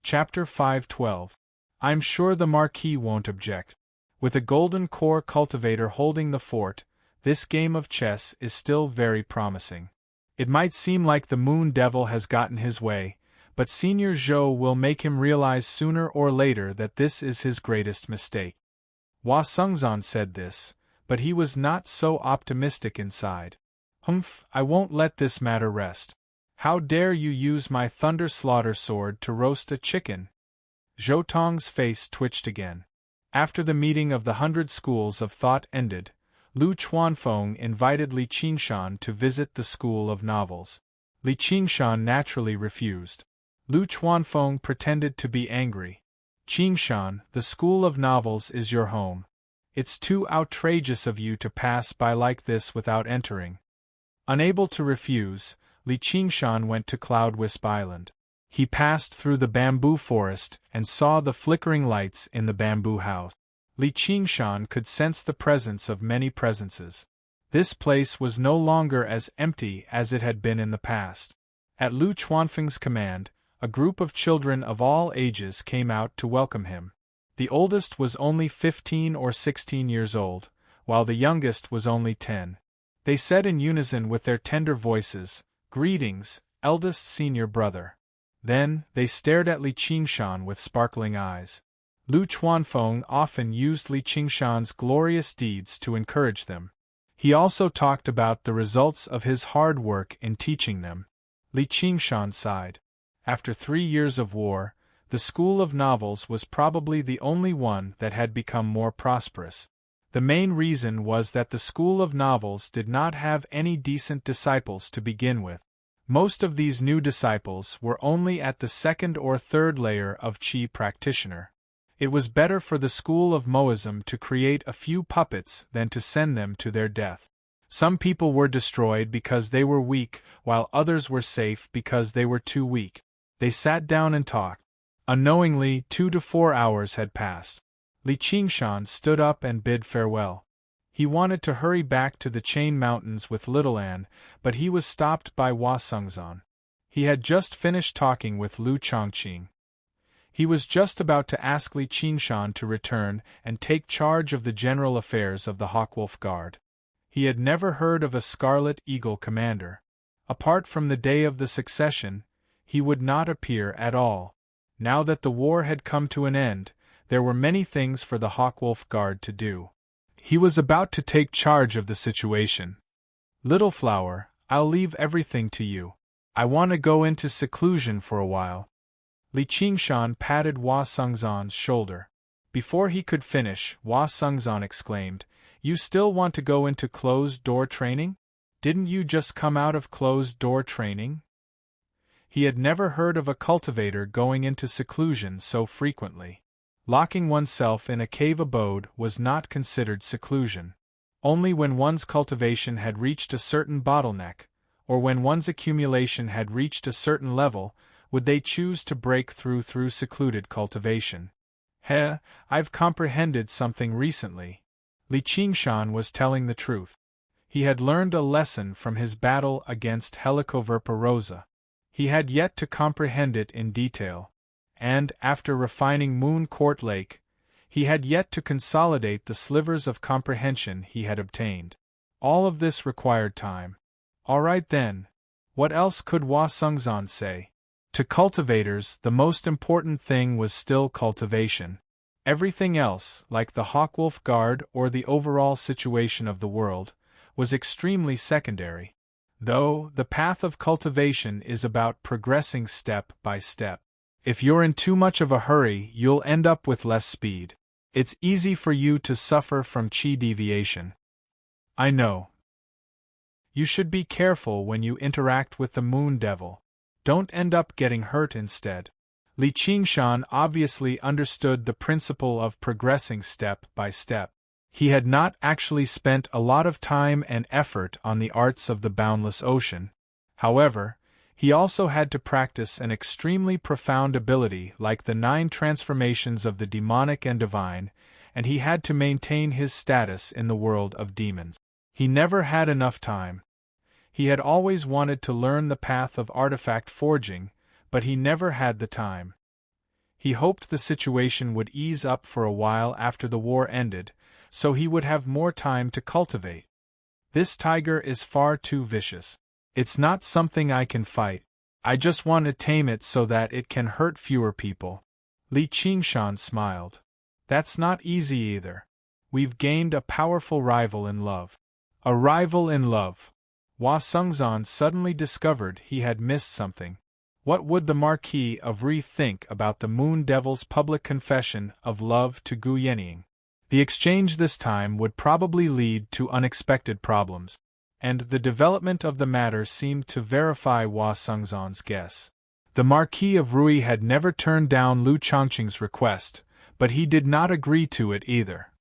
Chapter 5:12. I'm sure the Marquis won't object. With a golden core cultivator holding the fort, this game of chess is still very promising. It might seem like the Moon Devil has gotten his way, but Senior Zhou will make him realize sooner or later that this is his greatest mistake. Hua Sungzan said this, but he was not so optimistic inside. Humph, I won't let this matter rest. How dare you use my thunder slaughter sword to roast a chicken? Zhou Tong's face twitched again. After the meeting of the 100 schools of thought ended, Lu Chuanfeng invited Li Qingshan to visit the School of Novels. Li Qingshan naturally refused. Lu Chuanfeng pretended to be angry. Qingshan, the School of Novels is your home. It's too outrageous of you to pass by like this without entering. Unable to refuse, Li Qingshan went to Cloudwisp Island. He passed through the bamboo forest and saw the flickering lights in the bamboo house. Li Qingshan could sense the presence of many presences. This place was no longer as empty as it had been in the past. At Lu Chuanfeng's command, a group of children of all ages came out to welcome him. The oldest was only 15 or 16 years old, while the youngest was only 10. They said in unison with their tender voices, "Greetings, eldest senior brother." Then, they stared at Li Qingshan with sparkling eyes. Lu Chuanfeng often used Li Qingshan's glorious deeds to encourage them. He also talked about the results of his hard work in teaching them. Li Qingshan sighed. After 3 years of war, the School of Novels was probably the only one that had become more prosperous. The main reason was that the School of Novels did not have any decent disciples to begin with. Most of these new disciples were only at the 2nd or 3rd layer of Qi practitioner. It was better for the School of Moism to create a few puppets than to send them to their death. Some people were destroyed because they were weak, while others were safe because they were too weak. They sat down and talked. Unknowingly, 2 to 4 hours had passed. Li Qingshan stood up and bid farewell. He wanted to hurry back to the Chain Mountains with Little Anne, but he was stopped by Hua Sungzan. He had just finished talking with Lu Chongqing. He was just about to ask Li Qingshan to return and take charge of the general affairs of the Hawkwolf Guard. He had never heard of a Scarlet Eagle commander. Apart from the day of the succession, he would not appear at all. Now that the war had come to an end, there were many things for the Hawkwolf Guard to do. He was about to take charge of the situation. "Little Flower, I'll leave everything to you. I want to go into seclusion for a while." Li Qingshan patted Hua Sungzan's shoulder. Before he could finish, Hua Sungzan exclaimed, "You still want to go into closed-door training? Didn't you just come out of closed-door training?" He had never heard of a cultivator going into seclusion so frequently. Locking oneself in a cave abode was not considered seclusion. Only when one's cultivation had reached a certain bottleneck, or when one's accumulation had reached a certain level, would they choose to break through secluded cultivation. I've comprehended something recently." Li Qingshan was telling the truth. He had learned a lesson from his battle against Helicoverpa rosa. He had yet to comprehend it in detail. And, after refining Moon Court Lake, he had yet to consolidate the slivers of comprehension he had obtained. All of this required time. All right then. What else could Hua Sungzan say? To cultivators, the most important thing was still cultivation. Everything else, like the Hawkwolf Guard or the overall situation of the world, was extremely secondary. Though, the path of cultivation is about progressing step by step. If you're in too much of a hurry, you'll end up with less speed. It's easy for you to suffer from Qi deviation. I know. You should be careful when you interact with the Moon Devil. Don't end up getting hurt instead. Li Qingshan obviously understood the principle of progressing step by step. He had not actually spent a lot of time and effort on the arts of the boundless ocean. However, he also had to practice an extremely profound ability like the 9 transformations of the demonic and divine, and he had to maintain his status in the world of demons. He never had enough time. He had always wanted to learn the path of artifact forging, but he never had the time. He hoped the situation would ease up for a while after the war ended, so he would have more time to cultivate. This tiger is far too vicious. It's not something I can fight. I just want to tame it so that it can hurt fewer people. Li Qingshan smiled. That's not easy either. We've gained a powerful rival in love. A rival in love. Hua Sengzan suddenly discovered he had missed something. What would the Marquis of Ri think about the Moon Devil's public confession of love to Gu Yenying? The exchange this time would probably lead to unexpected problems, and the development of the matter seemed to verify Hua Sengzan's guess. The Marquis of Rui had never turned down Lu Chongqing's request, but he did not agree to it either.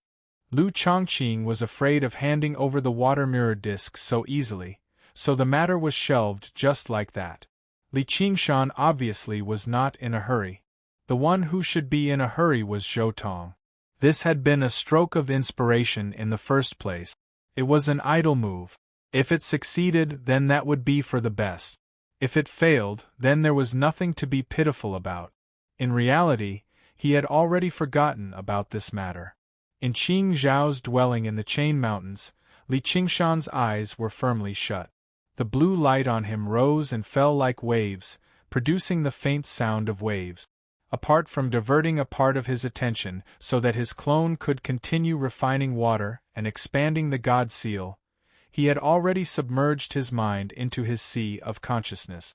Lu Chongqing was afraid of handing over the water mirror disc so easily, so the matter was shelved just like that. Li Qingshan obviously was not in a hurry. The one who should be in a hurry was Zhou Tong. This had been a stroke of inspiration in the first place. It was an idle move. If it succeeded, then that would be for the best. If it failed, then there was nothing to be pitiful about. In reality, he had already forgotten about this matter. In Qing Zhao's dwelling in the Chain Mountains, Li Qingshan's eyes were firmly shut. The blue light on him rose and fell like waves, producing the faint sound of waves. Apart from diverting a part of his attention so that his clone could continue refining water and expanding the God Seal, he had already submerged his mind into his sea of consciousness.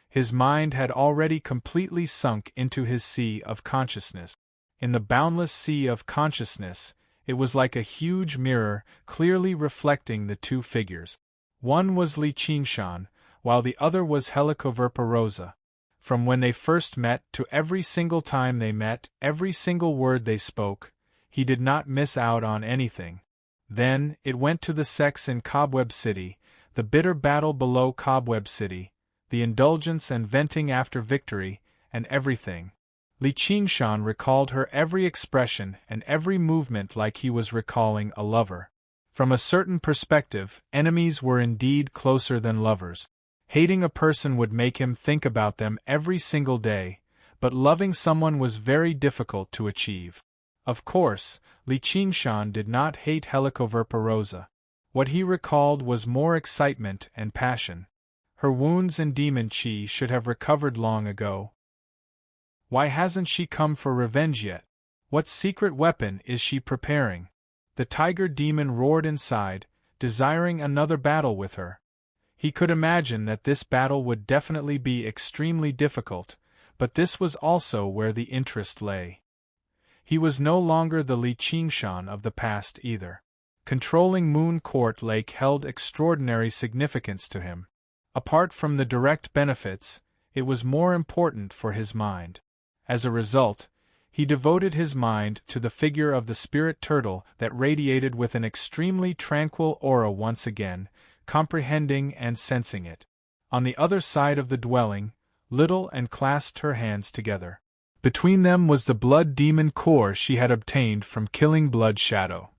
His mind had already completely sunk into his sea of consciousness. In the boundless sea of consciousness, it was like a huge mirror clearly reflecting the two figures. One was Li Qingshan, while the other was Helicoverpa. From when they first met to every single time they met, every single word they spoke, he did not miss out on anything. Then, it went to the sex in Cobweb City, the bitter battle below Cobweb City, the indulgence and venting after victory, and everything. Li Qingshan recalled her every expression and every movement like he was recalling a lover. From a certain perspective, enemies were indeed closer than lovers. Hating a person would make him think about them every single day, but loving someone was very difficult to achieve. Of course, Li Qingshan did not hate Helicoverpa. What he recalled was more excitement and passion. Her wounds and demon chi should have recovered long ago. Why hasn't she come for revenge yet? What secret weapon is she preparing? The tiger demon roared inside, desiring another battle with her. He could imagine that this battle would definitely be extremely difficult, but this was also where the interest lay. He was no longer the Li Qingshan of the past either. Controlling Moon Court Lake held extraordinary significance to him. Apart from the direct benefits, it was more important for his mind. As a result, he devoted his mind to the figure of the spirit turtle that radiated with an extremely tranquil aura once again, comprehending and sensing it. On the other side of the dwelling, Little and clasped her hands together. Between them was the blood demon core she had obtained from killing Blood Shadow.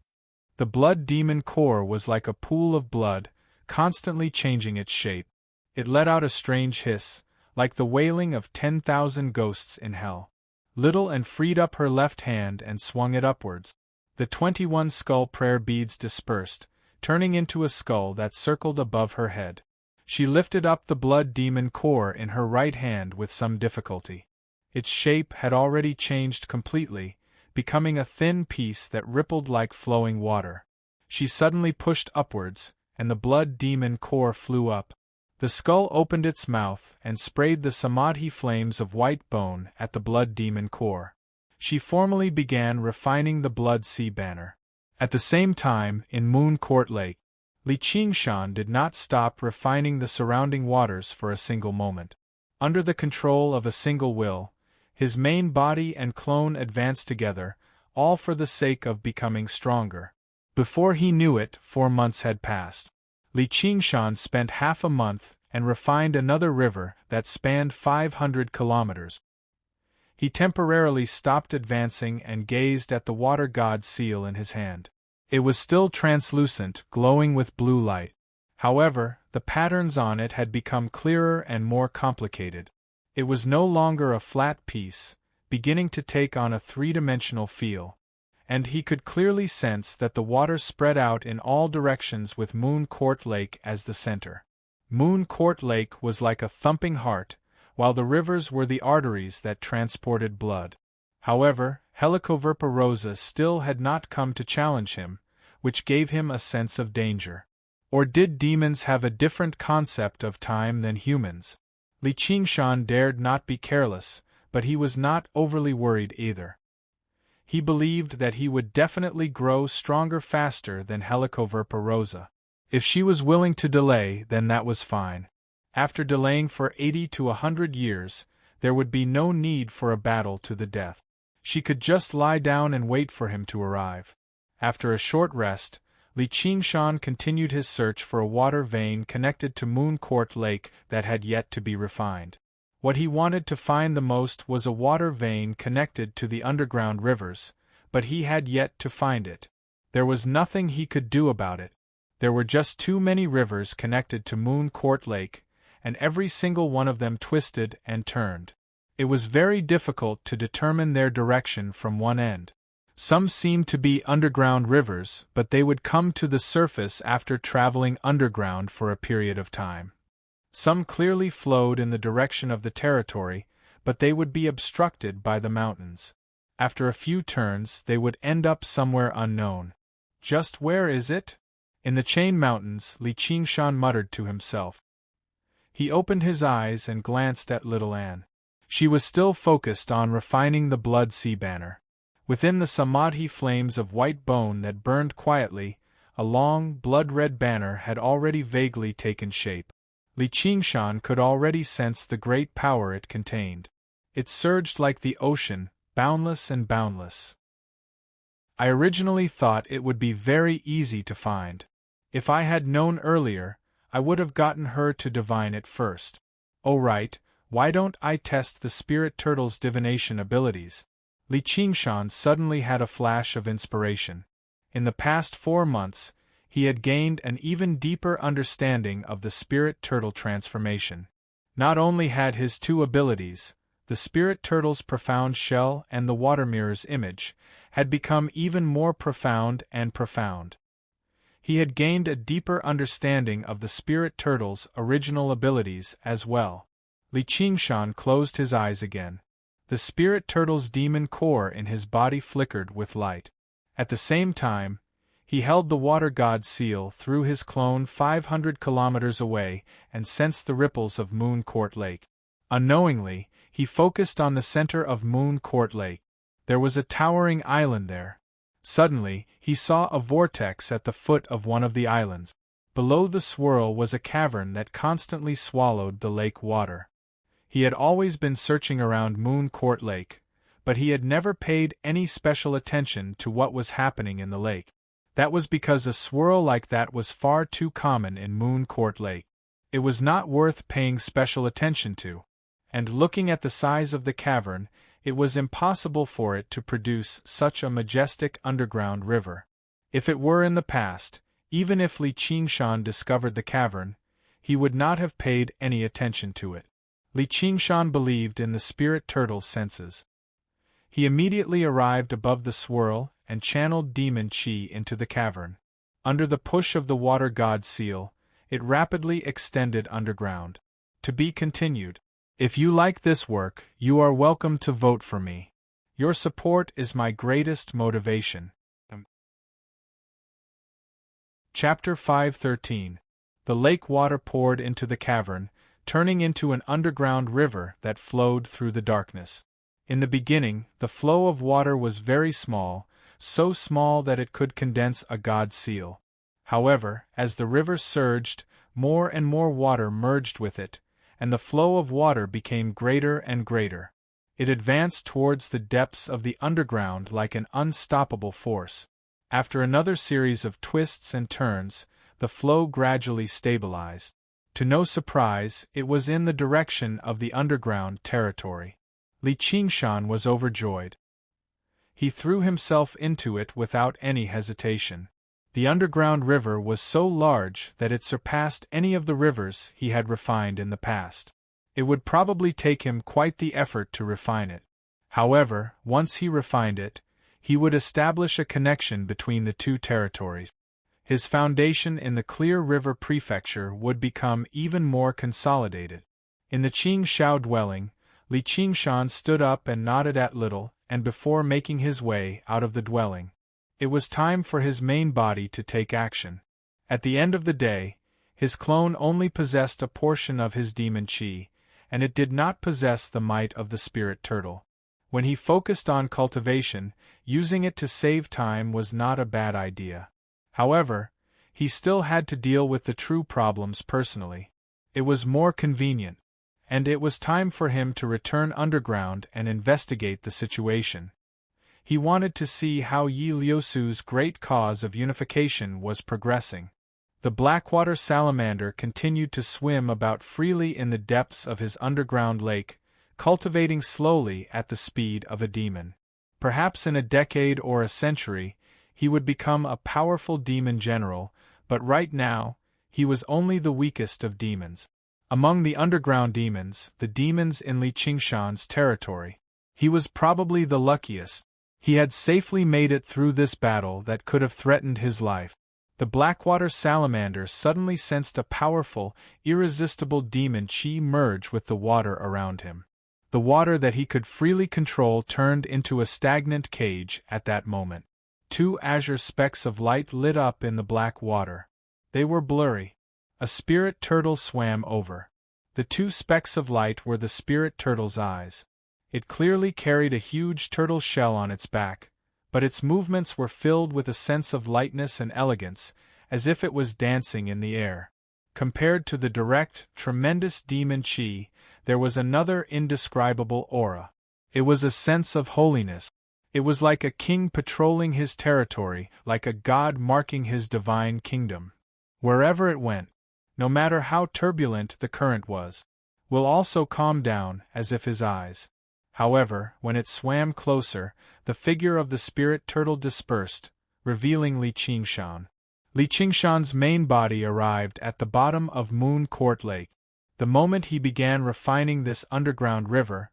The blood demon core was like a pool of blood, constantly changing its shape. It let out a strange hiss, like the wailing of 10,000 ghosts in hell. Little and freed up her left hand and swung it upwards. The 21 skull prayer beads dispersed, turning into a skull that circled above her head. She lifted up the blood demon core in her right hand with some difficulty. Its shape had already changed completely, becoming a thin piece that rippled like flowing water. She suddenly pushed upwards, and the blood demon core flew up. The skull opened its mouth and sprayed the samadhi flames of white bone at the blood demon core. She formally began refining the blood sea banner. At the same time, in Moon Court Lake, Li Qingshan did not stop refining the surrounding waters for a single moment. Under the control of a single will, his main body and clone advanced together, all for the sake of becoming stronger. Before he knew it, 4 months had passed. Li Qingshan spent half a month and refined another river that spanned 500 kilometers. He temporarily stopped advancing and gazed at the water god seal in his hand. It was still translucent, glowing with blue light. However, the patterns on it had become clearer and more complicated. It was no longer a flat piece, beginning to take on a three-dimensional feel. And he could clearly sense that the water spread out in all directions with Moon Court Lake as the center. Moon Court Lake was like a thumping heart, while the rivers were the arteries that transported blood. However, Helicoverpa still had not come to challenge him, which gave him a sense of danger. Or did demons have a different concept of time than humans? Li Qingshan dared not be careless, but he was not overly worried either. He believed that he would definitely grow stronger faster than Helicoverpa. If she was willing to delay, then that was fine. After delaying for 80 to 100 years, there would be no need for a battle to the death. She could just lie down and wait for him to arrive. After a short rest, Li Qingshan continued his search for a water vein connected to Moon Court Lake that had yet to be refined. What he wanted to find the most was a water vein connected to the underground rivers, but he had yet to find it. There was nothing he could do about it. There were just too many rivers connected to Moon Court Lake, and every single one of them twisted and turned. It was very difficult to determine their direction from one end. Some seemed to be underground rivers, but they would come to the surface after traveling underground for a period of time. Some clearly flowed in the direction of the territory, but they would be obstructed by the mountains. After a few turns, they would end up somewhere unknown. Just where is it? In the Chain Mountains, Li Qingshan muttered to himself. He opened his eyes and glanced at little Anne. She was still focused on refining the Blood Sea banner. Within the samadhi flames of white bone that burned quietly, a long, blood-red banner had already vaguely taken shape. Li Qingshan could already sense the great power it contained. It surged like the ocean, boundless and boundless. I originally thought it would be very easy to find. If I had known earlier, I would have gotten her to divine it first. Oh right, why don't I test the spirit turtle's divination abilities? Li Qingshan suddenly had a flash of inspiration. In the past 4 months, he had gained an even deeper understanding of the spirit turtle transformation. Not only had his two abilities, the spirit turtle's profound shell and the water mirror's image, had become even more profound and profound. He had gained a deeper understanding of the spirit turtle's original abilities as well. Li Qingshan closed his eyes again. The spirit turtle's demon core in his body flickered with light. At the same time, he held the water god seal through his clone 500 kilometers away and sensed the ripples of Moon Court Lake. Unknowingly, he focused on the center of Moon Court Lake. There was a towering island there. Suddenly, he saw a vortex at the foot of one of the islands. Below the swirl was a cavern that constantly swallowed the lake water. He had always been searching around Moon Court Lake, but he had never paid any special attention to what was happening in the lake. That was because a swirl like that was far too common in Moon Court Lake. It was not worth paying special attention to. And looking at the size of the cavern, it was impossible for it to produce such a majestic underground river. If it were in the past, even if Li Qingshan discovered the cavern, he would not have paid any attention to it. Li Qingshan believed in the spirit turtle's senses. He immediately arrived above the swirl and channeled demon chi into the cavern. Under the push of the water god seal, it rapidly extended underground. To be continued. If you like this work, you are welcome to vote for me. Your support is my greatest motivation. Chapter 5:13. The lake water poured into the cavern, turning into an underground river that flowed through the darkness. In the beginning, the flow of water was very small, so small that it could condense a god seal. However, as the river surged, more and more water merged with it, and the flow of water became greater and greater. It advanced towards the depths of the underground like an unstoppable force. After another series of twists and turns, the flow gradually stabilized. To no surprise, it was in the direction of the underground territory. Li Qingshan was overjoyed. He threw himself into it without any hesitation. The underground river was so large that it surpassed any of the rivers he had refined in the past. It would probably take him quite the effort to refine it. However, once he refined it, he would establish a connection between the two territories. His foundation in the Clear River Prefecture would become even more consolidated. In the Qingxiao dwelling, Li Qingshan stood up and nodded at little, and before making his way out of the dwelling. It was time for his main body to take action. At the end of the day, his clone only possessed a portion of his demon qi, and it did not possess the might of the spirit turtle. When he focused on cultivation, using it to save time was not a bad idea. However, he still had to deal with the true problems personally. It was more convenient, and it was time for him to return underground and investigate the situation. He wanted to see how Yi Liusu's great cause of unification was progressing. The Blackwater salamander continued to swim about freely in the depths of his underground lake, cultivating slowly at the speed of a demon. Perhaps in a decade or a century, he would become a powerful demon general, but right now, he was only the weakest of demons. Among the underground demons, the demons in Li Qingshan's territory, he was probably the luckiest. He had safely made it through this battle that could have threatened his life. The Blackwater salamander suddenly sensed a powerful, irresistible demon qi merge with the water around him. The water that he could freely control turned into a stagnant cage at that moment. Two azure specks of light lit up in the black water. They were blurry. A spirit turtle swam over. The two specks of light were the spirit turtle's eyes. It clearly carried a huge turtle shell on its back, but its movements were filled with a sense of lightness and elegance, as if it was dancing in the air. Compared to the direct, tremendous demon qi, there was another indescribable aura. It was a sense of holiness. It was like a king patrolling his territory, like a god marking his divine kingdom. Wherever it went, no matter how turbulent the current was, will also calm down as if his eyes. However, when it swam closer, the figure of the spirit turtle dispersed, revealing Li Qingshan. Li Qingshan's main body arrived at the bottom of Moon Court Lake. The moment he began refining this underground river,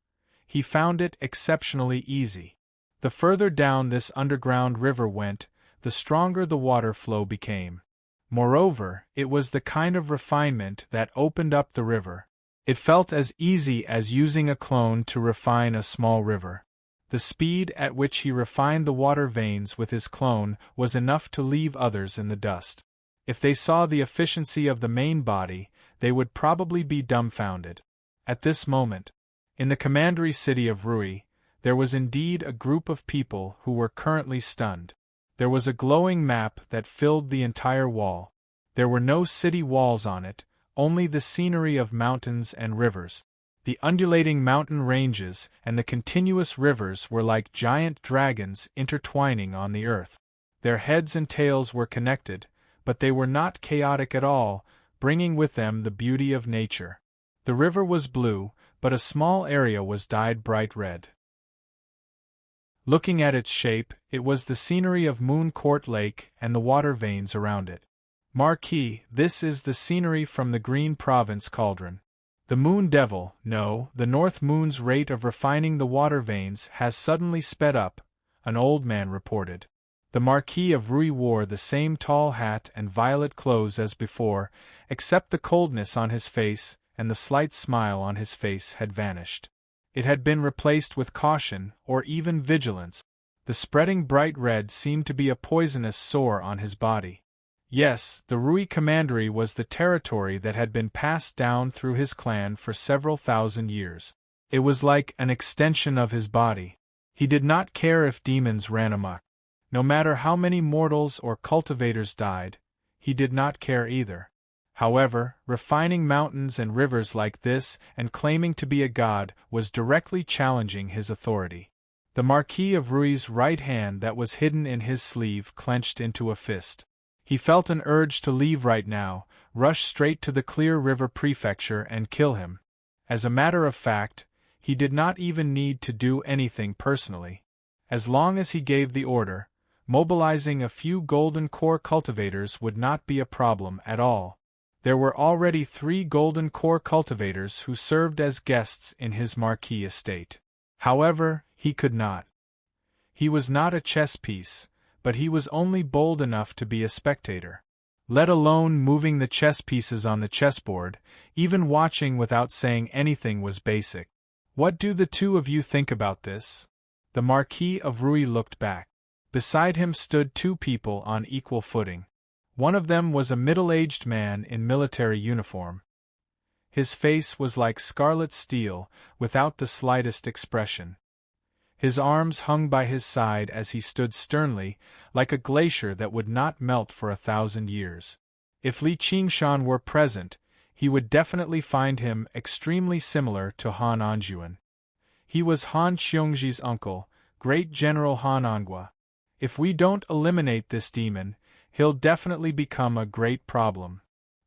he found it exceptionally easy. The further down this underground river went, the stronger the water flow became. Moreover, it was the kind of refinement that opened up the river. It felt as easy as using a clone to refine a small river. The speed at which he refined the water veins with his clone was enough to leave others in the dust. If they saw the efficiency of the main body, they would probably be dumbfounded. At this moment, in the commandery city of Rui, there was indeed a group of people who were currently stunned. There was a glowing map that filled the entire wall. There were no city walls on it, only the scenery of mountains and rivers. The undulating mountain ranges and the continuous rivers were like giant dragons intertwining on the earth. Their heads and tails were connected, but they were not chaotic at all, bringing with them the beauty of nature. The river was blue, but a small area was dyed bright red. Looking at its shape, it was the scenery of Moon Court Lake and the water veins around it. Marquis, this is the scenery from the Green Province Cauldron. The Moon Devil, no, the North Moon's rate of refining the water veins has suddenly sped up, an old man reported. The Marquis of Rui wore the same tall hat and violet clothes as before, except the coldness on his face and the slight smile on his face had vanished. It had been replaced with caution, or even vigilance. The spreading bright red seemed to be a poisonous sore on his body. Yes, the Rui Commandery was the territory that had been passed down through his clan for several thousand years. It was like an extension of his body. He did not care if demons ran amok. No matter how many mortals or cultivators died, he did not care either. However, refining mountains and rivers like this and claiming to be a god was directly challenging his authority. The Marquis of Rui's right hand that was hidden in his sleeve clenched into a fist. He felt an urge to leave right now, rush straight to the Clear River Prefecture and kill him. As a matter of fact, he did not even need to do anything personally. As long as he gave the order, mobilizing a few golden core cultivators would not be a problem at all. There were already 3 golden core cultivators who served as guests in his Marquis estate. However, He could not. He was not a chess piece, but he was only bold enough to be a spectator. Let alone moving the chess pieces on the chessboard, even watching without saying anything was basic. What do the two of you think about this? The Marquis of Ruy looked back. Beside him stood two people on equal footing. One of them was a middle-aged man in military uniform. His face was like scarlet steel, without the slightest expression. His arms hung by his side as he stood sternly, like a glacier that would not melt for 1,000 years. If Li Qingshan were present, he would definitely find him extremely similar to Han Anjuan. He was Han Qiongji's uncle, Great General Han Angua. If we don't eliminate this demon, he'll definitely become a great problem.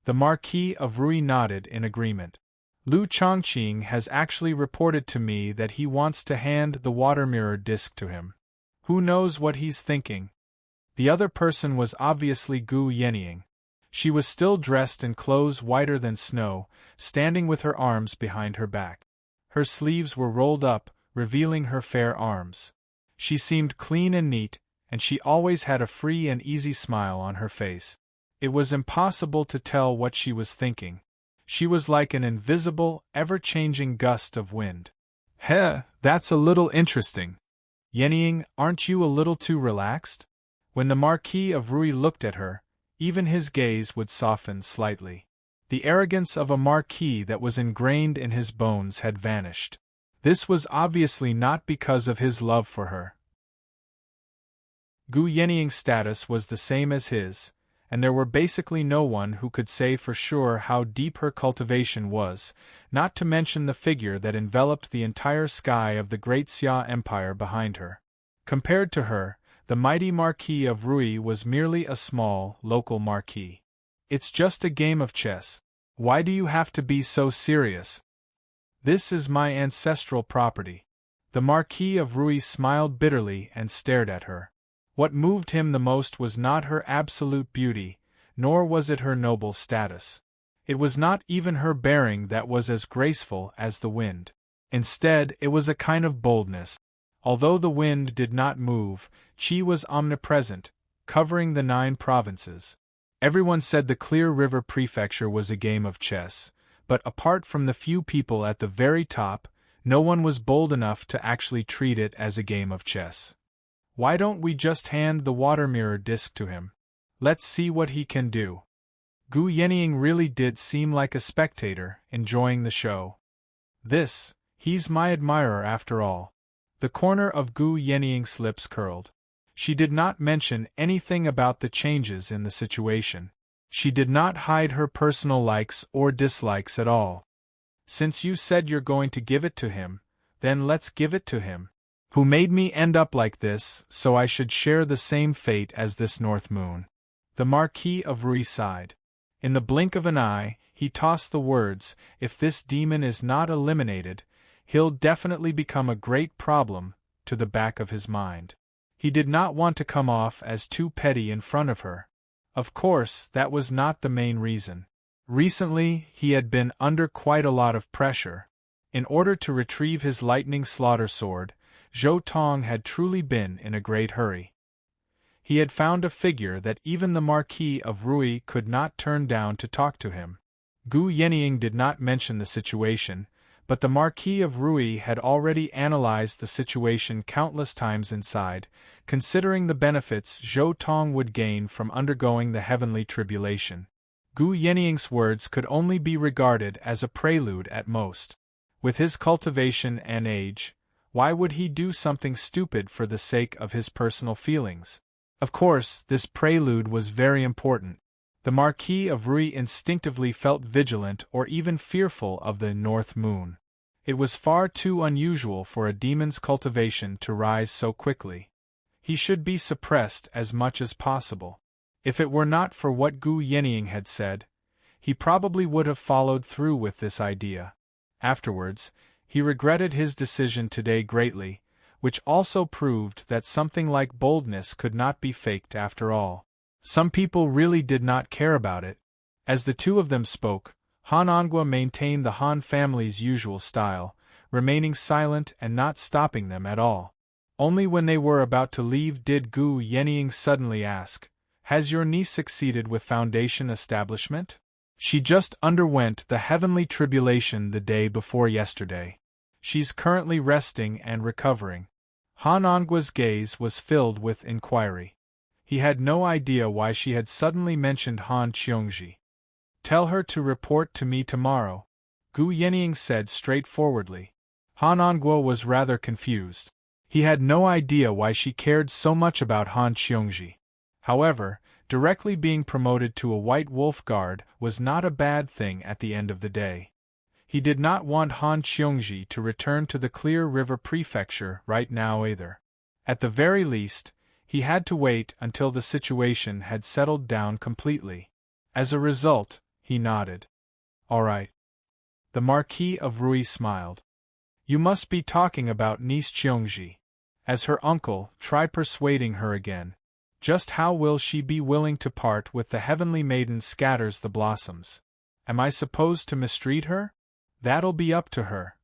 The Marquis of Ruy nodded in agreement. Lu Chongqing has actually reported to me that he wants to hand the water mirror disc to him. Who knows what he's thinking? The other person was obviously Gu Yenying. She was still dressed in clothes whiter than snow, standing with her arms behind her back. Her sleeves were rolled up, revealing her fair arms. She seemed clean and neat, and she always had a free and easy smile on her face. It was impossible to tell what she was thinking. She was like an invisible, ever-changing gust of wind. That's a little interesting. Yenying, aren't you a little too relaxed? When the Marquis of Ruy looked at her, even his gaze would soften slightly. The arrogance of a marquis that was ingrained in his bones had vanished. This was obviously not because of his love for her. Gu Yenying's status was the same as his, and there were basically no one who could say for sure how deep her cultivation was, not to mention the figure that enveloped the entire sky of the great Xia Empire behind her. Compared to her, the mighty Marquis of Ruy was merely a small, local marquis. It's just a game of chess. Why do you have to be so serious? This is my ancestral property. The Marquis of Ruy smiled bitterly and stared at her. What moved him the most was not her absolute beauty, nor was it her noble status. It was not even her bearing that was as graceful as the wind. Instead, it was a kind of boldness. Although the wind did not move, Qi was omnipresent, covering the 9 provinces. Everyone said the Clear River Prefecture was a game of chess, but apart from the few people at the very top, no one was bold enough to actually treat it as a game of chess. Why don't we just hand the water mirror disc to him? Let's see what he can do. Gu Yenying really did seem like a spectator, enjoying the show. He's my admirer after all. The corner of Gu Yenying's lips curled. She did not mention anything about the changes in the situation. She did not hide her personal likes or dislikes at all. Since you said you're going to give it to him, then let's give it to him. Who made me end up like this, so I should share the same fate as this North Moon? The Marquis of Ruy sighed. In the blink of an eye, he tossed the words, if this demon is not eliminated, he'll definitely become a great problem, to the back of his mind. He did not want to come off as too petty in front of her. Of course, that was not the main reason. Recently, he had been under quite a lot of pressure. In order to retrieve his lightning slaughter sword, Zhou Tong had truly been in a great hurry. He had found a figure that even the Marquis of Ruy could not turn down to talk to him. Gu Yenying did not mention the situation, but the Marquis of Ruy had already analyzed the situation countless times inside, considering the benefits Zhou Tong would gain from undergoing the heavenly tribulation. Gu Yenying's words could only be regarded as a prelude at most. With his cultivation and age, why would he do something stupid for the sake of his personal feelings? Of course, this prelude was very important. The Marquis of Ruy instinctively felt vigilant or even fearful of the North Moon. It was far too unusual for a demon's cultivation to rise so quickly. He should be suppressed as much as possible. If it were not for what Gu Yenying had said, he probably would have followed through with this idea. Afterwards, he regretted his decision today greatly, which also proved that something like boldness could not be faked after all. Some people really did not care about it. As the two of them spoke, Han Angua maintained the Han family's usual style, remaining silent and not stopping them at all. Only when they were about to leave did Gu Yenying suddenly ask, "Has your niece succeeded with foundation establishment? She just underwent the heavenly tribulation the day before yesterday. She's currently resting and recovering." Han Ongua's gaze was filled with inquiry. He had no idea why she had suddenly mentioned Han Qiongji. "Tell her to report to me tomorrow," Gu Yenying said straightforwardly. Han Onguo was rather confused. He had no idea why she cared so much about Han Qiongji. However, directly being promoted to a White Wolf Guard was not a bad thing at the end of the day. He did not want Han Qiongji to return to the Clear River Prefecture right now either. At the very least, he had to wait until the situation had settled down completely. As a result, he nodded. "All right." The Marquis of Rui smiled. "You must be talking about niece Qiongji." As her uncle, try persuading her again. Just how will she be willing to part with the heavenly maiden scatters the blossoms? Am I supposed to mistreat her? That'll be up to her.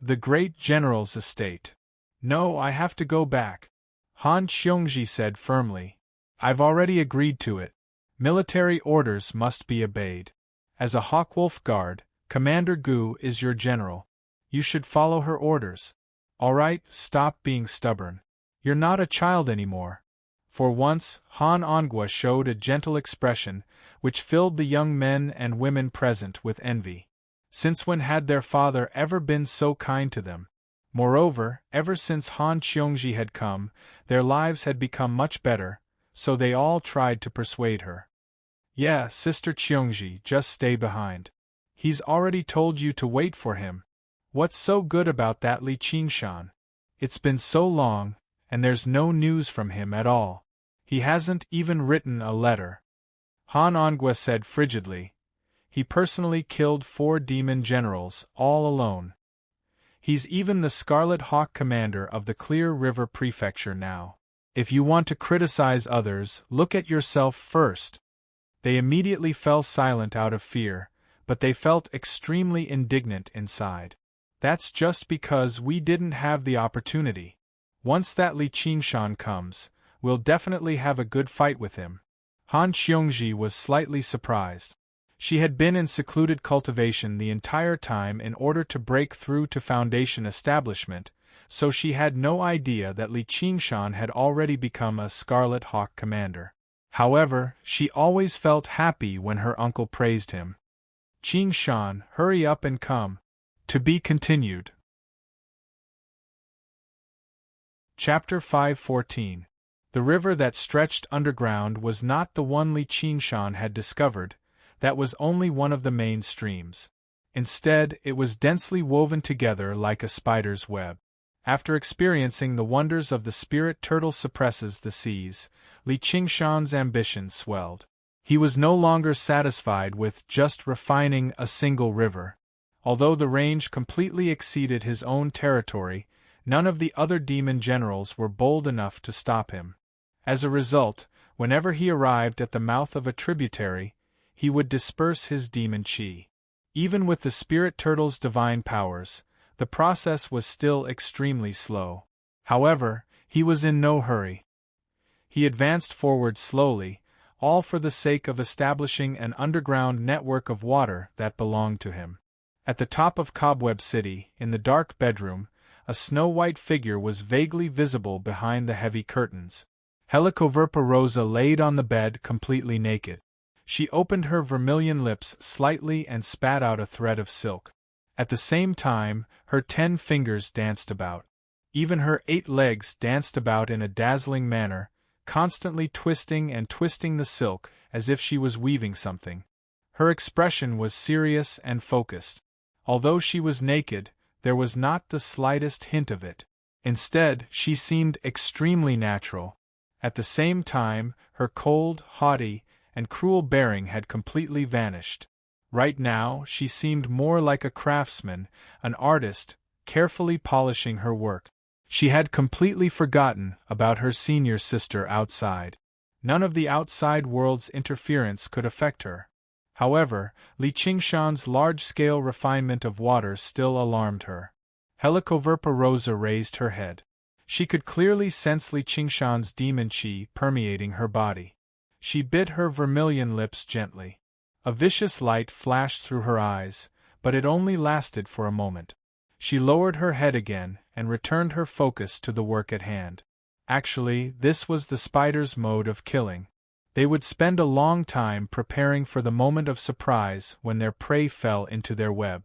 The great general's estate. "No, I have to go back," Han Qiongji said firmly. "I've already agreed to it. Military orders must be obeyed. As a Hawkwolf Guard, Commander Gu is your general. You should follow her orders. All right, stop being stubborn. You're not a child anymore." For once, Han Onguo showed a gentle expression, which filled the young men and women present with envy. Since when had their father ever been so kind to them? Moreover, ever since Han Qiongji had come, their lives had become much better, so they all tried to persuade her. "Yeah, Sister Qiongji, just stay behind. He's already told you to wait for him. What's so good about that Li Qingshan? It's been so long, and there's no news from him at all. He hasn't even written a letter." Han Onguo said frigidly. "He personally killed 4 demon generals, all alone. He's even the Scarlet Hawk commander of the Clear River Prefecture now. If you want to criticize others, look at yourself first." They immediately fell silent out of fear, but they felt extremely indignant inside. "That's just because we didn't have the opportunity. Once that Li Qingshan comes, we'll definitely have a good fight with him." Han Qiongji was slightly surprised. She had been in secluded cultivation the entire time in order to break through to Foundation establishment, so she had no idea that Li Qingshan had already become a Scarlet Hawk commander. However, she always felt happy when her uncle praised him. "Qingshan, hurry up and come." To be continued. Chapter 514. The river that stretched underground was not the one Li Qingshan had discovered. That was only one of the main streams. Instead, it was densely woven together like a spider's web. After experiencing the wonders of the spirit turtle suppresses the seas, Li Qingshan's ambition swelled. He was no longer satisfied with just refining a single river. Although the range completely exceeded his own territory, none of the other demon generals were bold enough to stop him. As a result, whenever he arrived at the mouth of a tributary, he would disperse his demon chi. Even with the spirit turtle's divine powers, the process was still extremely slow. However, he was in no hurry. He advanced forward slowly, all for the sake of establishing an underground network of water that belonged to him. At the top of Cobweb City, in the dark bedroom, a snow-white figure was vaguely visible behind the heavy curtains. Helicoverpa Rosa laid on the bed completely naked. She opened her vermilion lips slightly and spat out a thread of silk. At the same time, her 10 fingers danced about. Even her 8 legs danced about in a dazzling manner, constantly twisting and twisting the silk as if she was weaving something. Her expression was serious and focused. Although she was naked, there was not the slightest hint of it. Instead, she seemed extremely natural. At the same time, her cold, haughty, and cruel bearing had completely vanished. Right now, she seemed more like a craftsman, an artist, carefully polishing her work. She had completely forgotten about her senior sister outside. None of the outside world's interference could affect her. However, Li Qingshan's large-scale refinement of water still alarmed her. Helicoverpa Rosa raised her head. She could clearly sense Li Qingshan's demon qi permeating her body. She bit her vermilion lips gently. A vicious light flashed through her eyes, but it only lasted for a moment. She lowered her head again and returned her focus to the work at hand. Actually, this was the spider's mode of killing. They would spend a long time preparing for the moment of surprise when their prey fell into their web.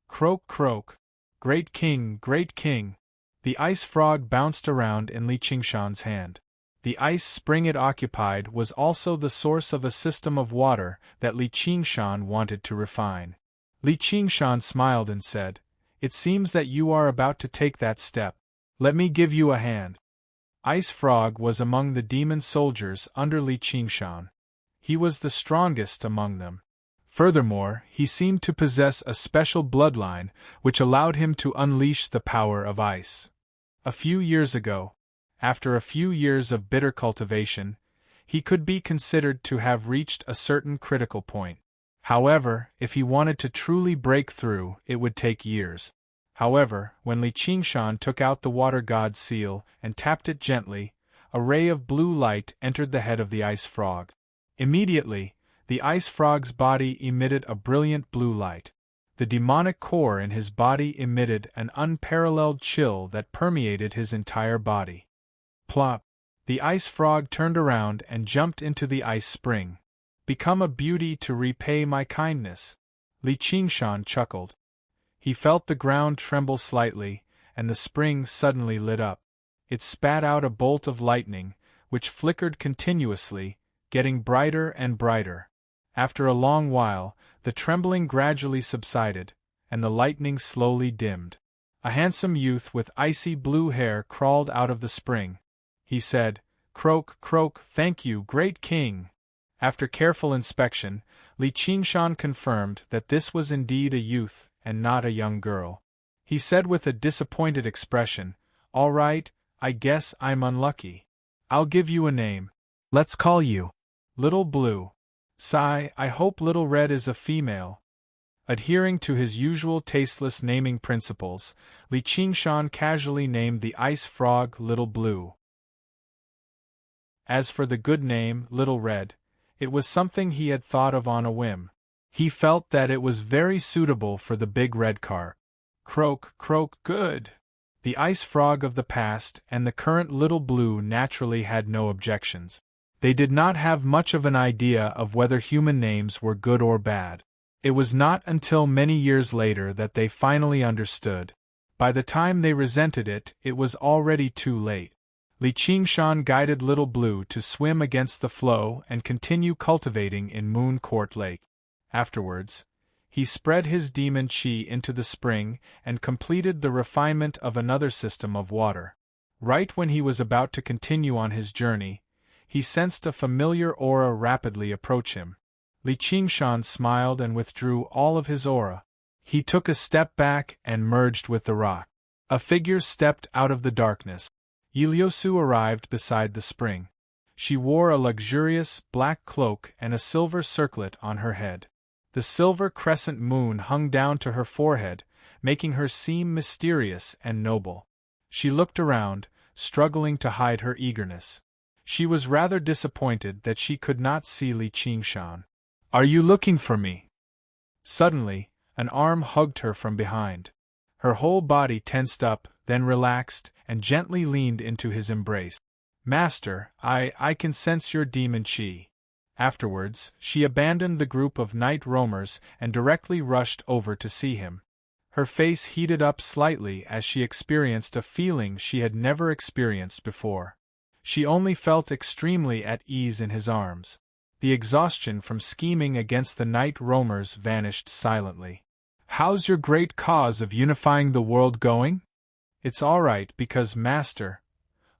Croak, croak. Great king, great king. The ice frog bounced around in Li Qingshan's hand. The ice spring it occupied was also the source of a system of water that Li Qingshan wanted to refine. Li Qingshan smiled and said, "It seems that you are about to take that step. Let me give you a hand." Ice Frog was among the demon soldiers under Li Qingshan. He was the strongest among them. Furthermore, he seemed to possess a special bloodline which allowed him to unleash the power of ice. A few years ago, after a few years of bitter cultivation, he could be considered to have reached a certain critical point. However, if he wanted to truly break through, it would take years. However, when Li Qingshan took out the water god's seal and tapped it gently, a ray of blue light entered the head of the ice frog. Immediately, the ice frog's body emitted a brilliant blue light. The demonic core in his body emitted an unparalleled chill that permeated his entire body. Plop! The ice frog turned around and jumped into the ice spring. "Become a beauty to repay my kindness." Li Qingshan chuckled. He felt the ground tremble slightly, and the spring suddenly lit up. It spat out a bolt of lightning, which flickered continuously, getting brighter and brighter. After a long while, the trembling gradually subsided, and the lightning slowly dimmed. A handsome youth with icy blue hair crawled out of the spring. He said, "Croak, croak, thank you, great king." After careful inspection, Li Qingshan confirmed that this was indeed a youth and not a young girl. He said with a disappointed expression, "All right, I guess I'm unlucky. I'll give you a name. Let's call you Little Blue." "Sigh, I hope Little Red is a female." Adhering to his usual tasteless naming principles, Li Qingshan casually named the ice frog Little Blue. As for the good name, Little Red, it was something he had thought of on a whim. He felt that it was very suitable for the big red car. Croak, croak, good. The ice frog of the past and the current Little Blue naturally had no objections. They did not have much of an idea of whether human names were good or bad. It was not until many years later that they finally understood. By the time they resented it, it was already too late. Li Qingshan guided Little Blue to swim against the flow and continue cultivating in Moon Court Lake. Afterwards, he spread his demon qi into the spring and completed the refinement of another system of water. Right when he was about to continue on his journey, he sensed a familiar aura rapidly approach him. Li Qingshan smiled and withdrew all of his aura. He took a step back and merged with the rock. A figure stepped out of the darkness. Yiliosu arrived beside the spring. She wore a luxurious, black cloak and a silver circlet on her head. The silver crescent moon hung down to her forehead, making her seem mysterious and noble. She looked around, struggling to hide her eagerness. She was rather disappointed that she could not see Li Qingshan. "Are you looking for me?" Suddenly, an arm hugged her from behind. Her whole body tensed up, then relaxed, and gently leaned into his embrace. "Master, I can sense your demon qi." Afterwards, she abandoned the group of night roamers and directly rushed over to see him. Her face heated up slightly as she experienced a feeling she had never experienced before. She only felt extremely at ease in his arms. The exhaustion from scheming against the night roamers vanished silently. "How's your great cause of unifying the world going?" "It's all right because, Master,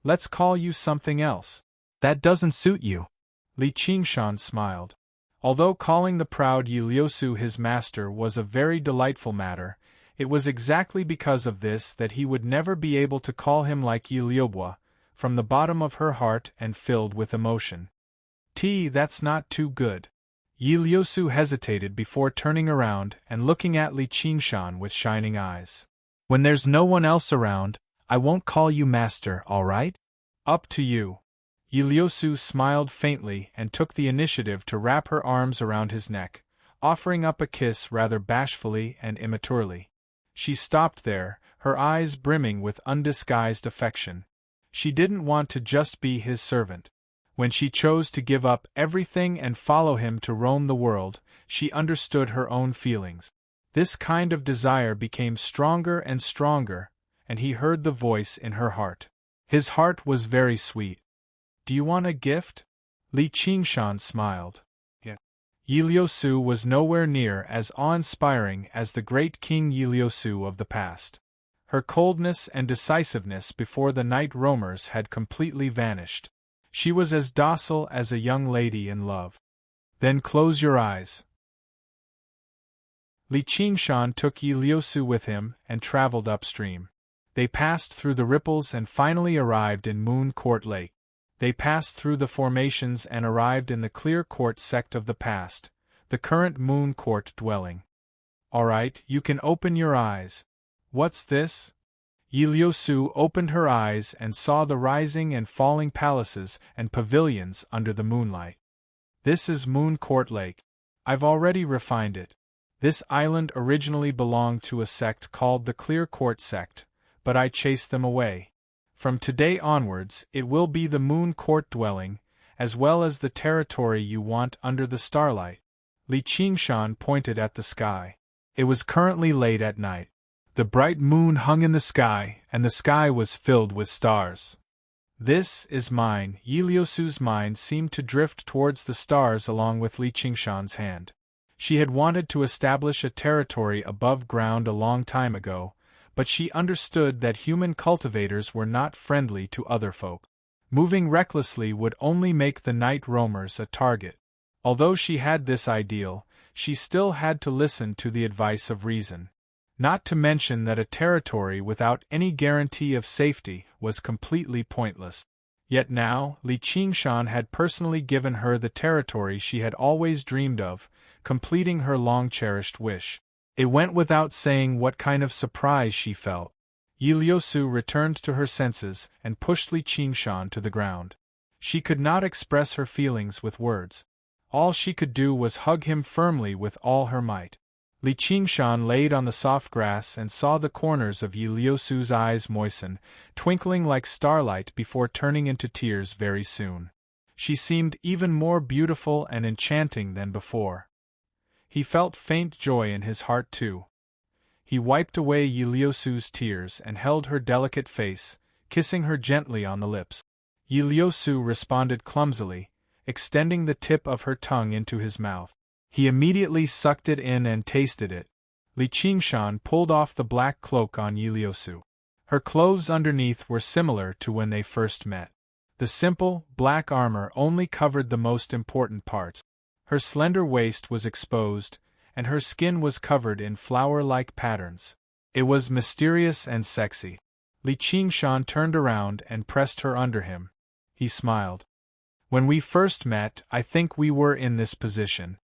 let's call you something else." "That doesn't suit you." Li Qingshan smiled. Although calling the proud Yiliosu his master was a very delightful matter, it was exactly because of this that he would never be able to call him like Yiliobwa, from the bottom of her heart and filled with emotion. "That's not too good." Yi Liusu hesitated before turning around and looking at Li Qingshan with shining eyes. When there's no one else around, I won't call you master, all right? Up to you. Yi Liusu smiled faintly and took the initiative to wrap her arms around his neck, offering up a kiss rather bashfully and immaturely. She stopped there, her eyes brimming with undisguised affection. She didn't want to just be his servant. When she chose to give up everything and follow him to roam the world, she understood her own feelings. This kind of desire became stronger and stronger, and he heard the voice in her heart. His heart was very sweet. Do you want a gift? Li Qingshan smiled. Yeah. Yi Liusu was nowhere near as awe-inspiring as the great King Yi Liusu of the past. Her coldness and decisiveness before the night roamers had completely vanished. She was as docile as a young lady in love. Then close your eyes. Li Qingshan took Yi Liusu with him and traveled upstream. They passed through the ripples and finally arrived in Moon Court Lake. They passed through the formations and arrived in the clear court sect of the past, the current Moon Court dwelling. All right, you can open your eyes. What's this? Yi Liusu opened her eyes and saw the rising and falling palaces and pavilions under the moonlight. This is Moon Court Lake. I've already refined it. This island originally belonged to a sect called the Clear Court Sect, but I chased them away. From today onwards, it will be the Moon Court dwelling, as well as the territory you want under the starlight. Li Qingshan pointed at the sky. It was currently late at night. The bright moon hung in the sky, and the sky was filled with stars. This is mine. Yi Liusu's mind seemed to drift towards the stars along with Li Qingshan's hand. She had wanted to establish a territory above ground a long time ago, but she understood that human cultivators were not friendly to other folk. Moving recklessly would only make the night roamers a target. Although she had this ideal, she still had to listen to the advice of reason. Not to mention that a territory without any guarantee of safety was completely pointless. Yet now, Li Qingshan had personally given her the territory she had always dreamed of, completing her long-cherished wish. It went without saying what kind of surprise she felt. Yi Liusu returned to her senses and pushed Li Qingshan to the ground. She could not express her feelings with words. All she could do was hug him firmly with all her might. Li Qingshan laid on the soft grass and saw the corners of Yi Liusu's eyes moisten, twinkling like starlight before turning into tears very soon. She seemed even more beautiful and enchanting than before. He felt faint joy in his heart too. He wiped away Yi Liusu's tears and held her delicate face, kissing her gently on the lips. Yi Liusu responded clumsily, extending the tip of her tongue into his mouth. He immediately sucked it in and tasted it. Li Qingshan pulled off the black cloak on Yi Liusu. Her clothes underneath were similar to when they first met. The simple, black armor only covered the most important parts. Her slender waist was exposed, and her skin was covered in flower-like patterns. It was mysterious and sexy. Li Qingshan turned around and pressed her under him. He smiled. When we first met, I think we were in this position.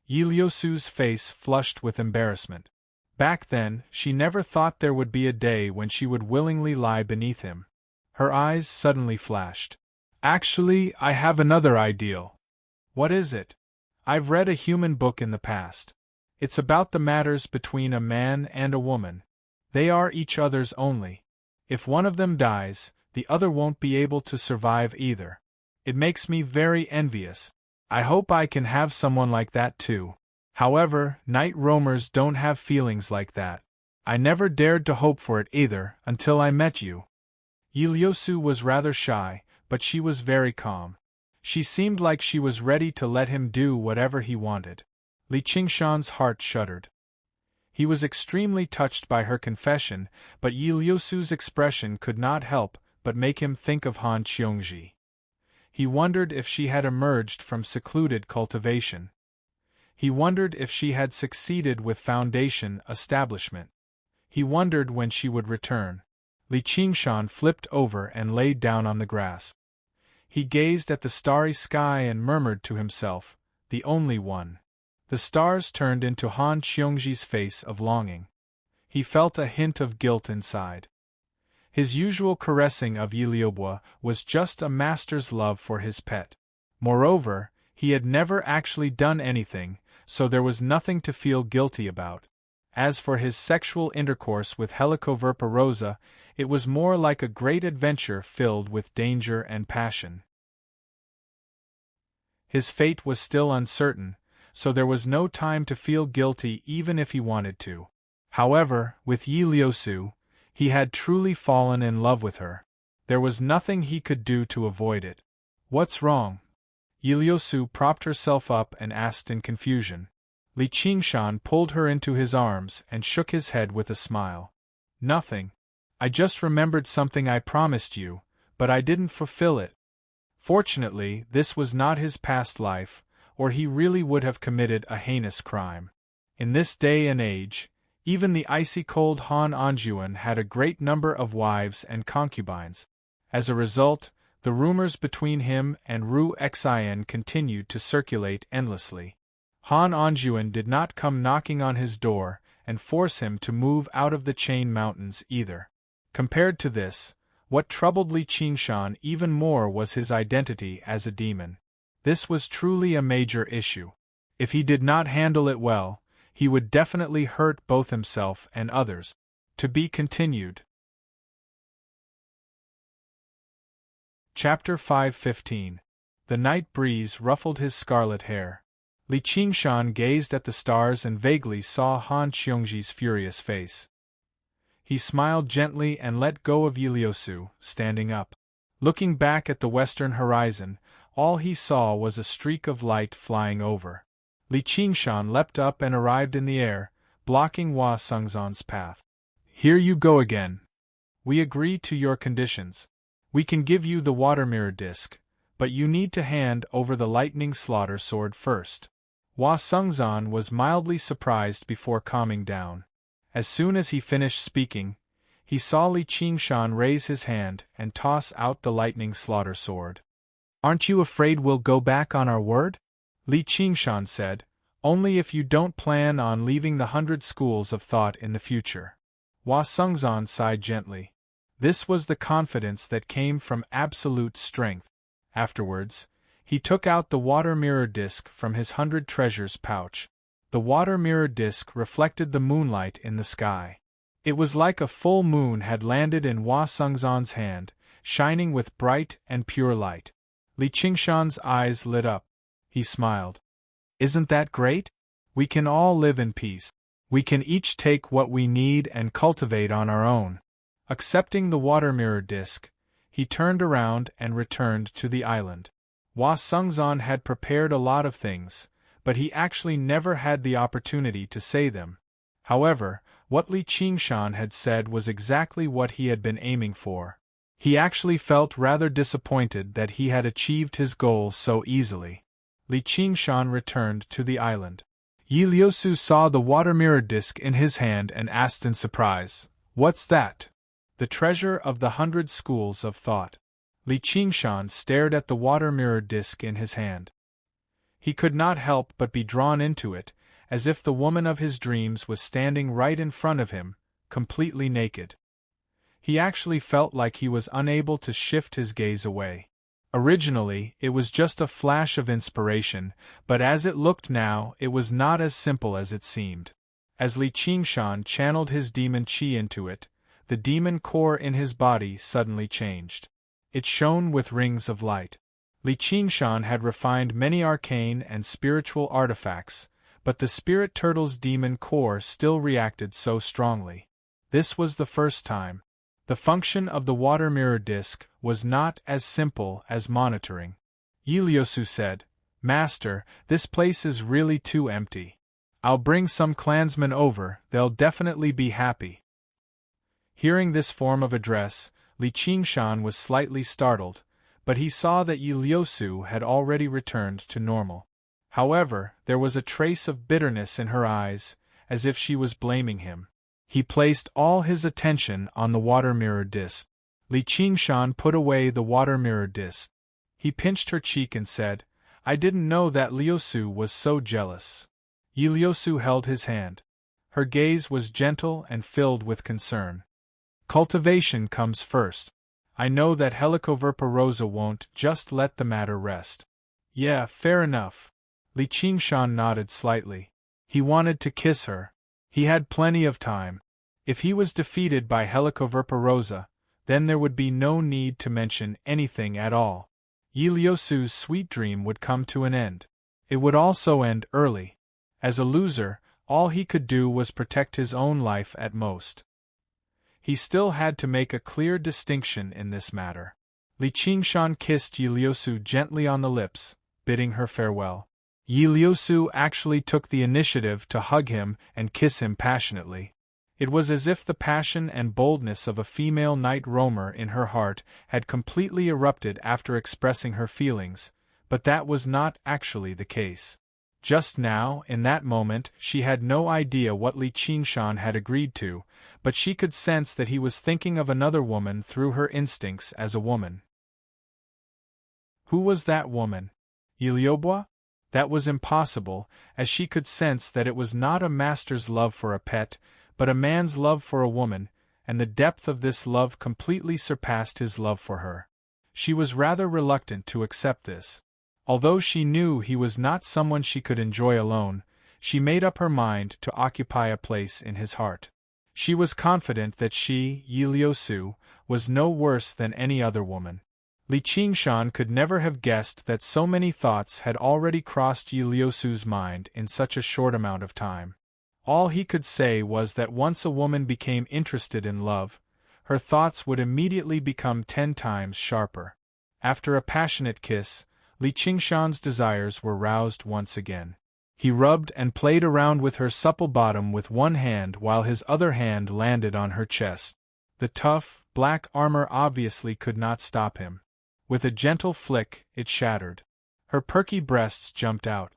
Yi Liusu's face flushed with embarrassment. Back then, she never thought there would be a day when she would willingly lie beneath him. Her eyes suddenly flashed. Actually, I have another ideal. What is it? I've read a human book in the past. It's about the matters between a man and a woman. They are each other's only. If one of them dies, the other won't be able to survive either. It makes me very envious. I hope I can have someone like that too. However, night roamers don't have feelings like that. I never dared to hope for it either, until I met you. Yi Liusu was rather shy, but she was very calm. She seemed like she was ready to let him do whatever he wanted. Li Qingshan's heart shuddered. He was extremely touched by her confession, but Yi Liusu's expression could not help but make him think of Han Qiongji. He wondered if she had emerged from secluded cultivation. He wondered if she had succeeded with foundation establishment. He wondered when she would return. Li Qingshan flipped over and laid down on the grass. He gazed at the starry sky and murmured to himself, the only one. The stars turned into Han Qiongji's face of longing. He felt a hint of guilt inside. His usual caressing of Yiliobwa was just a master's love for his pet. Moreover, he had never actually done anything, so there was nothing to feel guilty about. As for his sexual intercourse with Helicoverpa rosa, it was more like a great adventure filled with danger and passion. His fate was still uncertain, so there was no time to feel guilty even if he wanted to. However, with Yi Liusu, he had truly fallen in love with her. There was nothing he could do to avoid it. "What's wrong?" Yi Liusu propped herself up and asked in confusion. Li Qingshan pulled her into his arms and shook his head with a smile. "Nothing. I just remembered something I promised you, but I didn't fulfill it." Fortunately, this was not his past life, or he really would have committed a heinous crime. In this day and age, even the icy-cold Han Anjuan had a great number of wives and concubines. As a result, the rumors between him and Ru Xian continued to circulate endlessly. Han Anjuan did not come knocking on his door and force him to move out of the Chain Mountains either. Compared to this, what troubled Li Qingshan even more was his identity as a demon. This was truly a major issue. If he did not handle it well, he would definitely hurt both himself and others. To be continued. Chapter 5:15. The night breeze ruffled his scarlet hair. Li Qingshan gazed at the stars and vaguely saw Han Qiongji's furious face. He smiled gently and let go of Yi Liusu, standing up. Looking back at the western horizon, all he saw was a streak of light flying over. Li Qingshan leapt up and arrived in the air, blocking Hua Sengzan's path. "Here you go again. We agree to your conditions. We can give you the water mirror disc, but you need to hand over the lightning slaughter sword first." Hua Sengzan was mildly surprised before calming down. As soon as he finished speaking, he saw Li Qingshan raise his hand and toss out the lightning slaughter sword. "Aren't you afraid we'll go back on our word?" Li Qingshan said, "Only if you don't plan on leaving the 100 schools of thought in the future." Hua Sengzan sighed gently. This was the confidence that came from absolute strength. Afterwards, he took out the water mirror disc from his 100 treasures pouch. The water mirror disc reflected the moonlight in the sky. It was like a full moon had landed in Hua Sengzan's hand, shining with bright and pure light. Li Qingshan's eyes lit up. He smiled. "Isn't that great? We can all live in peace. We can each take what we need and cultivate on our own." Accepting the water mirror disc, he turned around and returned to the island. Hua Sengzan had prepared a lot of things, but he actually never had the opportunity to say them. However, what Li Qingshan had said was exactly what he had been aiming for. He actually felt rather disappointed that he had achieved his goal so easily. Li Qingshan returned to the island. Yi Liusu saw the water mirror disc in his hand and asked in surprise, "What's that?" "The treasure of the 100 schools of thought." Li Qingshan stared at the water mirror disc in his hand. He could not help but be drawn into it, as if the woman of his dreams was standing right in front of him, completely naked. He actually felt like he was unable to shift his gaze away. Originally, it was just a flash of inspiration, but as it looked now, it was not as simple as it seemed. As Li Qingshan channeled his demon qi into it, the demon core in his body suddenly changed. It shone with rings of light. Li Qingshan had refined many arcane and spiritual artifacts, but the spirit turtle's demon core still reacted so strongly. This was the first time. The function of the water mirror disc was not as simple as monitoring. Yi Liusu said, "Master, this place is really too empty. I'll bring some clansmen over, they'll definitely be happy." Hearing this form of address, Li Qingshan was slightly startled, but he saw that Yi Liusu had already returned to normal. However, there was a trace of bitterness in her eyes, as if she was blaming him. He placed all his attention on the water mirror disc. Li Qingshan put away the water mirror disc. He pinched her cheek and said, I didn't know that Liusu was so jealous. Yi Liusu held his hand. Her gaze was gentle and filled with concern. Cultivation comes first. I know that Helicoverpa won't just let the matter rest. Yeah, fair enough. Li Qingshan nodded slightly. He wanted to kiss her. He had plenty of time. If he was defeated by Helicoverpa, then there would be no need to mention anything at all. Yi Liusu's sweet dream would come to an end. It would also end early. As a loser, all he could do was protect his own life at most. He still had to make a clear distinction in this matter. Li Qingshan kissed Yi Liusu gently on the lips, bidding her farewell. Yi Liusu actually took the initiative to hug him and kiss him passionately. It was as if the passion and boldness of a female night roamer in her heart had completely erupted after expressing her feelings, but that was not actually the case. Just now, in that moment, she had no idea what Li Qingshan had agreed to, but she could sense that he was thinking of another woman through her instincts as a woman. Who was that woman? Iliobwa? That was impossible, as she could sense that it was not a master's love for a pet, but a man's love for a woman, and the depth of this love completely surpassed his love for her. She was rather reluctant to accept this. Although she knew he was not someone she could enjoy alone, she made up her mind to occupy a place in his heart. She was confident that she, Yi Liusu, was no worse than any other woman. Li Qingshan could never have guessed that so many thoughts had already crossed Yi Liusu's mind in such a short amount of time. All he could say was that once a woman became interested in love, her thoughts would immediately become 10 times sharper. After a passionate kiss, Li Qingshan's desires were roused once again. He rubbed and played around with her supple bottom with one hand while his other hand landed on her chest. The tough, black armor obviously could not stop him. With a gentle flick, it shattered. Her perky breasts jumped out.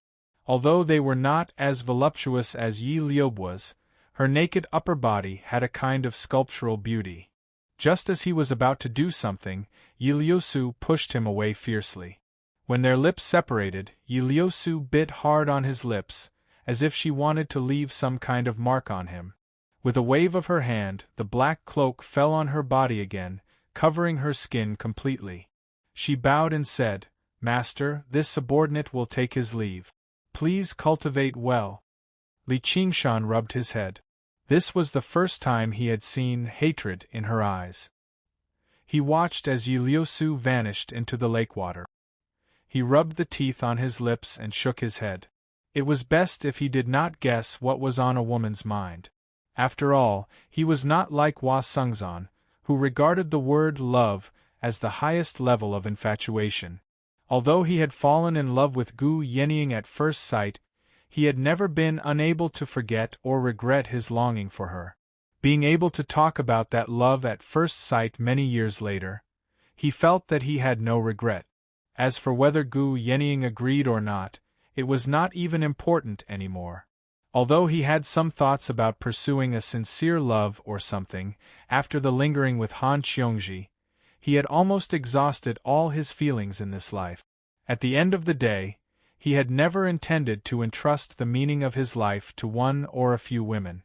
Although they were not as voluptuous as Yi Liuobwa's, her naked upper body had a kind of sculptural beauty. Just as he was about to do something, Yi Liusu pushed him away fiercely. When their lips separated, Yi Liusu bit hard on his lips, as if she wanted to leave some kind of mark on him. With a wave of her hand, the black cloak fell on her body again, covering her skin completely. She bowed and said, "Master, this subordinate will take his leave. Please cultivate well." Li Qingshan rubbed his head. This was the first time he had seen hatred in her eyes. He watched as Yi Liusu vanished into the lake water. He rubbed the teeth on his lips and shook his head. It was best if he did not guess what was on a woman's mind. After all, he was not like Hua Sungzan, who regarded the word love as the highest level of infatuation. Although he had fallen in love with Gu Yenying at first sight, he had never been unable to forget or regret his longing for her. Being able to talk about that love at first sight many years later, he felt that he had no regret. As for whether Gu Yenying agreed or not, it was not even important anymore. Although he had some thoughts about pursuing a sincere love or something, after the lingering with Han Qiongji, he had almost exhausted all his feelings in this life. At the end of the day, he had never intended to entrust the meaning of his life to one or a few women.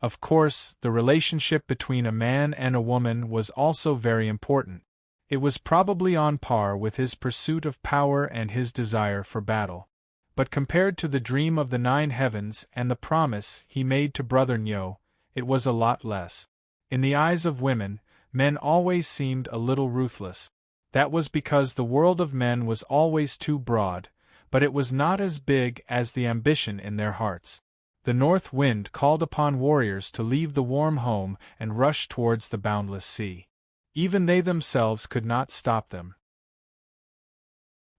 Of course, the relationship between a man and a woman was also very important. It was probably on par with his pursuit of power and his desire for battle. But compared to the dream of the 9 heavens and the promise he made to Brother Nyo, it was a lot less. In the eyes of women, men always seemed a little ruthless. That was because the world of men was always too broad, but it was not as big as the ambition in their hearts. The north wind called upon warriors to leave the warm home and rush towards the boundless sea. Even they themselves could not stop them.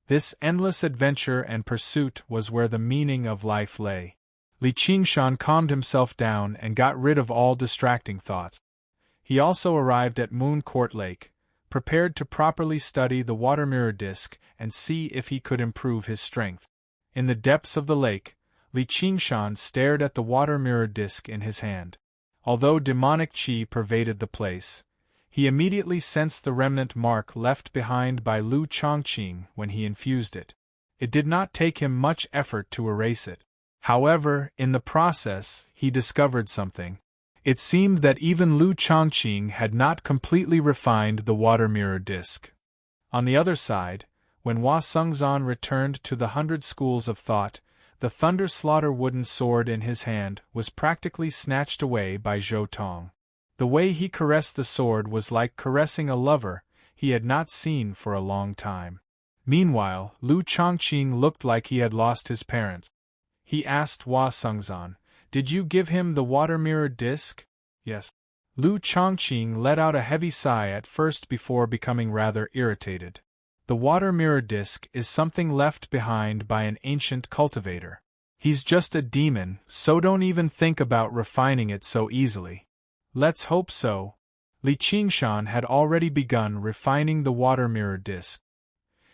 This endless adventure and pursuit was where the meaning of life lay. Li Qingshan calmed himself down and got rid of all distracting thoughts. He also arrived at Moon Court Lake, prepared to properly study the water mirror disk and see if he could improve his strength. In the depths of the lake, Li Qingshan stared at the water mirror disk in his hand. Although demonic qi pervaded the place, he immediately sensed the remnant mark left behind by Lu Chongqing when he infused it. It did not take him much effort to erase it. However, in the process, he discovered something. It seemed that even Lu Chongqing had not completely refined the water mirror disc. On the other side, when Hua Sengzan returned to the 100 schools of thought, the thunder slaughter wooden sword in his hand was practically snatched away by Zhou Tong. The way he caressed the sword was like caressing a lover he had not seen for a long time. Meanwhile, Lu Chongqing looked like he had lost his parents. He asked Hua Sengzan, "Did you give him the water mirror disc?" "Yes." Lu Chongqing let out a heavy sigh at first before becoming rather irritated. The water mirror disc is something left behind by an ancient cultivator. He's just a demon, so don't even think about refining it so easily. Let's hope so. Li Qingshan had already begun refining the water mirror disc.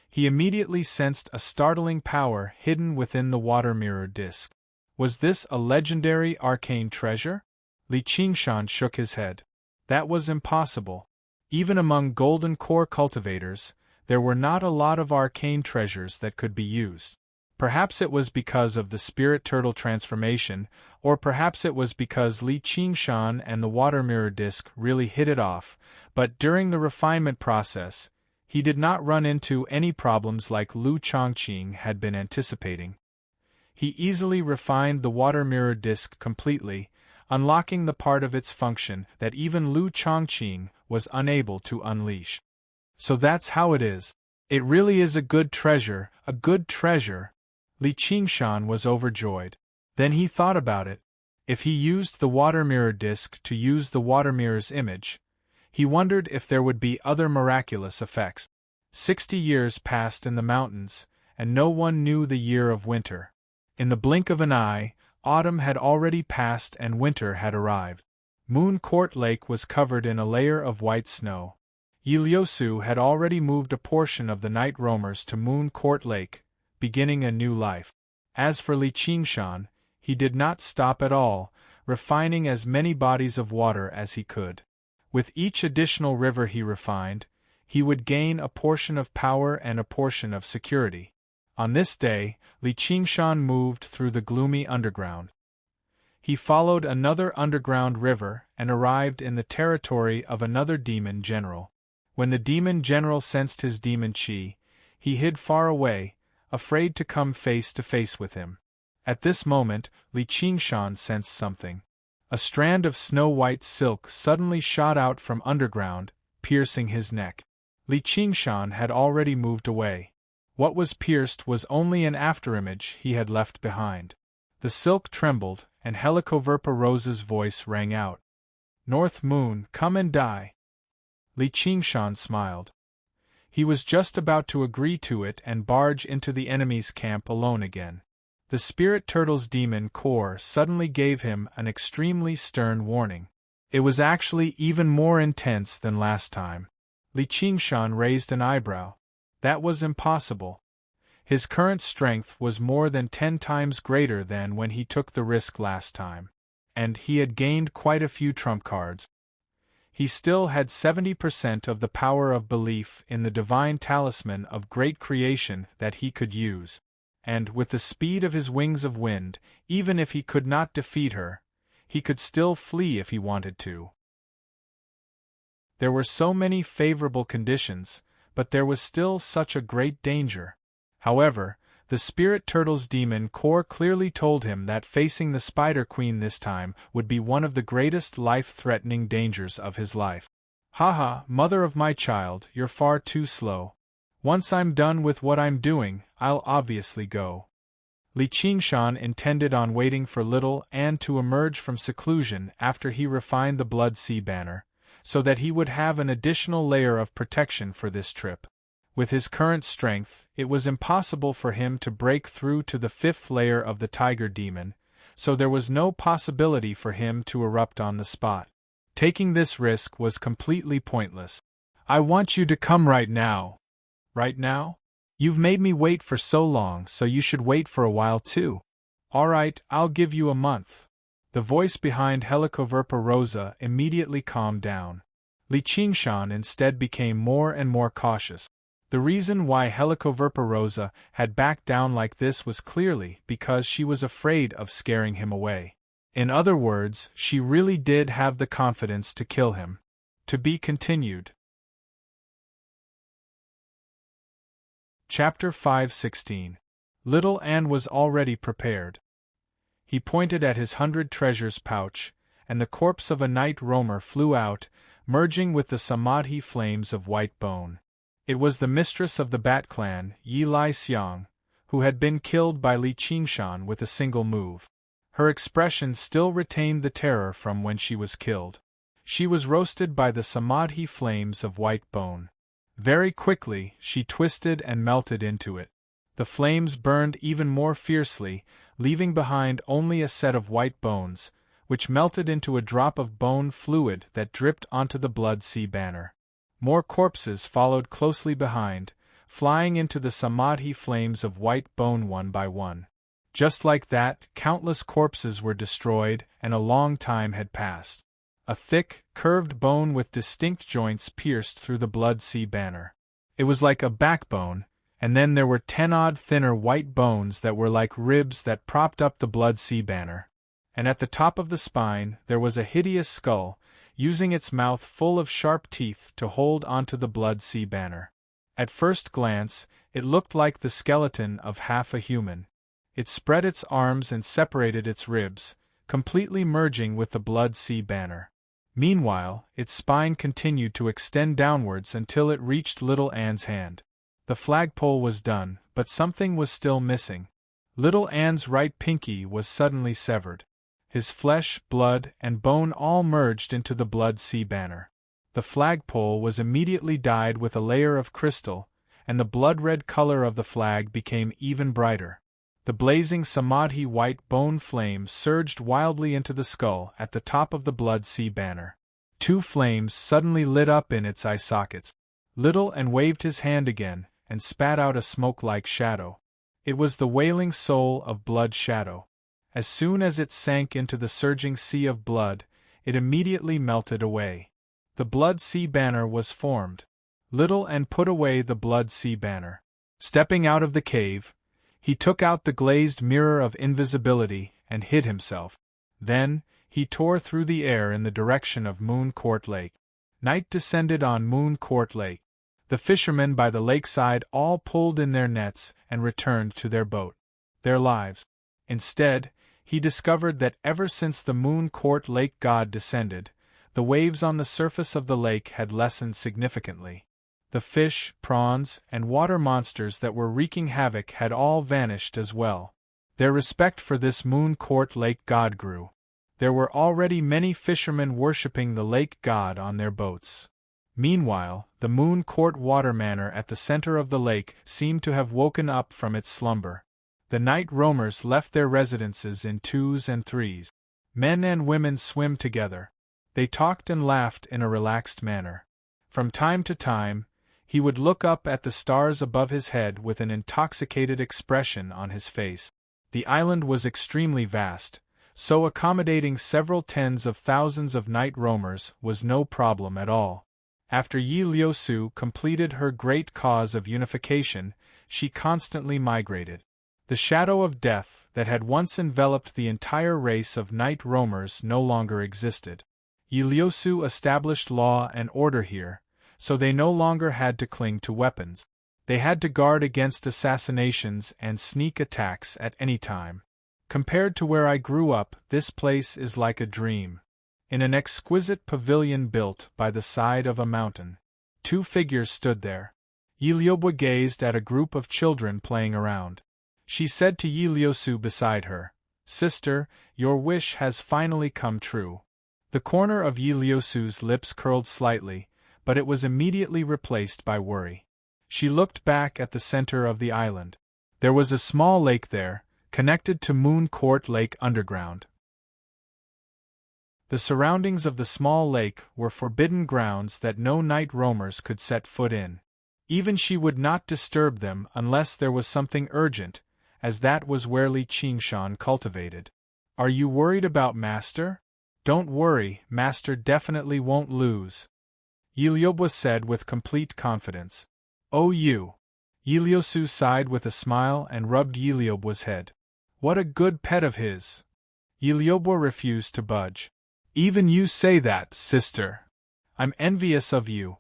He immediately sensed a startling power hidden within the water mirror disc. Was this a legendary arcane treasure? Li Qingshan shook his head. That was impossible. Even among golden core cultivators, there were not a lot of arcane treasures that could be used. Perhaps it was because of the spirit turtle transformation, or perhaps it was because Li Qingshan and the water mirror disc really hit it off, but during the refinement process, he did not run into any problems like Lu Chongqing had been anticipating. He easily refined the water mirror disc completely, unlocking the part of its function that even Lu Chongqing was unable to unleash. So that's how it is. It really is a good treasure, a good treasure. Li Qingshan was overjoyed. Then he thought about it. If he used the water mirror disc to use the water mirror's image, he wondered if there would be other miraculous effects. 60 years passed in the mountains, and no one knew the year of winter. In the blink of an eye, autumn had already passed and winter had arrived. Moon Court Lake was covered in a layer of white snow. Yiliosu had already moved a portion of the night roamers to Moon Court Lake, beginning a new life. As for Li Qingshan, he did not stop at all, refining as many bodies of water as he could. With each additional river he refined, he would gain a portion of power and a portion of security. On this day, Li Qingshan moved through the gloomy underground. He followed another underground river and arrived in the territory of another demon general. When the demon general sensed his demon chi, he hid far away, afraid to come face to face with him. At this moment, Li Qingshan sensed something. A strand of snow-white silk suddenly shot out from underground, piercing his neck. Li Qingshan had already moved away. What was pierced was only an afterimage he had left behind. The silk trembled, and Helicoverpa Rose's voice rang out. "North Moon, come and die." Li Qingshan smiled. He was just about to agree to it and barge into the enemy's camp alone again. The Spirit Turtle's demon core suddenly gave him an extremely stern warning. It was actually even more intense than last time. Li Qingshan raised an eyebrow. That was impossible. His current strength was more than 10 times greater than when he took the risk last time. And he had gained quite a few trump cards. He still had 70% of the power of belief in the divine talisman of great creation that he could use. And, with the speed of his wings of wind, even if he could not defeat her, he could still flee if he wanted to. There were so many favorable conditions, but there was still such a great danger. However, the Spirit Turtle's demon core clearly told him that facing the Spider Queen this time would be one of the greatest life-threatening dangers of his life. "Haha, mother of my child, you're far too slow. Once I'm done with what I'm doing, I'll obviously go." Li Qingshan intended on waiting for Little Anne to emerge from seclusion after he refined the Blood Sea banner, so that he would have an additional layer of protection for this trip. With his current strength, it was impossible for him to break through to the 5th layer of the Tiger Demon, so there was no possibility for him to erupt on the spot. Taking this risk was completely pointless. "I want you to come right now." "Right now? You've made me wait for so long, so you should wait for a while too." "All right, I'll give you a month." The voice behind Helicoverpa Rosa immediately calmed down. Li Qingshan instead became more and more cautious. The reason why Helicoverpa had backed down like this was clearly because she was afraid of scaring him away. In other words, she really did have the confidence to kill him. To be continued. Chapter 5:16. Little Anne was already prepared. He pointed at his 100 treasures pouch, and the corpse of a night roamer flew out, merging with the samadhi flames of white bone. It was the mistress of the Bat clan, Yi Lai Xiang, who had been killed by Li Qingshan with a single move. Her expression still retained the terror from when she was killed. She was roasted by the samadhi flames of white bone. Very quickly, she twisted and melted into it. The flames burned even more fiercely, leaving behind only a set of white bones, which melted into a drop of bone fluid that dripped onto the blood sea banner. More corpses followed closely behind, flying into the samadhi flames of white bone one by one. Just like that, countless corpses were destroyed, and a long time had passed. A thick, curved bone with distinct joints pierced through the blood sea banner. It was like a backbone, and then there were 10 odd thinner white bones that were like ribs that propped up the blood sea banner. And at the top of the spine there was a hideous skull, using its mouth full of sharp teeth to hold onto the blood sea banner. At first glance, it looked like the skeleton of half a human. It spread its arms and separated its ribs, completely merging with the blood sea banner. Meanwhile, its spine continued to extend downwards until it reached little Anne's hand. The flagpole was done, but something was still missing. Little Anne's right pinky was suddenly severed. His flesh, blood, and bone all merged into the blood sea banner. The flagpole was immediately dyed with a layer of crystal, and the blood-red color of the flag became even brighter. The blazing samadhi white bone flame surged wildly into the skull at the top of the blood sea banner. 2 flames suddenly lit up in its eye sockets. Little Anne waved his hand again, and spat out a smoke-like shadow. It was the wailing soul of Blood Shadow. As soon as it sank into the surging sea of blood, it immediately melted away. The blood sea banner was formed. Little Anne put away the blood sea banner. Stepping out of the cave, he took out the glazed mirror of invisibility and hid himself. Then, he tore through the air in the direction of Moon Court Lake. Night descended on Moon Court Lake. The fishermen by the lakeside all pulled in their nets and returned to their boat. Their lives. Instead, he discovered that ever since the Moon Court Lake god descended, the waves on the surface of the lake had lessened significantly. The fish, prawns, and water monsters that were wreaking havoc had all vanished as well. Their respect for this Moon Court Lake god grew. There were already many fishermen worshipping the lake god on their boats. Meanwhile, the Moon Court water manor at the center of the lake seemed to have woken up from its slumber. The night roamers left their residences in 2s and 3s. Men and women swam together. They talked and laughed in a relaxed manner. From time to time, he would look up at the stars above his head with an intoxicated expression on his face. The island was extremely vast, so accommodating several tens of thousands of night roamers was no problem at all. After Yi Liusu completed her great cause of unification, she constantly migrated. The shadow of death that had once enveloped the entire race of night roamers no longer existed. Yi Liusu established law and order here, so they no longer had to cling to weapons. They had to guard against assassinations and sneak attacks at any time. Compared to where I grew up, this place is like a dream. In an exquisite pavilion built by the side of a mountain, 2 figures stood there. Yi Liubu gazed at a group of children playing around. She said to Yi Liusu beside her, "Sister, your wish has finally come true." The corner of Yi Liusu's lips curled slightly, but it was immediately replaced by worry. She looked back at the center of the island. There was a small lake there, connected to Moon Court Lake underground. The surroundings of the small lake were forbidden grounds that no night roamers could set foot in. Even she would not disturb them unless there was something urgent, as that was where Li Qingshan cultivated. "Are you worried about Master?" "Don't worry, Master definitely won't lose," Yi Liubu said with complete confidence. Oh you! Iliyosu sighed with a smile and rubbed Iliobwa's head. What a good pet of his! Iliobwa refused to budge. Even you say that, sister. I'm envious of you.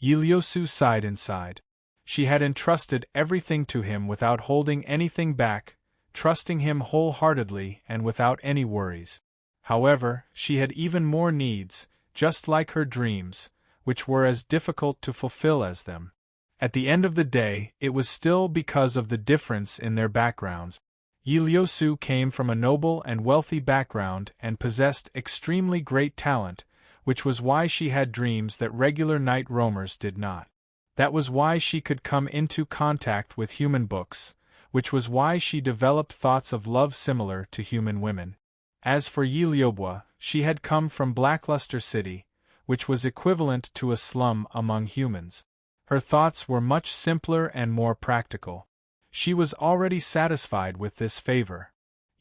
Iliyosu sighed inside. She had entrusted everything to him without holding anything back, trusting him wholeheartedly and without any worries. However, she had even more needs, just like her dreams, which were as difficult to fulfill as them. At the end of the day, it was still because of the difference in their backgrounds. Iliyosu came from a noble and wealthy background and possessed extremely great talent, which was why she had dreams that regular night roamers did not. That was why she could come into contact with human books, which was why she developed thoughts of love similar to human women. As for Iliobwa, she had come from Blackluster City, which was equivalent to a slum among humans. Her thoughts were much simpler and more practical. She was already satisfied with this favor.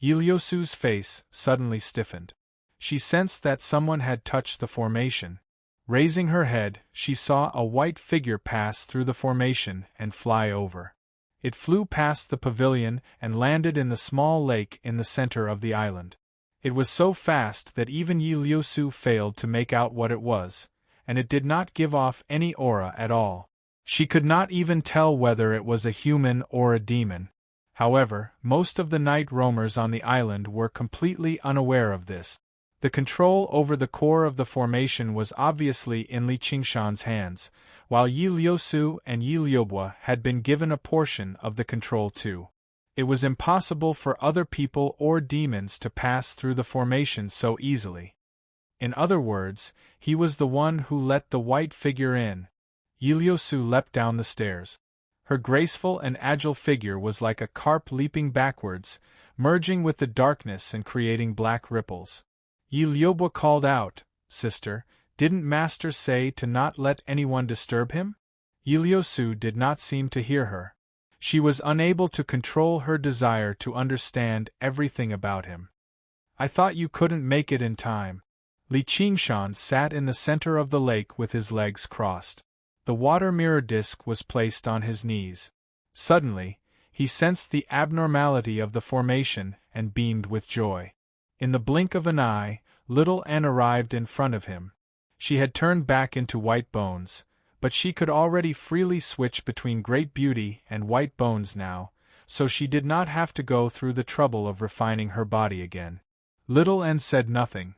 Iliyosu's face suddenly stiffened. She sensed that someone had touched the formation. Raising her head, she saw a white figure pass through the formation and fly over. It flew past the pavilion and landed in the small lake in the center of the island. It was so fast that even Iliyosu failed to make out what it was, and it did not give off any aura at all. She could not even tell whether it was a human or a demon. However, most of the night roamers on the island were completely unaware of this. The control over the core of the formation was obviously in Li Qingshan's hands, while Iliyosu and Iliobwa had been given a portion of the control too. It was impossible for other people or demons to pass through the formation so easily. In other words, he was the one who let the white figure in. Iliyosu leapt down the stairs. Her graceful and agile figure was like a carp leaping backwards, merging with the darkness and creating black ripples. Iliobwa called out, "Sister, didn't Master say to not let anyone disturb him?" Iliyosu did not seem to hear her. She was unable to control her desire to understand everything about him. "I thought you couldn't make it in time." Li Qingshan sat in the center of the lake with his legs crossed. The water mirror disc was placed on his knees. Suddenly, he sensed the abnormality of the formation and beamed with joy. In the blink of an eye, little Anne arrived in front of him. She had turned back into white bones, but she could already freely switch between great beauty and white bones now, so she did not have to go through the trouble of refining her body again. Little Anne said nothing.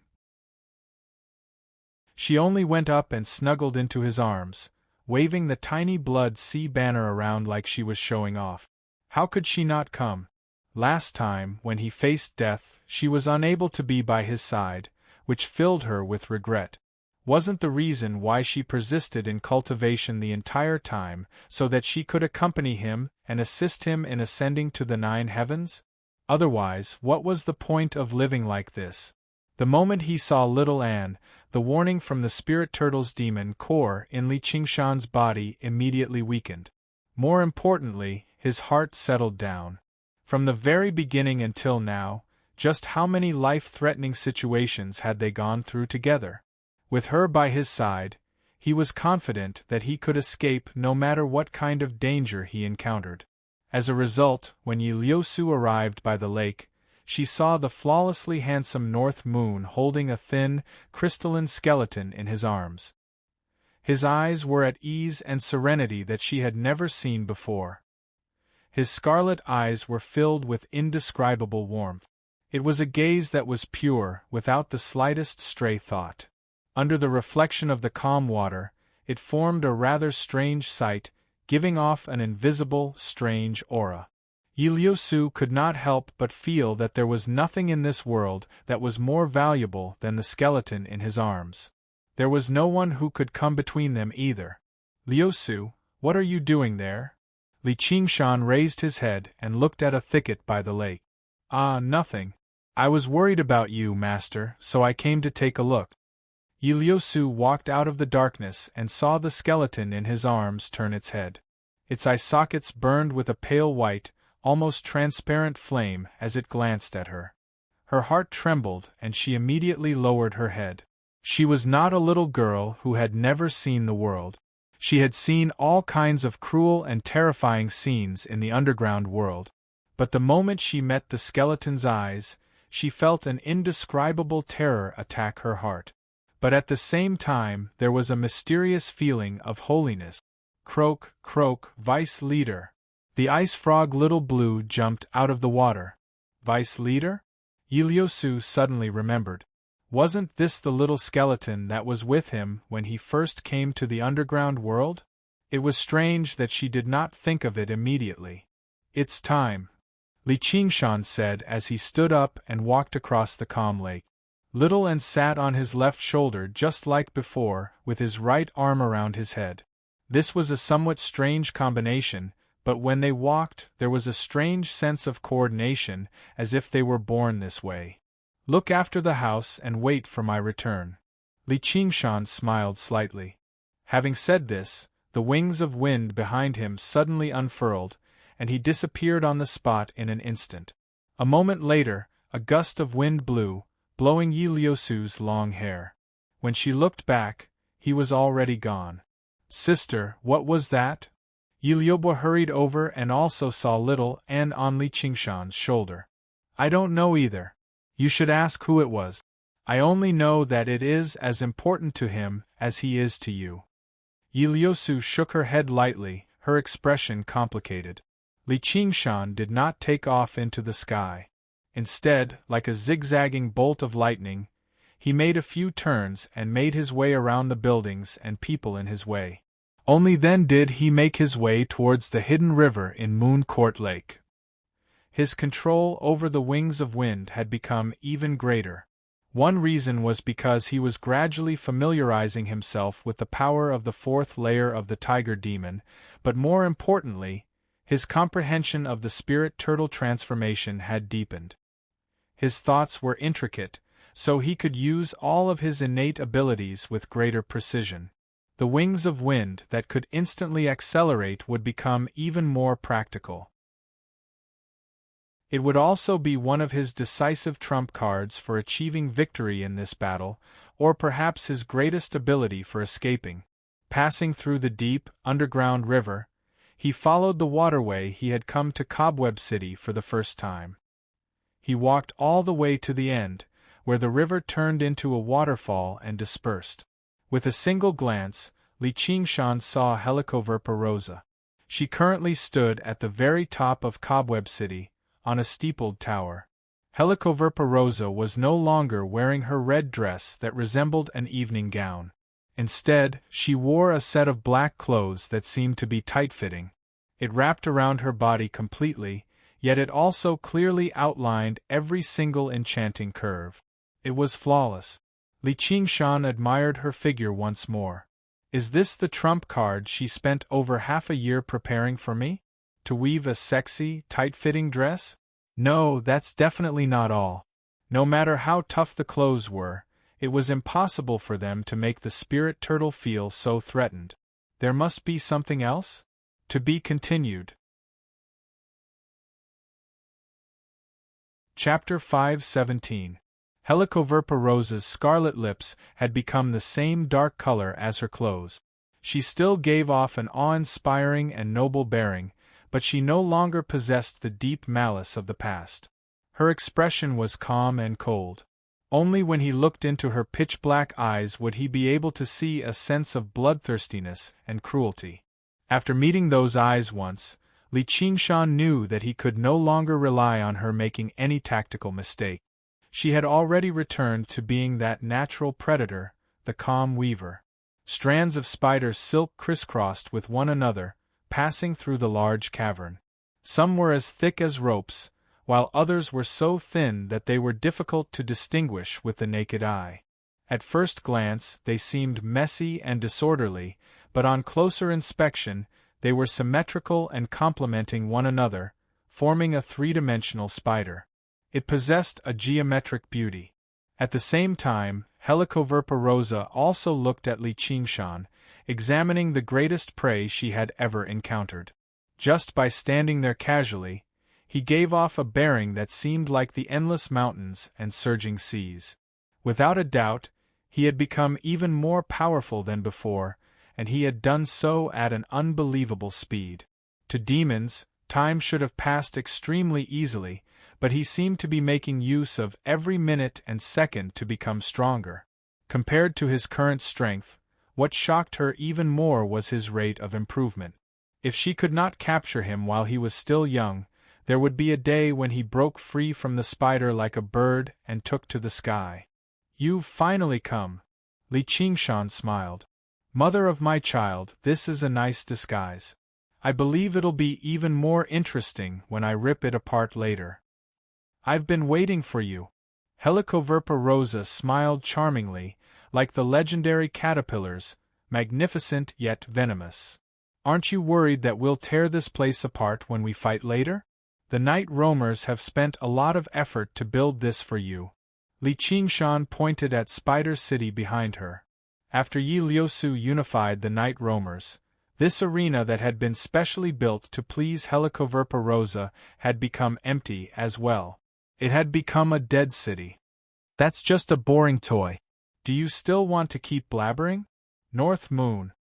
She only went up and snuggled into his arms, waving the tiny blood sea banner around like she was showing off. How could she not come? Last time, when he faced death, she was unable to be by his side, which filled her with regret. Wasn't the reason why she persisted in cultivation the entire time so that she could accompany him and assist him in ascending to the 9 heavens? Otherwise, what was the point of living like this? The moment he saw little Anne, the warning from the spirit turtle's demon core in Li Qingshan's body immediately weakened. More importantly, his heart settled down. From the very beginning until now, just how many life-threatening situations had they gone through together? With her by his side, he was confident that he could escape no matter what kind of danger he encountered. As a result, when Iliyosu arrived by the lake, she saw the flawlessly handsome North Moon holding a thin, crystalline skeleton in his arms. His eyes were at ease and serenity that she had never seen before. His scarlet eyes were filled with indescribable warmth. It was a gaze that was pure, without the slightest stray thought. Under the reflection of the calm water, it formed a rather strange sight, giving off an invisible, strange aura. Iliyosu could not help but feel that there was nothing in this world that was more valuable than the skeleton in his arms. There was no one who could come between them either. "Iliyosu, what are you doing there?" Li Qingshan raised his head and looked at a thicket by the lake. "Ah, nothing. I was worried about you, master, so I came to take a look." Iliyosu walked out of the darkness and saw the skeleton in his arms turn its head. Its eye sockets burned with a pale white, almost transparent flame as it glanced at her. Her heart trembled and she immediately lowered her head. She was not a little girl who had never seen the world. She had seen all kinds of cruel and terrifying scenes in the underground world, but the moment she met the skeleton's eyes, she felt an indescribable terror attack her heart. But at the same time there was a mysterious feeling of holiness. Croak, croak, Vice Leader. The ice frog Little Blue jumped out of the water. Vice Leader? Iliyosu suddenly remembered. Wasn't this the little skeleton that was with him when he first came to the underground world? It was strange that she did not think of it immediately. It's time, Li Qingshan said as he stood up and walked across the calm lake. Little and sat on his left shoulder just like before, with his right arm around his head. This was a somewhat strange combination, but when they walked there was a strange sense of coordination, as if they were born this way. Look after the house and wait for my return. Li Qingshan smiled slightly. Having said this, the wings of wind behind him suddenly unfurled, and he disappeared on the spot in an instant. A moment later, a gust of wind blew, blowing Iliyosu's long hair. When she looked back, he was already gone. Sister, what was that? Iliyobo hurried over and also saw Little and on Li Qingshan's shoulder. I don't know either. You should ask who it was. I only know that it is as important to him as he is to you. Iliyosu shook her head lightly, her expression complicated. Li Qingshan did not take off into the sky. Instead, like a zigzagging bolt of lightning, he made a few turns and made his way around the buildings and people in his way. Only then did he make his way towards the hidden river in Moon Court Lake. His control over the wings of wind had become even greater. One reason was because he was gradually familiarizing himself with the power of the fourth layer of the tiger demon, but more importantly, his comprehension of the spirit turtle transformation had deepened. His thoughts were intricate, so he could use all of his innate abilities with greater precision. The wings of wind that could instantly accelerate would become even more practical. It would also be one of his decisive trump cards for achieving victory in this battle, or perhaps his greatest ability for escaping. Passing through the deep, underground river, he followed the waterway he had come to Cobweb City for the first time. He walked all the way to the end, where the river turned into a waterfall and dispersed. With a single glance, Li Qingshan saw Helicoverpa Rosa. She currently stood at the very top of Cobweb City, on a steepled tower. Helicoverpa Rosa was no longer wearing her red dress that resembled an evening gown. Instead, she wore a set of black clothes that seemed to be tight-fitting. It wrapped around her body completely, yet it also clearly outlined every single enchanting curve. It was flawless. Li Qingshan admired her figure once more. Is this the trump card she spent over half a year preparing for me? To weave a sexy, tight-fitting dress? No, that's definitely not all. No matter how tough the clothes were, it was impossible for them to make the spirit turtle feel so threatened. There must be something else? To be continued. Chapter 5:17. Helicoverpa Rosa's scarlet lips had become the same dark color as her clothes. She still gave off an awe-inspiring and noble bearing, but she no longer possessed the deep malice of the past. Her expression was calm and cold. Only when he looked into her pitch-black eyes would he be able to see a sense of bloodthirstiness and cruelty. After meeting those eyes once, Li Qingshan knew that he could no longer rely on her making any tactical mistake. She had already returned to being that natural predator, the calm weaver. Strands of spider silk crisscrossed with one another, passing through the large cavern. Some were as thick as ropes, while others were so thin that they were difficult to distinguish with the naked eye. At first glance, they seemed messy and disorderly, but on closer inspection, they were symmetrical and complementing one another, forming a three-dimensional spider. It possessed a geometric beauty. At the same time, Helicoverpa Rosa also looked at Li Qingshan, examining the greatest prey she had ever encountered. Just by standing there casually, he gave off a bearing that seemed like the endless mountains and surging seas. Without a doubt, he had become even more powerful than before, and he had done so at an unbelievable speed. To demons, time should have passed extremely easily, but he seemed to be making use of every minute and second to become stronger. Compared to his current strength, what shocked her even more was his rate of improvement. If she could not capture him while he was still young, there would be a day when he broke free from the spider like a bird and took to the sky. "You've finally come." Li Qingshan smiled. "Mother of my child, this is a nice disguise. I believe it'll be even more interesting when I rip it apart later." "I've been waiting for you." Helicoverpa rosa smiled charmingly, like the legendary caterpillars, magnificent yet venomous. "Aren't you worried that we'll tear this place apart when we fight later? The night roamers have spent a lot of effort to build this for you." Li Qingshan pointed at Spider City behind her. After Yi Liusu unified the night roamers, this arena that had been specially built to please Helicoverpa rosa had become empty as well. It had become a dead city. "That's just a boring toy. Do you still want to keep blabbering?" North Moon.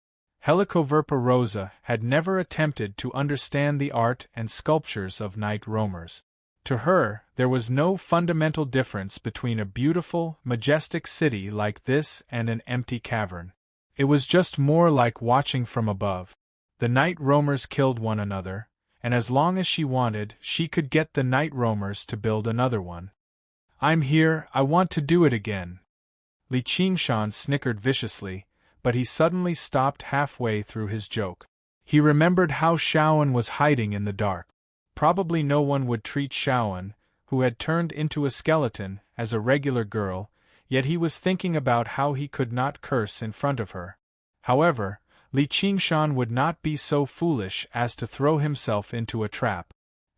Helicoverpa rosa had never attempted to understand the art and sculptures of night roamers. To her, there was no fundamental difference between a beautiful, majestic city like this and an empty cavern. It was just more like watching from above. The night roamers killed one another, and as long as she wanted, she could get the night roamers to build another one. "I'm here, I want to do it again." Li Qingshan snickered viciously, but he suddenly stopped halfway through his joke. He remembered how Shaoan was hiding in the dark. Probably no one would treat Shaoan, who had turned into a skeleton, as a regular girl, yet he was thinking about how he could not curse in front of her. However, Li Qingshan would not be so foolish as to throw himself into a trap.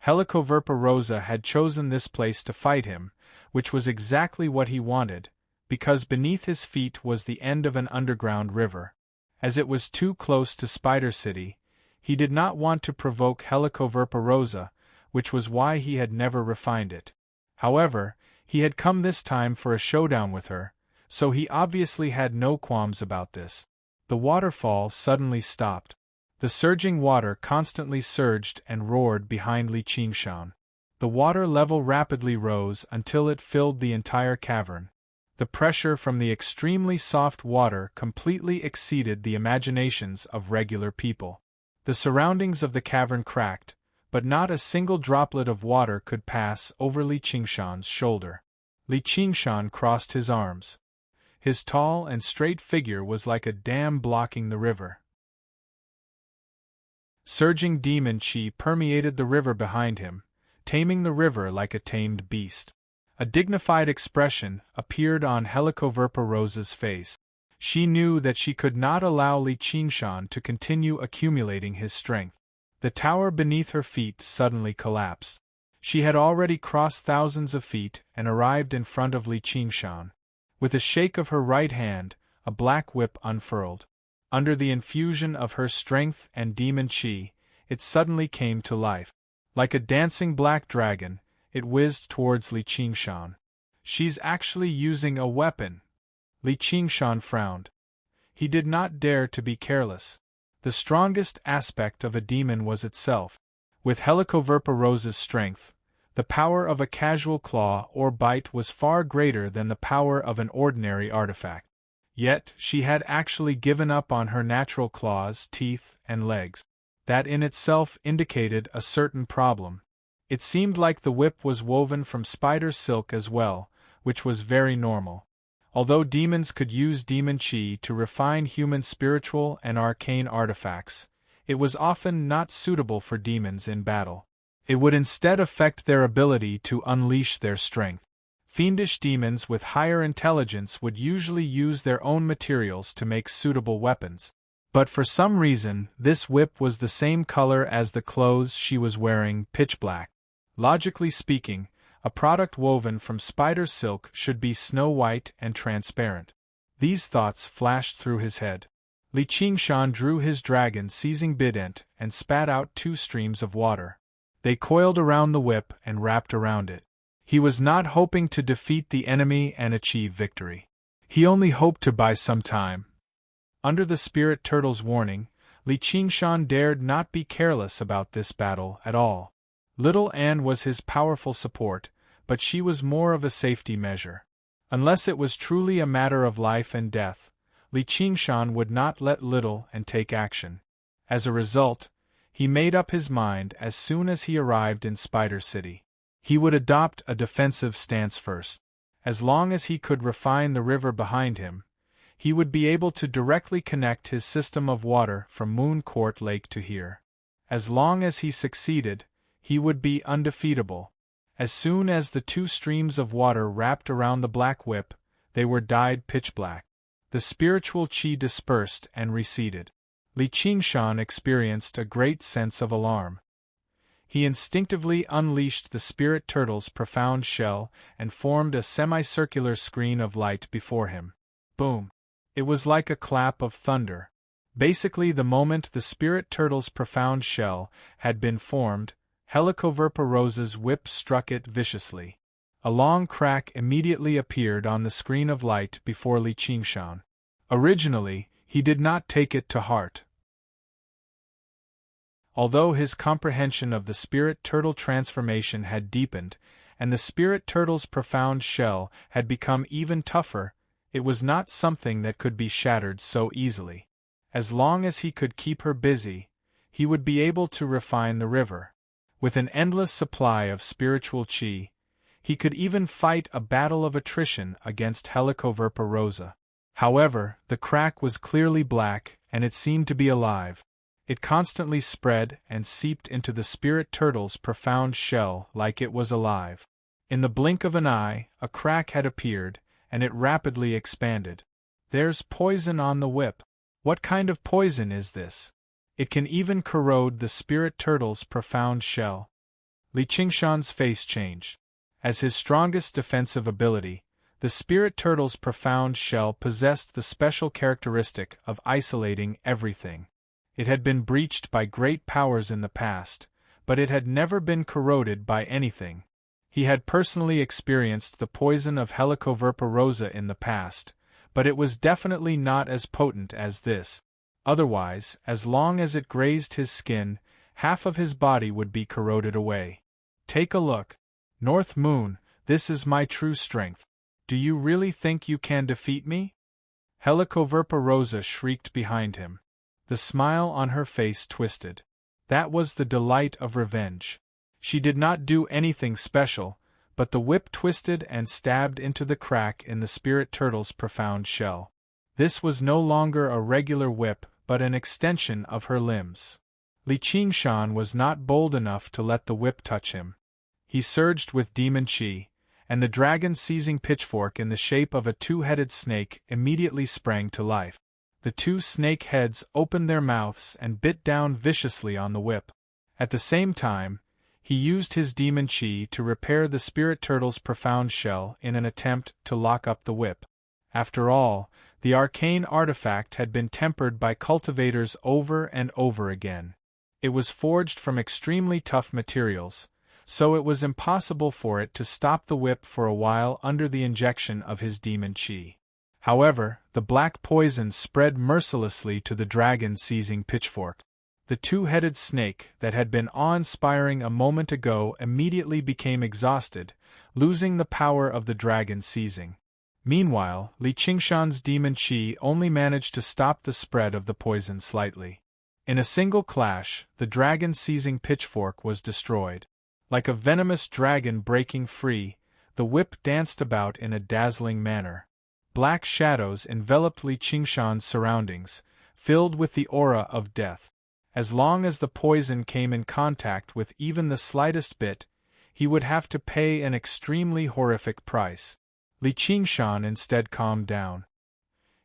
Helicoverpa rosa had chosen this place to fight him, which was exactly what he wanted, because beneath his feet was the end of an underground river. As it was too close to Spider City, he did not want to provoke Helicoverpa rosa, which was why he had never refined it. However, he had come this time for a showdown with her, so he obviously had no qualms about this. The waterfall suddenly stopped. The surging water constantly surged and roared behind Li Qingshan. The water level rapidly rose until it filled the entire cavern. The pressure from the extremely soft water completely exceeded the imaginations of regular people. The surroundings of the cavern cracked, but not a single droplet of water could pass over Li Qingshan's shoulder. Li Qingshan crossed his arms. His tall and straight figure was like a dam blocking the river. Surging demon chi permeated the river behind him, taming the river like a tamed beast. A dignified expression appeared on Helicoverpa rosa's face. She knew that she could not allow Li Qingshan to continue accumulating his strength. The tower beneath her feet suddenly collapsed. She had already crossed thousands of feet and arrived in front of Li Qingshan. With a shake of her right hand, a black whip unfurled. Under the infusion of her strength and demon chi, it suddenly came to life. Like a dancing black dragon, it whizzed towards Li Qingshan. "She's actually using a weapon." Li Qingshan frowned. He did not dare to be careless. The strongest aspect of a demon was itself. With Helicoverpa rosa's strength, the power of a casual claw or bite was far greater than the power of an ordinary artifact. Yet, she had actually given up on her natural claws, teeth, and legs. That in itself indicated a certain problem. It seemed like the whip was woven from spider silk as well, which was very normal. Although demons could use demon chi to refine human spiritual and arcane artifacts, it was often not suitable for demons in battle. It would instead affect their ability to unleash their strength. Fiendish demons with higher intelligence would usually use their own materials to make suitable weapons. But for some reason, this whip was the same color as the clothes she was wearing, pitch black. Logically speaking, a product woven from spider silk should be snow white and transparent. These thoughts flashed through his head. Li Qingshan drew his dragon seizing bident and spat out 2 streams of water. They coiled around the whip and wrapped around it. He was not hoping to defeat the enemy and achieve victory. He only hoped to buy some time. Under the spirit turtle's warning, Li Qingshan dared not be careless about this battle at all. Little Anne was his powerful support, but she was more of a safety measure. Unless it was truly a matter of life and death, Li Qingshan would not let Little Anne take action. As a result, he made up his mind as soon as he arrived in Spider City. He would adopt a defensive stance first. As long as he could refine the river behind him, he would be able to directly connect his system of water from Moon Court Lake to here. As long as he succeeded, he would be undefeatable. As soon as the two streams of water wrapped around the black whip, they were dyed pitch black. The spiritual qi dispersed and receded. Li Qingshan experienced a great sense of alarm. He instinctively unleashed the spirit turtle's profound shell and formed a semicircular screen of light before him. Boom! It was like a clap of thunder. Basically, the moment the spirit turtle's profound shell had been formed, Helicoverpa Rosa's whip struck it viciously. A long crack immediately appeared on the screen of light before Li Qingshan. Originally, he did not take it to heart. Although his comprehension of the spirit turtle transformation had deepened, and the spirit turtle's profound shell had become even tougher, it was not something that could be shattered so easily. As long as he could keep her busy, he would be able to refine the river. With an endless supply of spiritual qi, he could even fight a battle of attrition against Helicoverpa Rosa. However, the crack was clearly black, and it seemed to be alive. It constantly spread and seeped into the spirit turtle's profound shell like it was alive. In the blink of an eye, a crack had appeared, and it rapidly expanded. There's poison on the whip. What kind of poison is this? It can even corrode the spirit turtle's profound shell. Li Qingshan's face changed. As his strongest defensive ability, the spirit turtle's profound shell possessed the special characteristic of isolating everything. It had been breached by great powers in the past, but it had never been corroded by anything. He had personally experienced the poison of Helicoverpa Rosa in the past, but it was definitely not as potent as this. Otherwise, as long as it grazed his skin, half of his body would be corroded away. Take a look. North Moon, this is my true strength. Do you really think you can defeat me? Helicoverpa Rosa shrieked behind him. The smile on her face twisted. That was the delight of revenge. She did not do anything special, but the whip twisted and stabbed into the crack in the spirit turtle's profound shell. This was no longer a regular whip, but an extension of her limbs. Li Qingshan was not bold enough to let the whip touch him. He surged with demon qi, and the dragon-seizing pitchfork in the shape of a two-headed snake immediately sprang to life. The two snake heads opened their mouths and bit down viciously on the whip. At the same time, he used his demon qi to repair the spirit turtle's profound shell in an attempt to lock up the whip. After all, the arcane artifact had been tempered by cultivators over and over again. It was forged from extremely tough materials, so it was impossible for it to stop the whip for a while under the injection of his demon qi. However, the black poison spread mercilessly to the dragon-seizing pitchfork. The two-headed snake that had been awe-inspiring a moment ago immediately became exhausted, losing the power of the dragon seizing. Meanwhile, Li Qingshan's demon qi only managed to stop the spread of the poison slightly. In a single clash, the dragon-seizing pitchfork was destroyed. Like a venomous dragon breaking free, the whip danced about in a dazzling manner. Black shadows enveloped Li Qingshan's surroundings, filled with the aura of death. As long as the poison came in contact with even the slightest bit, he would have to pay an extremely horrific price. Li Qingshan instead calmed down.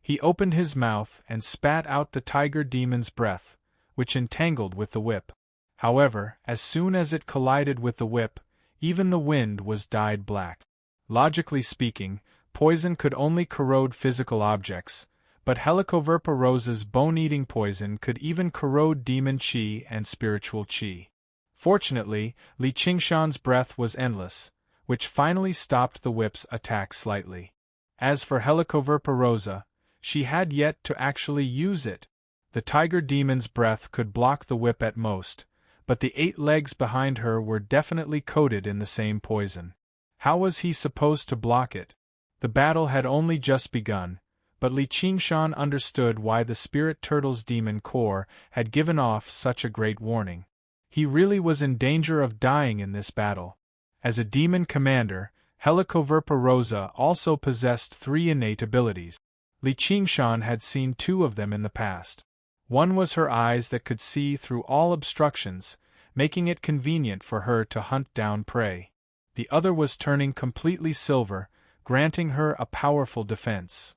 He opened his mouth and spat out the tiger demon's breath, which entangled with the whip. However, as soon as it collided with the whip, even the wind was dyed black. Logically speaking, poison could only corrode physical objects, but Helicoverpa Rosa's bone-eating poison could even corrode demon qi and spiritual qi. Fortunately, Li Qingshan's breath was endless, which finally stopped the whip's attack slightly. As for Helicoverpa Rosa, she had yet to actually use it. The tiger demon's breath could block the whip at most, but the 8 legs behind her were definitely coated in the same poison. How was he supposed to block it? The battle had only just begun, but Li Qingshan understood why the spirit turtle's demon core had given off such a great warning. He really was in danger of dying in this battle. As a demon commander, Helicoverpa also possessed 3 innate abilities. Li Qingshan had seen 2 of them in the past. One was her eyes that could see through all obstructions, making it convenient for her to hunt down prey. The other was turning completely silver, granting her a powerful defense.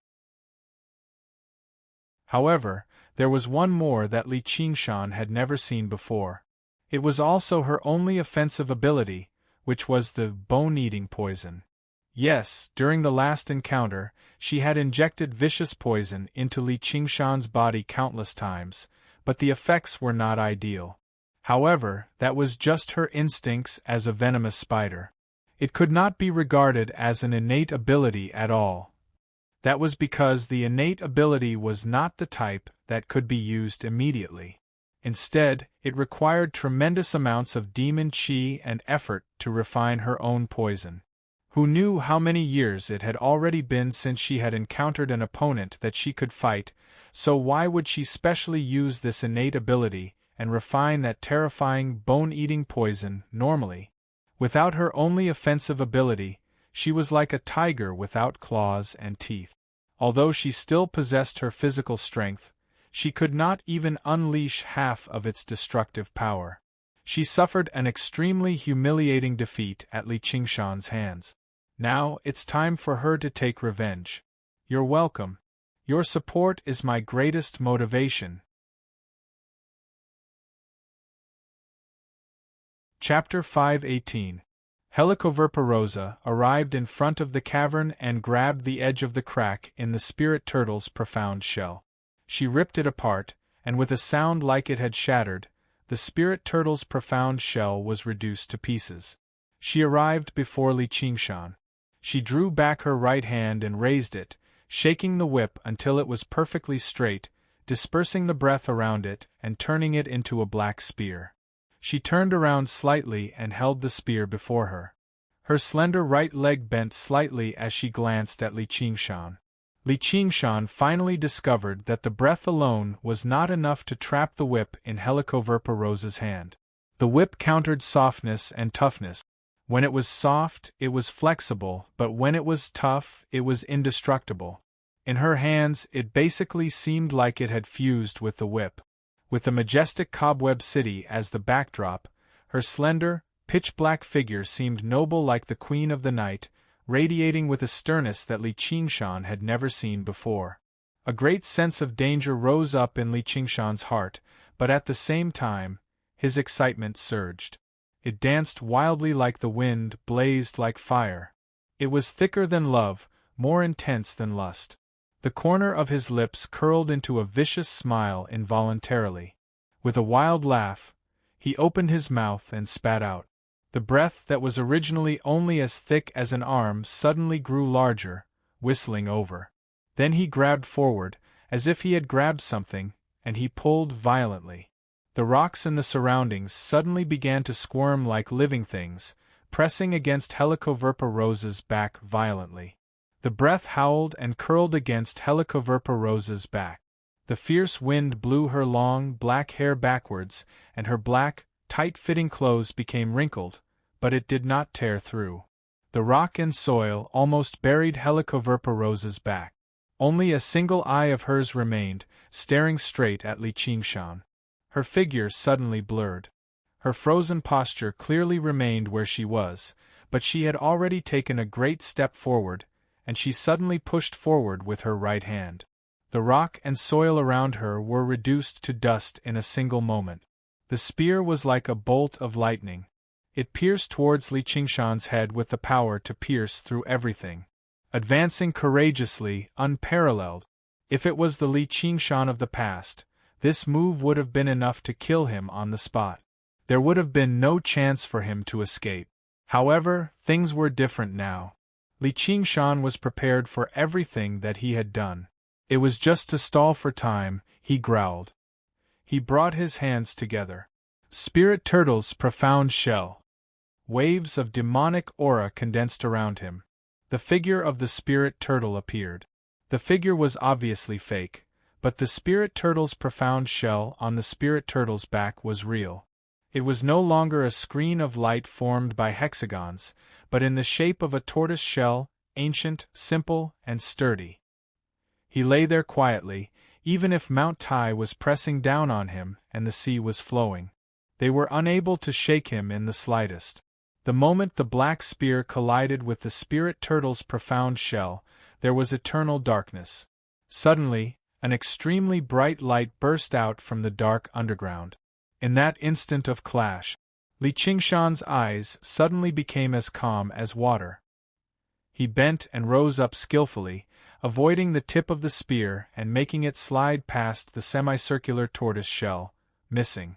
However, there was one more that Li Qingshan had never seen before. It was also her only offensive ability, which was the bone-eating poison. Yes, during the last encounter, she had injected vicious poison into Li Qingshan's body countless times, but the effects were not ideal. However, that was just her instincts as a venomous spider. It could not be regarded as an innate ability at all. That was because the innate ability was not the type that could be used immediately. Instead, it required tremendous amounts of demon chi and effort to refine her own poison. Who knew how many years it had already been since she had encountered an opponent that she could fight, so why would she specially use this innate ability and refine that terrifying bone-eating poison normally? Without her only offensive ability, she was like a tiger without claws and teeth. Although she still possessed her physical strength, she could not even unleash half of its destructive power. She suffered an extremely humiliating defeat at Li Qingshan's hands. Now it's time for her to take revenge. You're welcome. Your support is my greatest motivation. Chapter 518. Helicoverpa arrived in front of the cavern and grabbed the edge of the crack in the spirit turtle's profound shell. She ripped it apart, and with a sound like it had shattered, the spirit turtle's profound shell was reduced to pieces. She arrived before Li Qingshan. She drew back her right hand and raised it, shaking the whip until it was perfectly straight, dispersing the breath around it and turning it into a black spear. She turned around slightly and held the spear before her. Her slender right leg bent slightly as she glanced at Li Qingshan. Li Qingshan finally discovered that the breath alone was not enough to trap the whip in Helicoverpa's hand. The whip countered softness and toughness. When it was soft, it was flexible, but when it was tough, it was indestructible. In her hands, it basically seemed like it had fused with the whip. With the majestic cobweb city as the backdrop, her slender, pitch-black figure seemed noble like the queen of the night, radiating with a sternness that Li Qingshan had never seen before. A great sense of danger rose up in Li Qingshan's heart, but at the same time, his excitement surged. It danced wildly like the wind, blazed like fire. It was thicker than love, more intense than lust. The corner of his lips curled into a vicious smile involuntarily. With a wild laugh, he opened his mouth and spat out. The breath that was originally only as thick as an arm suddenly grew larger, whistling over. Then he grabbed forward, as if he had grabbed something, and he pulled violently. The rocks in the surroundings suddenly began to squirm like living things, pressing against Helicoverpa's back violently. The breath howled and curled against Helicoverpa's back. The fierce wind blew her long, black hair backwards, and her black, tight-fitting clothes became wrinkled, but it did not tear through. The rock and soil almost buried Helicoverpa's back. Only a single eye of hers remained, staring straight at Li Qingshan. Her figure suddenly blurred. Her frozen posture clearly remained where she was, but she had already taken a great step forward, and she suddenly pushed forward with her right hand. The rock and soil around her were reduced to dust in a single moment. The spear was like a bolt of lightning. It pierced towards Li Qingshan's head with the power to pierce through everything. Advancing courageously, unparalleled. If it was the Li Qingshan of the past, this move would have been enough to kill him on the spot. There would have been no chance for him to escape. However, things were different now. Li Qingshan was prepared for everything that he had done. It was just to stall for time, he growled. He brought his hands together. Spirit turtle's profound shell. Waves of demonic aura condensed around him. The figure of the spirit turtle appeared. The figure was obviously fake, but the spirit turtle's profound shell on the spirit turtle's back was real. It was no longer a screen of light formed by hexagons, but in the shape of a tortoise shell, ancient, simple, and sturdy. He lay there quietly, even if Mount Tai was pressing down on him and the sea was flowing. They were unable to shake him in the slightest. The moment the black spear collided with the spirit turtle's profound shell, there was eternal darkness. Suddenly, an extremely bright light burst out from the dark underground. In that instant of clash, Li Qingshan's eyes suddenly became as calm as water. He bent and rose up skillfully, avoiding the tip of the spear and making it slide past the semicircular tortoise shell, missing.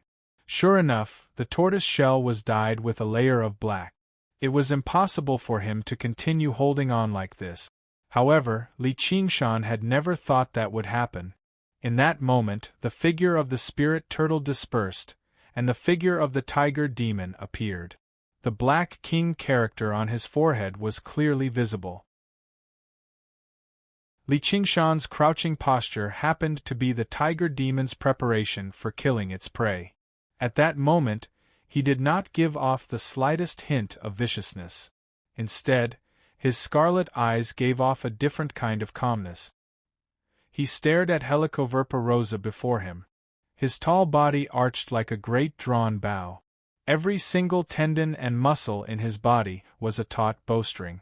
Sure enough, the tortoise shell was dyed with a layer of black. It was impossible for him to continue holding on like this. However, Li Qingshan had never thought that would happen. In that moment, the figure of the spirit turtle dispersed, and the figure of the tiger demon appeared. The black king character on his forehead was clearly visible. Li Qingshan's crouching posture happened to be the tiger demon's preparation for killing its prey. At that moment, he did not give off the slightest hint of viciousness. Instead, his scarlet eyes gave off a different kind of calmness. He stared at Helicoverpa before him. His tall body arched like a great drawn bow. Every single tendon and muscle in his body was a taut bowstring.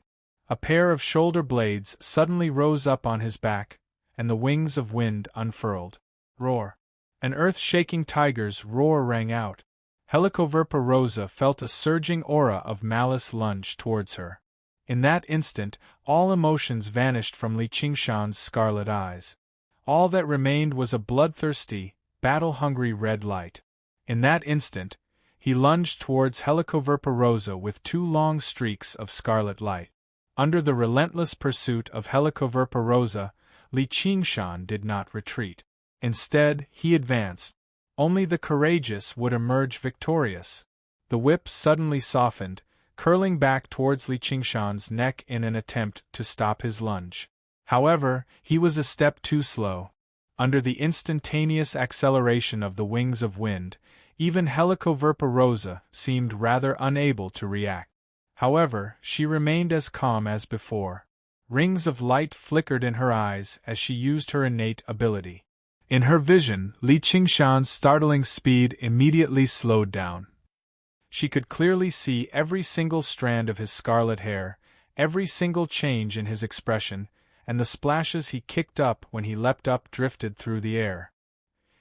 A pair of shoulder blades suddenly rose up on his back, and the wings of wind unfurled. Roar! An earth-shaking tiger's roar rang out. Helicoverpa felt a surging aura of malice lunge towards her. In that instant, all emotions vanished from Li Qingshan's scarlet eyes. All that remained was a bloodthirsty, battle-hungry red light. In that instant, he lunged towards Helicoverpa with two long streaks of scarlet light. Under the relentless pursuit of Helicoverpa, Li Qingshan did not retreat. Instead, he advanced. Only the courageous would emerge victorious. The whip suddenly softened, curling back towards Li Qingshan's neck in an attempt to stop his lunge. However, he was a step too slow. Under the instantaneous acceleration of the wings of wind, even Helicoverpa seemed rather unable to react. However, she remained as calm as before. Rings of light flickered in her eyes as she used her innate ability. In her vision, Li Qingshan's startling speed immediately slowed down. She could clearly see every single strand of his scarlet hair, every single change in his expression, and the splashes he kicked up when he leapt up drifted through the air.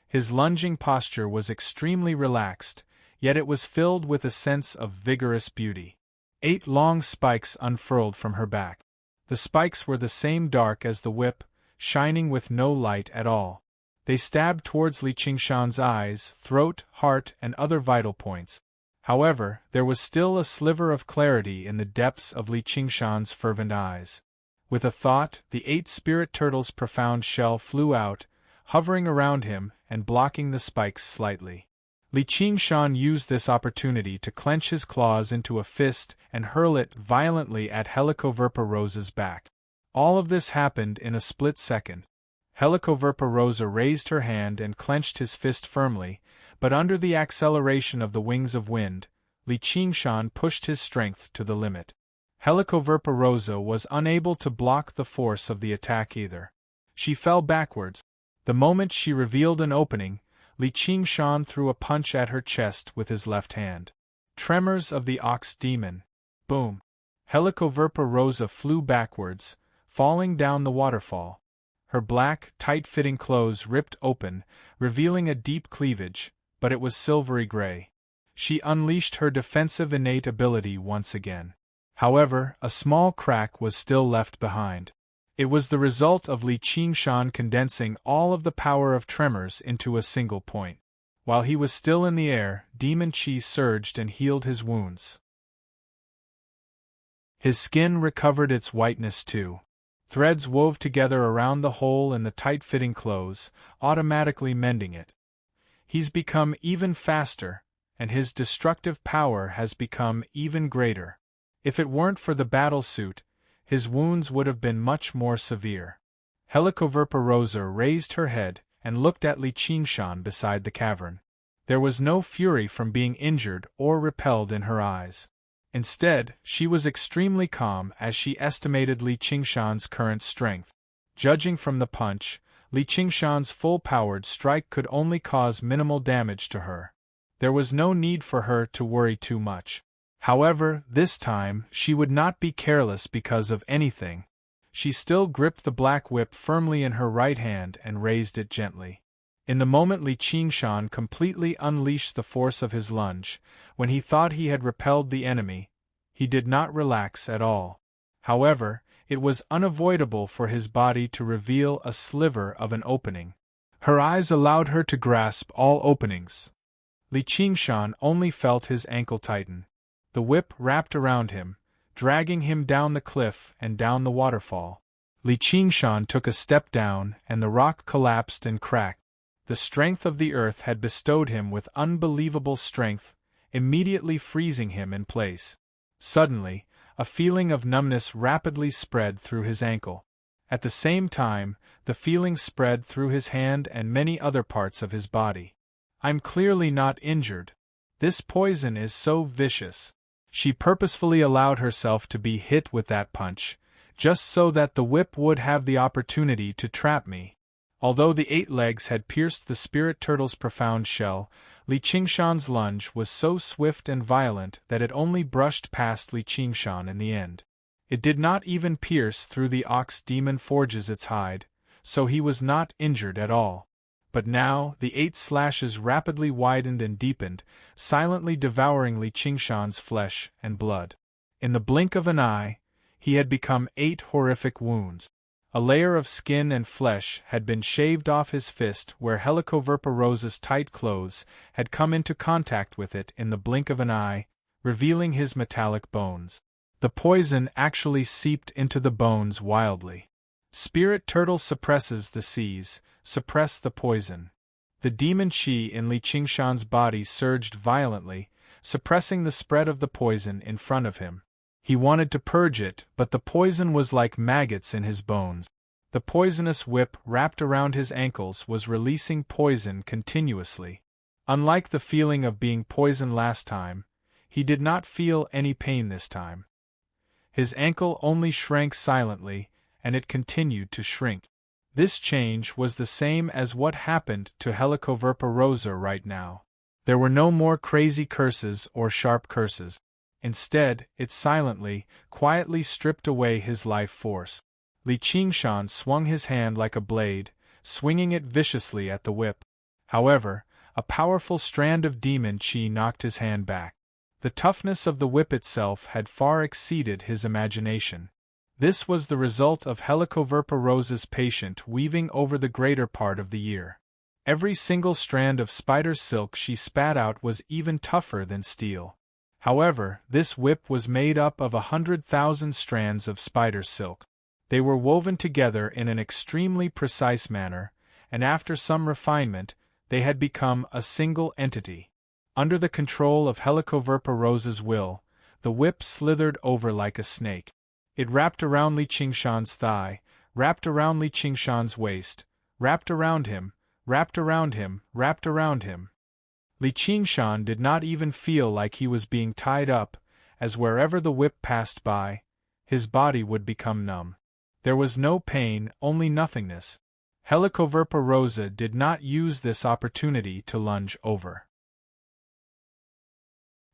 His lunging posture was extremely relaxed, yet it was filled with a sense of vigorous beauty. 8 long spikes unfurled from her back. The spikes were the same dark as the whip, shining with no light at all. They stabbed towards Li Qingshan's eyes, throat, heart, and other vital points. However, there was still a sliver of clarity in the depths of Li Qingshan's fervent eyes. With a thought, the 8 spirit turtles' profound shell flew out, hovering around him and blocking the spikes slightly. Li Qingshan used this opportunity to clench his claws into a fist and hurl it violently at Helicoverpa's back. All of this happened in a split second. Helicoverpa raised her hand and clenched his fist firmly, but under the acceleration of the wings of wind, Li Qingshan pushed his strength to the limit. Helicoverpa was unable to block the force of the attack either. She fell backwards. The moment she revealed an opening, Li Qingshan threw a punch at her chest with his left hand. Tremors of the ox demon. Boom! Helicoverpa flew backwards, falling down the waterfall. Her black, tight-fitting clothes ripped open, revealing a deep cleavage, but it was silvery gray. She unleashed her defensive innate ability once again. However, a small crack was still left behind. It was the result of Li Qingshan condensing all of the power of tremors into a single point. While he was still in the air, demon chi surged and healed his wounds. His skin recovered its whiteness too. Threads wove together around the hole in the tight-fitting clothes, automatically mending it. He's become even faster, and his destructive power has become even greater. If it weren't for the battle suit, his wounds would have been much more severe. Helicoverpa raised her head and looked at Li Qingshan beside the cavern. There was no fury from being injured or repelled in her eyes. Instead, she was extremely calm as she estimated Li Qingshan's current strength. Judging from the punch, Li Qingshan's full-powered strike could only cause minimal damage to her. There was no need for her to worry too much. However, this time, she would not be careless because of anything. She still gripped the black whip firmly in her right hand and raised it gently. In the moment Li Qingshan completely unleashed the force of his lunge, when he thought he had repelled the enemy, he did not relax at all. However, it was unavoidable for his body to reveal a sliver of an opening. Her eyes allowed her to grasp all openings. Li Qingshan only felt his ankle tighten. The whip wrapped around him, dragging him down the cliff and down the waterfall. Li Qingshan took a step down and the rock collapsed and cracked. The strength of the earth had bestowed him with unbelievable strength, immediately freezing him in place. Suddenly, a feeling of numbness rapidly spread through his ankle. At the same time, the feeling spread through his hand and many other parts of his body. I'm clearly not injured. This poison is so vicious. She purposefully allowed herself to be hit with that punch, just so that the whip would have the opportunity to trap me. Although the 8 legs had pierced the spirit turtle's profound shell, Li Qingshan's lunge was so swift and violent that it only brushed past Li Qingshan in the end. It did not even pierce through the ox demon forges its hide, so he was not injured at all. But now, the 8 slashes rapidly widened and deepened, silently devouring Li Qingshan's flesh and blood. In the blink of an eye, he had become 8 horrific wounds. A layer of skin and flesh had been shaved off his fist where Helicoverpa's tight clothes had come into contact with it in the blink of an eye, revealing his metallic bones. The poison actually seeped into the bones wildly. Spirit turtle suppresses the seas, suppress the poison. The demon qi in Li Qingshan's body surged violently, suppressing the spread of the poison in front of him. He wanted to purge it, but the poison was like maggots in his bones. The poisonous whip wrapped around his ankles was releasing poison continuously. Unlike the feeling of being poisoned last time, he did not feel any pain this time. His ankle only shrank silently, and it continued to shrink. This change was the same as what happened to Helicoverpa right now. There were no more crazy curses or sharp curses. Instead, it silently, quietly stripped away his life force. Li Qingshan swung his hand like a blade, swinging it viciously at the whip. However, a powerful strand of demon qi knocked his hand back. The toughness of the whip itself had far exceeded his imagination. This was the result of Helicoverpa's patient weaving over the greater part of the year. Every single strand of spider silk she spat out was even tougher than steel. However, this whip was made up of 100,000 strands of spider silk. They were woven together in an extremely precise manner, and after some refinement, they had become a single entity. Under the control of Helicoverpa's will, the whip slithered over like a snake. It wrapped around Li Qingshan's thigh, wrapped around Li Qingshan's waist, wrapped around him, wrapped around him, wrapped around him. Li Qingshan did not even feel like he was being tied up, as wherever the whip passed by, his body would become numb. There was no pain, only nothingness. Helicoverpa did not use this opportunity to lunge over.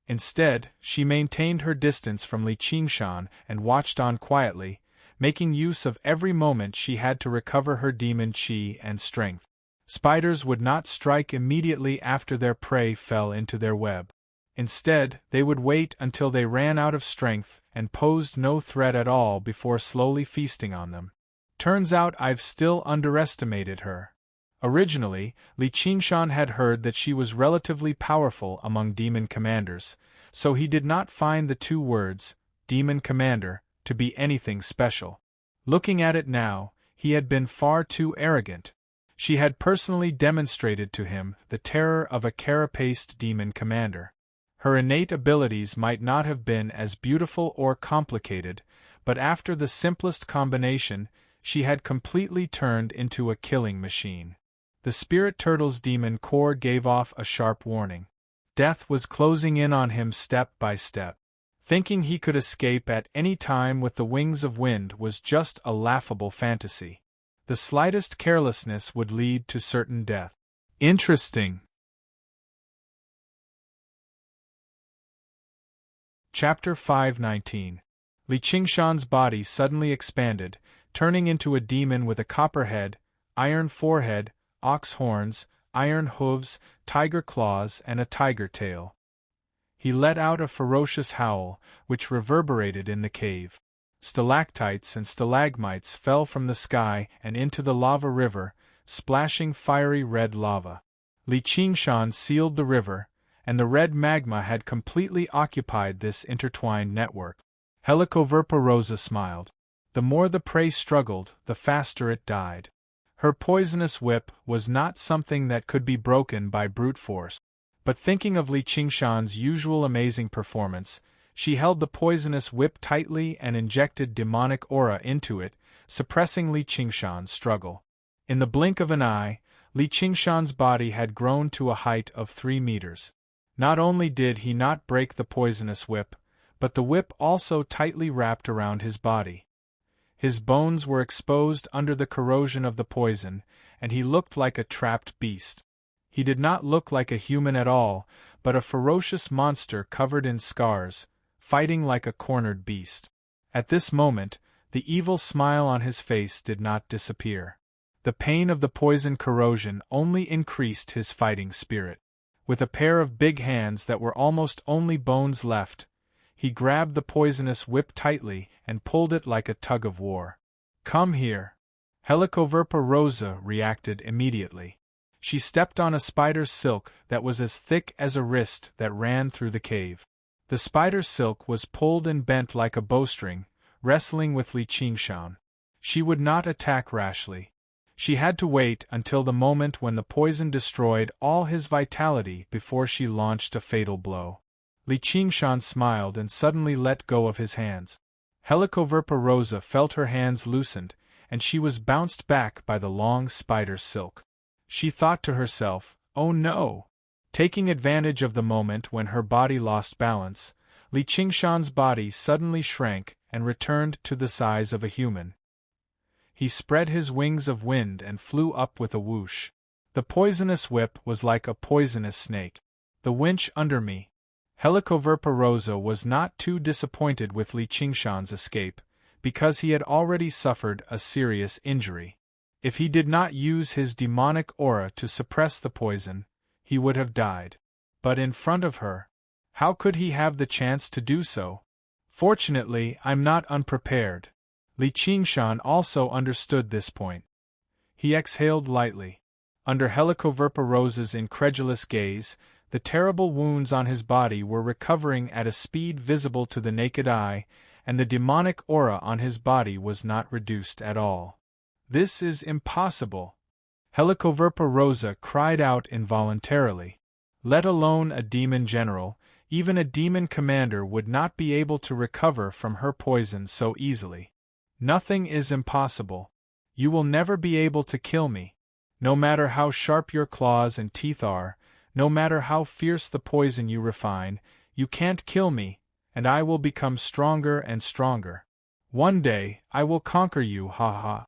Instead, she maintained her distance from Li Qingshan and watched on quietly, making use of every moment she had to recover her demon qi and strength. Spiders would not strike immediately after their prey fell into their web. Instead, they would wait until they ran out of strength and posed no threat at all before slowly feasting on them. Turns out I've still underestimated her. Originally, Li Qingshan had heard that she was relatively powerful among demon commanders, so he did not find the 2 words, demon commander, to be anything special. Looking at it now, he had been far too arrogant. She had personally demonstrated to him the terror of a carapaced demon commander. Her innate abilities might not have been as beautiful or complicated, but after the simplest combination, she had completely turned into a killing machine. The Spirit Turtle's demon core gave off a sharp warning. Death was closing in on him step by step. Thinking he could escape at any time with the wings of wind was just a laughable fantasy. The slightest carelessness would lead to certain death. Interesting. Chapter 519. Li Qingshan's body suddenly expanded, turning into a demon with a copper head, iron forehead, ox horns, iron hooves, tiger claws, and a tiger tail. He let out a ferocious howl, which reverberated in the cave. Stalactites and stalagmites fell from the sky and into the lava river, splashing fiery red lava. Li Qingshan sealed the river, and the red magma had completely occupied this intertwined network. Helicoverpa smiled. The more the prey struggled, the faster it died. Her poisonous whip was not something that could be broken by brute force. But thinking of Li Qingshan's usual amazing performance, she held the poisonous whip tightly and injected demonic aura into it, suppressing Li Qingshan's struggle. In the blink of an eye, Li Qingshan's body had grown to a height of 3 meters. Not only did he not break the poisonous whip, but the whip also tightly wrapped around his body. His bones were exposed under the corrosion of the poison, and he looked like a trapped beast. He did not look like a human at all, but a ferocious monster covered in scars, fighting like a cornered beast. At this moment, the evil smile on his face did not disappear. The pain of the poison corrosion only increased his fighting spirit. With a pair of big hands that were almost only bones left, he grabbed the poisonous whip tightly and pulled it like a tug of war. "Come here." Helicoverpa reacted immediately. She stepped on a spider's silk that was as thick as a wrist that ran through the cave. The spider's silk was pulled and bent like a bowstring, wrestling with Li Qingshan. She would not attack rashly. She had to wait until the moment when the poison destroyed all his vitality before she launched a fatal blow. Li Qingshan smiled and suddenly let go of his hands. Helicoverpa felt her hands loosened, and she was bounced back by the long spider's silk. She thought to herself, "Oh no!" Taking advantage of the moment when her body lost balance, Li Qingshan's body suddenly shrank and returned to the size of a human. He spread his wings of wind and flew up with a whoosh. The poisonous whip was like a poisonous snake. "The winch under me." Helicoverpa was not too disappointed with Li Qingshan's escape, because he had already suffered a serious injury. If he did not use his demonic aura to suppress the poison, he would have died. But in front of her, how could he have the chance to do so? "Fortunately, I'm not unprepared." Li Qingshan also understood this point. He exhaled lightly. Under Helicoverpa incredulous gaze, the terrible wounds on his body were recovering at a speed visible to the naked eye, and the demonic aura on his body was not reduced at all. "This is impossible!" Helicoverpa cried out involuntarily. Let alone a demon general, even a demon commander would not be able to recover from her poison so easily. "Nothing is impossible. You will never be able to kill me. No matter how sharp your claws and teeth are, no matter how fierce the poison you refine, you can't kill me, and I will become stronger and stronger. One day, I will conquer you, ha ha."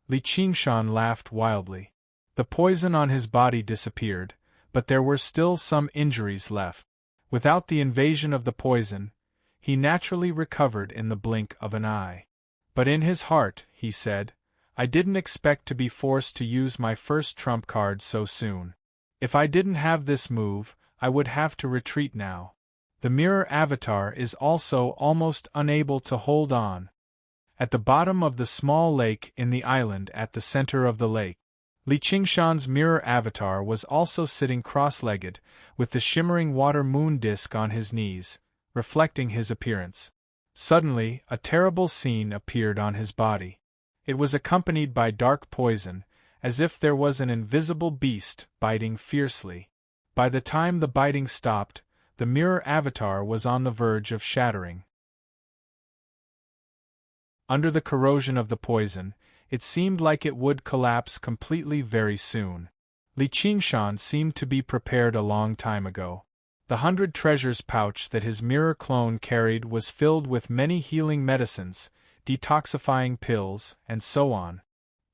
Li Qingshan laughed wildly. The poison on his body disappeared, but there were still some injuries left. Without the invasion of the poison, he naturally recovered in the blink of an eye. But in his heart, he said, "I didn't expect to be forced to use my first trump card so soon. If I didn't have this move, I would have to retreat now." The mirror avatar is also almost unable to hold on. At the bottom of the small lake in the island at the center of the lake, Li Qingshan's mirror avatar was also sitting cross-legged, with the shimmering water moon disk on his knees, reflecting his appearance. Suddenly, a terrible scene appeared on his body. It was accompanied by dark poison, as if there was an invisible beast biting fiercely. By the time the biting stopped, the mirror avatar was on the verge of shattering. Under the corrosion of the poison, it seemed like it would collapse completely very soon. Li Qingshan seemed to be prepared a long time ago. The 100 treasures pouch that his mirror clone carried was filled with many healing medicines, detoxifying pills, and so on.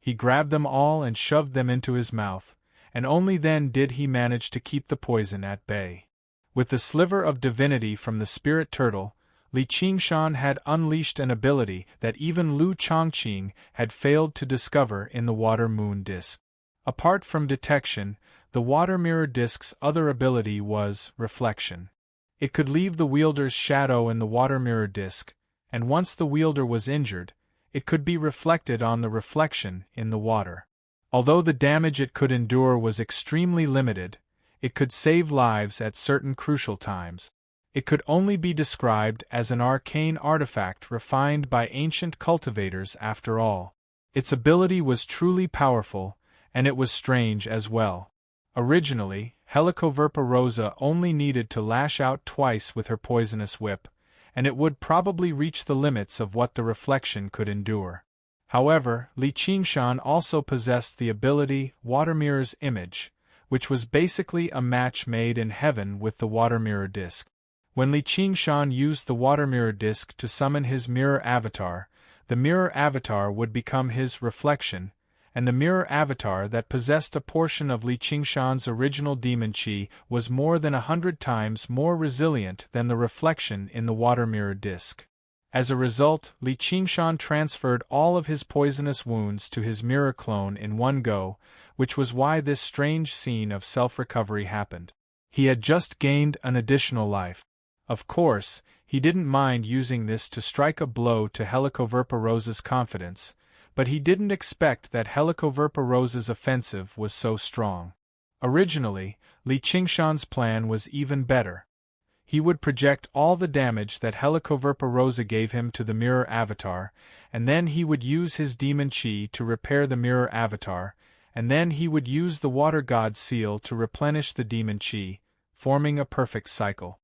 He grabbed them all and shoved them into his mouth, and only then did he manage to keep the poison at bay. With the sliver of divinity from the spirit turtle, Li Qingshan had unleashed an ability that even Lu Chongqing had failed to discover in the water moon disk. Apart from detection, the water mirror disk's other ability was reflection. It could leave the wielder's shadow in the water mirror disk, and once the wielder was injured, it could be reflected on the reflection in the water. Although the damage it could endure was extremely limited, it could save lives at certain crucial times. It could only be described as an arcane artifact refined by ancient cultivators after all. Its ability was truly powerful, and it was strange as well. Originally, Helicoverpa rosa only needed to lash out twice with her poisonous whip, and it would probably reach the limits of what the reflection could endure. However, Li Qingshan also possessed the ability Water Mirror's Image, which was basically a match made in heaven with the water mirror disk. When Li Qingshan used the water mirror disk to summon his mirror avatar, the mirror avatar would become his reflection, and the mirror avatar that possessed a portion of Li Qingshan's original demon chi was more than 100 times more resilient than the reflection in the water mirror disk. As a result, Li Qingshan transferred all of his poisonous wounds to his mirror clone in one go, which was why this strange scene of self-recovery happened. He had just gained an additional life. Of course, he didn't mind using this to strike a blow to Helicoverpa rosa's confidence, but he didn't expect that Helicoverpa rosa's offensive was so strong. Originally, Li Qingshan's plan was even better. He would project all the damage that Helicoverpa rosa gave him to the mirror avatar, and then he would use his demon chi to repair the mirror avatar, and then he would use the water god seal to replenish the demon chi, forming a perfect cycle.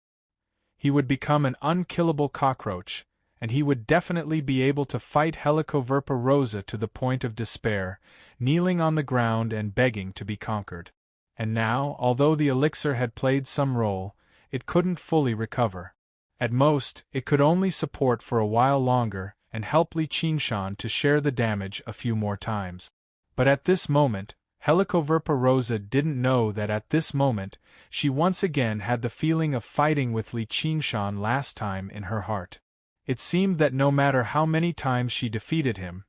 He would become an unkillable cockroach, and he would definitely be able to fight Helicoverpa rosa to the point of despair, kneeling on the ground and begging to be conquered. And now, although the elixir had played some role, it couldn't fully recover. At most, it could only support for a while longer and help Li Qingshan to share the damage a few more times. But at this moment, Helicoverpa rosa didn't know that at this moment, she once again had the feeling of fighting with Li Qingshan last time in her heart. It seemed that no matter how many times she defeated him,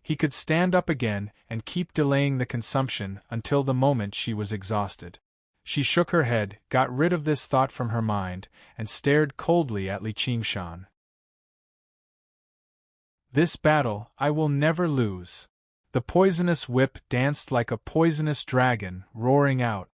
he could stand up again and keep delaying the consumption until the moment she was exhausted. She shook her head, got rid of this thought from her mind, and stared coldly at Li Qingshan. This battle I will never lose. The poisonous whip danced like a poisonous dragon, roaring out.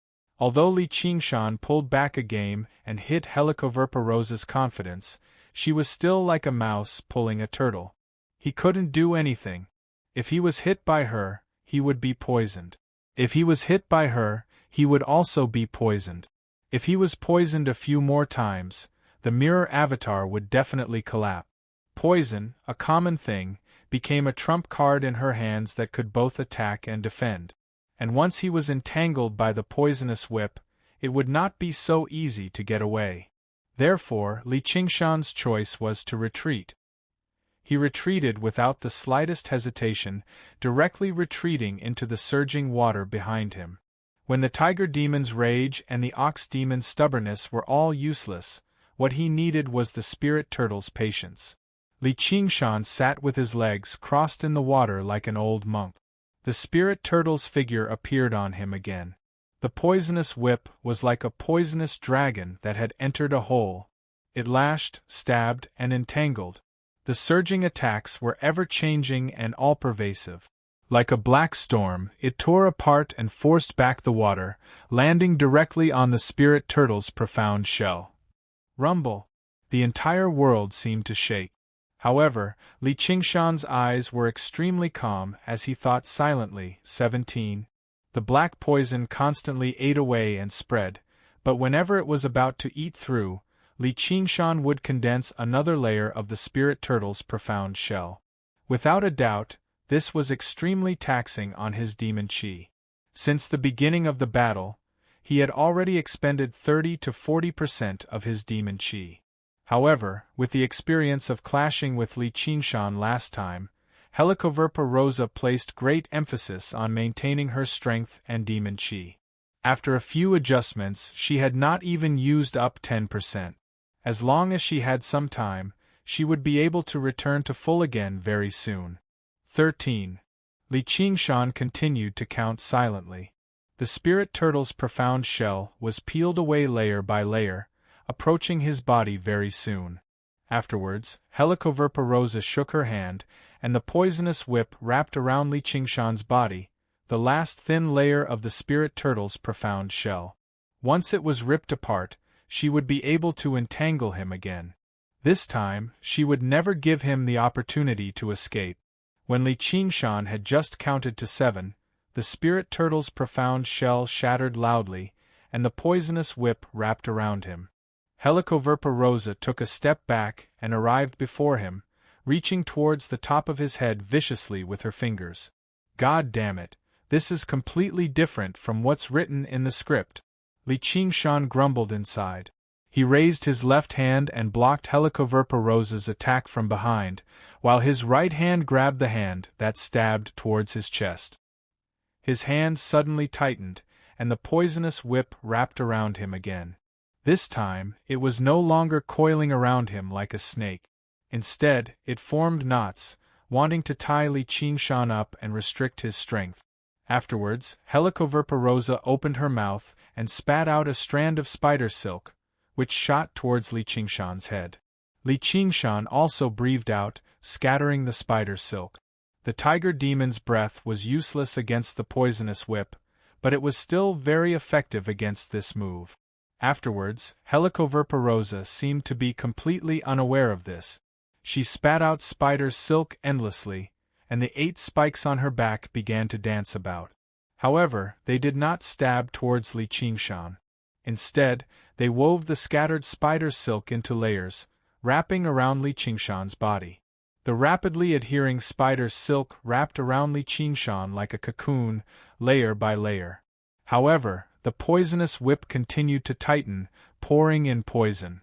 Although Li Qingshan pulled back a game and hit Helicoverpa rosa's confidence, she was still like a mouse pulling a turtle. He couldn't do anything. If he was hit by her, he would be poisoned. If he was hit by her, he would also be poisoned. If he was poisoned a few more times, the mirror avatar would definitely collapse. Poison, a common thing, became a trump card in her hands that could both attack and defend. And once he was entangled by the poisonous whip, it would not be so easy to get away. Therefore, Li Qingshan's choice was to retreat. He retreated without the slightest hesitation, directly retreating into the surging water behind him. When the tiger demon's rage and the ox demon's stubbornness were all useless, what he needed was the spirit turtle's patience. Li Qingshan sat with his legs crossed in the water like an old monk. The spirit turtle's figure appeared on him again. The poisonous whip was like a poisonous dragon that had entered a hole. It lashed, stabbed, and entangled. The surging attacks were ever-changing and all-pervasive. Like a black storm, it tore apart and forced back the water, landing directly on the spirit turtle's profound shell. Rumble! The entire world seemed to shake. However, Li Qingshan's eyes were extremely calm as he thought silently. 17. The black poison constantly ate away and spread, but whenever it was about to eat through, Li Qingshan would condense another layer of the spirit turtle's profound shell. Without a doubt, this was extremely taxing on his demon chi. Since the beginning of the battle, he had already expended 30 to 40% of his demon chi. However, with the experience of clashing with Li Qingshan last time, Helicoverpa Rosa placed great emphasis on maintaining her strength and demon chi. After a few adjustments, she had not even used up 10%. As long as she had some time, she would be able to return to full again very soon. 13. Li Qingshan continued to count silently. The spirit turtle's profound shell was peeled away layer by layer, approaching his body very soon. Afterwards, Helicoverpa Rosa shook her hand, and the poisonous whip wrapped around Li Qingshan's body, the last thin layer of the spirit turtle's profound shell. Once it was ripped apart, she would be able to entangle him again. This time, she would never give him the opportunity to escape. When Li Qingshan had just counted to 7, the spirit turtle's profound shell shattered loudly, and the poisonous whip wrapped around him. Helicoverpa Rosa took a step back and arrived before him, reaching towards the top of his head viciously with her fingers. God damn it, this is completely different from what's written in the script. Li Qingshan grumbled inside. He raised his left hand and blocked Helicoverpa Rosa's attack from behind, while his right hand grabbed the hand that stabbed towards his chest. His hand suddenly tightened, and the poisonous whip wrapped around him again. This time, it was no longer coiling around him like a snake. Instead, it formed knots, wanting to tie Li Qingshan up and restrict his strength. Afterwards, Helicoverpa Rosa opened her mouth and spat out a strand of spider silk, which shot towards Li Qingshan's head. Li Qingshan also breathed out, scattering the spider silk. The tiger demon's breath was useless against the poisonous whip, but it was still very effective against this move. Afterwards, Helicoverpa Rosa seemed to be completely unaware of this. She spat out spider silk endlessly, and the 8 spikes on her back began to dance about. However, they did not stab towards Li Qingshan. Instead, they wove the scattered spider silk into layers, wrapping around Li Qingshan's body. The rapidly adhering spider silk wrapped around Li Qingshan like a cocoon, layer by layer. However, the poisonous whip continued to tighten, pouring in poison.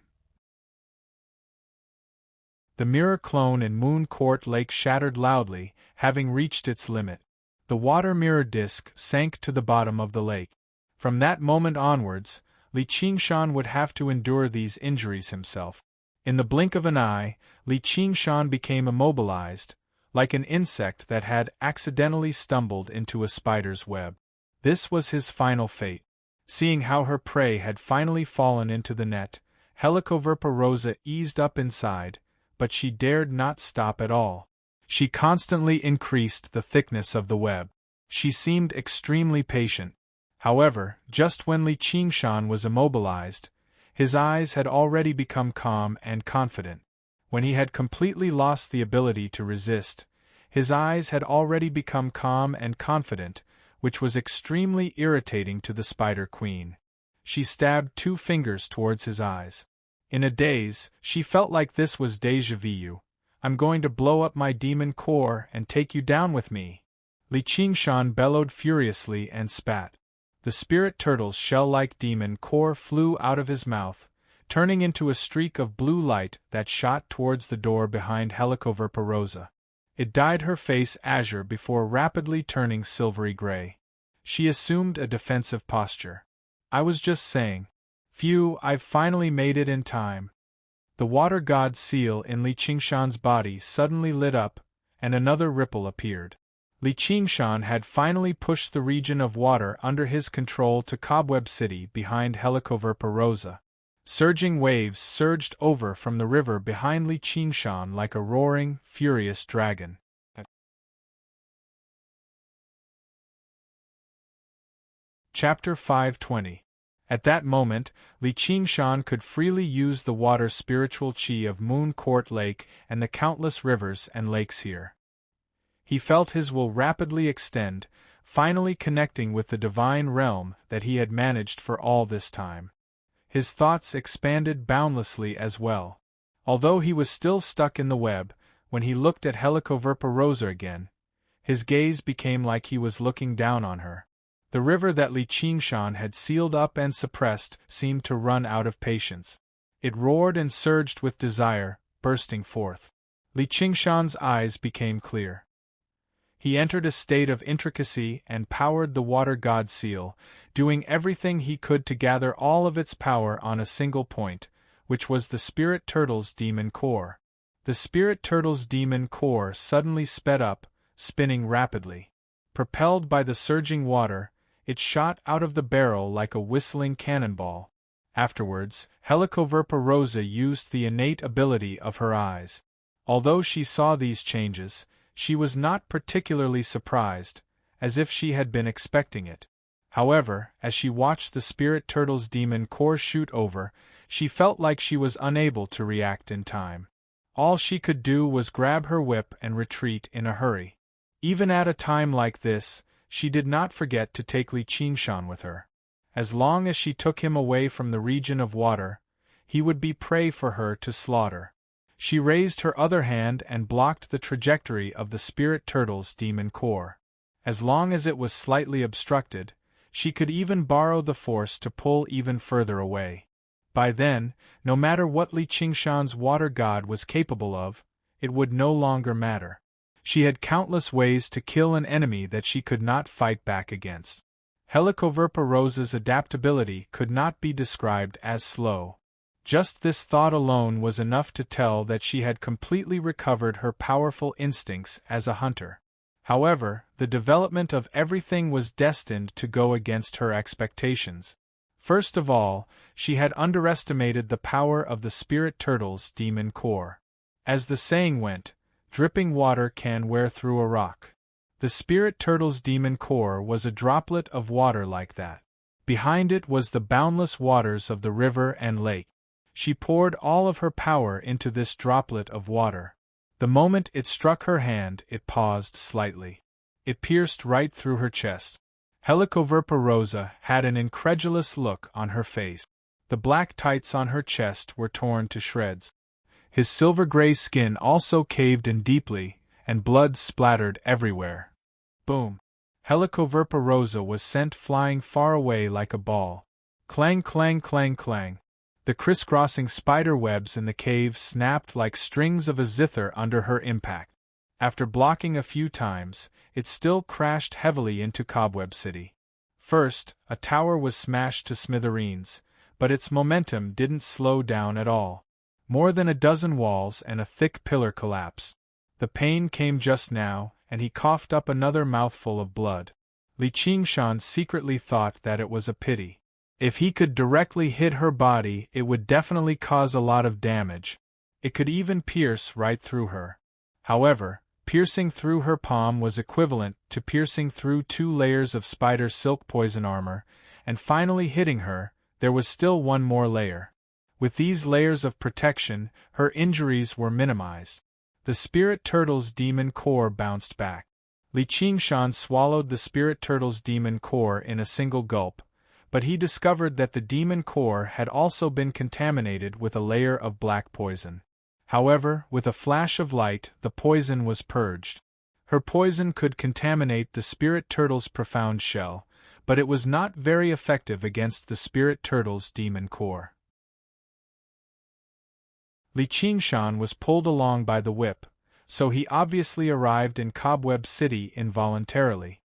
The mirror clone in Moon Court Lake shattered loudly, having reached its limit. The water mirror disc sank to the bottom of the lake. From that moment onwards, Li Qingshan would have to endure these injuries himself. In the blink of an eye, Li Qingshan became immobilized, like an insect that had accidentally stumbled into a spider's web. This was his final fate. Seeing how her prey had finally fallen into the net, Helicoverpa Rosa eased up inside, but she dared not stop at all. She constantly increased the thickness of the web. She seemed extremely patient. However, just when Li Qingshan was immobilized, his eyes had already become calm and confident. When he had completely lost the ability to resist, his eyes had already become calm and confident, which was extremely irritating to the Spider Queen. She stabbed 2 fingers towards his eyes. In a daze, she felt like this was déjà vu. I'm going to blow up my demon core and take you down with me. Li Qingshan bellowed furiously and spat. The spirit turtle's shell-like demon core flew out of his mouth, turning into a streak of blue light that shot towards the door behind Helicoverpa Rosa. It dyed her face azure before rapidly turning silvery gray. She assumed a defensive posture. I was just saying. Phew, I've finally made it in time. The water god's seal in Li Qingshan's body suddenly lit up, and another ripple appeared. Li Qingshan had finally pushed the region of water under his control to Cobweb City behind Helicoverpa Rosa. Surging waves surged over from the river behind Li Qingshan like a roaring, furious dragon. Chapter 520. At that moment, Li Qingshan could freely use the water spiritual qi of Moon Court Lake and the countless rivers and lakes here. He felt his will rapidly extend, finally connecting with the divine realm that he had managed for all this time. His thoughts expanded boundlessly as well. Although he was still stuck in the web, when he looked at Helicoverpa again, his gaze became like he was looking down on her. The river that Li Qingshan had sealed up and suppressed seemed to run out of patience. It roared and surged with desire, bursting forth. Li Qingshan's eyes became clear. He entered a state of intricacy and powered the water god seal, doing everything he could to gather all of its power on a single point, which was the spirit turtle's demon core. The spirit turtle's demon core suddenly sped up, spinning rapidly. Propelled by the surging water, it shot out of the barrel like a whistling cannonball. Afterwards, Helicoverpa used the innate ability of her eyes. Although she saw these changes, she was not particularly surprised, as if she had been expecting it. However, as she watched the spirit turtle's demon core shoot over, she felt like she was unable to react in time. All she could do was grab her whip and retreat in a hurry. Even at a time like this, she did not forget to take Li Qingshan with her. As long as she took him away from the region of water, he would be prey for her to slaughter. She raised her other hand and blocked the trajectory of the spirit turtle's demon core. As long as it was slightly obstructed, she could even borrow the force to pull even further away. By then, no matter what Li Qingshan's water god was capable of, it would no longer matter. She had countless ways to kill an enemy that she could not fight back against. Helicoverpa's adaptability could not be described as slow. Just this thought alone was enough to tell that she had completely recovered her powerful instincts as a hunter. However, the development of everything was destined to go against her expectations. First of all, she had underestimated the power of the spirit turtle's demon core. As the saying went, dripping water can wear through a rock. The spirit turtle's demon core was a droplet of water like that. Behind it was the boundless waters of the river and lake. She poured all of her power into this droplet of water. The moment it struck her hand, it paused slightly. It pierced right through her chest. Helicoverpa had an incredulous look on her face. The black tights on her chest were torn to shreds. His silver-gray skin also caved in deeply, and blood splattered everywhere. Boom! Helicoverpa was sent flying far away like a ball. Clang, clang, clang, clang. The crisscrossing spider webs in the cave snapped like strings of a zither under her impact. After blocking a few times, it still crashed heavily into Cobweb City. First, a tower was smashed to smithereens, but its momentum didn't slow down at all. More than a dozen walls and a thick pillar collapsed. The pain came just now, and he coughed up another mouthful of blood. Li Qingshan secretly thought that it was a pity. If he could directly hit her body, it would definitely cause a lot of damage. It could even pierce right through her. However, piercing through her palm was equivalent to piercing through 2 layers of spider silk poison armor, and finally hitting her, there was still one more layer. With these layers of protection, her injuries were minimized. The spirit turtle's demon core bounced back. Li Qingshan swallowed the spirit turtle's demon core in a single gulp, but he discovered that the demon core had also been contaminated with a layer of black poison. However, with a flash of light, the poison was purged. Her poison could contaminate the spirit turtle's profound shell, but it was not very effective against the spirit turtle's demon core. Li Qingshan was pulled along by the whip, so he obviously arrived in Cobweb City involuntarily.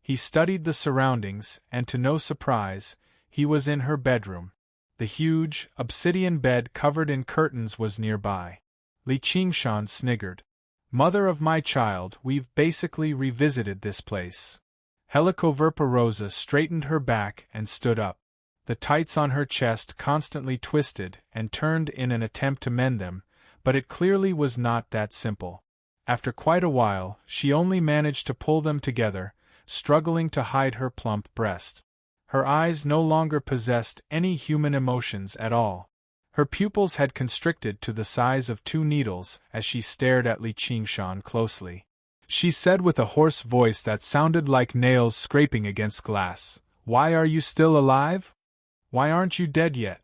He studied the surroundings, and to no surprise, he was in her bedroom. The huge, obsidian bed covered in curtains was nearby. Li Qingshan sniggered. "Mother of my child, we've basically revisited this place." Helicoverpa straightened her back and stood up. The tights on her chest constantly twisted and turned in an attempt to mend them, but it clearly was not that simple. After quite a while, she only managed to pull them together, struggling to hide her plump breast. Her eyes no longer possessed any human emotions at all. Her pupils had constricted to the size of 2 needles as she stared at Li Qingshan closely. She said with a hoarse voice that sounded like nails scraping against glass, "Why are you still alive? Why aren't you dead yet?"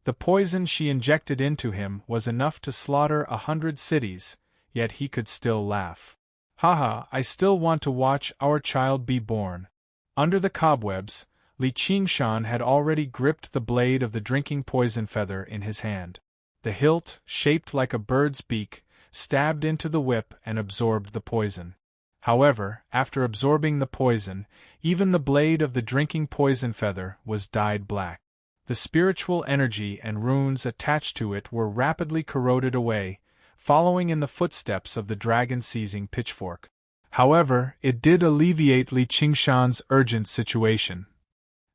The poison she injected into him was enough to slaughter 100 cities, yet he could still laugh. "Haha, I still want to watch our child be born." Under the cobwebs, Li Qingshan had already gripped the blade of the drinking poison feather in his hand. The hilt, shaped like a bird's beak, stabbed into the whip and absorbed the poison. However, after absorbing the poison, even the blade of the drinking poison feather was dyed black. The spiritual energy and runes attached to it were rapidly corroded away, following in the footsteps of the dragon-seizing pitchfork. However, it did alleviate Li Qingshan's urgent situation.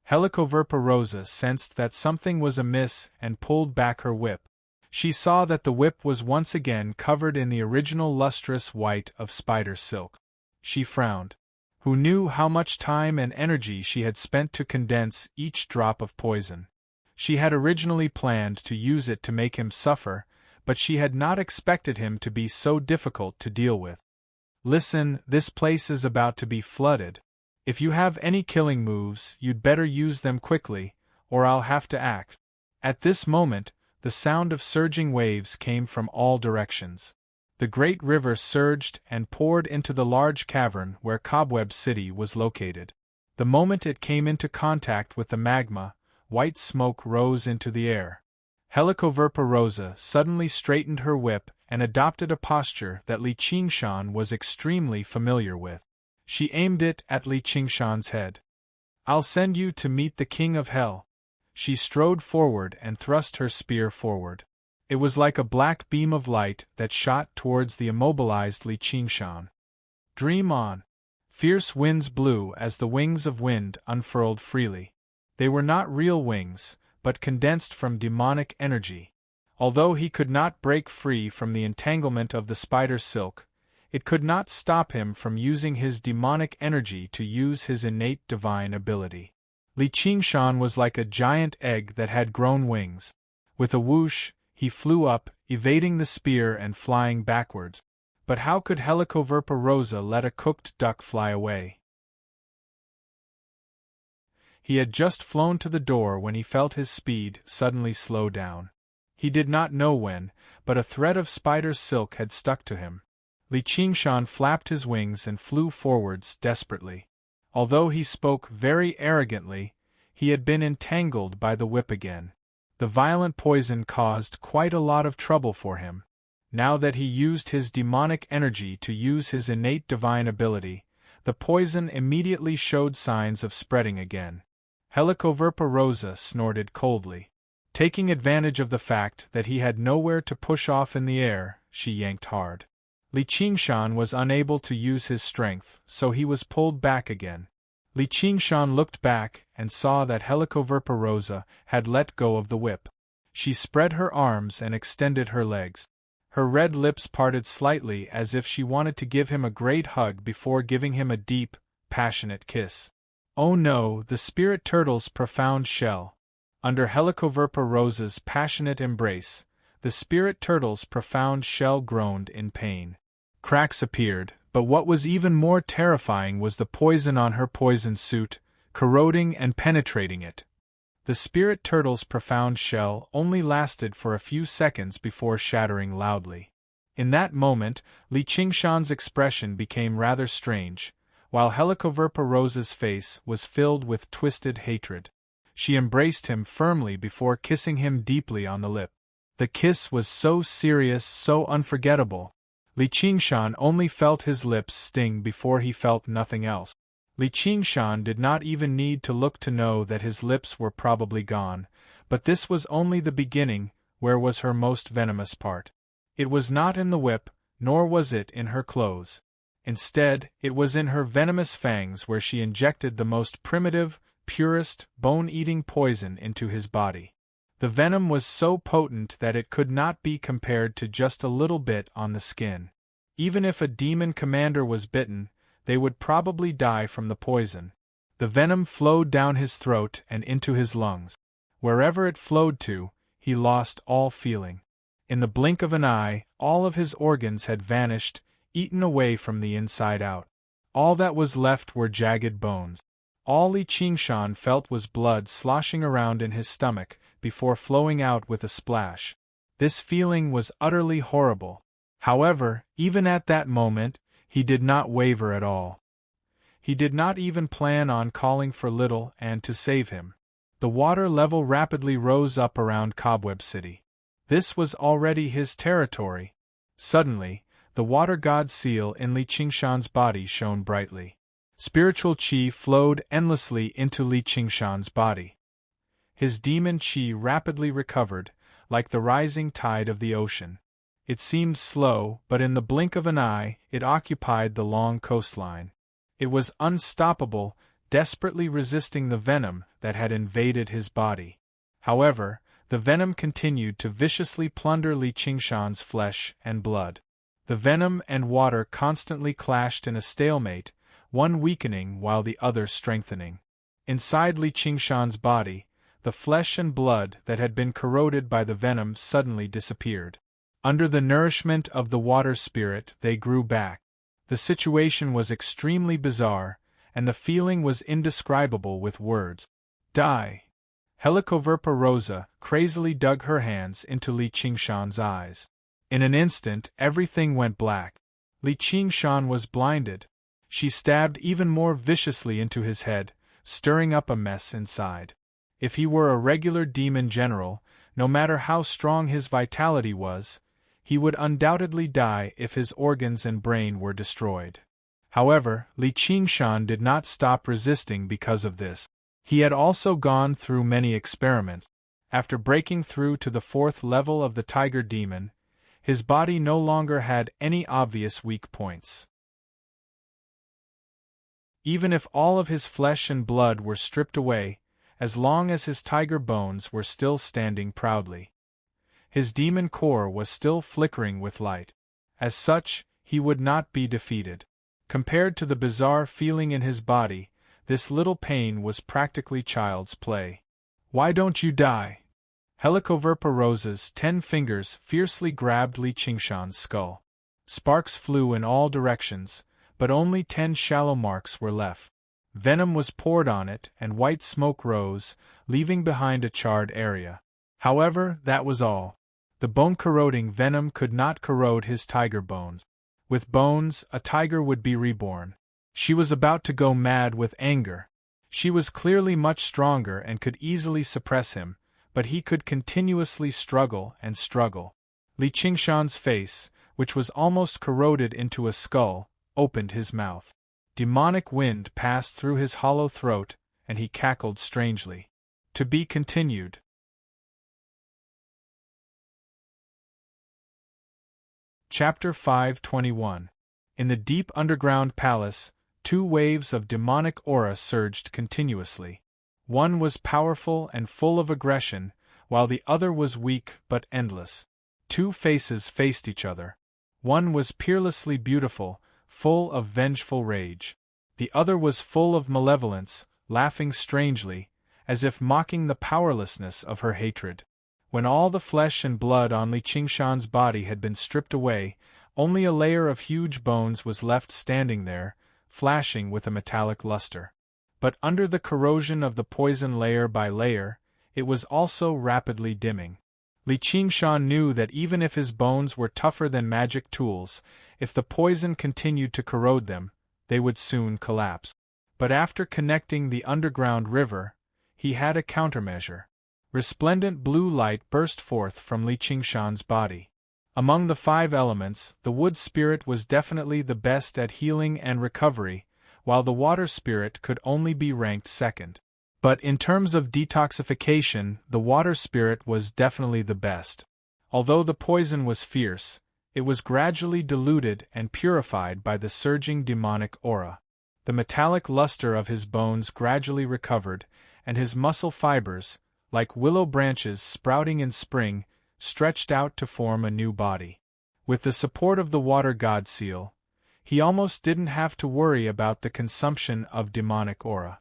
Helicoverpa sensed that something was amiss and pulled back her whip. She saw that the whip was once again covered in the original lustrous white of spider silk. She frowned. Who knew how much time and energy she had spent to condense each drop of poison? She had originally planned to use it to make him suffer, but she had not expected him to be so difficult to deal with. "Listen, this place is about to be flooded. If you have any killing moves, you'd better use them quickly, or I'll have to act." At this moment, the sound of surging waves came from all directions. The great river surged and poured into the large cavern where Cobweb City was located. The moment it came into contact with the magma, white smoke rose into the air. Helicoverpa suddenly straightened her whip and adopted a posture that Li Qingshan was extremely familiar with. She aimed it at Li Qingshan's head. "I'll send you to meet the King of Hell." She strode forward and thrust her spear forward. It was like a black beam of light that shot towards the immobilized Li Qingshan. "Dream on." Fierce winds blew as the wings of wind unfurled freely. They were not real wings, but condensed from demonic energy. Although he could not break free from the entanglement of the spider silk, it could not stop him from using his demonic energy to use his innate divine ability. Li Qingshan was like a giant egg that had grown wings. With a whoosh, he flew up, evading the spear and flying backwards. But how could Helicoverpa let a cooked duck fly away? He had just flown to the door when he felt his speed suddenly slow down. He did not know when, but a thread of spider silk had stuck to him. Li Qingshan flapped his wings and flew forwards desperately. Although he spoke very arrogantly, he had been entangled by the whip again. The violent poison caused quite a lot of trouble for him. Now that he used his demonic energy to use his innate divine ability, the poison immediately showed signs of spreading again. Helicoverpa snorted coldly. Taking advantage of the fact that he had nowhere to push off in the air, she yanked hard. Li Qingshan was unable to use his strength, so he was pulled back again. Li Qingshan looked back and saw that Helicoverpa had let go of the whip. She spread her arms and extended her legs. Her red lips parted slightly as if she wanted to give him a great hug before giving him a deep, passionate kiss. Oh no, the spirit turtle's profound shell. Under Helicoverpa passionate embrace, the spirit turtle's profound shell groaned in pain. Cracks appeared, but what was even more terrifying was the poison on her poison suit, corroding and penetrating it. The spirit turtle's profound shell only lasted for a few seconds before shattering loudly. In that moment, Li Qingshan's expression became rather strange, while Helicoverpa face was filled with twisted hatred. She embraced him firmly before kissing him deeply on the lip. The kiss was so serious, so unforgettable. Li Qingshan only felt his lips sting before he felt nothing else. Li Qingshan did not even need to look to know that his lips were probably gone, but this was only the beginning. Where was her most venomous part? It was not in the whip, nor was it in her clothes. Instead, it was in her venomous fangs where she injected the most primitive, purest, bone-eating poison into his body. The venom was so potent that it could not be compared to just a little bit on the skin. Even if a demon commander was bitten, they would probably die from the poison. The venom flowed down his throat and into his lungs. Wherever it flowed to, he lost all feeling. In the blink of an eye, all of his organs had vanished, eaten away from the inside out. All that was left were jagged bones. All Li Qingshan felt was blood sloshing around in his stomach, before flowing out with a splash. This feeling was utterly horrible. However, even at that moment, he did not waver at all. He did not even plan on calling for Little Ant to save him. The water level rapidly rose up around Cobweb City. This was already his territory. Suddenly, the water god seal in Li Qingshan's body shone brightly. Spiritual qi flowed endlessly into Li Qingshan's body. His demon qi rapidly recovered, like the rising tide of the ocean. It seemed slow, but in the blink of an eye, it occupied the long coastline. It was unstoppable, desperately resisting the venom that had invaded his body. However, the venom continued to viciously plunder Li Qingshan's flesh and blood. The venom and water constantly clashed in a stalemate, one weakening while the other strengthening. Inside Li Qingshan's body, the flesh and blood that had been corroded by the venom suddenly disappeared. Under the nourishment of the water spirit, they grew back. The situation was extremely bizarre, and the feeling was indescribable with words. Die! Helicoverpa Rosa crazily dug her hands into Li Qingshan's eyes. In an instant, everything went black. Li Qingshan was blinded. She stabbed even more viciously into his head, stirring up a mess inside. If he were a regular demon general, no matter how strong his vitality was, he would undoubtedly die if his organs and brain were destroyed. However, Li Qingshan did not stop resisting because of this. He had also gone through many experiments. After breaking through to the 4th level of the tiger demon, his body no longer had any obvious weak points. Even if all of his flesh and blood were stripped away, as long as his tiger bones were still standing proudly. His demon core was still flickering with light. As such, he would not be defeated. Compared to the bizarre feeling in his body, this little pain was practically child's play. Why don't you die? Helicoverpa Rosa's 10 fingers fiercely grabbed Li Qingshan's skull. Sparks flew in all directions, but only 10 shallow marks were left. Venom was poured on it, and white smoke rose, leaving behind a charred area. However, that was all. The bone-corroding venom could not corrode his tiger bones. With bones, a tiger would be reborn. She was about to go mad with anger. She was clearly much stronger and could easily suppress him, but he could continuously struggle and struggle. Li Qingshan's face, which was almost corroded into a skull, opened his mouth. Demonic wind passed through his hollow throat, and he cackled strangely. To be continued. Chapter 521. In the deep underground palace, 2 waves of demonic aura surged continuously. One was powerful and full of aggression, while the other was weak but endless. 2 faces faced each other. One was peerlessly beautiful, full of vengeful rage. The other was full of malevolence, laughing strangely, as if mocking the powerlessness of her hatred. When all the flesh and blood on Li Qingshan's body had been stripped away, only a layer of huge bones was left standing there, flashing with a metallic luster. But under the corrosion of the poison layer by layer, it was also rapidly dimming. Li Qingshan knew that even if his bones were tougher than magic tools, if the poison continued to corrode them, they would soon collapse. But after connecting the underground river, he had a countermeasure. Resplendent blue light burst forth from Li Qingshan's body. Among the 5 elements, the wood spirit was definitely the best at healing and recovery, while the water spirit could only be ranked second. But in terms of detoxification, the water spirit was definitely the best. Although the poison was fierce, it was gradually diluted and purified by the surging demonic aura. The metallic luster of his bones gradually recovered, and his muscle fibers, like willow branches sprouting in spring, stretched out to form a new body. With the support of the water god seal, he almost didn't have to worry about the consumption of demonic aura.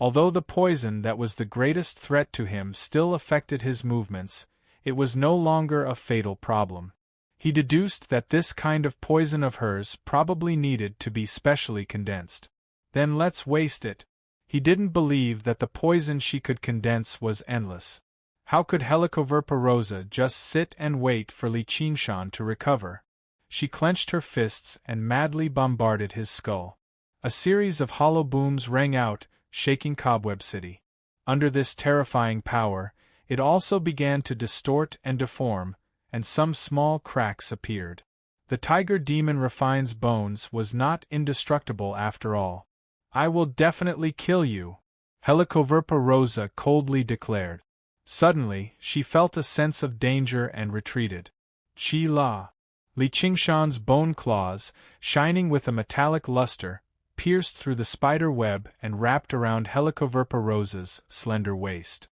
Although the poison that was the greatest threat to him still affected his movements, it was no longer a fatal problem. He deduced that this kind of poison of hers probably needed to be specially condensed. Then let's waste it. He didn't believe that the poison she could condense was endless. How could Helicoverpa just sit and wait for Li Qingshan to recover? She clenched her fists and madly bombarded his skull. A series of hollow booms rang out, shaking Cobweb City. Under this terrifying power, it also began to distort and deform, and some small cracks appeared. The tiger demon Refine's bones was not indestructible after all. I will definitely kill you, Helicoverpa coldly declared. Suddenly, she felt a sense of danger and retreated. Chi La. Li Qingshan's bone claws, shining with a metallic luster, pierced through the spider web and wrapped around Helicoverpa slender waist.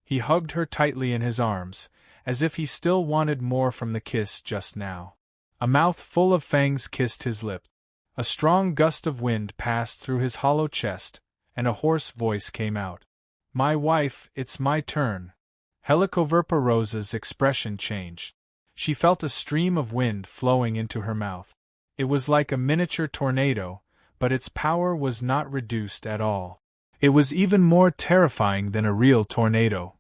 He hugged her tightly in his arms, as if he still wanted more from the kiss just now. A mouth full of fangs kissed his lips. A strong gust of wind passed through his hollow chest, and a hoarse voice came out. My wife, it's my turn. Helicoverpa expression changed. She felt a stream of wind flowing into her mouth. It was like a miniature tornado, but its power was not reduced at all. It was even more terrifying than a real tornado.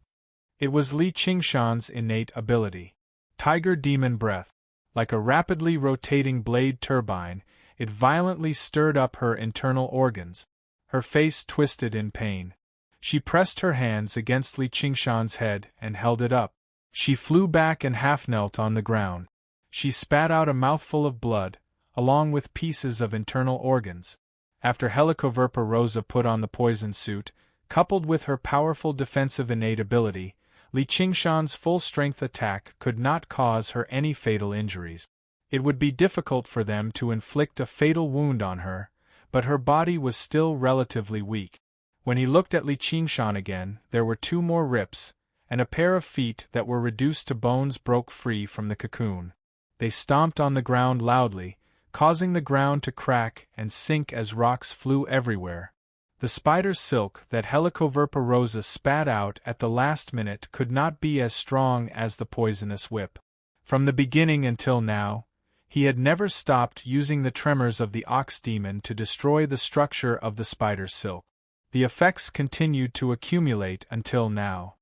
It was Li Qingshan's innate ability. Tiger demon breath. Like a rapidly rotating blade turbine, it violently stirred up her internal organs. Her face twisted in pain. She pressed her hands against Li Qingshan's head and held it up. She flew back and half-knelt on the ground. She spat out a mouthful of blood, along with pieces of internal organs. After Helicoverpa put on the poison suit, coupled with her powerful defensive innate ability, Li Qingshan's full-strength attack could not cause her any fatal injuries. It would be difficult for them to inflict a fatal wound on her, but her body was still relatively weak. When he looked at Li Qingshan again, there were 2 more rips, and a pair of feet that were reduced to bones broke free from the cocoon. They stomped on the ground loudly, causing the ground to crack and sink as rocks flew everywhere. The spider's silk that Helicoverpa spat out at the last minute could not be as strong as the poisonous whip. From the beginning until now, he had never stopped using the tremors of the ox demon to destroy the structure of the spider's silk. The effects continued to accumulate until now.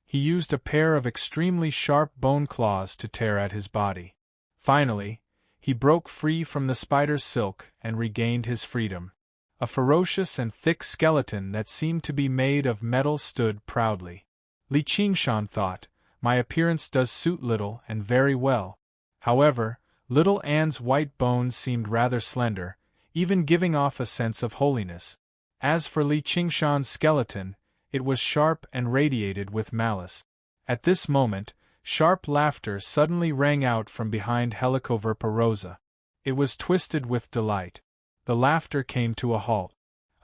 He used a pair of extremely sharp bone claws to tear at his body. Finally, he broke free from the spider's silk and regained his freedom. A ferocious and thick skeleton that seemed to be made of metal stood proudly. Li Qingshan thought, my appearance does suit Little and very well. However, Little Anne's white bones seemed rather slender, even giving off a sense of holiness. As for Li Qingshan's skeleton, it was sharp and radiated with malice. At this moment, sharp laughter suddenly rang out from behind Helicoverpa. It was twisted with delight. The laughter came to a halt.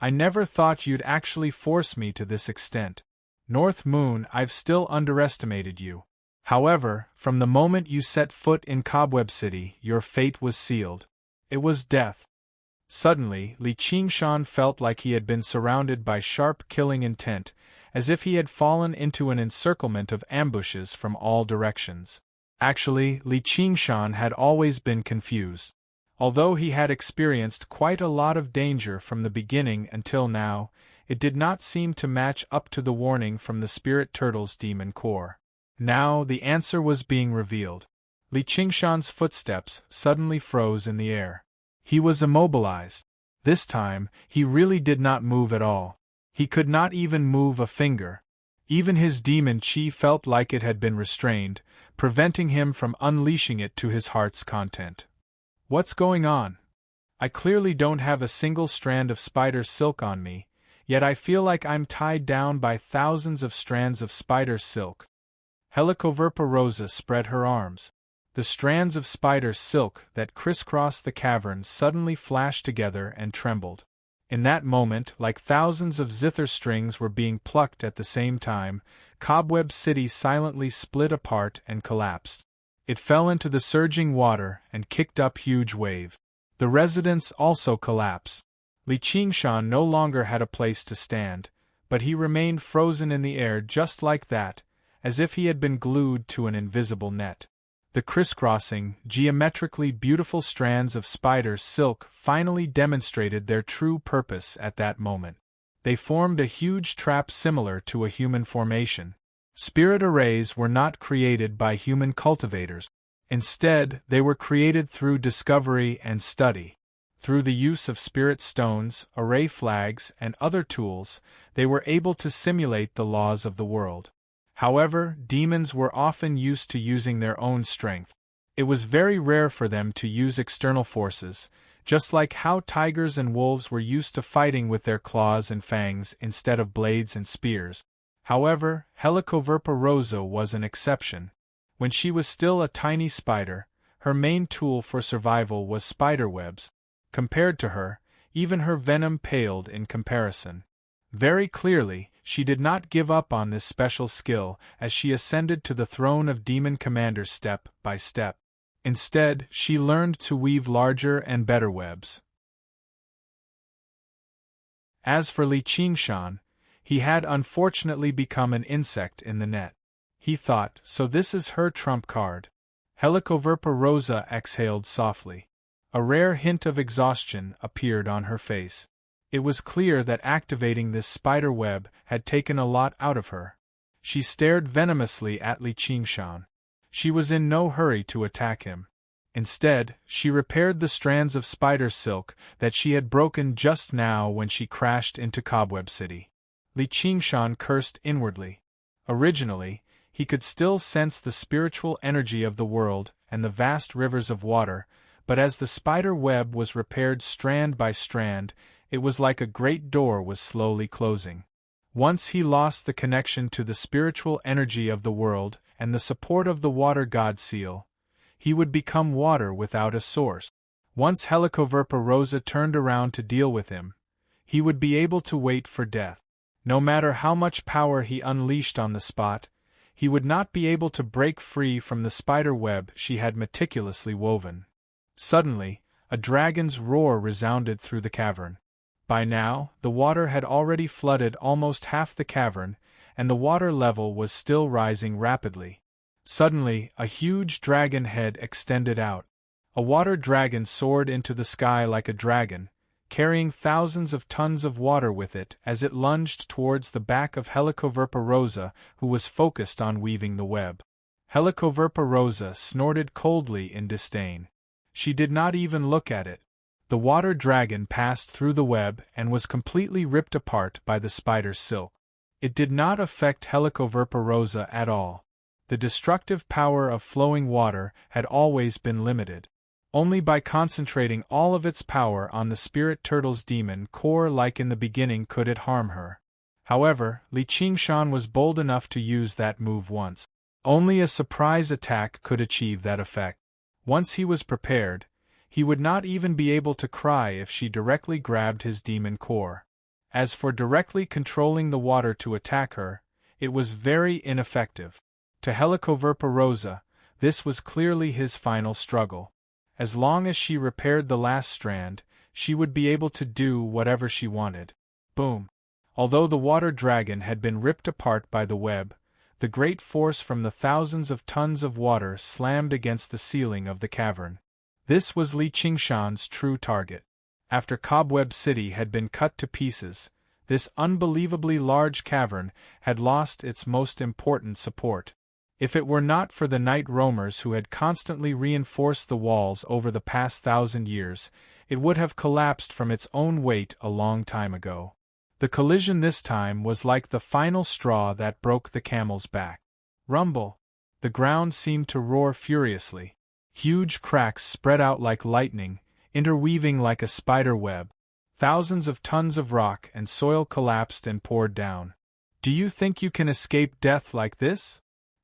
I never thought you'd actually force me to this extent. North Moon, I've still underestimated you. However, from the moment you set foot in Cobweb City, your fate was sealed. It was death. Suddenly, Li Qingshan felt like he had been surrounded by sharp killing intent, as if he had fallen into an encirclement of ambushes from all directions. Actually, Li Qingshan had always been confused. Although he had experienced quite a lot of danger from the beginning until now, it did not seem to match up to the warning from the Spirit Turtle's demon core. Now the answer was being revealed. Li Qingshan's footsteps suddenly froze in the air. He was immobilized. This time, he really did not move at all. He could not even move a finger. Even his demon chi felt like it had been restrained, preventing him from unleashing it to his heart's content. What's going on? I clearly don't have a single strand of spider silk on me, yet I feel like I'm tied down by thousands of strands of spider silk. Helicoverpa spread her arms. The strands of spider silk that crisscrossed the cavern suddenly flashed together and trembled. In that moment, like thousands of zither strings were being plucked at the same time, Cobweb City silently split apart and collapsed. It fell into the surging water and kicked up huge waves. The residents also collapsed. Li Qingshan no longer had a place to stand, but he remained frozen in the air just like that, as if he had been glued to an invisible net. The crisscrossing, geometrically beautiful strands of spider silk finally demonstrated their true purpose at that moment. They formed a huge trap similar to a human formation. Spirit arrays were not created by human cultivators. Instead, they were created through discovery and study. Through the use of spirit stones, array flags, and other tools, they were able to simulate the laws of the world. However, demons were often used to using their own strength. It was very rare for them to use external forces, just like how tigers and wolves were used to fighting with their claws and fangs instead of blades and spears. However, Helicoverpa rosa was an exception. When she was still a tiny spider, her main tool for survival was spiderwebs. Compared to her, even her venom paled in comparison. Very clearly, she did not give up on this special skill as she ascended to the throne of Demon Commander step by step. Instead, she learned to weave larger and better webs. As for Li Qingshan, he had unfortunately become an insect in the net. He thought, so this is her trump card. Helicoverpa rosa exhaled softly. A rare hint of exhaustion appeared on her face. It was clear that activating this spider web had taken a lot out of her. She stared venomously at Li Qingshan. She was in no hurry to attack him. Instead, she repaired the strands of spider silk that she had broken just now when she crashed into Cobweb City. Li Qingshan cursed inwardly. Originally, he could still sense the spiritual energy of the world and the vast rivers of water, but as the spider web was repaired strand by strand, it was like a great door was slowly closing. Once he lost the connection to the spiritual energy of the world and the support of the water god seal, he would become water without a source. Once Helicoverpa rosa turned around to deal with him, he would be able to wait for death. No matter how much power he unleashed on the spot, he would not be able to break free from the spider web she had meticulously woven. Suddenly, a dragon's roar resounded through the cavern. By now, the water had already flooded almost half the cavern, and the water level was still rising rapidly. Suddenly, a huge dragon head extended out. A water dragon soared into the sky like a dragon, carrying thousands of tons of water with it as it lunged towards the back of Helicoverpa rosa, who was focused on weaving the web. Helicoverpa rosa snorted coldly in disdain. She did not even look at it. The water dragon passed through the web and was completely ripped apart by the spider's silk. It did not affect Helicoverpa rosa at all. The destructive power of flowing water had always been limited. Only by concentrating all of its power on the spirit turtle's demon core like in the beginning could it harm her. However, Li Qingshan was bold enough to use that move once. Only a surprise attack could achieve that effect. Once he was prepared, he would not even be able to cry if she directly grabbed his demon core. As for directly controlling the water to attack her, it was very ineffective. To Helicoverpa rosa, this was clearly his final struggle. As long as she repaired the last strand, she would be able to do whatever she wanted. Boom! Although the water dragon had been ripped apart by the web, the great force from the thousands of tons of water slammed against the ceiling of the cavern. This was Li Qingshan's true target. After Cobweb City had been cut to pieces, this unbelievably large cavern had lost its most important support. If it were not for the night roamers who had constantly reinforced the walls over the past 1,000 years, it would have collapsed from its own weight a long time ago. The collision this time was like the final straw that broke the camel's back. Rumble! The ground seemed to roar furiously. Huge cracks spread out like lightning, interweaving like a spider web. Thousands of tons of rock and soil collapsed and poured down. Do you think you can escape death like this?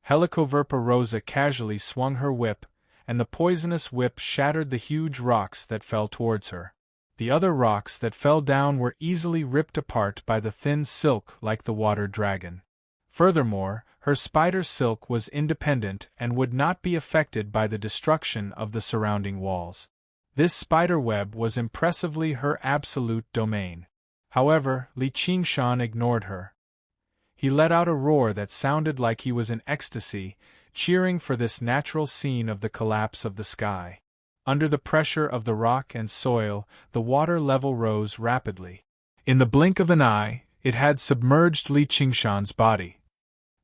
Helicoverpa rosa casually swung her whip, and the poisonous whip shattered the huge rocks that fell towards her. The other rocks that fell down were easily ripped apart by the thin silk like the water dragon. Furthermore, her spider silk was independent and would not be affected by the destruction of the surrounding walls. This spider web was impressively her absolute domain. However, Li Qingshan ignored her. He let out a roar that sounded like he was in ecstasy, cheering for this natural scene of the collapse of the sky. Under the pressure of the rock and soil, the water level rose rapidly. In the blink of an eye, it had submerged Li Qingshan's body.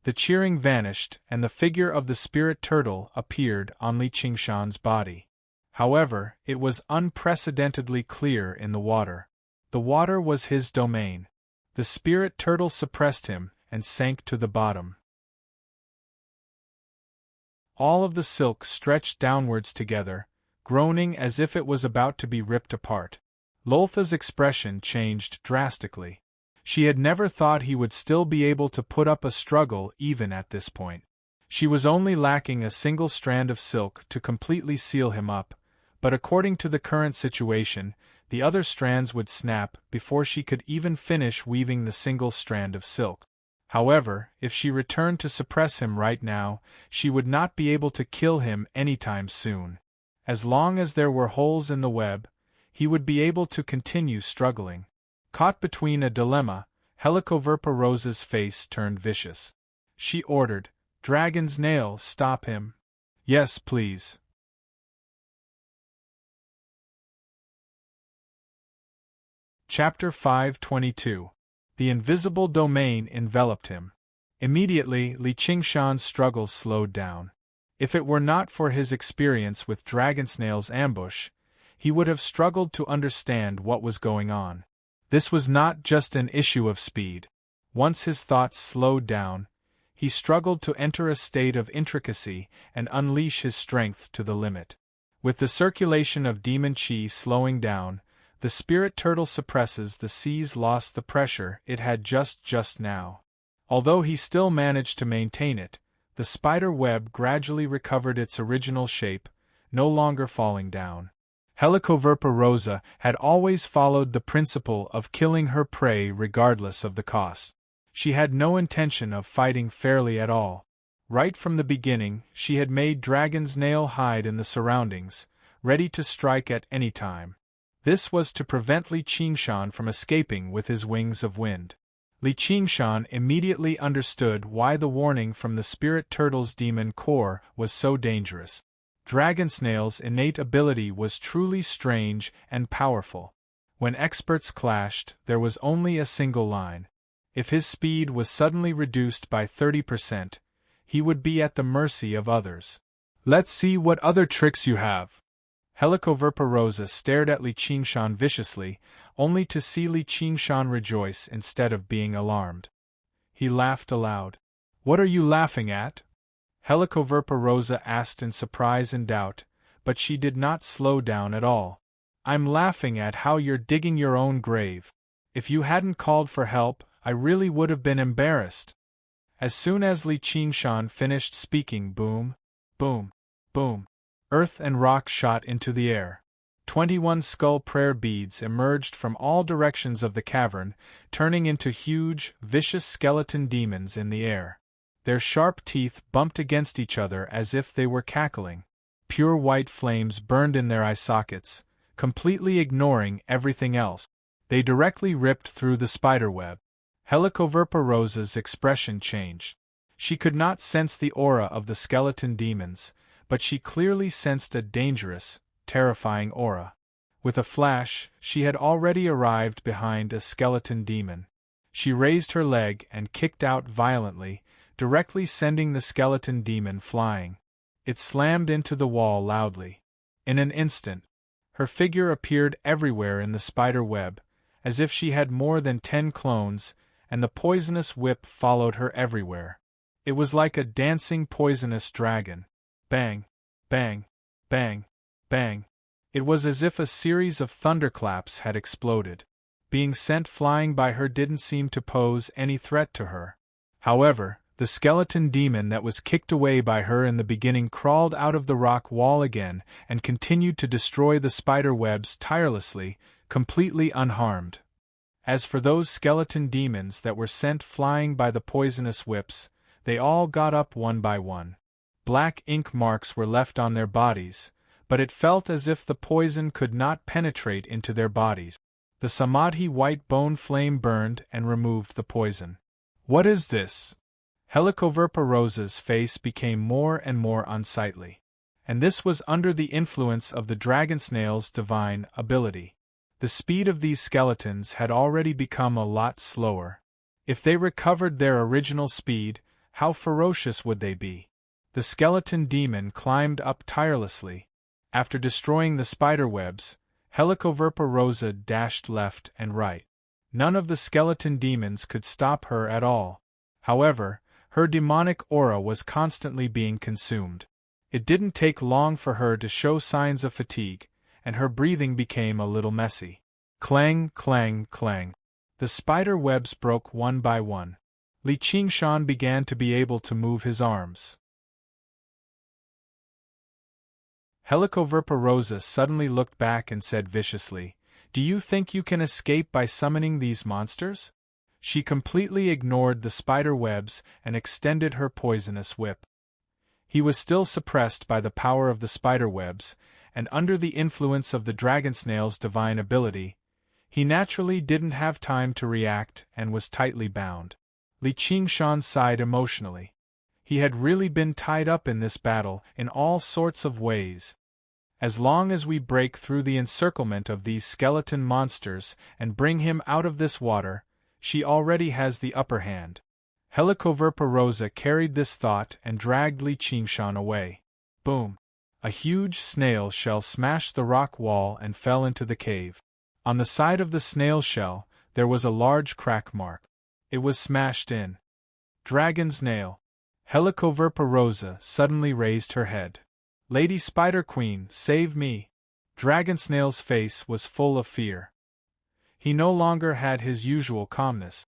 The cheering vanished, and the figure of the spirit turtle appeared on Li Qingshan's body. However, it was unprecedentedly clear in the water. The water was his domain. The spirit turtle suppressed him and sank to the bottom. All of the silk stretched downwards together, groaning as if it was about to be ripped apart. Loltha's expression changed drastically. She had never thought he would still be able to put up a struggle even at this point. She was only lacking a single strand of silk to completely seal him up, but according to the current situation, the other strands would snap before she could even finish weaving the single strand of silk. However, if she returned to suppress him right now, she would not be able to kill him anytime soon. As long as there were holes in the web, he would be able to continue struggling. Caught between a dilemma, Helicoverpa Rosa's face turned vicious. She ordered, "Dragon's nail, stop him." "Yes, please." Chapter 522. The invisible domain enveloped him. Immediately, Li Qingshan's struggles slowed down. If it were not for his experience with Dragonsnail's ambush, he would have struggled to understand what was going on. This was not just an issue of speed. Once his thoughts slowed down, he struggled to enter a state of intricacy and unleash his strength to the limit. With the circulation of demon chi slowing down, the spirit turtle suppresses the seas lost the pressure it had just now. Although he still managed to maintain it, the spider web gradually recovered its original shape, no longer falling down. Helicoverpa Rosa had always followed the principle of killing her prey regardless of the cost. She had no intention of fighting fairly at all. Right from the beginning, she had made Dragon's nail hide in the surroundings, ready to strike at any time. This was to prevent Li Qingshan from escaping with his wings of wind. Li Qingshan immediately understood why the warning from the spirit turtle's demon core was so dangerous. Dragonsnail's innate ability was truly strange and powerful. When experts clashed, there was only a single line. If his speed was suddenly reduced by 30%, he would be at the mercy of others. "Let's see what other tricks you have." Helicoverpa Rosa stared at Li Qingshan viciously, only to see Li Qingshan rejoice instead of being alarmed. He laughed aloud. "What are you laughing at?" Helicoverpa Rosa asked in surprise and doubt, but she did not slow down at all. "I'm laughing at how you're digging your own grave. If you hadn't called for help, I really would have been embarrassed." As soon as Li Qingshan finished speaking, boom, boom, boom, earth and rock shot into the air. 21 skull prayer beads emerged from all directions of the cavern, turning into huge, vicious skeleton demons in the air. Their sharp teeth bumped against each other as if they were cackling. Pure white flames burned in their eye sockets, completely ignoring everything else. They directly ripped through the spiderweb. Helicoverpa Rosa's expression changed. She could not sense the aura of the skeleton demons, but she clearly sensed a dangerous, terrifying aura. With a flash, she had already arrived behind a skeleton demon. She raised her leg and kicked out violently, directly sending the skeleton demon flying. It slammed into the wall loudly. In an instant, her figure appeared everywhere in the spider web, as if she had more than 10 clones, and the poisonous whip followed her everywhere. It was like a dancing poisonous dragon. Bang, bang, bang, bang. It was as if a series of thunderclaps had exploded. Being sent flying by her didn't seem to pose any threat to her. However, the skeleton demon that was kicked away by her in the beginning crawled out of the rock wall again and continued to destroy the spider webs tirelessly, completely unharmed. As for those skeleton demons that were sent flying by the poisonous whips, they all got up one by one. Black ink marks were left on their bodies, but it felt as if the poison could not penetrate into their bodies. The samadhi white bone flame burned and removed the poison. What is this? Helicoverpa-Rosa's face became more and more unsightly. And this was under the influence of the dragon snail's divine ability. The speed of these skeletons had already become a lot slower. If they recovered their original speed, how ferocious would they be? The skeleton demon climbed up tirelessly. After destroying the spiderwebs, Helicoverpa-Rosa dashed left and right. None of the skeleton demons could stop her at all. However, her demonic aura was constantly being consumed. It didn't take long for her to show signs of fatigue, and her breathing became a little messy. Clang, clang, clang. The spider webs broke one by one. Li Qingshan began to be able to move his arms. Helicoverpa-Rosa suddenly looked back and said viciously, "Do you think you can escape by summoning these monsters?" She completely ignored the spider webs and extended her poisonous whip. He was still suppressed by the power of the spider webs, and under the influence of the dragon snail's divine ability, he naturally didn't have time to react and was tightly bound. Li Qingshan sighed emotionally. He had really been tied up in this battle in all sorts of ways. As long as we break through the encirclement of these skeleton monsters and bring him out of this water, she already has the upper hand. Helicoverpa-Rosa carried this thought and dragged Li Qingshan away. Boom! A huge snail shell smashed the rock wall and fell into the cave. On the side of the snail shell, there was a large crack mark. It was smashed in. Dragon's nail. Helicoverpa-Rosa suddenly raised her head. "Lady Spider Queen, save me!" Dragon Snail's face was full of fear. He no longer had his usual calmness.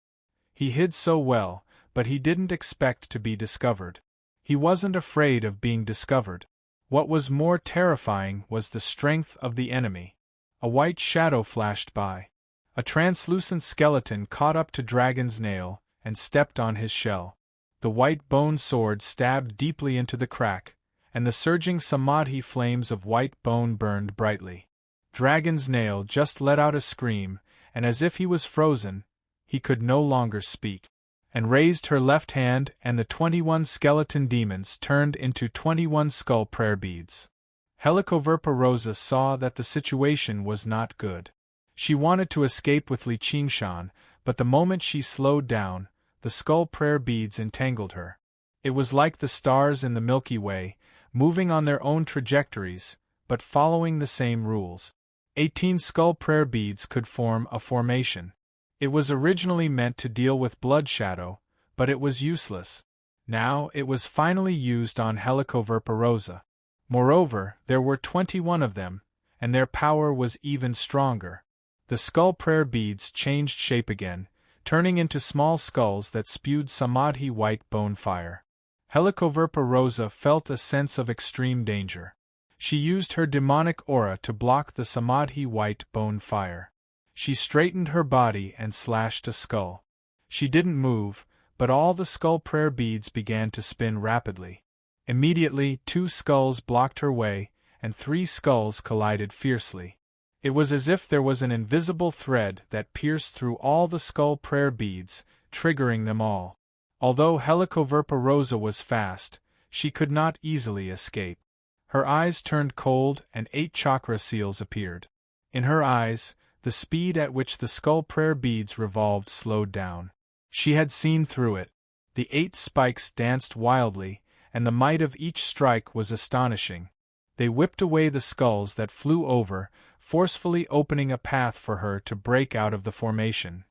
He hid so well, but he didn't expect to be discovered. He wasn't afraid of being discovered. What was more terrifying was the strength of the enemy. A white shadow flashed by. A translucent skeleton caught up to Dragon's Nail and stepped on his shell. The white bone sword stabbed deeply into the crack, and the surging samadhi flames of white bone burned brightly. Dragon's Nail just let out a scream, and as if he was frozen, he could no longer speak, and raised her left hand, and the 21 skeleton demons turned into 21 skull prayer beads. Helicoverpa-Rosa saw that the situation was not good. She wanted to escape with Li Qingshan, but the moment she slowed down, the skull prayer beads entangled her. It was like the stars in the Milky Way, moving on their own trajectories, but following the same rules. 18 skull prayer beads could form a formation. It was originally meant to deal with Blood Shadow, but it was useless. Now it was finally used on Helicoverpa-Rosa. Moreover, there were 21 of them, and their power was even stronger. The skull prayer beads changed shape again, turning into small skulls that spewed samadhi white bone fire. Helicoverpa-Rosa felt a sense of extreme danger. She used her demonic aura to block the samadhi white bone fire. She straightened her body and slashed a skull. She didn't move, but all the skull prayer beads began to spin rapidly. Immediately, 2 skulls blocked her way, and 3 skulls collided fiercely. It was as if there was an invisible thread that pierced through all the skull prayer beads, triggering them all. Although Helicoverpa-Rosa was fast, she could not easily escape. Her eyes turned cold and 8 chakra seals appeared. In her eyes, the speed at which the skull prayer beads revolved slowed down. She had seen through it. The 8 spikes danced wildly, and the might of each strike was astonishing. They whipped away the skulls that flew over, forcefully opening a path for her to break out of the formation.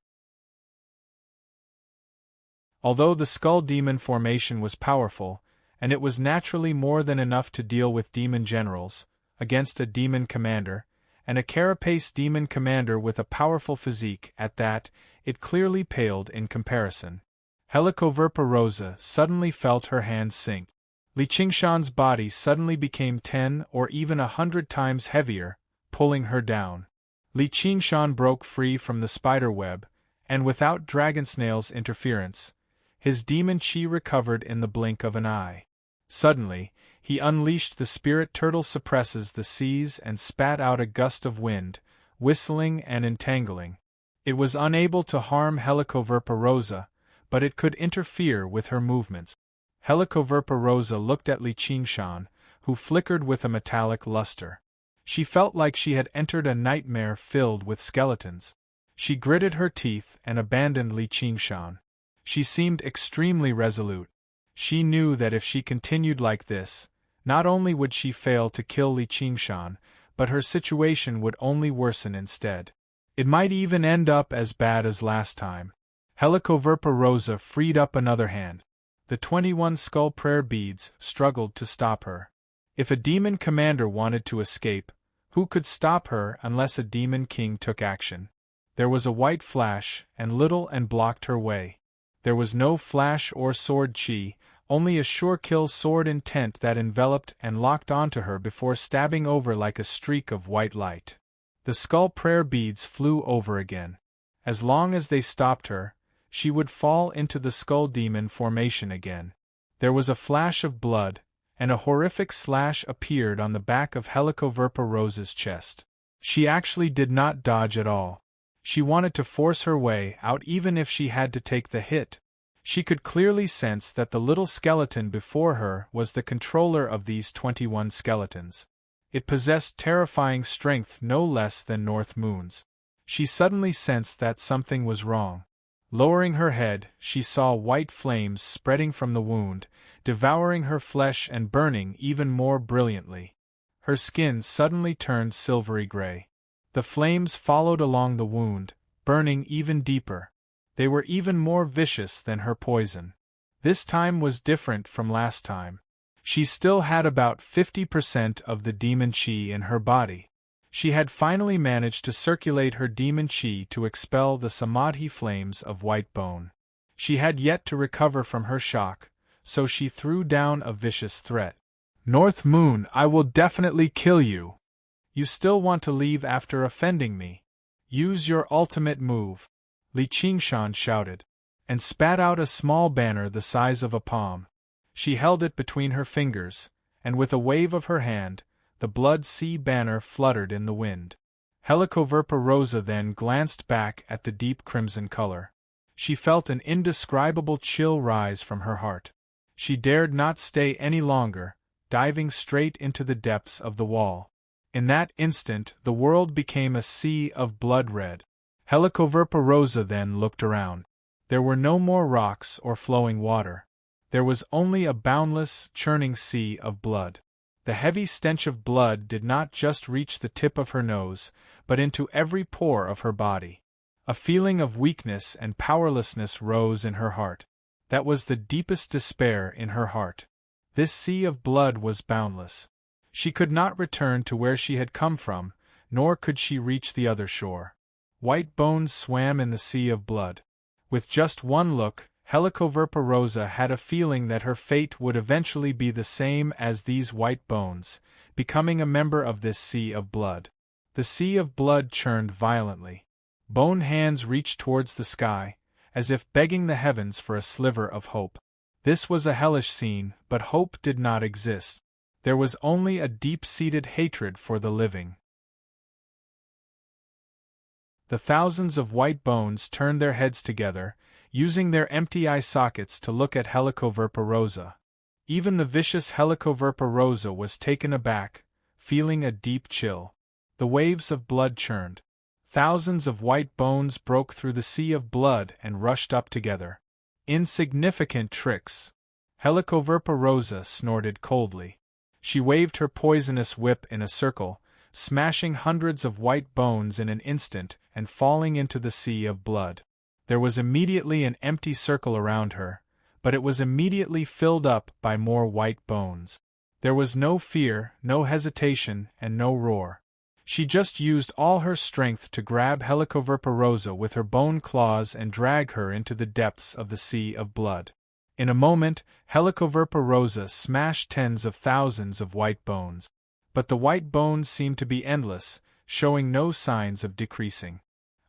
Although the skull demon formation was powerful, and it was naturally more than enough to deal with demon generals, against a demon commander, and a carapace demon commander with a powerful physique at that, it clearly paled in comparison. Helicoverpa-Rosa suddenly felt her hands sink. Li Qingshan's body suddenly became 10 or even 100 times heavier, pulling her down. Li Qingshan broke free from the spider web, and without Dragonsnail's interference, his demon chi recovered in the blink of an eye. Suddenly, He unleashed the spirit turtle suppresses the seas and spat out a gust of wind, whistling and entangling. It was unable to harm Helicoverpa but it could interfere with her movements. Helicoverpa looked at Li Qingshan, who flickered with a metallic luster. She felt like she had entered a nightmare filled with skeletons. She gritted her teeth and abandoned Li Qingshan. She seemed extremely resolute. She knew that if she continued like this, not only would she fail to kill Li Qingshan, but her situation would only worsen instead. It might even end up as bad as last time. Helicoverpa freed up another hand. The 21 skull prayer beads struggled to stop her. If a demon commander wanted to escape, who could stop her unless a demon king took action? There was a white flash, and blocked her way. There was no flash or sword chi, only a sure kill sword intent that enveloped and locked onto her before stabbing over like a streak of white light. The skull prayer beads flew over again. As long as they stopped her, she would fall into the skull demon formation again. There was a flash of blood, and a horrific slash appeared on the back of Helicoverpa chest. She actually did not dodge at all. She wanted to force her way out even if she had to take the hit. She could clearly sense that the little skeleton before her was the controller of these 21 skeletons. It possessed terrifying strength no less than North Moon's. She suddenly sensed that something was wrong. Lowering her head, she saw white flames spreading from the wound, devouring her flesh and burning even more brilliantly. Her skin suddenly turned silvery gray. The flames followed along the wound, burning even deeper. They were even more vicious than her poison. This time was different from last time. She still had about 50% of the demon chi in her body. She had finally managed to circulate her demon chi to expel the samadhi flames of white bone. She had yet to recover from her shock, so she threw down a vicious threat. North Moon, I will definitely kill you. You still want to leave after offending me? Use your ultimate move. Li Qingshan shouted, and spat out a small banner the size of a palm. She held it between her fingers, and with a wave of her hand, the blood sea banner fluttered in the wind. Helicoverpa then glanced back at the deep crimson color. She felt an indescribable chill rise from her heart. She dared not stay any longer, diving straight into the depths of the wall. In that instant the world became a sea of blood red. Helicoverpa then looked around. There were no more rocks or flowing water. There was only a boundless, churning sea of blood. The heavy stench of blood did not just reach the tip of her nose, but into every pore of her body. A feeling of weakness and powerlessness rose in her heart. That was the deepest despair in her heart. This sea of blood was boundless. She could not return to where she had come from, nor could she reach the other shore. White bones swam in the sea of blood. With just one look, Helicoverpa had a feeling that her fate would eventually be the same as these white bones, becoming a member of this sea of blood. The sea of blood churned violently. Bone hands reached towards the sky, as if begging the heavens for a sliver of hope. This was a hellish scene, but hope did not exist. There was only a deep-seated hatred for the living. The thousands of white bones turned their heads together, using their empty eye sockets to look at Helicoverpa. Even the vicious Helicoverpa was taken aback, feeling a deep chill. The waves of blood churned. Thousands of white bones broke through the sea of blood and rushed up together. Insignificant tricks. Helicoverpa snorted coldly. She waved her poisonous whip in a circle, smashing hundreds of white bones in an instant and falling into the sea of blood. There was immediately an empty circle around her, but it was immediately filled up by more white bones. There was no fear, no hesitation, and no roar. She just used all her strength to grab Helicoverpa with her bone claws and drag her into the depths of the sea of blood. In a moment, Helicoverpa smashed tens of thousands of white bones. But the white bones seemed to be endless, showing no signs of decreasing.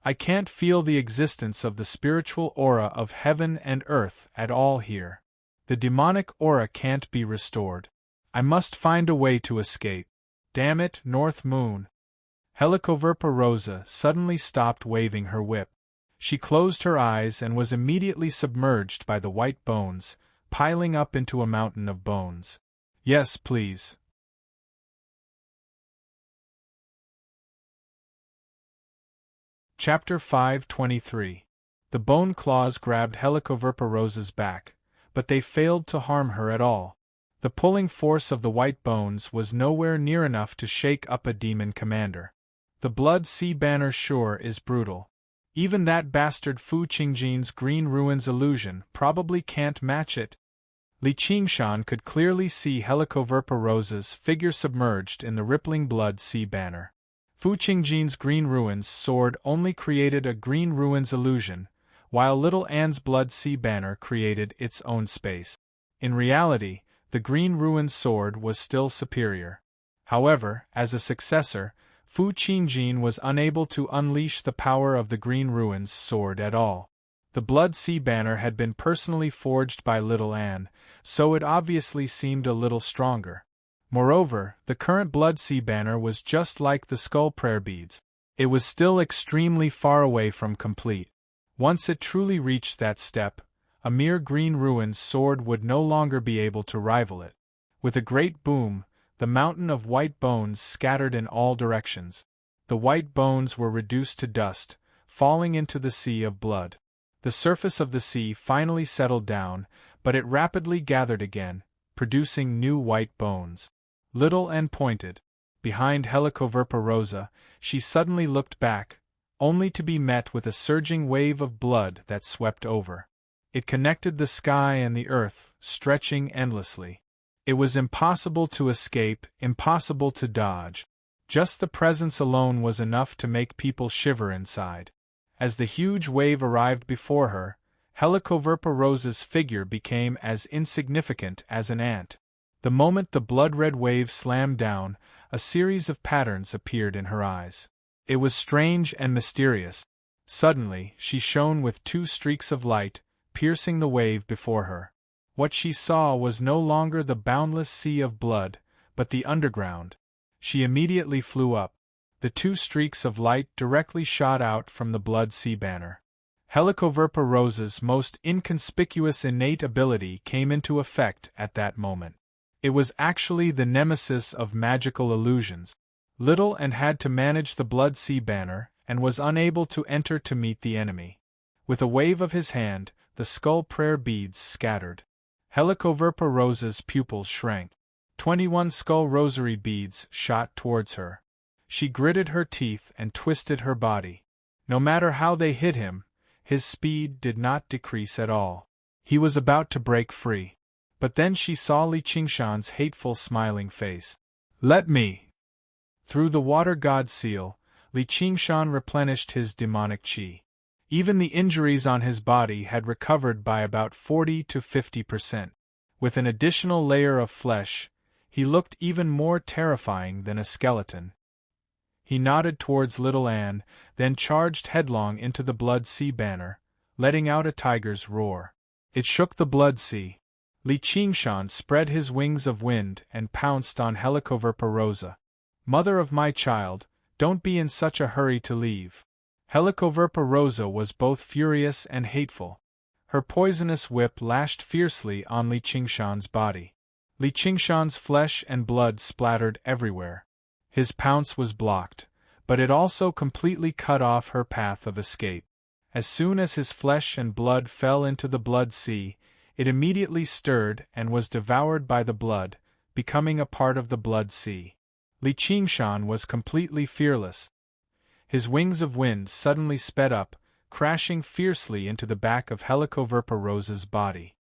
I can't feel the existence of the spiritual aura of heaven and earth at all here. The demonic aura can't be restored. I must find a way to escape. Damn it, North Moon. Helicoverpa Rosa suddenly stopped waving her whip. She closed her eyes and was immediately submerged by the white bones, piling up into a mountain of bones. Yes, please. Chapter 523. The bone claws grabbed Helicoverpa Rosa's back, but they failed to harm her at all. The pulling force of the white bones was nowhere near enough to shake up a demon commander. The Blood Sea Banner sure is brutal. Even that bastard Fu Qingjin's Green Ruins illusion probably can't match it. Li Qingshan could clearly see Helicoverpa Rosa's figure submerged in the rippling Blood Sea Banner. Fu Qingjin's Green Ruins sword only created a Green Ruins illusion, while Little Anne's Blood Sea Banner created its own space. In reality, the Green Ruins sword was still superior. However, as a successor, Fu Qingjin was unable to unleash the power of the Green Ruins sword at all. The Blood Sea Banner had been personally forged by Little Anne, so it obviously seemed a little stronger. Moreover, the current Blood Sea Banner was just like the Skull Prayer Beads. It was still extremely far away from complete. Once it truly reached that step, a mere Green Ruins sword would no longer be able to rival it. With a great boom, the mountain of white bones scattered in all directions. The white bones were reduced to dust, falling into the sea of blood. The surface of the sea finally settled down, but it rapidly gathered again, producing new white bones. Little Anne pointed. Behind Helicoverpa Rosa, she suddenly looked back, only to be met with a surging wave of blood that swept over. It connected the sky and the earth, stretching endlessly. It was impossible to escape, impossible to dodge. Just the presence alone was enough to make people shiver inside. As the huge wave arrived before her, Helicoverpa Rosa's figure became as insignificant as an ant. The moment the blood-red wave slammed down, a series of patterns appeared in her eyes. It was strange and mysterious. Suddenly, she shone with two streaks of light, piercing the wave before her. What she saw was no longer the boundless sea of blood, but the underground. She immediately flew up. The two streaks of light directly shot out from the Blood Sea Banner. Helicoverpa Rosa's most inconspicuous innate ability came into effect at that moment. It was actually the nemesis of magical illusions. Little Anne had to manage the Blood Sea Banner, and was unable to enter to meet the enemy. With a wave of his hand, the Skull Prayer Beads scattered. Helicoverpa Rosa's pupils shrank. 21 Skull Rosary beads shot towards her. She gritted her teeth and twisted her body. No matter how they hit him, his speed did not decrease at all. He was about to break free. But then she saw Li Qingshan's hateful smiling face. "Let me!" Through the water god seal, Li Qingshan replenished his demonic qi. Even the injuries on his body had recovered by about 40 to 50%. With an additional layer of flesh, he looked even more terrifying than a skeleton. He nodded towards Little Anne, then charged headlong into the Blood Sea Banner, letting out a tiger's roar. It shook the Blood Sea. Li Qingshan spread his wings of wind and pounced on Helicoverpa Rosa. "Mother of my child, don't be in such a hurry to leave." Helicoverpa Rosa was both furious and hateful. Her poisonous whip lashed fiercely on Li Qingshan's body. Li Qingshan's flesh and blood splattered everywhere. His pounce was blocked, but it also completely cut off her path of escape. As soon as his flesh and blood fell into the Blood Sea, it immediately stirred and was devoured by the blood, becoming a part of the Blood Sea. Li Qingshan was completely fearless. His wings of wind suddenly sped up, crashing fiercely into the back of Helicoverpa Rosa's body.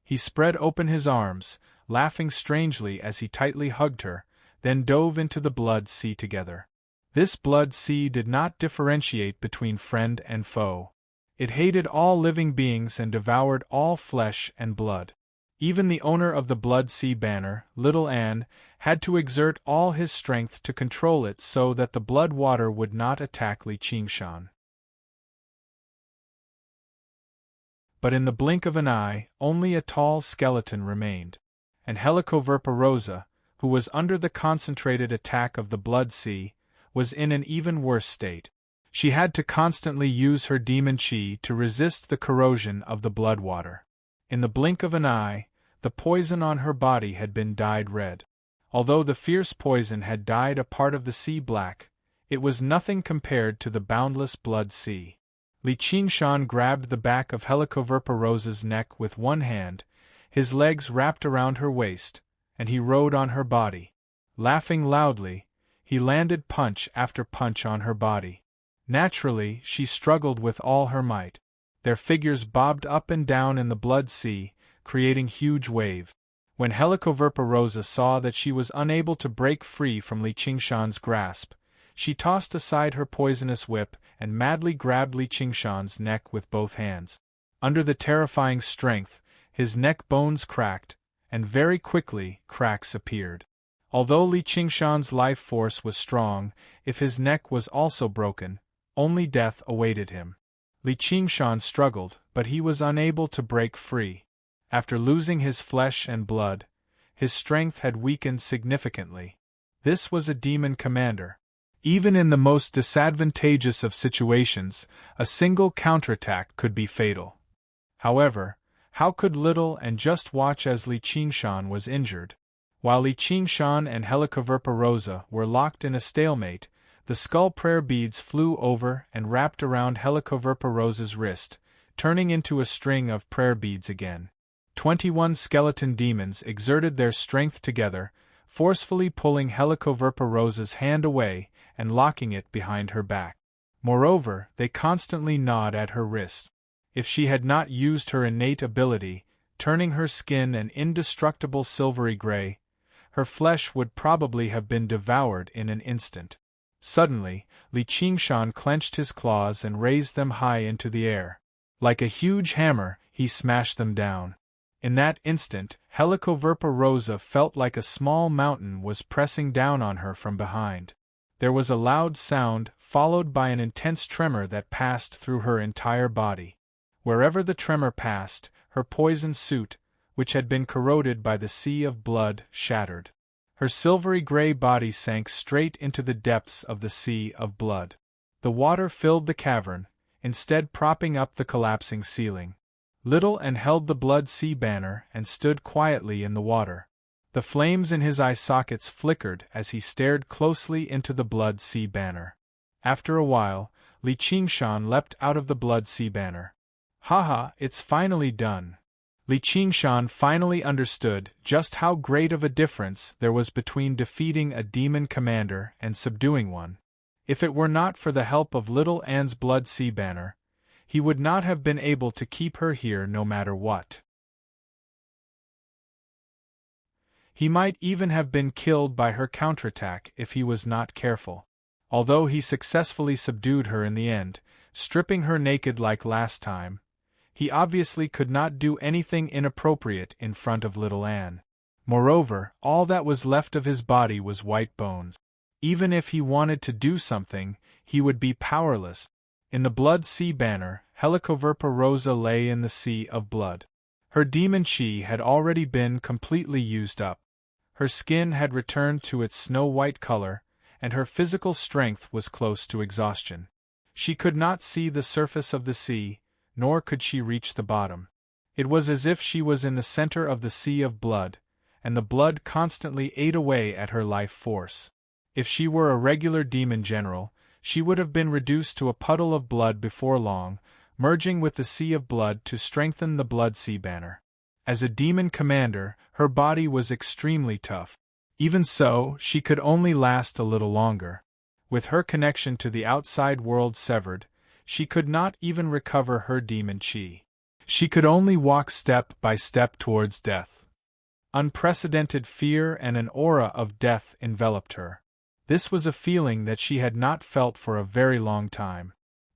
He spread open his arms, laughing strangely as he tightly hugged her, then dove into the Blood Sea together. This Blood Sea did not differentiate between friend and foe. It hated all living beings and devoured all flesh and blood. Even the owner of the Blood Sea Banner, Little Anne, had to exert all his strength to control it so that the blood water would not attack Li Qingshan. But in the blink of an eye, only a tall skeleton remained. and Helicoverpa, who was under the concentrated attack of the Blood Sea, was in an even worse state. She had to constantly use her demon chi to resist the corrosion of the blood water. In the blink of an eye, the poison on her body had been dyed red. Although the fierce poison had dyed a part of the sea black, it was nothing compared to the boundless Blood Sea. Li Qingshan grabbed the back of Helicoverpa's neck with one hand, his legs wrapped around her waist, and he rode on her body. Laughing loudly, he landed punch after punch on her body. Naturally, she struggled with all her might. Their figures bobbed up and down in the Blood Sea, creating huge waves. When Helicoverpa saw that she was unable to break free from Li Qingshan's grasp, she tossed aside her poisonous whip and madly grabbed Li Qingshan's neck with both hands. Under the terrifying strength, his neck bones cracked, and very quickly cracks appeared. Although Li Qingshan's life force was strong, if his neck was also broken, only death awaited him. Li Qingshan struggled, but he was unable to break free. After losing his flesh and blood, his strength had weakened significantly. This was a demon commander. Even in the most disadvantageous of situations, a single counterattack could be fatal. However, how could Little and just watch as Li Qingshan was injured? While Li Qingshan and Helicoverpa were locked in a stalemate, the skull prayer beads flew over and wrapped around Helicoverpa's wrist, turning into a string of prayer beads again. 21 skeleton demons exerted their strength together, forcefully pulling Helicoverpa's hand away and locking it behind her back. Moreover, they constantly gnawed at her wrist. If she had not used her innate ability, turning her skin an indestructible silvery gray, her flesh would probably have been devoured in an instant. Suddenly, Li Qingshan clenched his claws and raised them high into the air. Like a huge hammer, he smashed them down. In that instant, Helicoverpa felt like a small mountain was pressing down on her from behind. There was a loud sound, followed by an intense tremor that passed through her entire body. Wherever the tremor passed, her poison suit, which had been corroded by the sea of blood, shattered. Her silvery gray body sank straight into the depths of the sea of blood. The water filled the cavern, instead propping up the collapsing ceiling. Little and held the Blood Sea banner and stood quietly in the water. The flames in his eye sockets flickered as he stared closely into the Blood Sea banner. After a while, Li Qingshan leapt out of the Blood Sea banner. "Haha, it's finally done." Li Qingshan finally understood just how great of a difference there was between defeating a demon commander and subduing one. If it were not for the help of Little Anne's Blood Sea banner, he would not have been able to keep her here no matter what. He might even have been killed by her counterattack if he was not careful. Although he successfully subdued her in the end, stripping her naked like last time, he obviously could not do anything inappropriate in front of Little Anne. Moreover, all that was left of his body was white bones. Even if he wanted to do something, he would be powerless. In the Blood Sea banner, Helicoverpa lay in the sea of blood. Her demon chi had already been completely used up. Her skin had returned to its snow-white color, and her physical strength was close to exhaustion. She could not see the surface of the sea, nor could she reach the bottom. It was as if she was in the center of the sea of blood, and the blood constantly ate away at her life force. If she were a regular demon general, she would have been reduced to a puddle of blood before long, merging with the sea of blood to strengthen the Blood Sea banner. As a demon commander, her body was extremely tough. Even so, she could only last a little longer. With her connection to the outside world severed, she could not even recover her demon chi. She could only walk step by step towards death. Unprecedented fear and an aura of death enveloped her. This was a feeling that she had not felt for a very long time.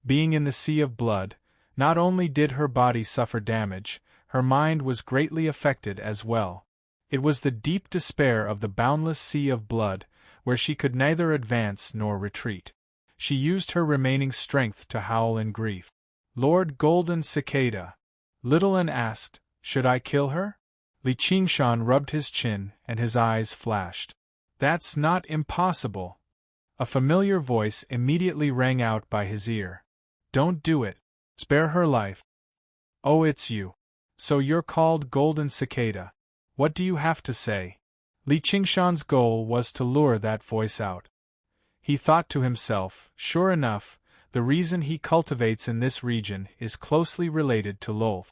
Being in the sea of blood, not only did her body suffer damage, her mind was greatly affected as well. It was the deep despair of the boundless sea of blood, where she could neither advance nor retreat. She used her remaining strength to howl in grief. "Lord Golden Cicada!" Little Anne asked, "Should I kill her?" Li Qingshan rubbed his chin, and his eyes flashed. That's not impossible. A familiar voice immediately rang out by his ear. Don't do it. Spare her life. Oh, it's you. So you're called Golden Cicada. What do you have to say? Li Qingshan's goal was to lure that voice out. He thought to himself, sure enough, the reason he cultivates in this region is closely related to Lolth.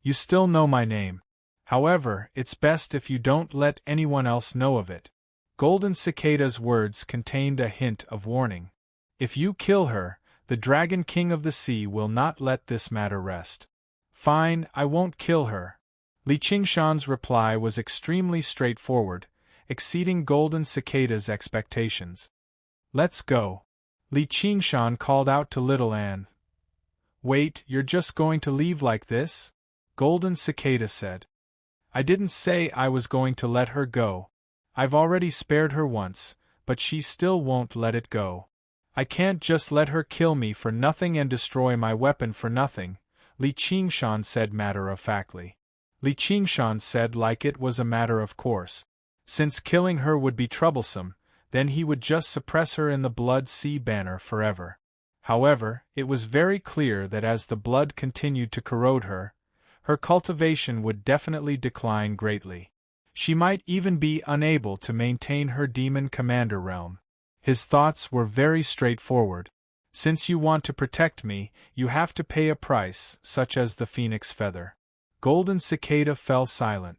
You still know my name. However, it's best if you don't let anyone else know of it. Golden Cicada's words contained a hint of warning. If you kill her, the Dragon King of the Sea will not let this matter rest. Fine, I won't kill her. Li Qingshan's reply was extremely straightforward, exceeding Golden Cicada's expectations. Let's go. Li Qingshan called out to little Anne. Wait, you're just going to leave like this? Golden Cicada said. I didn't say I was going to let her go. I've already spared her once, but she still won't let it go. I can't just let her kill me for nothing and destroy my weapon for nothing, Li Qingshan said matter-of-factly. Li Qingshan said like it was a matter of course. Since killing her would be troublesome, then he would just suppress her in the Blood Sea banner forever. However, it was very clear that as the blood continued to corrode her, her cultivation would definitely decline greatly. She might even be unable to maintain her demon commander realm. His thoughts were very straightforward. Since you want to protect me, you have to pay a price, such as the phoenix feather. Golden Cicada fell silent.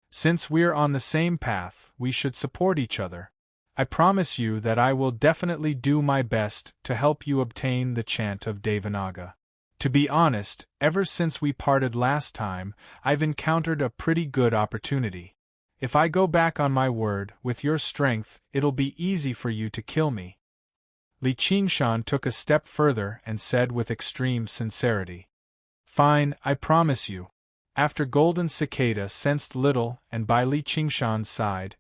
Since we're on the same path, we should support each other. I promise you that I will definitely do my best to help you obtain the chant of Devanaga. To be honest, ever since we parted last time, I've encountered a pretty good opportunity. If I go back on my word, with your strength, it'll be easy for you to kill me. Li Qingshan took a step further and said with extreme sincerity. Fine, I promise you. After Golden Cicada sensed little, and by Li Qingshan's side,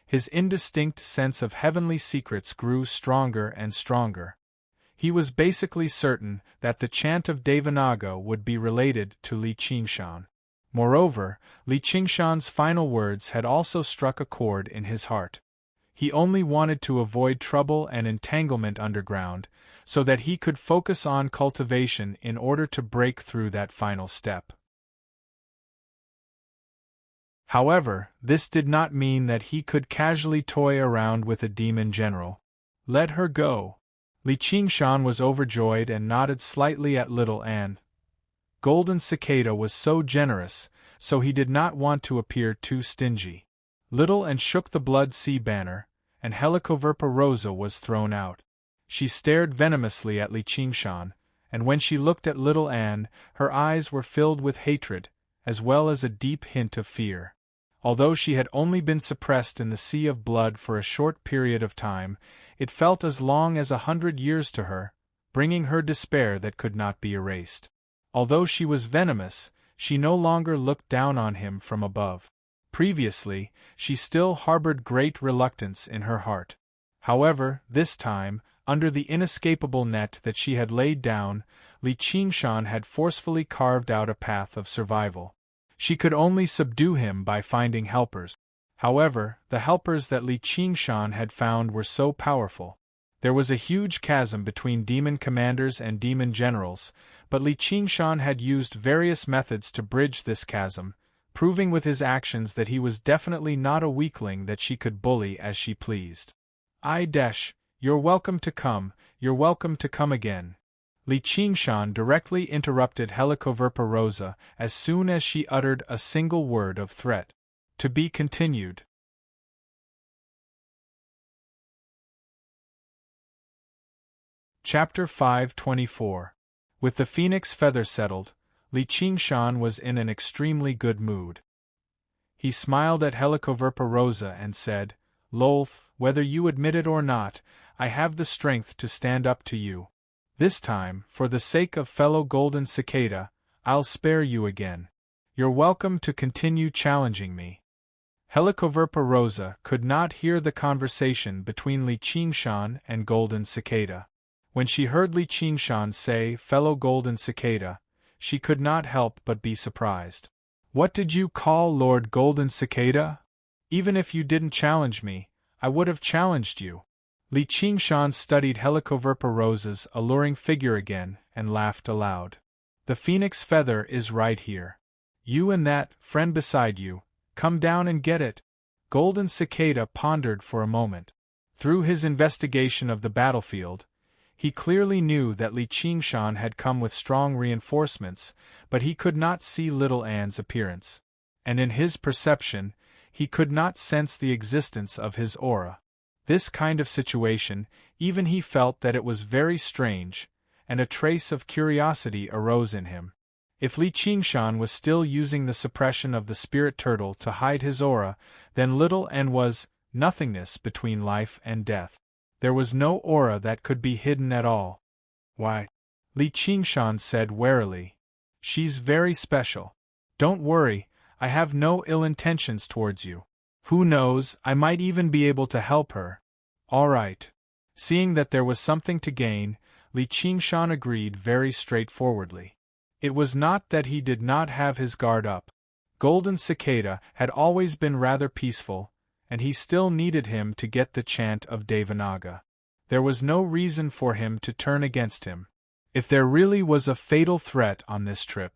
his indistinct sense of heavenly secrets grew stronger and stronger. He was basically certain that the chant of Devanaga would be related to Li Qingshan. Moreover, Li Qingshan's final words had also struck a chord in his heart. He only wanted to avoid trouble and entanglement underground, so that he could focus on cultivation in order to break through that final step. However, this did not mean that he could casually toy around with a demon general. Let her go. Li Qingshan was overjoyed and nodded slightly at little Anne. Golden Cicada was so generous, so he did not want to appear too stingy. Little Anne shook the Blood Sea banner, and Helicoverpa Rosa was thrown out. She stared venomously at Li Qingshan, and when she looked at little Anne, her eyes were filled with hatred, as well as a deep hint of fear. Although she had only been suppressed in the sea of blood for a short period of time, it felt as long as 100 years to her, bringing her despair that could not be erased. Although she was venomous, she no longer looked down on him from above. Previously, she still harbored great reluctance in her heart. However, this time, under the inescapable net that she had laid down, Li Qingshan had forcefully carved out a path of survival. She could only subdue him by finding helpers. However, the helpers that Li Qingshan had found were so powerful. There was a huge chasm between demon commanders and demon generals, but Li Qingshan had used various methods to bridge this chasm, proving with his actions that he was definitely not a weakling that she could bully as she pleased. You're welcome to come again. Li Qingshan directly interrupted Helicoverpa Rosa as soon as she uttered a single word of threat. To be continued. Chapter 524. With the phoenix feather settled, Li Qingshan was in an extremely good mood. He smiled at Helicoverpa Rosa and said, Lolth, whether you admit it or not, I have the strength to stand up to you. This time, for the sake of fellow Golden Cicada, I'll spare you again. You're welcome to continue challenging me. Helicoverpa Rosa could not hear the conversation between Li Qingshan and Golden Cicada. When she heard Li Qingshan say, fellow Golden Cicada, she could not help but be surprised. What did you call Lord Golden Cicada? Even if you didn't challenge me, I would have challenged you. Li Qingshan studied Helicoverpa Rose's alluring figure again and laughed aloud. The phoenix feather is right here. You and that friend beside you, come down and get it. Golden Cicada pondered for a moment. Through his investigation of the battlefield, he clearly knew that Li Qingshan had come with strong reinforcements, but he could not see Little Anne's appearance. And in his perception, he could not sense the existence of his aura. This kind of situation, even he felt that it was very strange, and a trace of curiosity arose in him. If Li Qingshan was still using the suppression of the spirit turtle to hide his aura, then Little Anne was nothingness between life and death. There was no aura that could be hidden at all. Why? Li Qingshan said warily. She's very special. Don't worry, I have no ill intentions towards you. Who knows, I might even be able to help her. All right. Seeing that there was something to gain, Li Qingshan agreed very straightforwardly. It was not that he did not have his guard up. Golden Cicada had always been rather peaceful, and he still needed him to get the chant of Devanaga. There was no reason for him to turn against him. If there really was a fatal threat on this trip,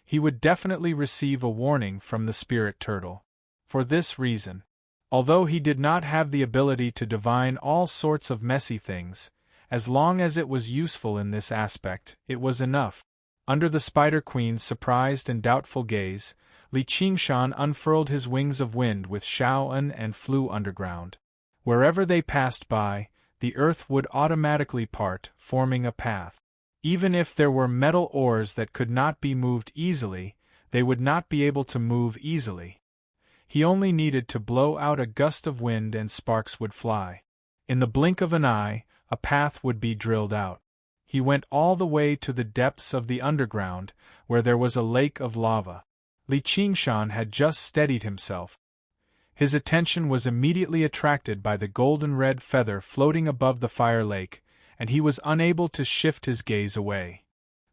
he would definitely receive a warning from the spirit turtle. For this reason, although he did not have the ability to divine all sorts of messy things, as long as it was useful in this aspect, it was enough. Under the Spider Queen's surprised and doubtful gaze, Li Qingshan unfurled his wings of wind with Shao-en and flew underground. Wherever they passed by, the earth would automatically part, forming a path. Even if there were metal ores that could not be moved easily, they would not be able to move easily. He only needed to blow out a gust of wind and sparks would fly. In the blink of an eye, a path would be drilled out. He went all the way to the depths of the underground, where there was a lake of lava. Li Qingshan had just steadied himself. His attention was immediately attracted by the golden-red feather floating above the fire lake, and he was unable to shift his gaze away.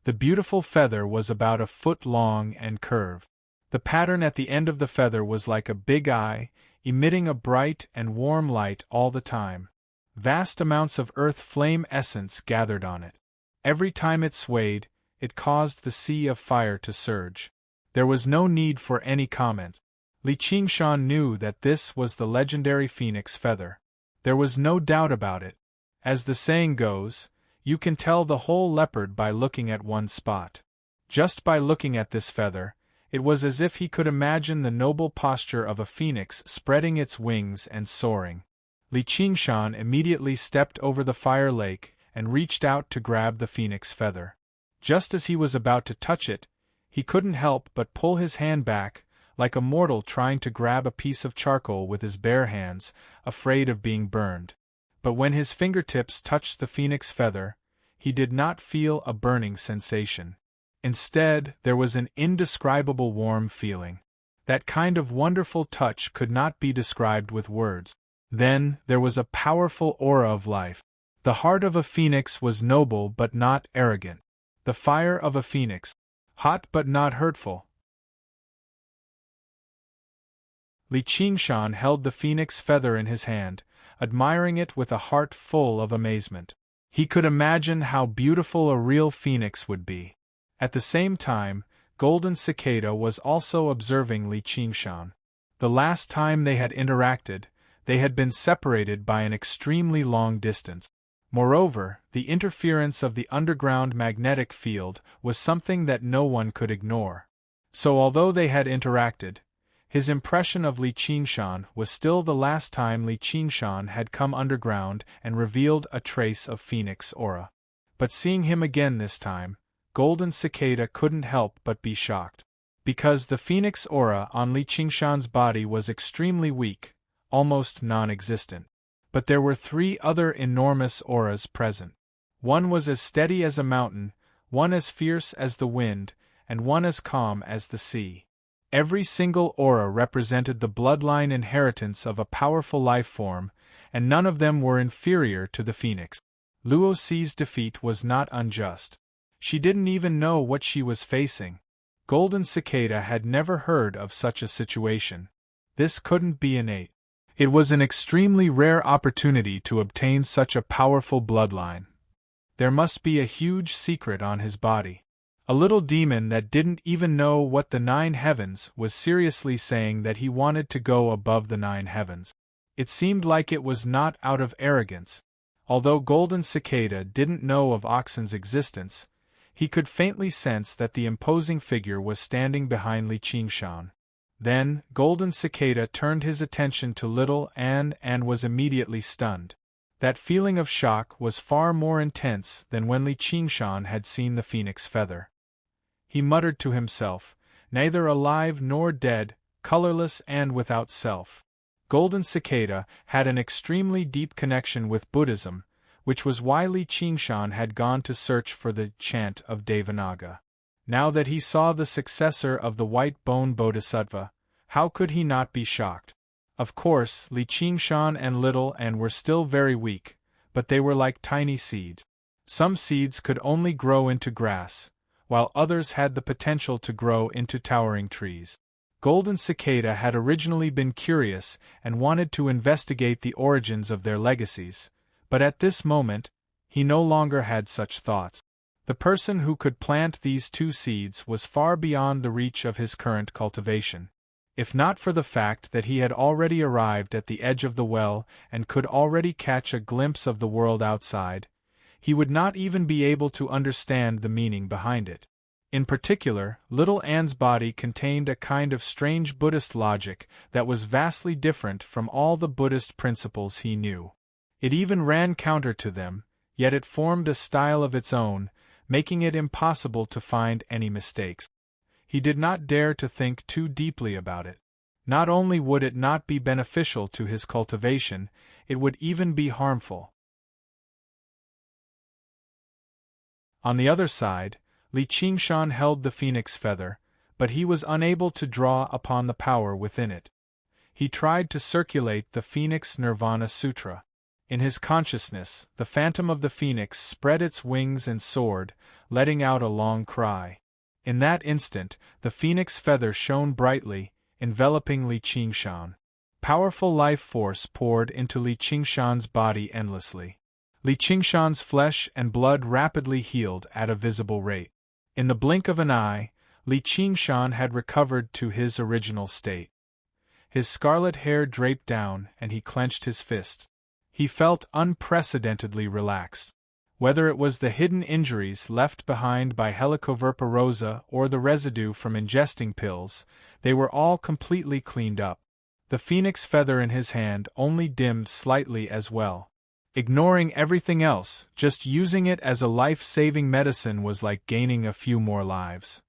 The beautiful feather was about a foot long and curved. The pattern at the end of the feather was like a big eye, emitting a bright and warm light all the time. Vast amounts of earth flame essence gathered on it. Every time it swayed, it caused the sea of fire to surge. There was no need for any comment. Li Qingshan knew that this was the legendary phoenix feather. There was no doubt about it. As the saying goes, you can tell the whole leopard by looking at one spot. Just by looking at this feather, it was as if he could imagine the noble posture of a phoenix spreading its wings and soaring. Li Qingshan immediately stepped over the fire lake and reached out to grab the phoenix feather. Just as he was about to touch it, he couldn't help but pull his hand back, like a mortal trying to grab a piece of charcoal with his bare hands, afraid of being burned. But when his fingertips touched the phoenix feather, he did not feel a burning sensation. Instead, there was an indescribable warm feeling. That kind of wonderful touch could not be described with words. Then, there was a powerful aura of life. The heart of a phoenix was noble but not arrogant. The fire of a phoenix, hot but not hurtful. Li Qingshan held the phoenix feather in his hand, admiring it with a heart full of amazement. He could imagine how beautiful a real phoenix would be. At the same time, Golden Cicada was also observing Li Qingshan. The last time they had interacted, they had been separated by an extremely long distance. Moreover, the interference of the underground magnetic field was something that no one could ignore. So although they had interacted, his impression of Li Qingshan was still the last time Li Qingshan had come underground and revealed a trace of phoenix aura. But seeing him again this time, Golden Cicada couldn't help but be shocked. Because the phoenix aura on Li Qingshan's body was extremely weak, almost non-existent. But there were three other enormous auras present. One was as steady as a mountain, one as fierce as the wind, and one as calm as the sea. Every single aura represented the bloodline inheritance of a powerful life form, and none of them were inferior to the phoenix. Luo Ci's defeat was not unjust. She didn't even know what she was facing. Golden Cicada had never heard of such a situation. This couldn't be innate. It was an extremely rare opportunity to obtain such a powerful bloodline. There must be a huge secret on his body. A little demon that didn't even know what the 9 heavens was seriously saying that he wanted to go above the 9 heavens. It seemed like it was not out of arrogance. Although Golden Cicada didn't know of Oxen's existence, he could faintly sense that the imposing figure was standing behind Li Qingshan. Then, Golden Cicada turned his attention to Little Anne and was immediately stunned. That feeling of shock was far more intense than when Li Qingshan had seen the phoenix feather. He muttered to himself, neither alive nor dead, colorless and without self. Golden Cicada had an extremely deep connection with Buddhism, which was why Li Qingshan had gone to search for the chant of Devanaga. Now that he saw the successor of the white bone Bodhisattva, how could he not be shocked? Of course, Li Qingshan and Little Anne were still very weak, but they were like tiny seeds. Some seeds could only grow into grass, while others had the potential to grow into towering trees. Golden Cicada had originally been curious and wanted to investigate the origins of their legacies, but at this moment, he no longer had such thoughts. The person who could plant these 2 seeds was far beyond the reach of his current cultivation. If not for the fact that he had already arrived at the edge of the well and could already catch a glimpse of the world outside, he would not even be able to understand the meaning behind it. In particular, Little Anne's body contained a kind of strange Buddhist logic that was vastly different from all the Buddhist principles he knew. It even ran counter to them, yet it formed a style of its own, making it impossible to find any mistakes. He did not dare to think too deeply about it. Not only would it not be beneficial to his cultivation, it would even be harmful. On the other side, Li Qingshan held the phoenix feather, but he was unable to draw upon the power within it. He tried to circulate the Phoenix Nirvana Sutra. In his consciousness, the phantom of the phoenix spread its wings and soared, letting out a long cry. In that instant, the phoenix feather shone brightly, enveloping Li Qingshan. Powerful life force poured into Li Qingshan's body endlessly. Li Qingshan's flesh and blood rapidly healed at a visible rate. In the blink of an eye, Li Qingshan had recovered to his original state. His scarlet hair draped down and he clenched his fist. He felt unprecedentedly relaxed. Whether it was the hidden injuries left behind by Helicoverpa rosa or the residue from ingesting pills, they were all completely cleaned up. The phoenix feather in his hand only dimmed slightly as well. Ignoring everything else, just using it as a life-saving medicine was like gaining a few more lives.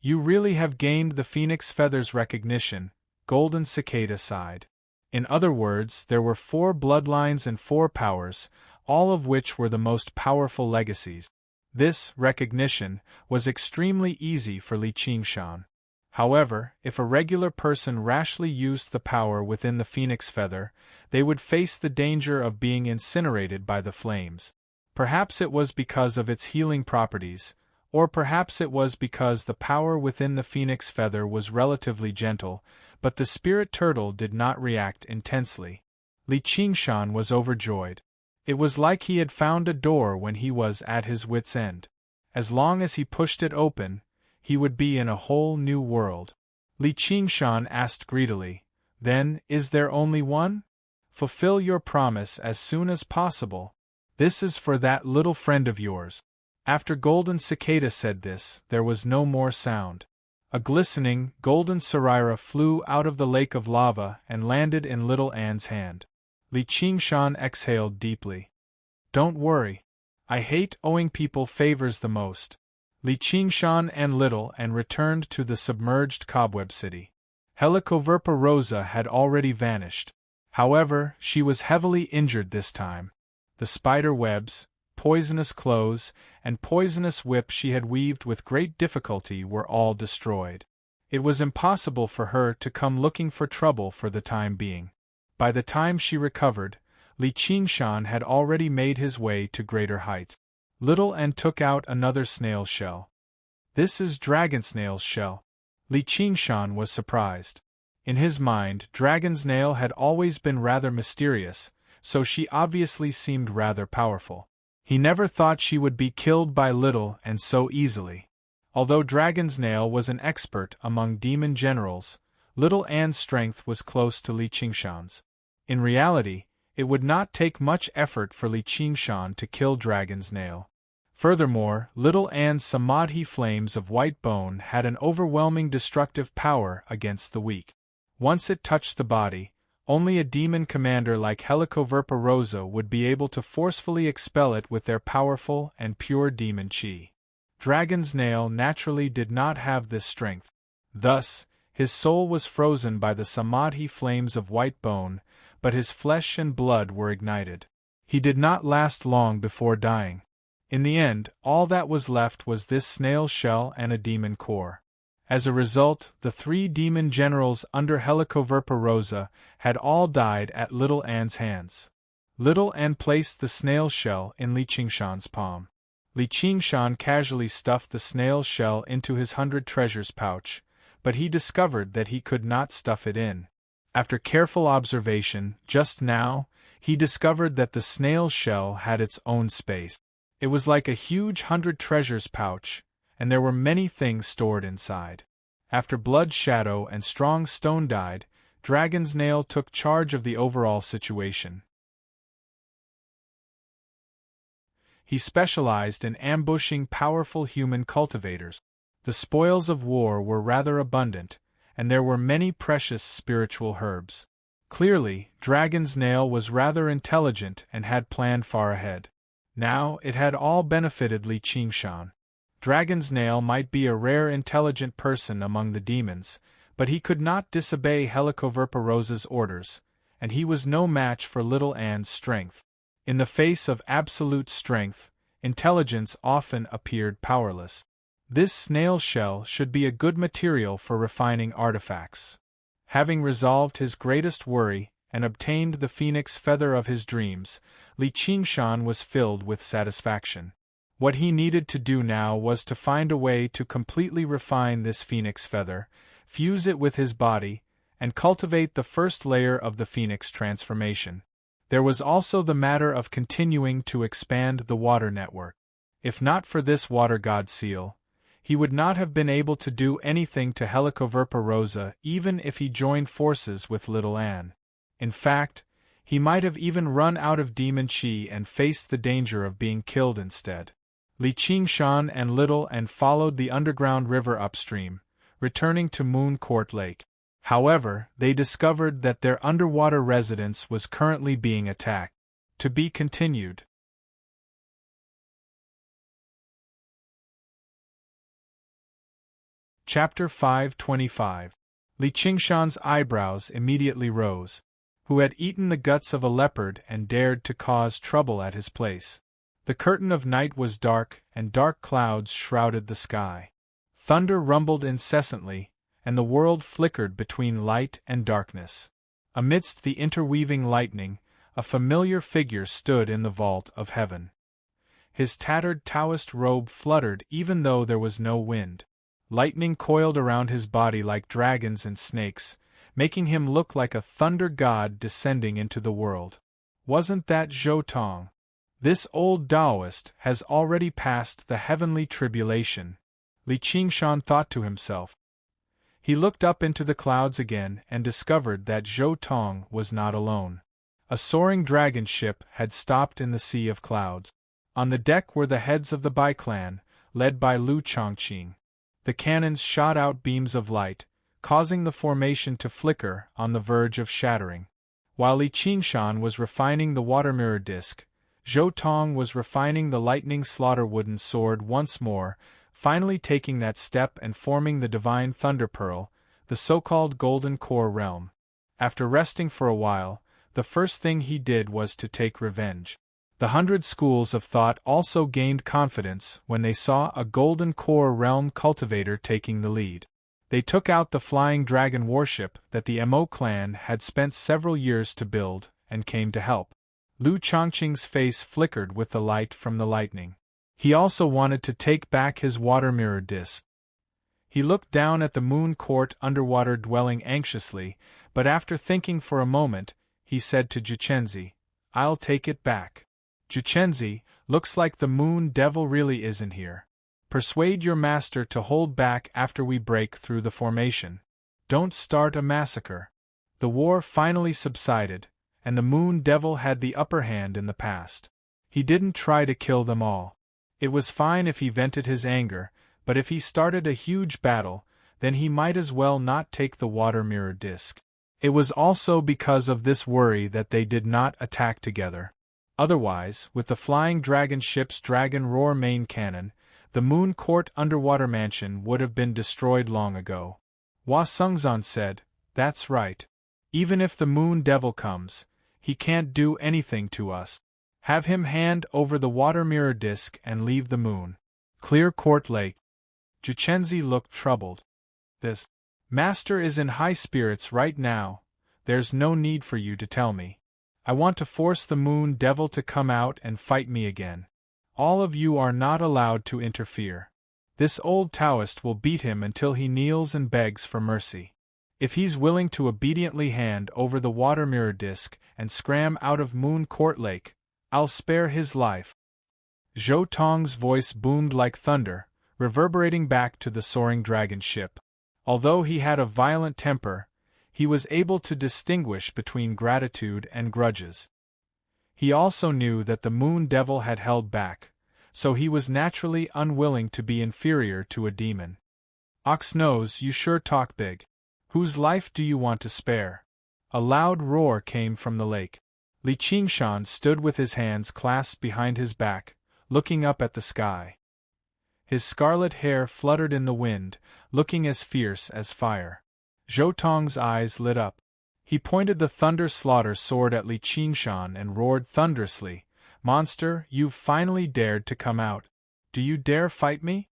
You really have gained the phoenix feather's recognition, Golden Cicada sighed. In other words, there were 4 bloodlines and 4 powers, all of which were the most powerful legacies. This recognition was extremely easy for Li Qingshan. However, if a regular person rashly used the power within the phoenix feather, they would face the danger of being incinerated by the flames. Perhaps it was because of its healing properties, or perhaps it was because the power within the phoenix feather was relatively gentle, but the spirit turtle did not react intensely. Li Qingshan was overjoyed. It was like he had found a door when he was at his wit's end. As long as he pushed it open, he would be in a whole new world. Li Qingshan asked greedily, "Then, is there only one? Fulfill your promise as soon as possible. This is for that little friend of yours." After Golden Cicada said this, there was no more sound. A glistening, golden sarira flew out of the lake of lava and landed in Little Anne's hand. Li Qingshan exhaled deeply. "Don't worry. I hate owing people favors the most." Li Qingshan and Little Anne returned to the submerged cobweb city. Helicoverpa rosa had already vanished. However, she was heavily injured this time. The spider webs, poisonous clothes, and poisonous whip she had weaved with great difficulty were all destroyed. It was impossible for her to come looking for trouble for the time being. By the time she recovered, Li Qingshan had already made his way to greater heights. Little Anne took out another snail shell. This is Dragonsnail's shell. Li Qingshan was surprised. In his mind, Dragonsnail had always been rather mysterious, so she obviously seemed rather powerful. He never thought she would be killed by Little and so easily. Although Dragonsnail was an expert among demon generals, Little Anne's strength was close to Li Qingshan's. In reality, it would not take much effort for Li Qingshan to kill Dragonsnail. Furthermore, Little Anne's samadhi flames of white bone had an overwhelming destructive power against the weak. Once it touched the body, only a demon commander like Helicoverpa would be able to forcefully expel it with their powerful and pure demon chi. Dragonsnail naturally did not have this strength. Thus, his soul was frozen by the samadhi flames of white bone, but his flesh and blood were ignited. He did not last long before dying. In the end, all that was left was this snail shell and a demon core. As a result, the 3 demon generals under Helicoverpa had all died at Little Anne's hands. Little Anne placed the snail shell in Li Qingshan's palm. Li Qingshan casually stuffed the snail shell into his 100 treasures pouch, but he discovered that he could not stuff it in. After careful observation, just now, he discovered that the snail shell had its own space. It was like a huge 100 treasures pouch, and there were many things stored inside. After Blood Shadow and Strong Stone died, Dragonsnail took charge of the overall situation. He specialized in ambushing powerful human cultivators. The spoils of war were rather abundant, and there were many precious spiritual herbs. Clearly, Dragonsnail was rather intelligent and had planned far ahead. Now, it had all benefited Li Qingshan. Dragonsnail might be a rare intelligent person among the demons, but he could not disobey Helicoverpa orders, and he was no match for Little Anne's strength. In the face of absolute strength, intelligence often appeared powerless. This snail shell should be a good material for refining artifacts. Having resolved his greatest worry and obtained the phoenix feather of his dreams, Li Qingshan was filled with satisfaction. What he needed to do now was to find a way to completely refine this phoenix feather, fuse it with his body, and cultivate the first layer of the phoenix transformation. There was also the matter of continuing to expand the water network. If not for this water god seal, he would not have been able to do anything to Helicoverpa even if he joined forces with Little Anne. In fact, he might have even run out of demon chi and faced the danger of being killed instead. Li Qingshan and Little Anne followed the underground river upstream, returning to Moon Court Lake. However, they discovered that their underwater residence was currently being attacked. To be continued. Chapter 525. Li Qingshan's eyebrows immediately rose. Who had eaten the guts of a leopard and dared to cause trouble at his place? The curtain of night was dark, and dark clouds shrouded the sky. Thunder rumbled incessantly, and the world flickered between light and darkness. Amidst the interweaving lightning, a familiar figure stood in the vault of heaven. His tattered Taoist robe fluttered even though there was no wind. Lightning coiled around his body like dragons and snakes, making him look like a thunder god descending into the world. Wasn't that Zhou Tong? This old Taoist has already passed the heavenly tribulation, Li Qingshan thought to himself. He looked up into the clouds again and discovered that Zhou Tong was not alone. A soaring dragon ship had stopped in the sea of clouds. On the deck were the heads of the Bai clan, led by Lu Chongqing. The cannons shot out beams of light, causing the formation to flicker on the verge of shattering. While Li Qingshan was refining the water mirror disc, Zhou Tong was refining the lightning slaughter wooden sword once more, finally taking that step and forming the divine thunder pearl, the so-called golden core realm. After resting for a while, the first thing he did was to take revenge. The 100 schools of thought also gained confidence when they saw a golden core realm cultivator taking the lead. They took out the flying dragon warship that the Mo clan had spent several years to build, and came to help. Lu Chongqing's face flickered with the light from the lightning. He also wanted to take back his water mirror disc. He looked down at the moon court underwater dwelling anxiously, but after thinking for a moment, he said to Juchenzi, "I'll take it back. Juchenzi, looks like the moon devil really isn't here. Persuade your master to hold back after we break through the formation. Don't start a massacre." The war finally subsided, and the moon devil had the upper hand in the past. He didn't try to kill them all. It was fine if he vented his anger, but if he started a huge battle, then he might as well not take the water mirror disc. It was also because of this worry that they did not attack together. Otherwise, with the flying dragon ship's dragon roar main cannon, the moon court underwater mansion would have been destroyed long ago. Hua Sungzan said, "That's right. Even if the moon devil comes, he can't do anything to us. Have him hand over the water mirror disc and leave the moon. Clear court lake." Juchenzi looked troubled. "This master is in high spirits right now. There's no need for you to tell me. I want to force the moon devil to come out and fight me again. All of you are not allowed to interfere. This old Taoist will beat him until he kneels and begs for mercy. If he's willing to obediently hand over the water mirror disc and scram out of Moon Court Lake, I'll spare his life." Zhou Tong's voice boomed like thunder, reverberating back to the soaring dragon ship. Although he had a violent temper, he was able to distinguish between gratitude and grudges. He also knew that the moon devil had held back, so he was naturally unwilling to be inferior to a demon. "Oxnose, you sure talk big. Whose life do you want to spare?" A loud roar came from the lake. Li Qingshan stood with his hands clasped behind his back, looking up at the sky. His scarlet hair fluttered in the wind, looking as fierce as fire. Zhou Tong's eyes lit up. He pointed the thunder slaughter sword at Li Qingshan and roared thunderously, "Monster, you've finally dared to come out. Do you dare fight me?"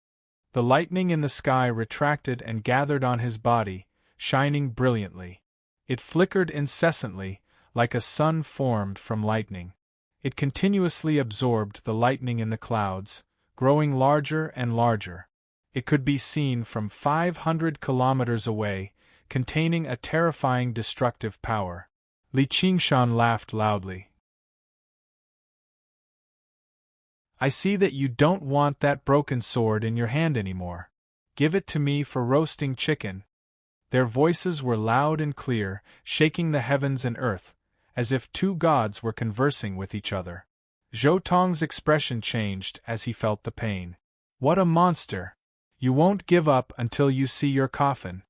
The lightning in the sky retracted and gathered on his body, shining brilliantly. It flickered incessantly, like a sun formed from lightning. It continuously absorbed the lightning in the clouds, growing larger and larger. It could be seen from 500 kilometers away, containing a terrifying destructive power. Li Qingshan laughed loudly. "I see that you don't want that broken sword in your hand anymore. Give it to me for roasting chicken." Their voices were loud and clear, shaking the heavens and earth, as if two gods were conversing with each other. Zhou Tong's expression changed as he felt the pain. "What a monster! You won't give up until you see your coffin.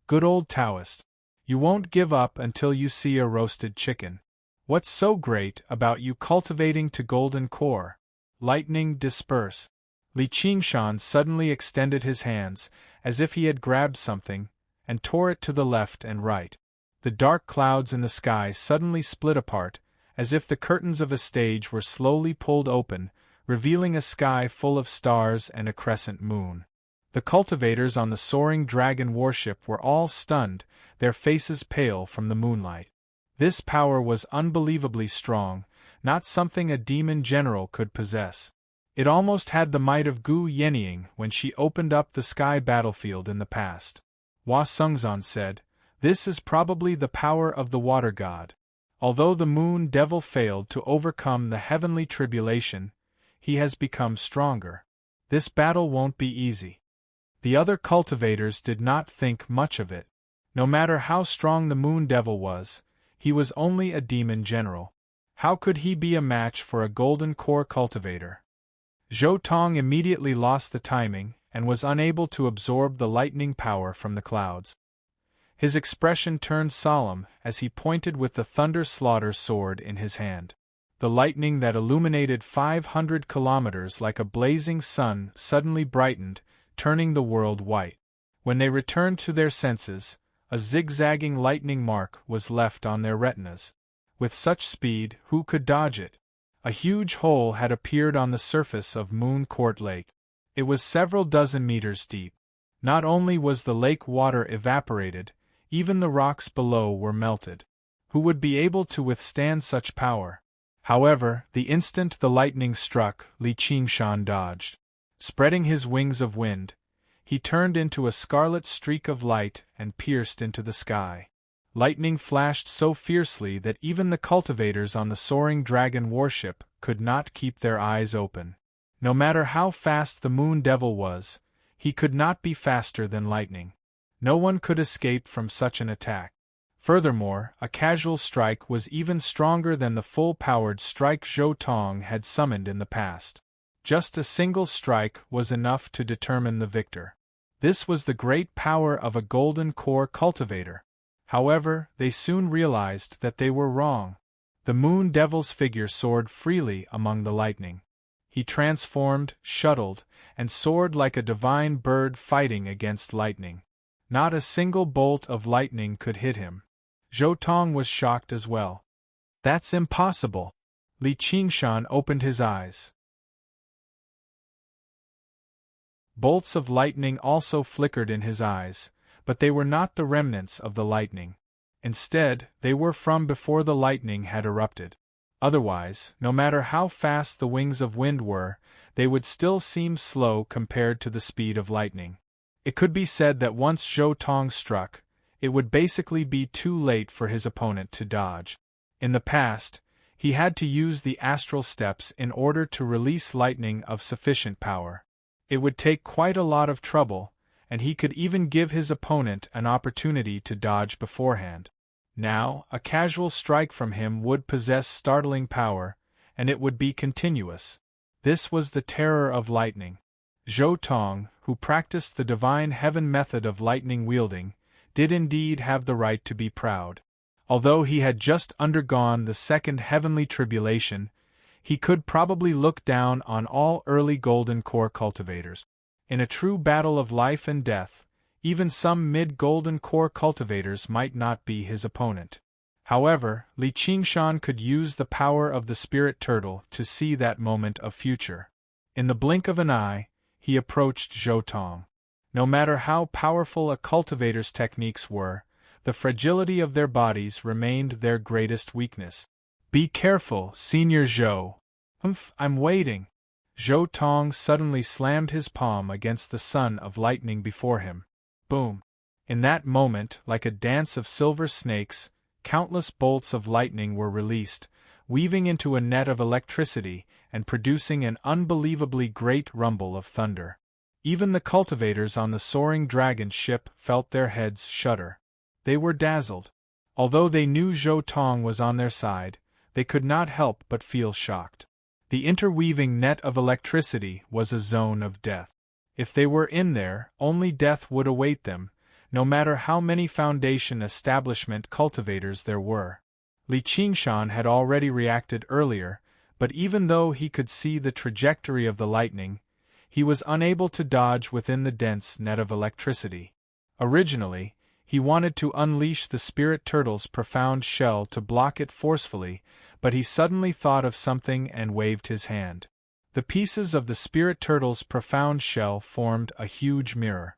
Good old Taoist. You won't give up until you see a roasted chicken. What's so great about you cultivating to golden core? Lightning disperse." Li Qingshan suddenly extended his hands, as if he had grabbed something, and tore it to the left and right. The dark clouds in the sky suddenly split apart, as if the curtains of a stage were slowly pulled open, revealing a sky full of stars and a crescent moon. The cultivators on the soaring dragon warship were all stunned, their faces pale from the moonlight. This power was unbelievably strong, not something a demon general could possess. It almost had the might of Gu Yenying when she opened up the sky battlefield in the past. Hua Sungzan said, "This is probably the power of the water god. Although the moon devil failed to overcome the heavenly tribulation, he has become stronger. This battle won't be easy." The other cultivators did not think much of it. No matter how strong the moon devil was, he was only a demon general. How could he be a match for a golden core cultivator? Zhou Tong immediately lost the timing and was unable to absorb the lightning power from the clouds. His expression turned solemn as he pointed with the thunder slaughter sword in his hand. The lightning that illuminated 500 kilometers like a blazing sun suddenly brightened, turning the world white. When they returned to their senses, a zigzagging lightning mark was left on their retinas. With such speed, who could dodge it? A huge hole had appeared on the surface of Moon Court Lake. It was several dozen meters deep. Not only was the lake water evaporated, even the rocks below were melted. Who would be able to withstand such power? However, the instant the lightning struck, Li Qingshan dodged. Spreading his wings of wind, he turned into a scarlet streak of light and pierced into the sky. Lightning flashed so fiercely that even the cultivators on the soaring dragon warship could not keep their eyes open. No matter how fast the Moon Devil was, he could not be faster than lightning. No one could escape from such an attack. Furthermore, a casual strike was even stronger than the full-powered strike Zhou Tong had summoned in the past. Just a single strike was enough to determine the victor. This was the great power of a golden core cultivator. However, they soon realized that they were wrong. The Moon Devil's figure soared freely among the lightning. He transformed, shuttled, and soared like a divine bird fighting against lightning. Not a single bolt of lightning could hit him. Zhou Tong was shocked as well. "That's impossible." Li Qingshan opened his eyes. Bolts of lightning also flickered in his eyes, but they were not the remnants of the lightning. Instead, they were from before the lightning had erupted. Otherwise, no matter how fast the wings of wind were, they would still seem slow compared to the speed of lightning. It could be said that once Zhou Tong struck, it would basically be too late for his opponent to dodge. In the past, he had to use the astral steps in order to release lightning of sufficient power. It would take quite a lot of trouble, and he could even give his opponent an opportunity to dodge beforehand. Now, a casual strike from him would possess startling power, and it would be continuous. This was the terror of lightning. Zhou Tong, who practiced the divine heaven method of lightning wielding, did indeed have the right to be proud. Although he had just undergone the second heavenly tribulation, he could probably look down on all early golden core cultivators. In a true battle of life and death, even some mid-golden core cultivators might not be his opponent. However, Li Qingshan could use the power of the spirit turtle to see that moment of future. In the blink of an eye, he approached Zhou Tong. No matter how powerful a cultivator's techniques were, the fragility of their bodies remained their greatest weakness. "Be careful, Senior Zhou." I'm waiting." Zhou Tong suddenly slammed his palm against the sun of lightning before him. Boom! In that moment, like a dance of silver snakes, countless bolts of lightning were released, weaving into a net of electricity and producing an unbelievably great rumble of thunder. Even the cultivators on the soaring dragon ship felt their heads shudder. They were dazzled. Although they knew Zhou Tong was on their side, they could not help but feel shocked. The interweaving net of electricity was a zone of death. If they were in there, only death would await them, no matter how many Foundation establishment cultivators there were. Li Qingshan had already reacted earlier, but even though he could see the trajectory of the lightning, he was unable to dodge within the dense net of electricity. Originally, he wanted to unleash the spirit turtle's profound shell to block it forcefully, but he suddenly thought of something and waved his hand. The pieces of the spirit turtle's profound shell formed a huge mirror.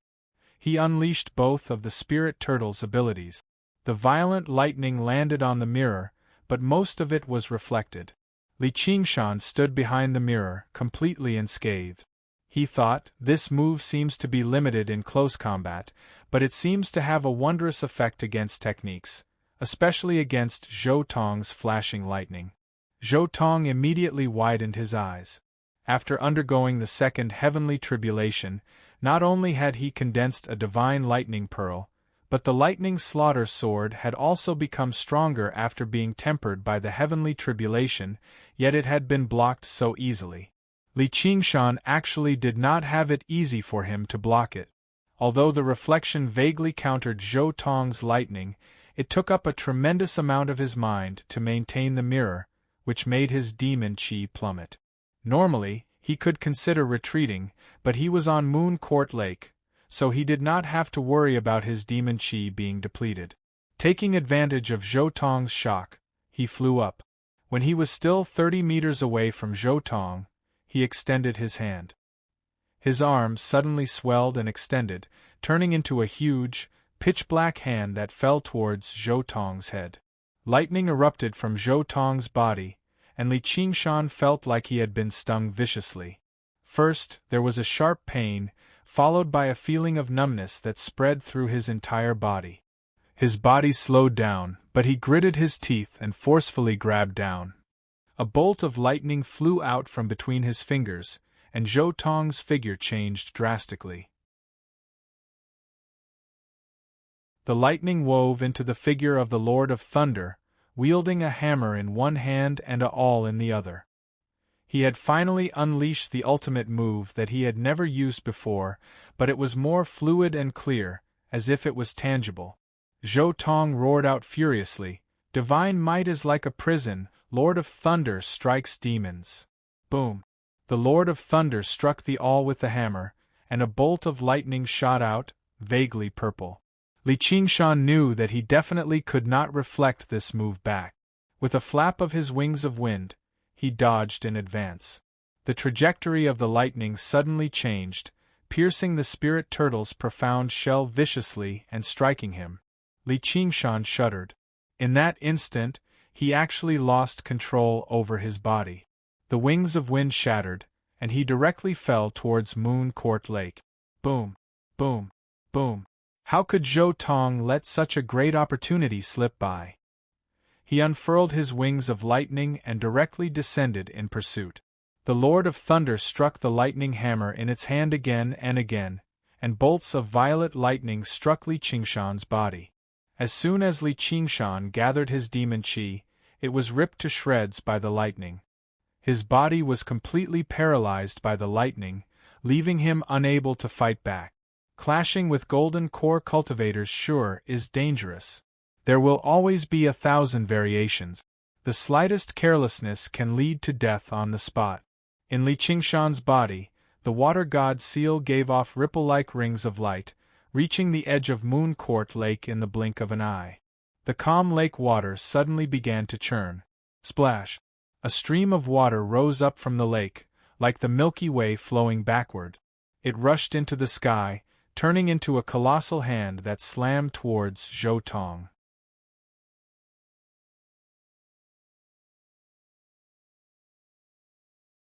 He unleashed both of the spirit turtle's abilities. The violent lightning landed on the mirror, but most of it was reflected. Li Qingshan stood behind the mirror, completely unscathed. He thought, this move seems to be limited in close combat, but it seems to have a wondrous effect against techniques, especially against Zhou Tong's flashing lightning. Zhou Tong immediately widened his eyes. After undergoing the second heavenly tribulation, not only had he condensed a divine lightning pearl, but the lightning slaughter sword had also become stronger after being tempered by the heavenly tribulation, yet it had been blocked so easily. Li Qingshan actually did not have it easy for him to block it. Although the reflection vaguely countered Zhou Tong's lightning, it took up a tremendous amount of his mind to maintain the mirror, which made his demon chi plummet. Normally, he could consider retreating, but he was on Moon Court Lake, so he did not have to worry about his demon chi being depleted. Taking advantage of Zhou Tong's shock, he flew up. When he was still 30 meters away from Zhou Tong, he extended his hand. His arm suddenly swelled and extended, turning into a huge, pitch-black hand that fell towards Zhou Tong's head. Lightning erupted from Zhou Tong's body, and Li Qingshan felt like he had been stung viciously. First, there was a sharp pain, followed by a feeling of numbness that spread through his entire body. His body slowed down, but he gritted his teeth and forcefully grabbed down. A bolt of lightning flew out from between his fingers, and Zhou Tong's figure changed drastically. The lightning wove into the figure of the Lord of Thunder, wielding a hammer in one hand and a awl in the other. He had finally unleashed the ultimate move that he had never used before, but it was more fluid and clear, as if it was tangible. Zhou Tong roared out furiously, "Divine might is like a prison, Lord of Thunder strikes demons." Boom! The Lord of Thunder struck the awl with the hammer, and a bolt of lightning shot out, vaguely purple. Li Qingshan knew that he definitely could not reflect this move back. With a flap of his wings of wind, he dodged in advance. The trajectory of the lightning suddenly changed, piercing the spirit turtle's profound shell viciously and striking him. Li Qingshan shuddered. In that instant, he actually lost control over his body. The wings of wind shattered, and he directly fell towards Moon Court Lake. Boom! Boom! Boom! How could Zhou Tong let such a great opportunity slip by? He unfurled his wings of lightning and directly descended in pursuit. The Lord of Thunder struck the lightning hammer in its hand again, and bolts of violet lightning struck Li Qingshan's body. As soon as Li Qingshan gathered his demon qi, it was ripped to shreds by the lightning. His body was completely paralyzed by the lightning, leaving him unable to fight back. Clashing with golden core cultivators sure is dangerous. There will always be 1,000 variations. The slightest carelessness can lead to death on the spot. In Li Qingshan's body, the water god seal gave off ripple-like rings of light, reaching the edge of Moon Court Lake in the blink of an eye. The calm lake water suddenly began to churn. Splash! A stream of water rose up from the lake, like the Milky Way flowing backward. It rushed into the sky, turning into a colossal hand that slammed towards Zhou Tong.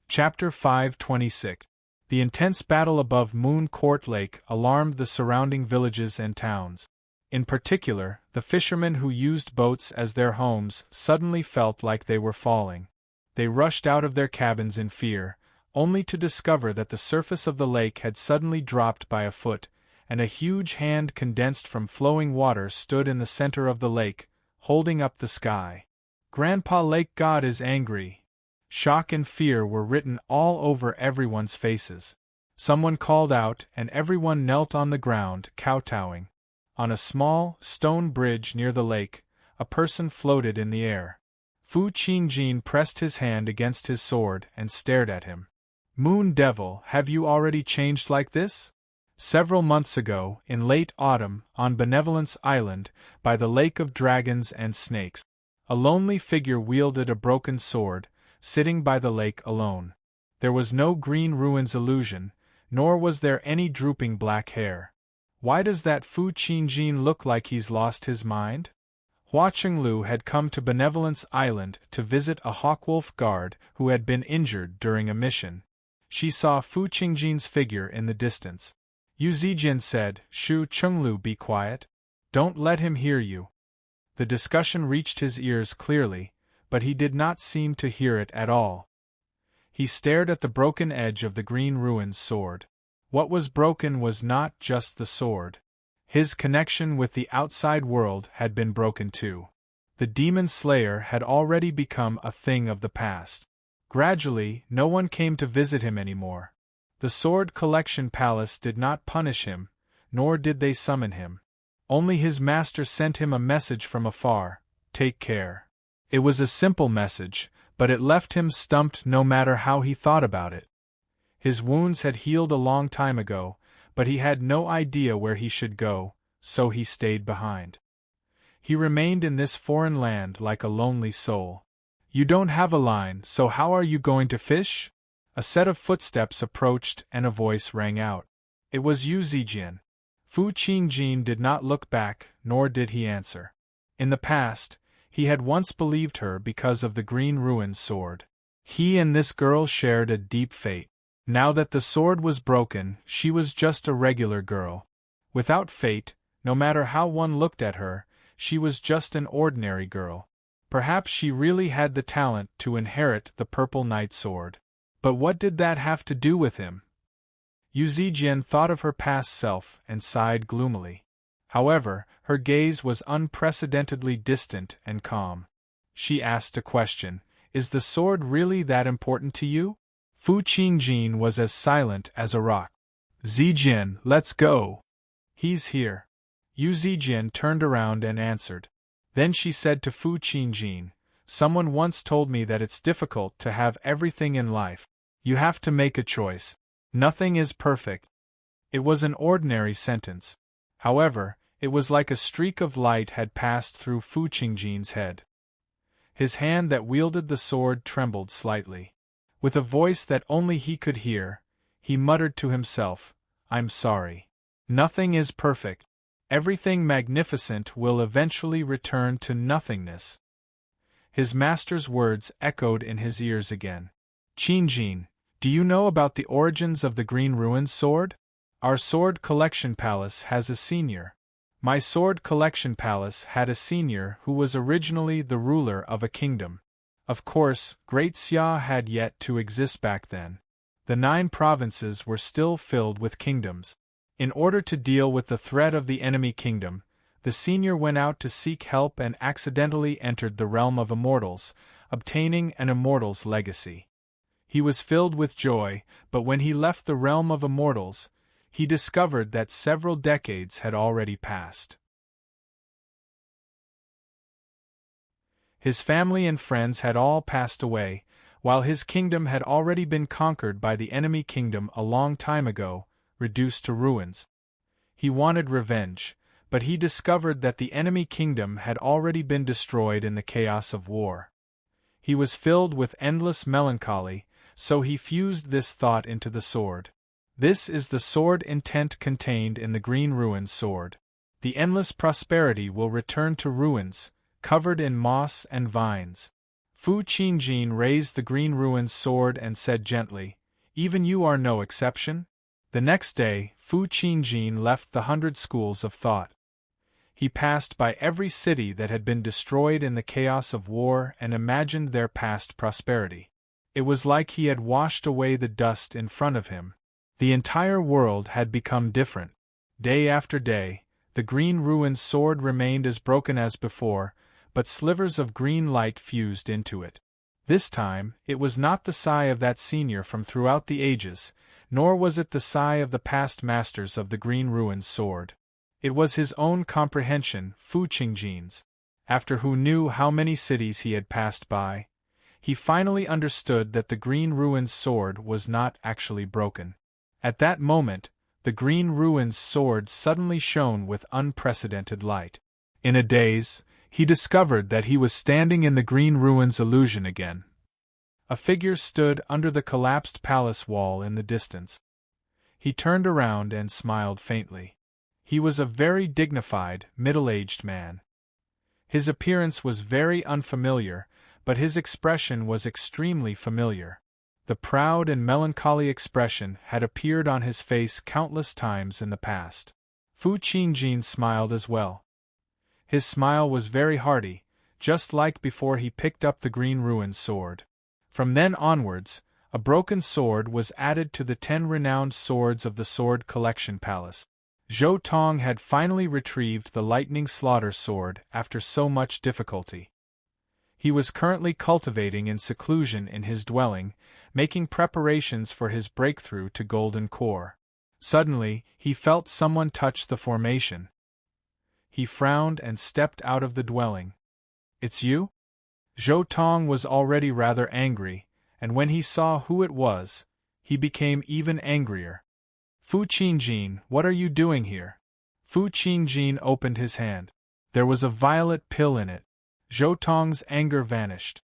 Chapter 526. The intense battle above Moon Court Lake alarmed the surrounding villages and towns. In particular, the fishermen who used boats as their homes suddenly felt like they were falling. They rushed out of their cabins in fear, only to discover that the surface of the lake had suddenly dropped by a foot, and a huge hand condensed from flowing water stood in the center of the lake, holding up the sky. "Grandpa Lake God is angry." Shock and fear were written all over everyone's faces. Someone called out, and everyone knelt on the ground, kowtowing. On a small, stone bridge near the lake, a person floated in the air. Fu Qingjin pressed his hand against his sword and stared at him. "Moon Devil, have you already changed like this?" Several months ago, in late autumn, on Benevolence Island, by the Lake of Dragons and Snakes, a lonely figure wielded a broken sword, sitting by the lake alone. There was no green ruins illusion, nor was there any drooping black hair. Why does that Fu Qingjin look like he's lost his mind? Hua Chenglu had come to Benevolence Island to visit a Hawkwolf guard who had been injured during a mission. She saw Fu Qingjin's figure in the distance. Yu Zijian said, "Shu Chenglu, be quiet. Don't let him hear you." The discussion reached his ears clearly, but he did not seem to hear it at all. He stared at the broken edge of the green ruin's sword. What was broken was not just the sword. His connection with the outside world had been broken too. The demon slayer had already become a thing of the past. Gradually, no one came to visit him anymore. The Sword Collection Palace did not punish him, nor did they summon him. Only his master sent him a message from afar: "Take care." It was a simple message, but it left him stumped no matter how he thought about it. His wounds had healed a long time ago, but he had no idea where he should go, so he stayed behind. He remained in this foreign land like a lonely soul. "You don't have a line, so how are you going to fish?" A set of footsteps approached and a voice rang out. It was Yu Zijian. Fu Qingjin did not look back, nor did he answer. In the past, he had once believed her because of the green ruined sword. He and this girl shared a deep fate. Now that the sword was broken, she was just a regular girl. Without fate, no matter how one looked at her, she was just an ordinary girl. Perhaps she really had the talent to inherit the Purple Knight sword. But what did that have to do with him? Yu Zijian thought of her past self and sighed gloomily. However, her gaze was unprecedentedly distant and calm. She asked a question: "Is the sword really that important to you?" Fu Qingjin was as silent as a rock. "Zijian, let's go. He's here." Yu Zijian turned around and answered. Then she said to Fu Qingjin, "Someone once told me that it's difficult to have everything in life. You have to make a choice. Nothing is perfect." It was an ordinary sentence. However, it was like a streak of light had passed through Fu Qingjin's head. His hand that wielded the sword trembled slightly. With a voice that only he could hear, he muttered to himself, "I'm sorry. Nothing is perfect. Everything magnificent will eventually return to nothingness." His master's words echoed in his ears again. "Qingjin, do you know about the origins of the Green Ruins sword? Our sword collection palace has a senior. My sword collection palace had a senior who was originally the ruler of a kingdom. Of course, Great Xia had yet to exist back then. The 9 provinces were still filled with kingdoms. In order to deal with the threat of the enemy kingdom, the senior went out to seek help and accidentally entered the realm of immortals, obtaining an immortal's legacy. He was filled with joy, but when he left the realm of immortals, he discovered that several decades had already passed. His family and friends had all passed away, while his kingdom had already been conquered by the enemy kingdom a long time ago, reduced to ruins. He wanted revenge, but he discovered that the enemy kingdom had already been destroyed in the chaos of war. He was filled with endless melancholy, so he fused this thought into the sword. This is the sword intent contained in the Green Ruins sword. The endless prosperity will return to ruins, covered in moss and vines. Fu Qingjin raised the Green Ruins sword and said gently, "Even you are no exception?" The next day, Fu Qingjin left the 100 schools of thought. He passed by every city that had been destroyed in the chaos of war and imagined their past prosperity. It was like he had washed away the dust in front of him. The entire world had become different. Day after day, the Green Ruins sword remained as broken as before, but slivers of green light fused into it. This time, it was not the sigh of that senior from throughout the ages, nor was it the sigh of the past masters of the Green Ruins sword. It was his own comprehension, Fu Qingjin's. After who knew how many cities he had passed by, he finally understood that the Green Ruins sword was not actually broken. At that moment, the Green Ruins sword suddenly shone with unprecedented light. In a daze, he discovered that he was standing in the Green Ruins illusion again. A figure stood under the collapsed palace wall in the distance. He turned around and smiled faintly. He was a very dignified, middle-aged man. His appearance was very unfamiliar, but his expression was extremely familiar. The proud and melancholy expression had appeared on his face countless times in the past. Fu Qingjin smiled as well. His smile was very hearty, just like before he picked up the Green Ruins sword. From then onwards, a broken sword was added to the 10 renowned swords of the Sword Collection Palace. Zhou Tong had finally retrieved the Lightning Slaughter sword after so much difficulty. He was currently cultivating in seclusion in his dwelling, making preparations for his breakthrough to Golden Core. Suddenly, he felt someone touch the formation. He frowned and stepped out of the dwelling. "It's you?" Zhou Tong was already rather angry, and when he saw who it was, he became even angrier. "Fu Qingjin, what are you doing here?" Fu Qingjin opened his hand. There was a violet pill in it. Zhou Tong's anger vanished.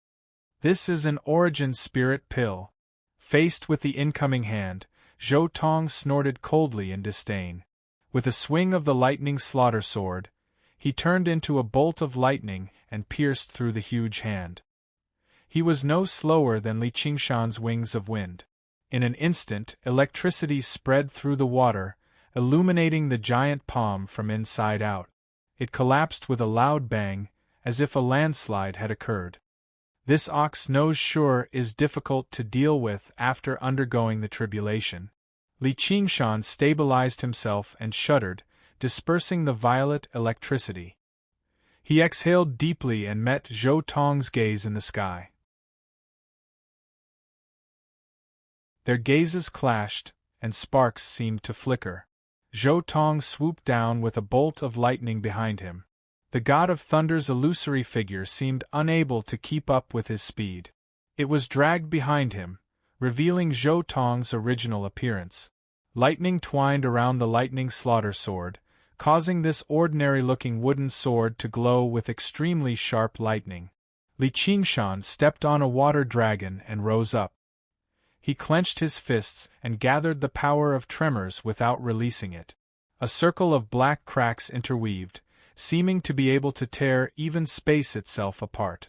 "This is an origin spirit pill." Faced with the incoming hand, Zhou Tong snorted coldly in disdain. With a swing of the Lightning Slaughter sword, he turned into a bolt of lightning and pierced through the huge hand. He was no slower than Li Qingshan's wings of wind. In an instant, electricity spread through the water, illuminating the giant palm from inside out. It collapsed with a loud bang, as if a landslide had occurred. This ox nose sure is difficult to deal with after undergoing the tribulation. Li Qingshan stabilized himself and shuddered, dispersing the violet electricity. He exhaled deeply and met Zhou Tong's gaze in the sky. Their gazes clashed, and sparks seemed to flicker. Zhou Tong swooped down with a bolt of lightning behind him. The god of thunder's illusory figure seemed unable to keep up with his speed. It was dragged behind him, revealing Zhou Tong's original appearance. Lightning twined around the lightning slaughter sword, causing this ordinary-looking wooden sword to glow with extremely sharp lightning. Li Qingshan stepped on a water dragon and rose up. He clenched his fists and gathered the power of tremors without releasing it. A circle of black cracks interweaved, seeming to be able to tear even space itself apart.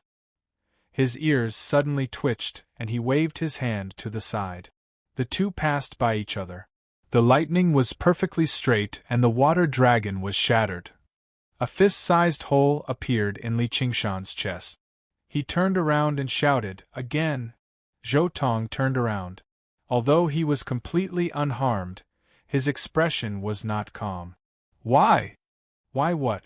His ears suddenly twitched, and he waved his hand to the side. The two passed by each other. The lightning was perfectly straight and the water dragon was shattered. A fist-sized hole appeared in Li Qingshan's chest. He turned around and shouted, "Again!" Zhou Tong turned around. Although he was completely unharmed, his expression was not calm. "Why? Why what?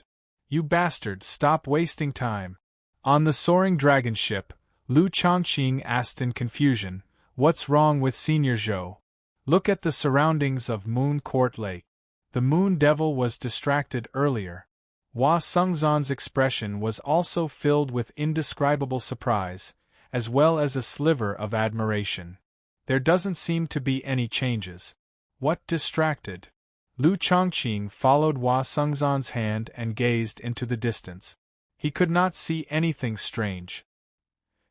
You bastard, stop wasting time." On the soaring dragon ship, Lu Chongqing asked in confusion, "What's wrong with Senior Zhou? Look at the surroundings of Moon Court Lake." The Moon Devil was distracted earlier. Hua Sengzan's expression was also filled with indescribable surprise, as well as a sliver of admiration. There doesn't seem to be any changes. What distracted? Lu Chongqing followed Hua Sengzan's hand and gazed into the distance. He could not see anything strange.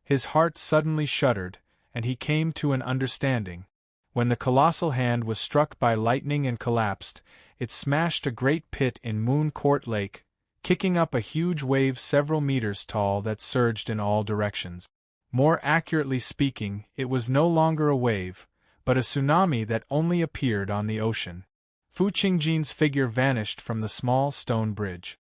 His heart suddenly shuddered, and he came to an understanding. When the colossal hand was struck by lightning and collapsed, it smashed a great pit in Moon Court Lake, kicking up a huge wave several meters tall that surged in all directions. More accurately speaking, it was no longer a wave, but a tsunami that only appeared on the ocean. Fu Qingjin's figure vanished from the small stone bridge.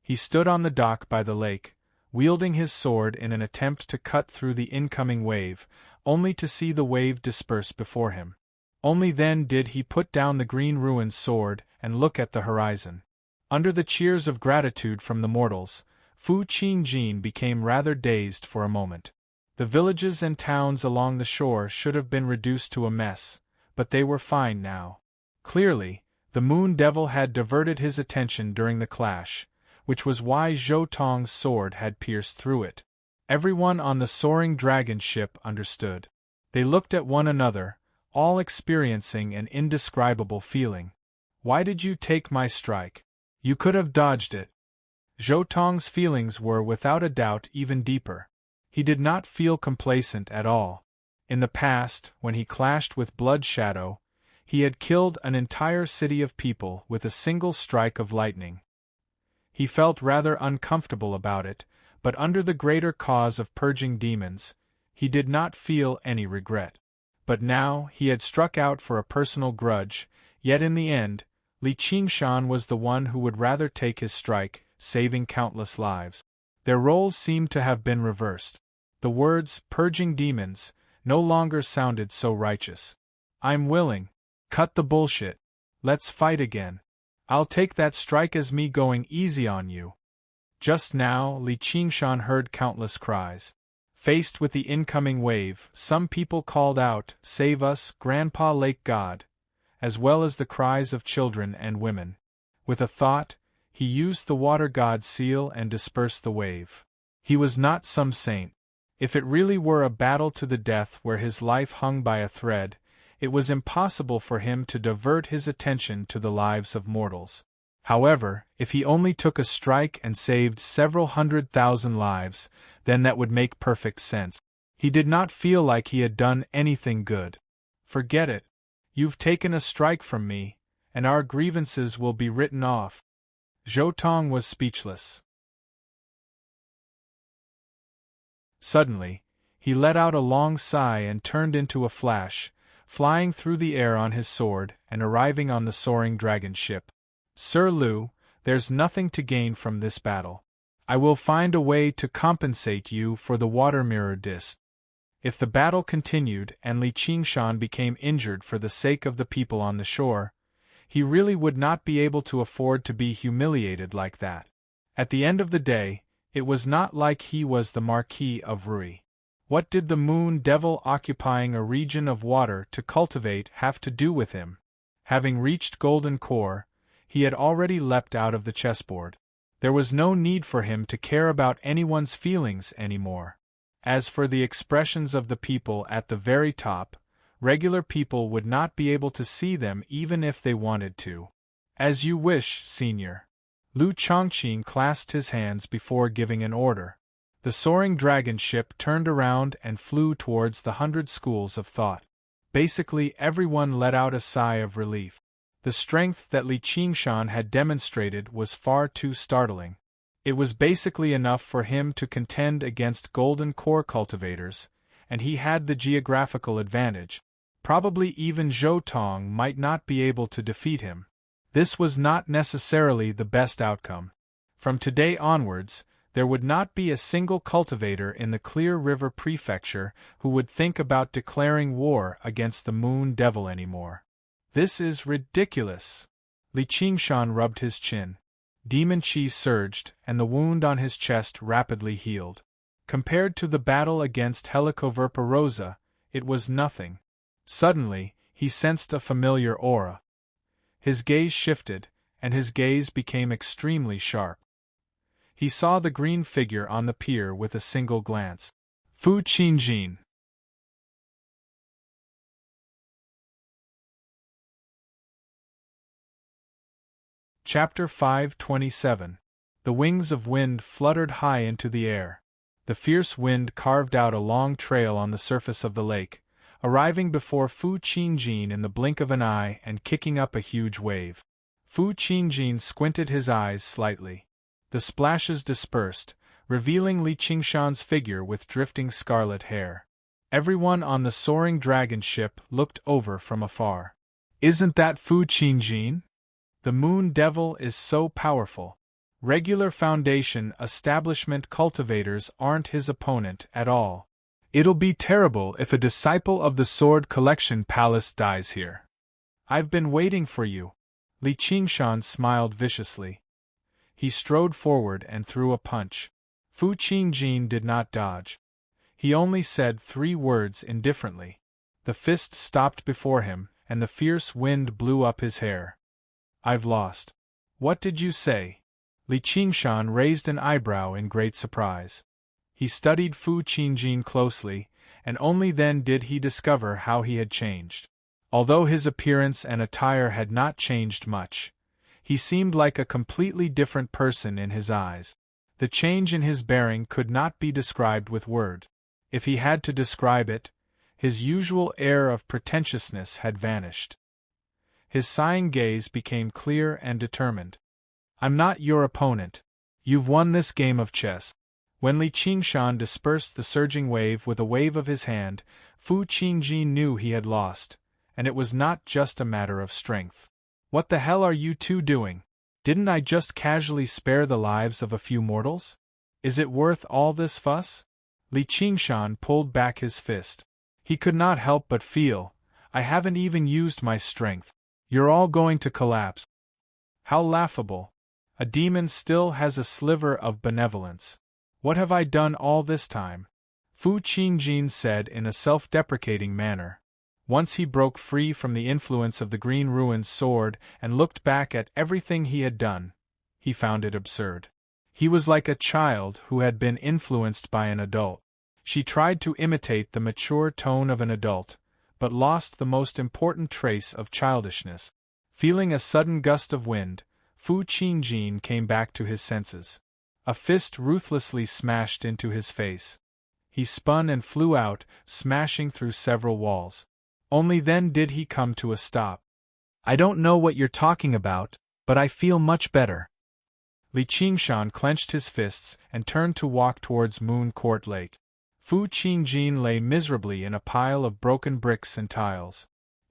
He stood on the dock by the lake, wielding his sword in an attempt to cut through the incoming wave, only to see the wave disperse before him. Only then did he put down the green ruined sword and look at the horizon. Under the cheers of gratitude from the mortals, Fu Qingjin became rather dazed for a moment. The villages and towns along the shore should have been reduced to a mess, but they were fine now. Clearly, the Moon Devil had diverted his attention during the clash, which was why Zhou Tong's sword had pierced through it. Everyone on the soaring dragon ship understood. They looked at one another, all experiencing an indescribable feeling. "Why did you take my strike? You could have dodged it." Zhou Tong's feelings were without a doubt even deeper. He did not feel complacent at all. In the past, when he clashed with Blood Shadow, he had killed an entire city of people with a single strike of lightning. He felt rather uncomfortable about it, but under the greater cause of purging demons, he did not feel any regret. But now he had struck out for a personal grudge, yet in the end, Li Qingshan was the one who would rather take his strike, saving countless lives. Their roles seemed to have been reversed. The words, "purging demons," no longer sounded so righteous. "I'm willing. Cut the bullshit. Let's fight again. I'll take that strike as me going easy on you." Just now, Li Qingshan heard countless cries. Faced with the incoming wave, some people called out, "Save us, Grandpa Lake God," as well as the cries of children and women. With a thought, he used the water god seal and dispersed the wave. He was not some saint. If it really were a battle to the death where his life hung by a thread, it was impossible for him to divert his attention to the lives of mortals. However, if he only took a strike and saved several 100,000 lives, then that would make perfect sense. He did not feel like he had done anything good. "Forget it. You've taken a strike from me, and our grievances will be written off." Zhou Tong was speechless. Suddenly, he let out a long sigh and turned into a flash, flying through the air on his sword and arriving on the soaring dragon ship. "Sir Lu, there's nothing to gain from this battle. I will find a way to compensate you for the water mirror disc." If the battle continued and Li Qingshan became injured for the sake of the people on the shore, he really would not be able to afford to be humiliated like that. At the end of the day, it was not like he was the Marquis of Rui. What did the Moon Devil occupying a region of water to cultivate have to do with him? Having reached Golden Core, he had already leapt out of the chessboard. There was no need for him to care about anyone's feelings anymore. As for the expressions of the people at the very top, regular people would not be able to see them even if they wanted to. "As you wish, Senior." Lu Chongqing clasped his hands before giving an order. The soaring dragon ship turned around and flew towards the 100 schools of thought. Basically, everyone let out a sigh of relief. The strength that Li Qingshan had demonstrated was far too startling. It was basically enough for him to contend against Golden Core cultivators, and he had the geographical advantage. Probably even Zhou Tong might not be able to defeat him. This was not necessarily the best outcome. From today onwards, there would not be a single cultivator in the Clear River Prefecture who would think about declaring war against the Moon Devil anymore. This is ridiculous. Li Qingshan rubbed his chin. Demon Qi surged, and the wound on his chest rapidly healed. Compared to the battle against Helicoverpa, it was nothing. Suddenly, he sensed a familiar aura. His gaze shifted, and his gaze became extremely sharp. He saw the green figure on the pier with a single glance. Fu Qingjin. Chapter 527. The wings of wind fluttered high into the air. The fierce wind carved out a long trail on the surface of the lake, arriving before Fu Qingjin in the blink of an eye and kicking up a huge wave. Fu Qingjin squinted his eyes slightly. The splashes dispersed, revealing Li Qingshan's figure with drifting scarlet hair. Everyone on the soaring dragon ship looked over from afar. "Isn't that Fu Qingjin? The Moon Devil is so powerful. Regular Foundation establishment cultivators aren't his opponent at all. It'll be terrible if a disciple of the Sword Collection Palace dies here. I've been waiting for you." Li Qingshan smiled viciously. He strode forward and threw a punch. Fu Qingjin did not dodge. He only said 3 words indifferently. The fist stopped before him, and the fierce wind blew up his hair. "I've lost." "What did you say?" Li Qingshan raised an eyebrow in great surprise. He studied Fu Qingjin closely, and only then did he discover how he had changed. Although his appearance and attire had not changed much, he seemed like a completely different person in his eyes. The change in his bearing could not be described with words. If he had to describe it, his usual air of pretentiousness had vanished. His sighing gaze became clear and determined. "I'm not your opponent. You've won this game of chess." When Li Qingshan dispersed the surging wave with a wave of his hand, Fu Qingjin knew he had lost, and it was not just a matter of strength. "What the hell are you two doing? Didn't I just casually spare the lives of a few mortals? Is it worth all this fuss?" Li Qingshan pulled back his fist. He could not help but feel, "I haven't even used my strength. You're all going to collapse." How laughable. A demon still has a sliver of benevolence. "What have I done all this time?" Fu Qingjin said in a self-deprecating manner. Once he broke free from the influence of the Green Ruin's sword and looked back at everything he had done, he found it absurd. He was like a child who had been influenced by an adult. She tried to imitate the mature tone of an adult, but lost the most important trace of childishness. Feeling a sudden gust of wind, Fu Qingjin came back to his senses. A fist ruthlessly smashed into his face. He spun and flew out, smashing through several walls. Only then did he come to a stop. "I don't know what you're talking about, but I feel much better." Li Qingshan clenched his fists and turned to walk towards Moon Court Lake. Fu Qingjin lay miserably in a pile of broken bricks and tiles.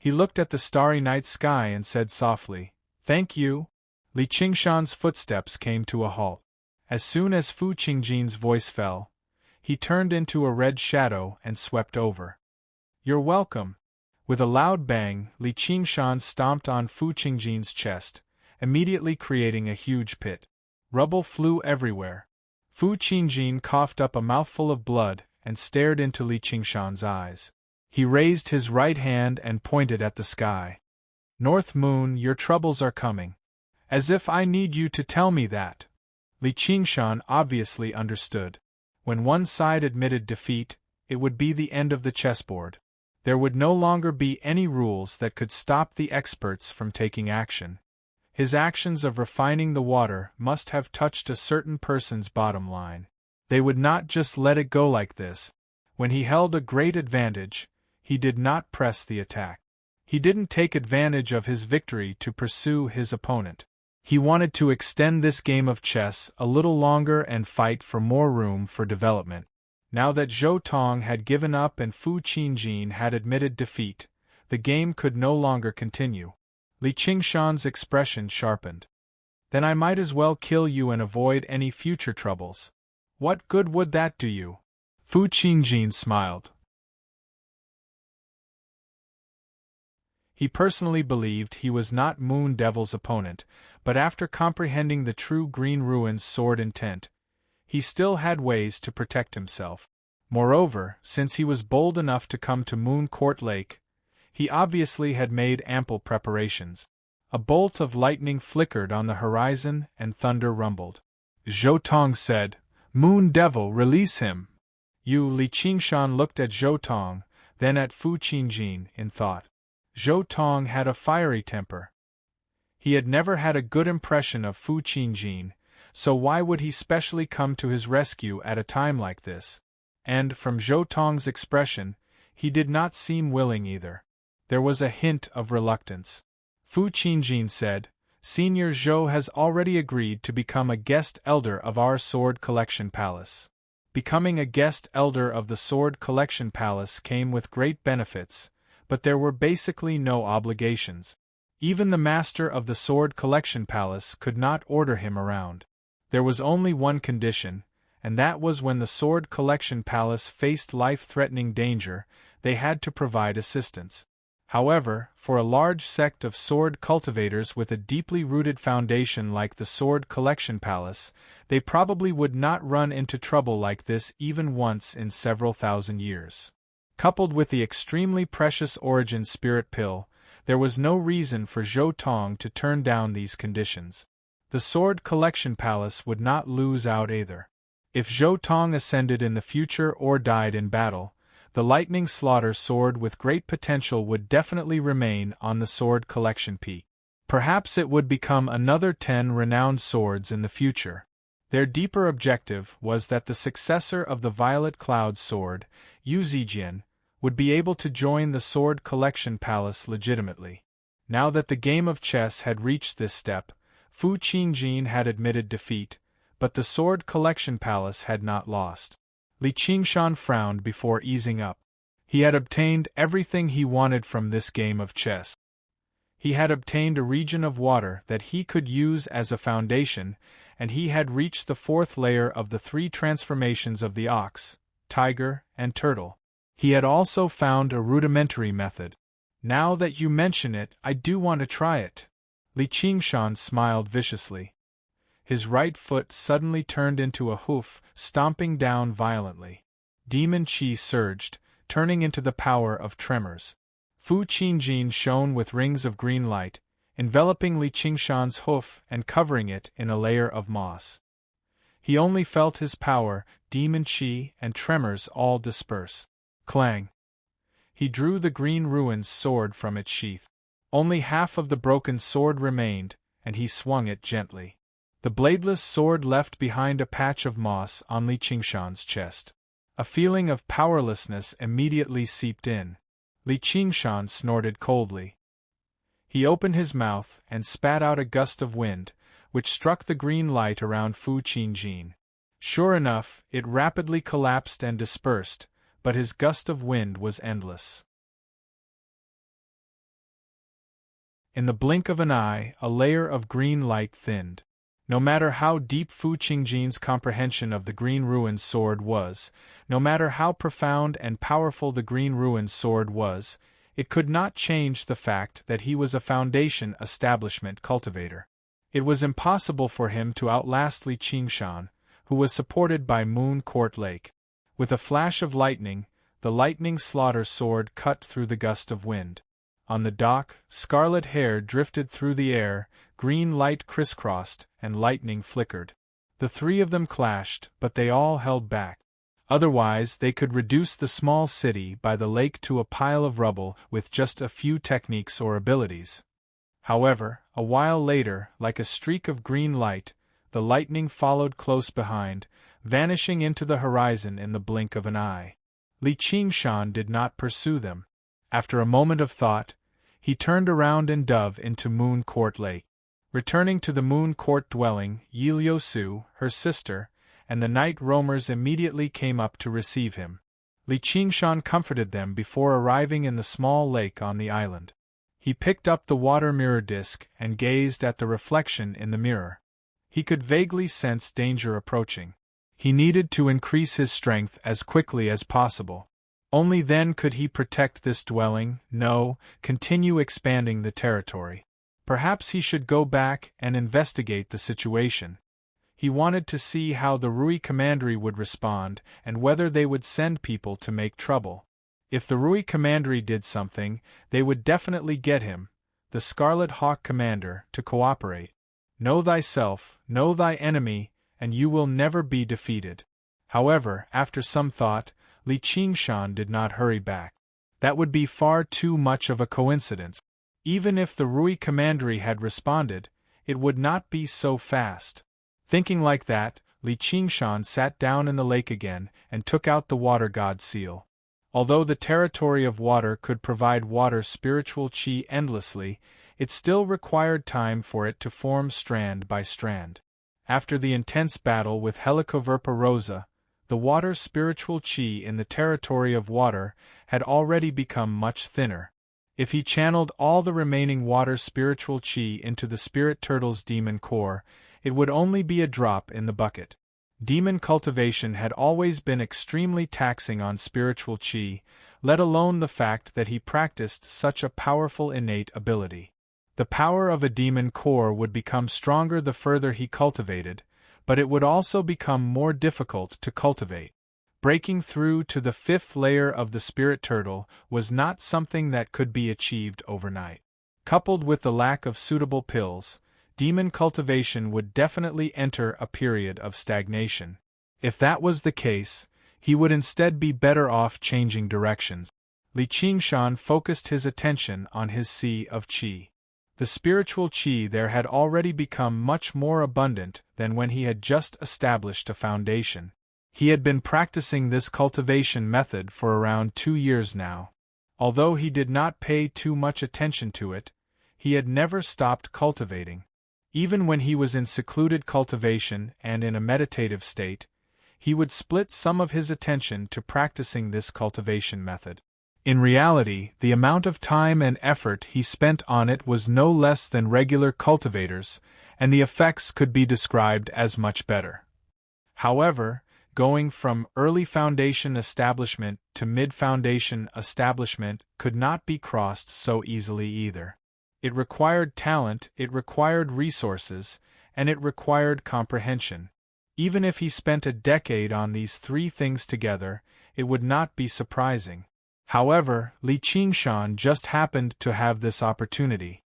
He looked at the starry night sky and said softly, "Thank you." Li Qingshan's footsteps came to a halt. As soon as Fu Qingjin's voice fell, he turned into a red shadow and swept over. "You're welcome." With a loud bang, Li Qingshan stomped on Fu Qingjin's chest, immediately creating a huge pit. Rubble flew everywhere. Fu Qingjin coughed up a mouthful of blood and stared into Li Qingshan's eyes. He raised his right hand and pointed at the sky. "North Moon, your troubles are coming. As if I need you to tell me that." Li Qingshan obviously understood. When one side admitted defeat, it would be the end of the chessboard. There would no longer be any rules that could stop the experts from taking action. His actions of refining the water must have touched a certain person's bottom line. They would not just let it go like this. When he held a great advantage, he did not press the attack. He didn't take advantage of his victory to pursue his opponent. He wanted to extend this game of chess a little longer and fight for more room for development. Now that Zhou Tong had given up and Fu Qingjin had admitted defeat, the game could no longer continue. Li Qingshan's expression sharpened. "Then I might as well kill you and avoid any future troubles. What good would that do you?" Fu Qingjin smiled. He personally believed he was not Moon Devil's opponent, but after comprehending the true Green Ruin's sword intent, he still had ways to protect himself. Moreover, since he was bold enough to come to Moon Court Lake, he obviously had made ample preparations. A bolt of lightning flickered on the horizon and thunder rumbled. Zhou Tong said, "Moon Devil, release him." Li Qingshan looked at Zhou Tong, then at Fu Qingjin in thought. Zhou Tong had a fiery temper. He had never had a good impression of Fu Qingjin, so why would he specially come to his rescue at a time like this? And, from Zhou Tong's expression, he did not seem willing either. There was a hint of reluctance. Fu Qingjin said, "Senior Zhou has already agreed to become a guest elder of our Sword Collection Palace." Becoming a guest elder of the Sword Collection Palace came with great benefits, but there were basically no obligations. Even the master of the Sword Collection Palace could not order him around. There was only one condition, and that was when the Sword Collection Palace faced life-threatening danger, they had to provide assistance. However, for a large sect of sword cultivators with a deeply rooted foundation like the Sword Collection Palace, they probably would not run into trouble like this even once in several thousand years. Coupled with the extremely precious Origin Spirit Pill, there was no reason for Zhou Tong to turn down these conditions. The Sword Collection Palace would not lose out either. If Zhou Tong ascended in the future or died in battle, the Lightning Slaughter sword with great potential would definitely remain on the Sword Collection Peak. Perhaps it would become another 10 renowned swords in the future. Their deeper objective was that the successor of the Violet Cloud sword, Yu Zijian, would be able to join the Sword Collection Palace legitimately. Now that the game of chess had reached this step, Fu Qingjin had admitted defeat, but the Sword Collection Palace had not lost. Li Qingshan frowned before easing up. He had obtained everything he wanted from this game of chess. He had obtained a region of water that he could use as a foundation, and he had reached the 4th layer of the 3 transformations of the ox, tiger, and turtle. He had also found a rudimentary method. "Now that you mention it, I do want to try it." Li Qingshan smiled viciously. His right foot suddenly turned into a hoof, stomping down violently. Demon Qi surged, turning into the power of tremors. Fu Qingjin shone with rings of green light, enveloping Li Qingshan's hoof and covering it in a layer of moss. He only felt his power, Demon Qi, and tremors all disperse. Clang! He drew the Green Ruin's sword from its sheath. Only half of the broken sword remained, and he swung it gently. The bladeless sword left behind a patch of moss on Li Qingshan's chest. A feeling of powerlessness immediately seeped in. Li Qingshan snorted coldly. He opened his mouth and spat out a gust of wind, which struck the green light around Fu Qingjin. Sure enough, it rapidly collapsed and dispersed, but his gust of wind was endless. In the blink of an eye, a layer of green light thinned. No matter how deep Fu Qingjin's comprehension of the Green Ruin's sword was, no matter how profound and powerful the Green Ruin's sword was, it could not change the fact that he was a Foundation establishment cultivator. It was impossible for him to outlast Li Qingshan, who was supported by Moon Court Lake. With a flash of lightning, the lightning slaughter sword cut through the gust of wind. On the dock, scarlet hair drifted through the air, green light crisscrossed, and lightning flickered. The three of them clashed, but they all held back. Otherwise, they could reduce the small city by the lake to a pile of rubble with just a few techniques or abilities. However, a while later, like a streak of green light, the lightning followed close behind, vanishing into the horizon in the blink of an eye. Li Qingshan did not pursue them. After a moment of thought, he turned around and dove into Moon Court Lake. Returning to the Moon Court dwelling, Yi Liusu, her sister, and the night roamers immediately came up to receive him. Li Qingshan comforted them before arriving in the small lake on the island. He picked up the water mirror disc and gazed at the reflection in the mirror. He could vaguely sense danger approaching. He needed to increase his strength as quickly as possible. Only then could he protect this dwelling, continue expanding the territory. Perhaps he should go back and investigate the situation. He wanted to see how the Rui Commandery would respond and whether they would send people to make trouble. If the Rui Commandery did something, they would definitely get him, the Scarlet Hawk Commander, to cooperate. Know thyself, know thy enemy, and you will never be defeated. However, after some thought, Li Qingshan did not hurry back. That would be far too much of a coincidence. Even if the Rui Commandery had responded, it would not be so fast. Thinking like that, Li Qingshan sat down in the lake again and took out the water god seal. Although the territory of water could provide water spiritual qi endlessly, it still required time for it to form strand by strand. After the intense battle with Helicoverpa rosa, the water spiritual qi in the territory of water had already become much thinner. If he channeled all the remaining water spiritual qi into the spirit turtle's demon core, it would only be a drop in the bucket. Demon cultivation had always been extremely taxing on spiritual qi, let alone the fact that he practiced such a powerful innate ability. The power of a demon core would become stronger the further he cultivated, but it would also become more difficult to cultivate. Breaking through to the fifth layer of the spirit turtle was not something that could be achieved overnight. Coupled with the lack of suitable pills, demon cultivation would definitely enter a period of stagnation. If that was the case, he would instead be better off changing directions. Li Qingshan focused his attention on his sea of qi. The spiritual qi there had already become much more abundant than when he had just established a foundation. He had been practicing this cultivation method for around 2 years now. Although he did not pay too much attention to it, he had never stopped cultivating. Even when he was in secluded cultivation and in a meditative state, he would split some of his attention to practicing this cultivation method. In reality, the amount of time and effort he spent on it was no less than regular cultivators, and the effects could be described as much better. However, going from early foundation establishment to mid-foundation establishment could not be crossed so easily either. It required talent, it required resources, and it required comprehension. Even if he spent a decade on these three things together, it would not be surprising. However, Li Qingshan just happened to have this opportunity.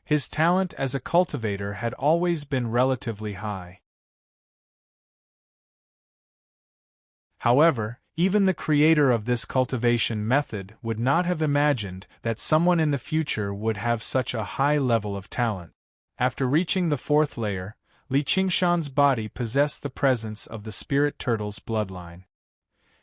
His talent as a cultivator had always been relatively high. However, even the creator of this cultivation method would not have imagined that someone in the future would have such a high level of talent. After reaching the fourth layer, Li Qingshan's body possessed the presence of the spirit turtle's bloodline.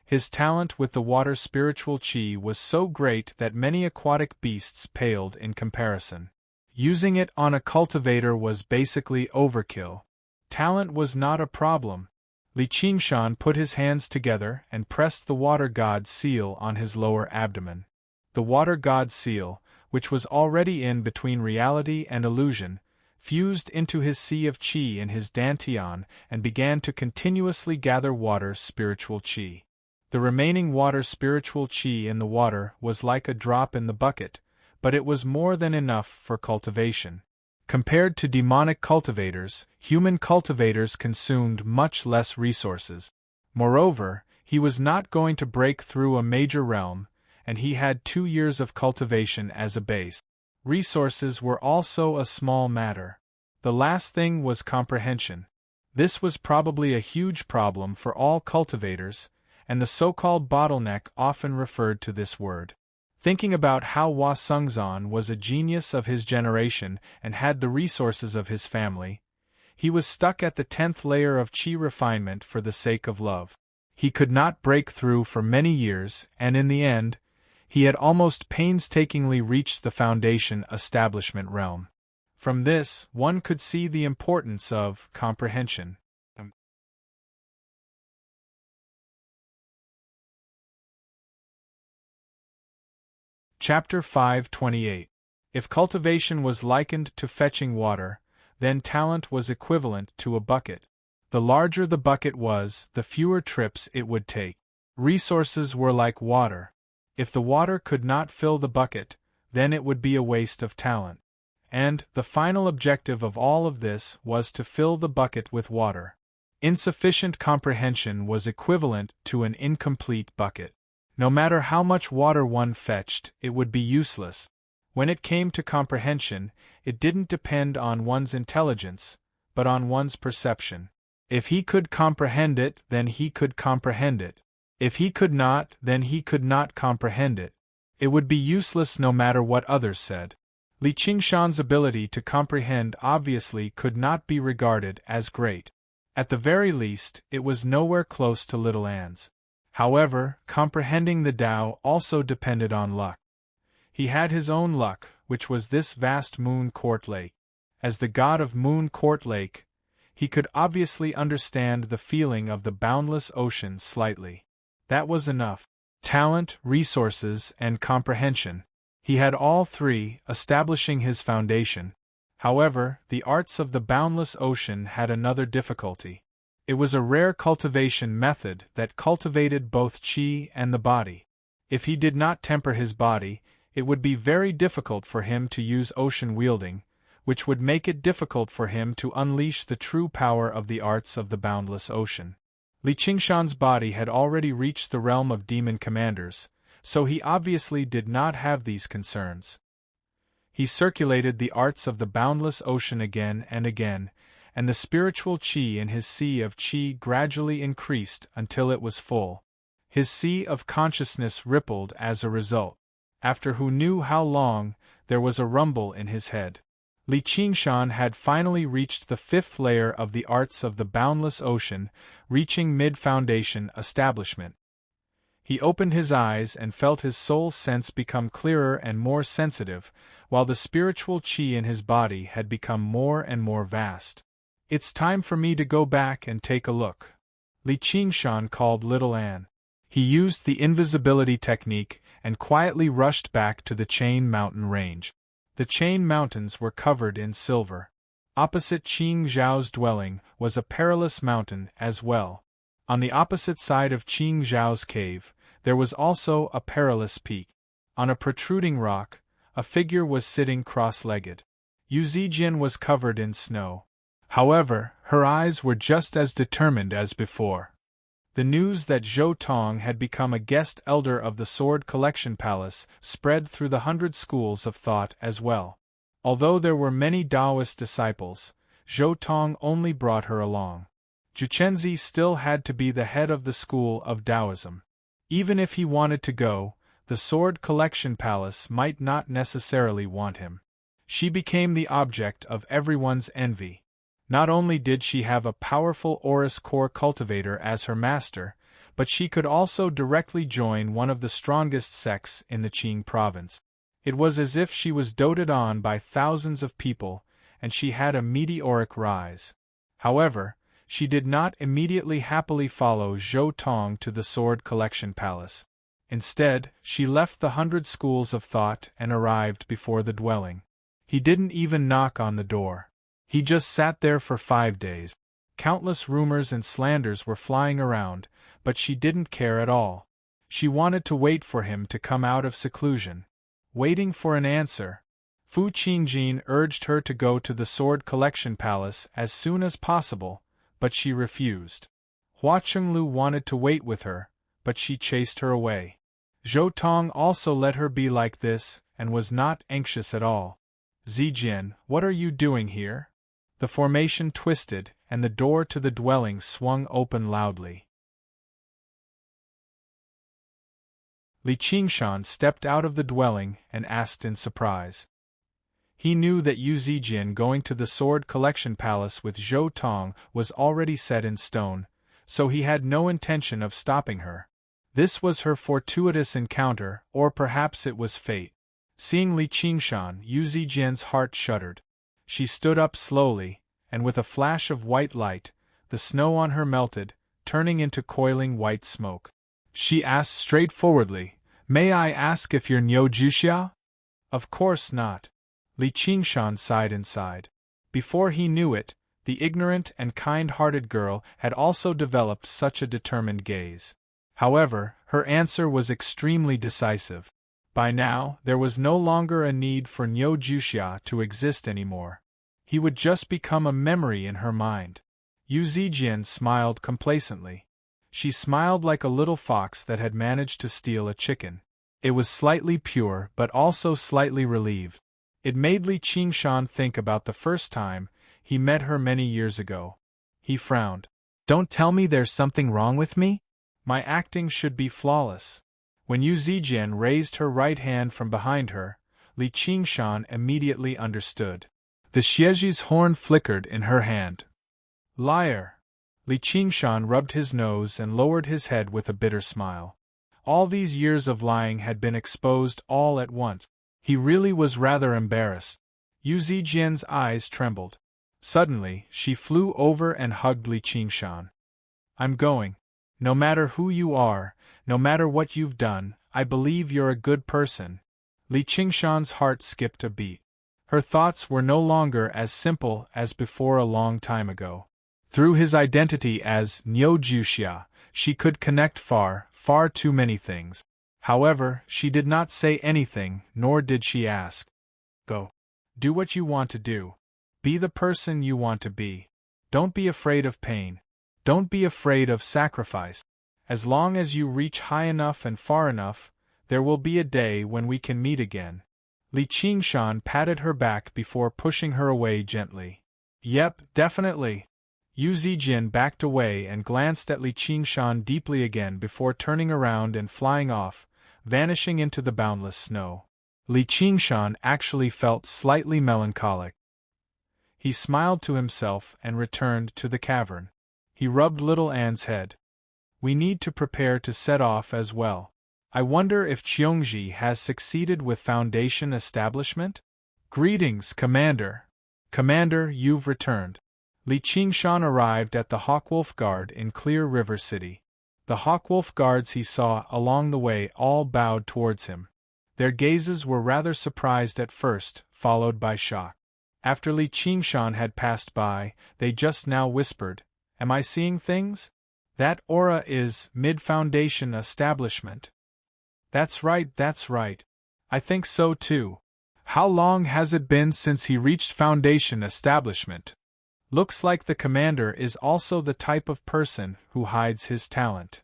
His talent with the water spiritual qi was so great that many aquatic beasts paled in comparison. Using it on a cultivator was basically overkill. Talent was not a problem. Li Qingshan put his hands together and pressed the water god seal on his lower abdomen. The water god seal, which was already in between reality and illusion, fused into his sea of qi in his dantian and began to continuously gather water spiritual qi. The remaining water spiritual qi in the water was like a drop in the bucket, but it was more than enough for cultivation. Compared to demonic cultivators, human cultivators consumed much less resources. Moreover, he was not going to break through a major realm, and he had 2 years of cultivation as a base. Resources were also a small matter. The last thing was comprehension. This was probably a huge problem for all cultivators, and the so-called bottleneck often referred to this word. Thinking about how Hua Sungzan was a genius of his generation and had the resources of his family, he was stuck at the 10th layer of qi refinement for the sake of love. He could not break through for many years, and in the end, he had almost painstakingly reached the foundation establishment realm. From this, one could see the importance of comprehension. Chapter 528. If cultivation was likened to fetching water, then talent was equivalent to a bucket. The larger the bucket was, the fewer trips it would take. Resources were like water. If the water could not fill the bucket, then it would be a waste of talent. And the final objective of all of this was to fill the bucket with water. Insufficient comprehension was equivalent to an incomplete bucket. No matter how much water one fetched, it would be useless. When it came to comprehension, it didn't depend on one's intelligence, but on one's perception. If he could comprehend it, then he could comprehend it. If he could not, then he could not comprehend it. It would be useless no matter what others said. Li Qingshan's ability to comprehend obviously could not be regarded as great. At the very least, it was nowhere close to Little Anne's. However, comprehending the Tao also depended on luck. He had his own luck, which was this vast Moon Court Lake. As the god of Moon Court Lake, he could obviously understand the feeling of the boundless ocean slightly. That was enough. Talent, resources, and comprehension. He had all three, establishing his foundation. However, the arts of the boundless ocean had another difficulty. It was a rare cultivation method that cultivated both qi and the body. If he did not temper his body, it would be very difficult for him to use ocean wielding, which would make it difficult for him to unleash the true power of the arts of the boundless ocean. Li Qingshan's body had already reached the realm of demon commanders, so he obviously did not have these concerns. He circulated the arts of the boundless ocean again and again, and the spiritual qi in his sea of qi gradually increased until it was full. His sea of consciousness rippled as a result. After who knew how long, there was a rumble in his head. Li Qingshan had finally reached the 5th layer of the arts of the boundless ocean, reaching mid-foundation establishment. He opened his eyes and felt his soul sense become clearer and more sensitive, while the spiritual qi in his body had become more and more vast. "It's time for me to go back and take a look," Li Qingshan called Little Anne. He used the invisibility technique and quietly rushed back to the Chain Mountain range. The Chain Mountains were covered in silver. Opposite Qing Zhao's dwelling was a perilous mountain as well. On the opposite side of Qing Zhao's cave, there was also a perilous peak. On a protruding rock, a figure was sitting cross-legged. Yu Zijian was covered in snow. However, her eyes were just as determined as before. The news that Zhou Tong had become a guest elder of the Sword Collection Palace spread through the 100 schools of thought as well. Although there were many Taoist disciples, Zhou Tong only brought her along. Juchenzi still had to be the head of the school of Taoism. Even if he wanted to go, the Sword Collection Palace might not necessarily want him. She became the object of everyone's envy. Not only did she have a powerful Aurus core cultivator as her master, but she could also directly join one of the strongest sects in the Qing province. It was as if she was doted on by thousands of people, and she had a meteoric rise. However, she did not immediately happily follow Zhou Tong to the Sword Collection Palace. Instead, she left the 100 schools of thought and arrived before the dwelling. He didn't even knock on the door. He just sat there for 5 days. Countless rumors and slanders were flying around, but she didn't care at all. She wanted to wait for him to come out of seclusion. Waiting for an answer. Fu Qingjin urged her to go to the Sword Collection Palace as soon as possible, but she refused. Hua Chenglu wanted to wait with her, but she chased her away. Zhou Tong also let her be like this, and was not anxious at all. Zijian, what are you doing here? The formation twisted, and the door to the dwelling swung open loudly. Li Qingshan stepped out of the dwelling and asked in surprise. He knew that Yu Zijian going to the Sword Collection Palace with Zhou Tong was already set in stone, so he had no intention of stopping her. This was her fortuitous encounter, or perhaps it was fate. Seeing Li Qingshan, Yu Zijian's heart shuddered. She stood up slowly, and with a flash of white light, the snow on her melted, turning into coiling white smoke. She asked straightforwardly, "May I ask if you're Niu Juxia?" "Of course not." Li Qingshan sighed inside. Before he knew it, the ignorant and kind-hearted girl had also developed such a determined gaze. However, her answer was extremely decisive. By now, there was no longer a need for Niu Juxia to exist anymore. He would just become a memory in her mind. Yu Zijian smiled complacently. She smiled like a little fox that had managed to steal a chicken. It was slightly pure but also slightly relieved. It made Li Qingshan think about the first time he met her many years ago. He frowned. "Don't tell me there's something wrong with me? My acting should be flawless." When Yu Zijian raised her right hand from behind her, Li Qingshan immediately understood. The Xieji's horn flickered in her hand. "Liar!" Li Qingshan rubbed his nose and lowered his head with a bitter smile. All these years of lying had been exposed all at once. He really was rather embarrassed. Yu Zijian's eyes trembled. Suddenly, she flew over and hugged Li Qingshan. "I'm going. No matter who you are, no matter what you've done, I believe you're a good person." Li Qingshan's heart skipped a beat. Her thoughts were no longer as simple as before a long time ago. Through his identity as Niu Juxia, she could connect far too many things. However, she did not say anything, nor did she ask. Go. Do what you want to do. Be the person you want to be. Don't be afraid of pain. Don't be afraid of sacrifice. As long as you reach high enough and far enough, there will be a day when we can meet again. Li Qingshan patted her back before pushing her away gently. Yep, definitely. Yu Zijian backed away and glanced at Li Qingshan deeply again before turning around and flying off, vanishing into the boundless snow. Li Qingshan actually felt slightly melancholic. He smiled to himself and returned to the cavern. He rubbed little Anne's head. "We need to prepare to set off as well. I wonder if Qiongji has succeeded with Foundation establishment?" "Greetings, Commander." "Commander, you've returned." Li Qingshan arrived at the Hawkwolf Guard in Clear River City. The Hawkwolf Guards he saw along the way all bowed towards him. Their gazes were rather surprised at first, followed by shock. After Li Qingshan had passed by, they just now whispered, "Am I seeing things? That aura is mid-Foundation establishment." That's right. I think so too. How long has it been since he reached Foundation establishment? Looks like the commander is also the type of person who hides his talent.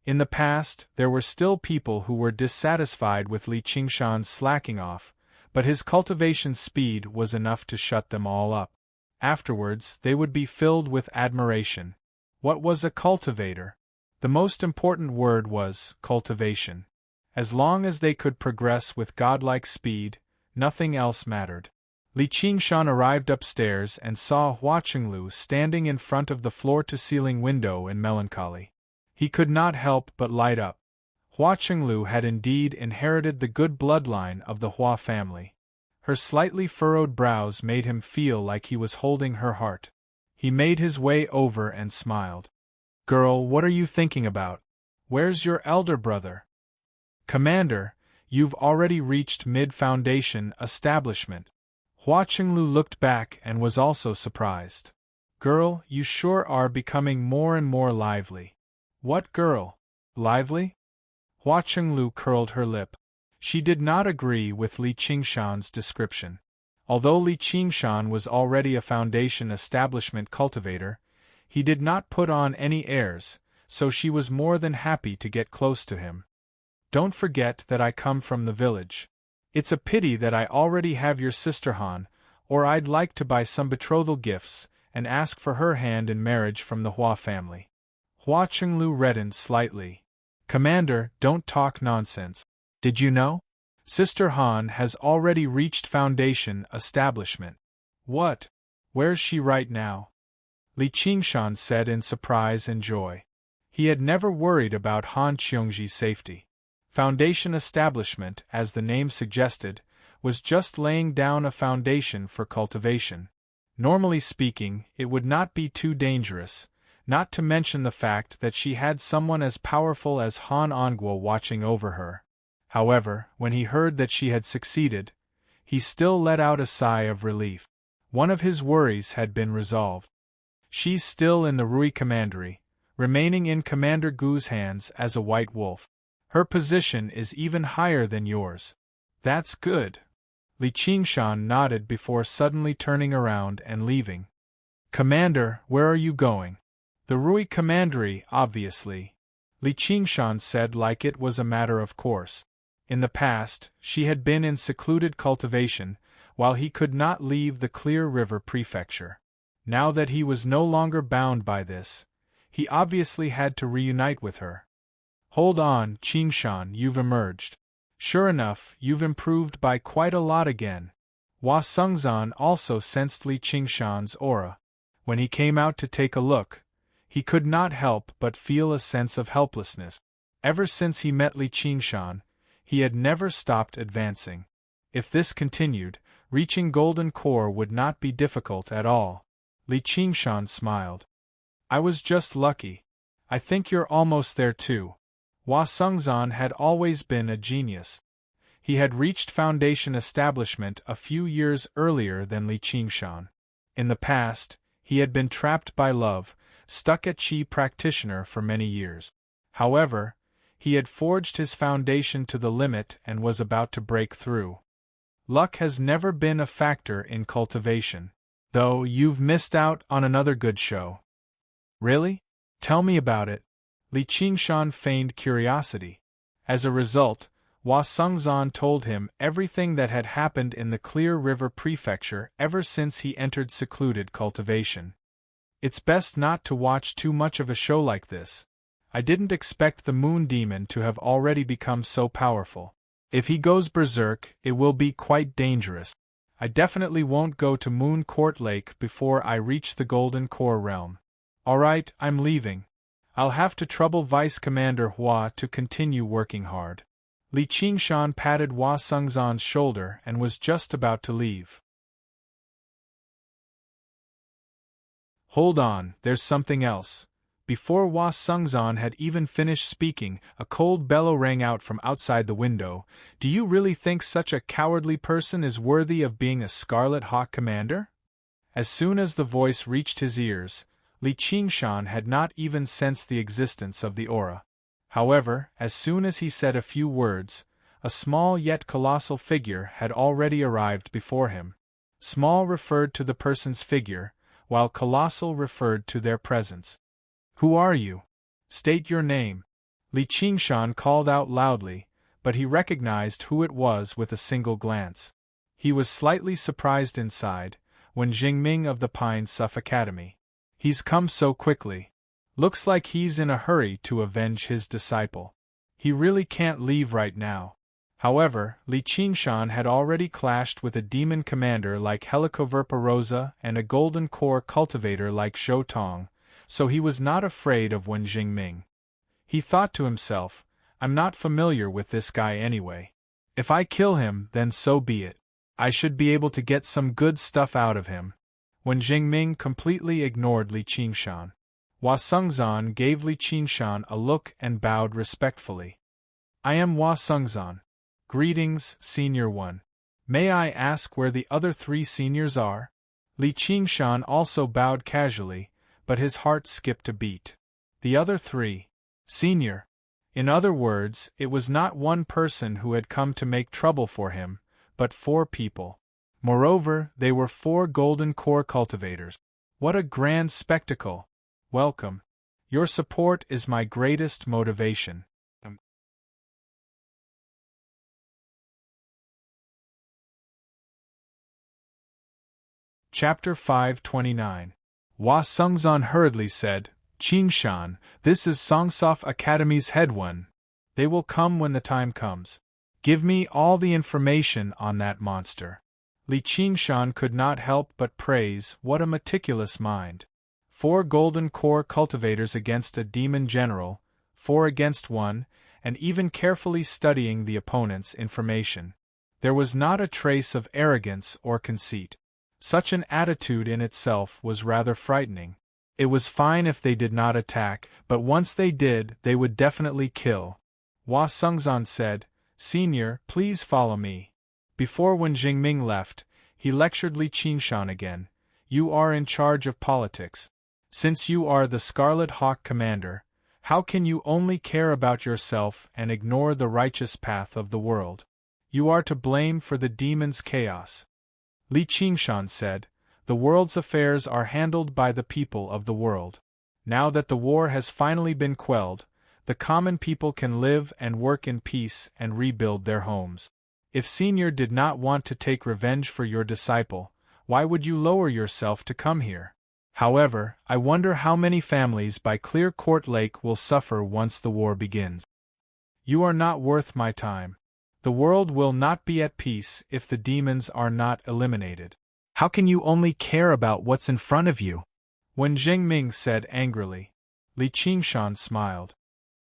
In the past, there were still people who were dissatisfied with Li Qingshan's slacking off, but his cultivation speed was enough to shut them all up. Afterwards, they would be filled with admiration. What was a cultivator? The most important word was cultivation. As long as they could progress with godlike speed, nothing else mattered. Li Qingshan arrived upstairs and saw Hua Chenglu standing in front of the floor-to-ceiling window in melancholy. He could not help but light up. Hua Chenglu had indeed inherited the good bloodline of the Hua family. Her slightly furrowed brows made him feel like he was holding her heart. He made his way over and smiled. Girl, what are you thinking about? Where's your elder brother? Commander, you've already reached mid-foundation establishment. Hua Qinglu looked back and was also surprised. Girl, you sure are becoming more and more lively. What girl? Lively? Hua Qinglu curled her lip. She did not agree with Li Qingshan's description. Although Li Qingshan was already a foundation establishment cultivator, he did not put on any airs, so she was more than happy to get close to him. Don't forget that I come from the village. It's a pity that I already have your sister Han, or I'd like to buy some betrothal gifts and ask for her hand in marriage from the Hua family. Hua Qinglu reddened slightly. Commander, don't talk nonsense. Did you know? Sister Han has already reached foundation establishment. What? Where's she right now? Li Qingshan said in surprise and joy. He had never worried about Han Qiongji's safety. Foundation establishment, as the name suggested, was just laying down a foundation for cultivation. Normally speaking, it would not be too dangerous, not to mention the fact that she had someone as powerful as Han Ongguo watching over her. However, when he heard that she had succeeded, he still let out a sigh of relief. One of his worries had been resolved. She's still in the Rui Commandery, remaining in Commander Gu's hands as a white wolf. Her position is even higher than yours. That's good. Li Qingshan nodded before suddenly turning around and leaving. Commander, where are you going? The Rui Commandery, obviously. Li Qingshan said like it was a matter of course. In the past, she had been in secluded cultivation, while he could not leave the Clear River Prefecture. Now that he was no longer bound by this, he obviously had to reunite with her. Hold on, Qingshan, you've emerged. Sure enough, you've improved by quite a lot again. Hua Sengzan also sensed Li Qingshan's aura. When he came out to take a look, he could not help but feel a sense of helplessness. Ever since he met Li Qingshan, he had never stopped advancing. If this continued, reaching Golden Core would not be difficult at all. Li Qingshan smiled. I was just lucky. I think you're almost there too. Hua Sengzan had always been a genius. He had reached foundation establishment a few years earlier than Li Qingshan. In the past, he had been trapped by love, stuck at Qi practitioner for many years. However, he had forged his foundation to the limit and was about to break through. Luck has never been a factor in cultivation. Though you've missed out on another good show. Really? Tell me about it. Li Qingshan feigned curiosity. As a result, Hua Sengzan told him everything that had happened in the Clear River Prefecture ever since he entered secluded cultivation. It's best not to watch too much of a show like this. I didn't expect the Moon Demon to have already become so powerful. If he goes berserk, it will be quite dangerous. I definitely won't go to Moon Court Lake before I reach the Golden Core realm. Alright, I'm leaving. I'll have to trouble Vice Commander Hua to continue working hard. Li Qingshan patted Hua Sengzan's shoulder and was just about to leave. Hold on, there's something else. Before Hua Sengzan had even finished speaking, a cold bellow rang out from outside the window. Do you really think such a cowardly person is worthy of being a Scarlet Hawk commander? As soon as the voice reached his ears, Li Qingshan had not even sensed the existence of the aura. However, as soon as he said a few words, a small yet colossal figure had already arrived before him. Small referred to the person's figure, while colossal referred to their presence. Who are you? State your name. Li Qingshan called out loudly, but he recognized who it was with a single glance. He was slightly surprised inside, when Jingming of the Pine Suff Academy. He's come so quickly. Looks like he's in a hurry to avenge his disciple. He really can't leave right now. However, Li Qingshan had already clashed with a demon commander like Helicoverpa Rosa and a golden core cultivator like Shou Tong, so he was not afraid of Wen Jingming. He thought to himself, I'm not familiar with this guy anyway. If I kill him, then so be it. I should be able to get some good stuff out of him. Wen Jingming completely ignored Li Qingshan. Hua Sengzan gave Li Qingshan a look and bowed respectfully. I am Hua Sengzan. Greetings, Senior One. May I ask where the other 3 seniors are? Li Qingshan also bowed casually, but his heart skipped a beat. The other 3. Senior. In other words, it was not one person who had come to make trouble for him, but 4 people. Moreover, they were 4 golden core cultivators. What a grand spectacle! Welcome. Your support is my greatest motivation. Chapter 529. Hua Sengzan hurriedly said, Qingshan, this is Songsof Academy's head one. They will come when the time comes. Give me all the information on that monster. Li Qingshan could not help but praise what a meticulous mind. 4 golden core cultivators against a demon general, 4 against 1, and even carefully studying the opponent's information. There was not a trace of arrogance or conceit. Such an attitude in itself was rather frightening. It was fine if they did not attack, but once they did, they would definitely kill. Hua Sengzan said, Senior, please follow me. Before Wen Jingming left, he lectured Li Qingshan again. You are in charge of politics. Since you are the Scarlet Hawk commander, how can you only care about yourself and ignore the righteous path of the world? You are to blame for the demon's chaos. Li Qingshan said, the world's affairs are handled by the people of the world. Now that the war has finally been quelled, the common people can live and work in peace and rebuild their homes. If Senior did not want to take revenge for your disciple, why would you lower yourself to come here? However, I wonder how many families by Clear Court Lake will suffer once the war begins. You are not worth my time. The world will not be at peace if the demons are not eliminated. How can you only care about what's in front of you? Wen Jingming said angrily. Li Qingshan smiled.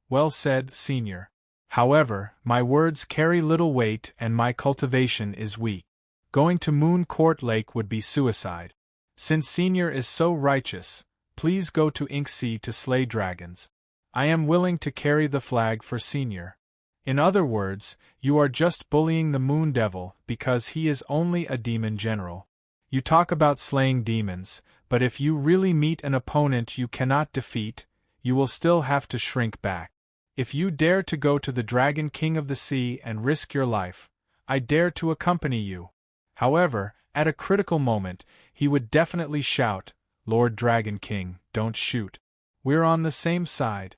Well said, Senior. However, my words carry little weight and my cultivation is weak. Going to Moon Court Lake would be suicide. Since Senior is so righteous, please go to Ink Sea to slay dragons. I am willing to carry the flag for Senior. In other words, you are just bullying the Moon Devil because he is only a demon general. You talk about slaying demons, but if you really meet an opponent you cannot defeat, you will still have to shrink back. If you dare to go to the Dragon King of the Sea and risk your life, I dare to accompany you. However, at a critical moment, he would definitely shout, Lord Dragon King, don't shoot. We're on the same side.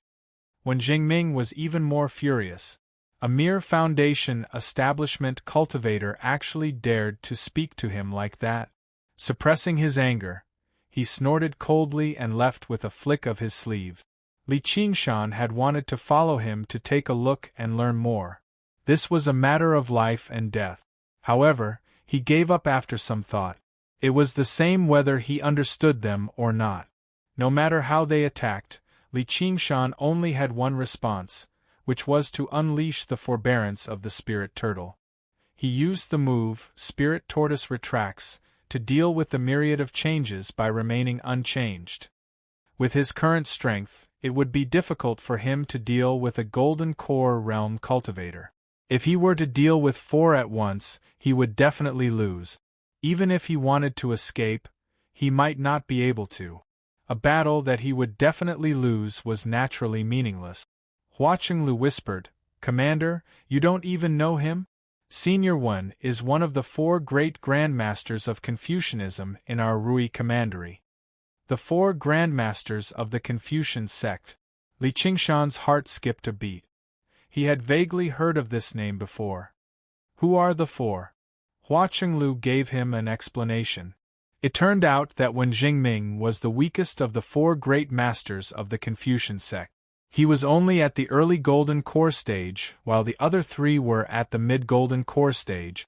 When Jingming was even more furious. A mere foundation establishment cultivator actually dared to speak to him like that. Suppressing his anger, he snorted coldly and left with a flick of his sleeve. Li Qingshan had wanted to follow him to take a look and learn more. This was a matter of life and death. However, he gave up after some thought. It was the same whether he understood them or not. No matter how they attacked, Li Qingshan only had one response, which was to unleash the forbearance of the spirit turtle. He used the move, Spirit Tortoise Retracts, to deal with the myriad of changes by remaining unchanged. With his current strength, it would be difficult for him to deal with a Golden Core Realm cultivator. If he were to deal with 4 at once, he would definitely lose. Even if he wanted to escape, he might not be able to. A battle that he would definitely lose was naturally meaningless. Hua Qinglu whispered, Commander, you don't even know him? Senior One is one of the 4 great grandmasters of Confucianism in our Rui commandery. The 4 grandmasters of the Confucian sect. Li Qingshan's heart skipped a beat. He had vaguely heard of this name before. Who are the 4? Hua Qinglu gave him an explanation. It turned out that Wen Jingming was the weakest of the 4 great masters of the Confucian sect. He was only at the early Golden Core stage, while the other 3 were at the mid-Golden Core stage.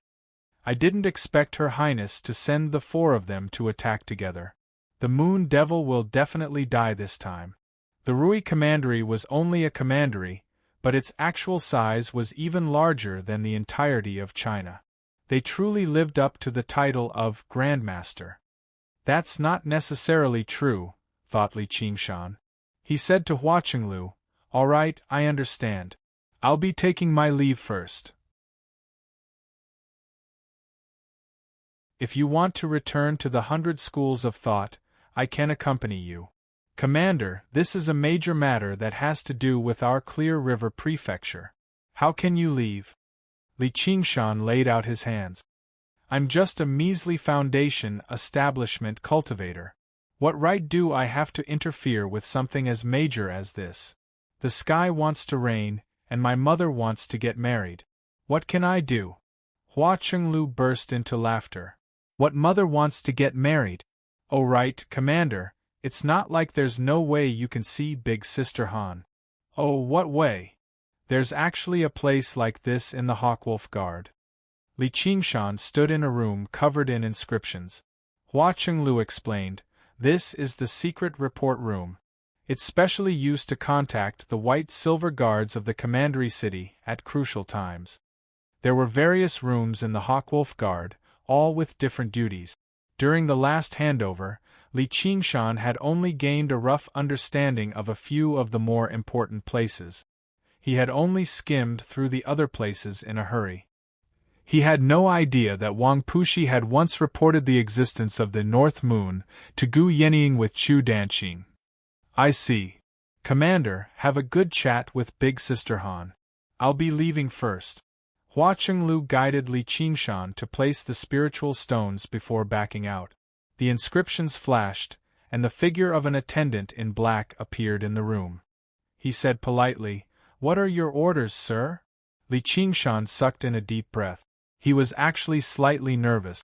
I didn't expect Her Highness to send the 4 of them to attack together. The Moon Devil will definitely die this time. The Rui commandery was only a commandery, but its actual size was even larger than the entirety of China. They truly lived up to the title of Grandmaster. That's not necessarily true, thought Li Qingshan. He said to Hua Chenglu, "All right, I understand. I'll be taking my leave first. If you want to return to the 100 schools of thought, I can accompany you. Commander, this is a major matter that has to do with our Clear River Prefecture. How can you leave?" Li Qingshan laid out his hands. "I'm just a measly foundation establishment cultivator. What right do I have to interfere with something as major as this? The sky wants to rain, and my mother wants to get married. What can I do?" Hua Chenglu burst into laughter. "What mother wants to get married? Oh right, Commander, it's not like there's no way you can see Big Sister Han." "Oh, what way?" "There's actually a place like this in the Hawkwolf Guard." Li Qingshan stood in a room covered in inscriptions. Hua Chenglu explained, "This is the secret report room. It's specially used to contact the white silver guards of the commandery city at crucial times." There were various rooms in the Hawkwolf Guard, all with different duties. During the last handover, Li Qingshan had only gained a rough understanding of a few of the more important places. He had only skimmed through the other places in a hurry. He had no idea that Wang Pushi had once reported the existence of the North Moon to Gu Yenying with Chu Danqing. "I see. Commander, have a good chat with Big Sister Han. I'll be leaving first." Hua Chenglu guided Li Qingshan to place the spiritual stones before backing out. The inscriptions flashed, and the figure of an attendant in black appeared in the room. He said politely, "What are your orders, sir?" Li Qingshan sucked in a deep breath. He was actually slightly nervous.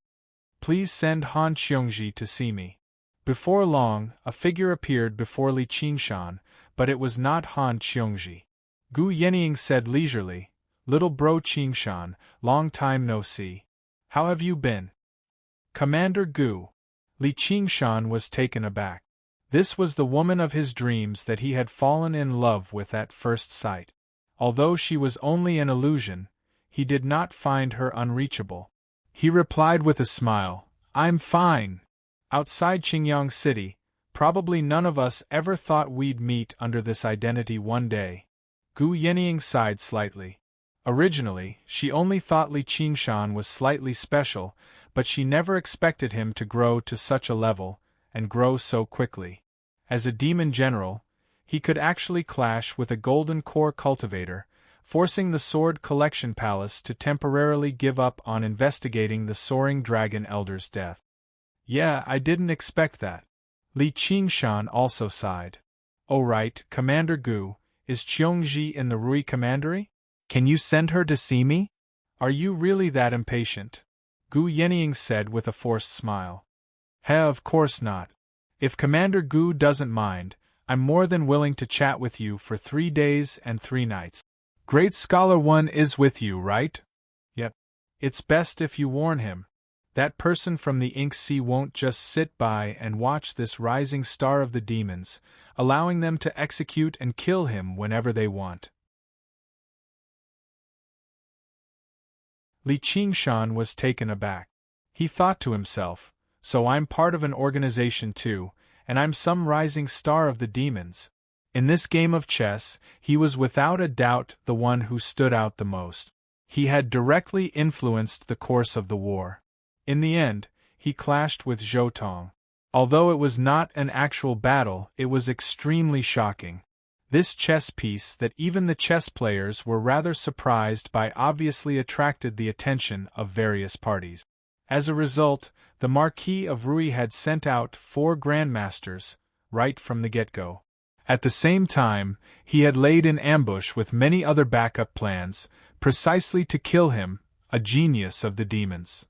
"Please send Han Qiongji to see me." Before long, a figure appeared before Li Qingshan, but it was not Han Qiongji. Gu Yenying said leisurely, "Little bro Qingshan, long time no see. How have you been?" "Commander Gu." Li Qingshan was taken aback. This was the woman of his dreams that he had fallen in love with at first sight. Although she was only an illusion, he did not find her unreachable. He replied with a smile, "I'm fine. Outside Qingyang City, probably none of us ever thought we'd meet under this identity one day." Gu Yenying sighed slightly. Originally, she only thought Li Qingshan was slightly special, but she never expected him to grow to such a level, and grow so quickly. As a demon general, he could actually clash with a golden core cultivator, forcing the Sword Collection Palace to temporarily give up on investigating the Soaring Dragon Elder's death. "Yeah, I didn't expect that." Li Qingshan also sighed. "Oh right, Commander Gu, is Qiongji in the Rui Commandery? Can you send her to see me? Are you really that impatient?" Gu Yenying said with a forced smile. Of course not. If Commander Gu doesn't mind, I'm more than willing to chat with you for 3 days and 3 nights. Great Scholar One is with you, right? Yep. It's best if you warn him. That person from the Ink Sea won't just sit by and watch this rising star of the demons, allowing them to execute and kill him whenever they want. Li Qingshan was taken aback. He thought to himself, "So I'm part of an organization too, and I'm some rising star of the demons." In this game of chess, he was without a doubt the one who stood out the most. He had directly influenced the course of the war. In the end, he clashed with Zhou Tong. Although it was not an actual battle, it was extremely shocking. This chess piece that even the chess players were rather surprised by obviously attracted the attention of various parties. As a result, the Marquis of Rui had sent out 4 grandmasters, right from the get-go. At the same time, he had laid in ambush with many other backup plans, precisely to kill him, a genius of the demons.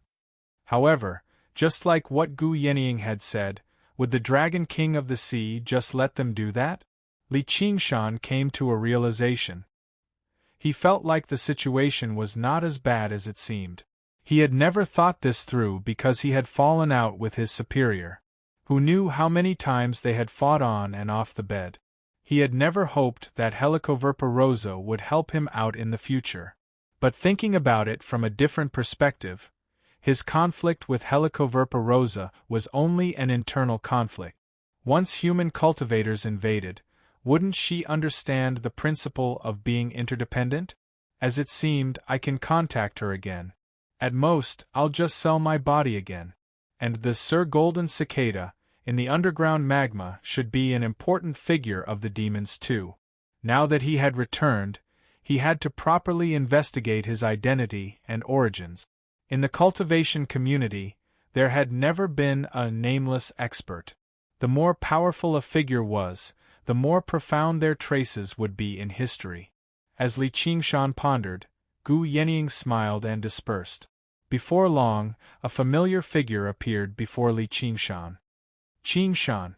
However, just like what Gu Yenying had said, would the Dragon King of the Sea just let them do that? Li Qingshan came to a realization. He felt like the situation was not as bad as it seemed. He had never thought this through because he had fallen out with his superior, who knew how many times they had fought on and off the bed. He had never hoped that Helicoverpa Rosa would help him out in the future. But thinking about it from a different perspective, his conflict with Helicoverpa Rosa was only an internal conflict. Once human cultivators invaded, Wouldn't she understand the principle of being interdependent? As it seemed, I can contact her again. At most, I'll just sell my body again. And the Sir Golden Cicada, in the underground magma, should be an important figure of the demons too. Now that he had returned, he had to properly investigate his identity and origins. In the cultivation community, there had never been a nameless expert. The more powerful a figure was, the more profound their traces would be in history. As Li Qingshan pondered, Gu Yenying smiled and dispersed. Before long, a familiar figure appeared before Li Qingshan. Qingshan.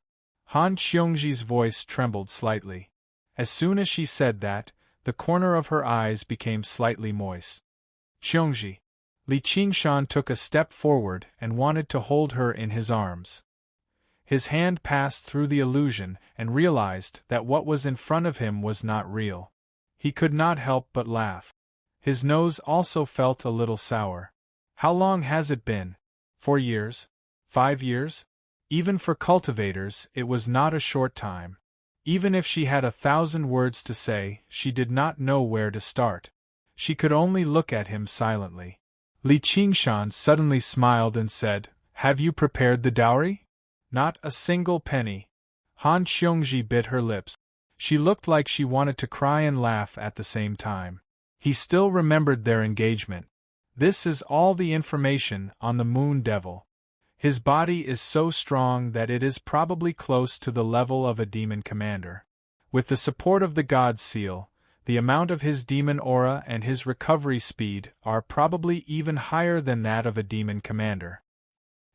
Han Qiongji's voice trembled slightly. As soon as she said that, the corner of her eyes became slightly moist. Qiongji. Li Qingshan took a step forward and wanted to hold her in his arms. His hand passed through the illusion and realized that what was in front of him was not real. He could not help but laugh. His nose also felt a little sour. How long has it been? 4 years? 5 years? Even for cultivators, it was not a short time. Even if she had 1,000 words to say, she did not know where to start. She could only look at him silently. Li Qingshan suddenly smiled and said, "Have you prepared the dowry?" "Not a single penny." Han Qiongji bit her lips. She looked like she wanted to cry and laugh at the same time. He still remembered their engagement. This is all the information on the Moon Devil. His body is so strong that it is probably close to the level of a demon commander. With the support of the God Seal, the amount of his demon aura and his recovery speed are probably even higher than that of a demon commander.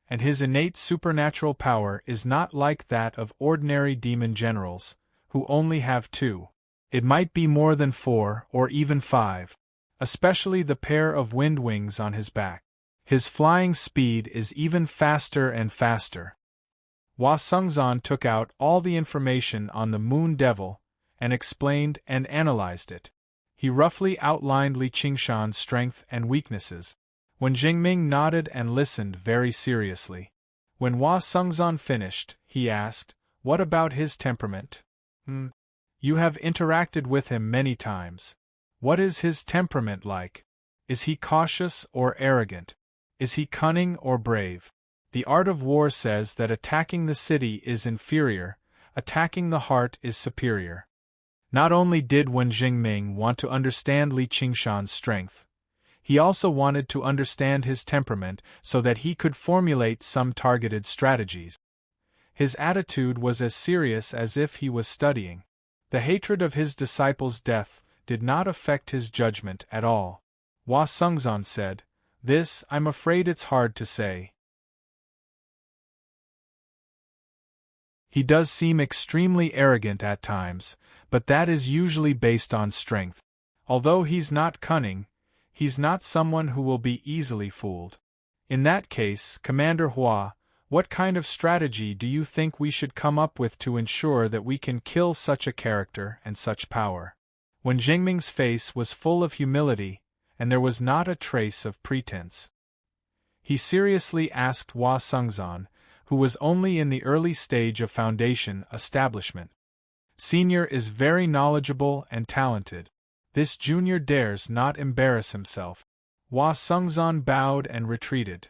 And his innate supernatural power is not like that of ordinary demon generals, who only have 2. It might be more than 4 or even 5. Especially the pair of wind wings on his back. His flying speed is even faster and faster. Hua Sungzan took out all the information on the Moon Devil, and explained and analyzed it. He roughly outlined Li Qingshan's strength and weaknesses. When Jingming nodded and listened very seriously. When Hua Sungzan finished, he asked, "What about his temperament?" You have interacted with him many times. What is his temperament like? Is he cautious or arrogant? Is he cunning or brave? The art of war says that attacking the city is inferior, attacking the heart is superior. Not only did Wen Jingming want to understand Li Qingshan's strength, he also wanted to understand his temperament so that he could formulate some targeted strategies. His attitude was as serious as if he was studying. The hatred of his disciple's death did not affect his judgment at all. Hua Sungzan said, "This, I'm afraid it's hard to say. He does seem extremely arrogant at times, but that is usually based on strength. Although he's not cunning, he's not someone who will be easily fooled. In that case, Commander Hua, what kind of strategy do you think we should come up with to ensure that we can kill such a character and such power?" When Jingming's face was full of humility, and there was not a trace of pretense. He seriously asked Hua Sungzan, who was only in the early stage of foundation establishment. Senior is very knowledgeable and talented. This junior dares not embarrass himself. Hua Sungzan bowed and retreated.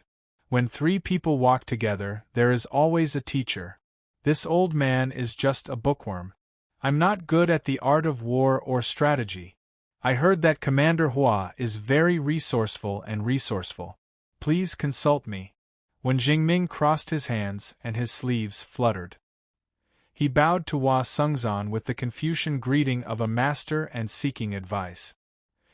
When 3 people walk together, there is always a teacher. This old man is just a bookworm. I'm not good at the art of war or strategy. I heard that Commander Hua is very resourceful and resourceful. Please consult me. When Jingming crossed his hands and his sleeves fluttered, he bowed to Hua Sungzan with the Confucian greeting of a master and seeking advice.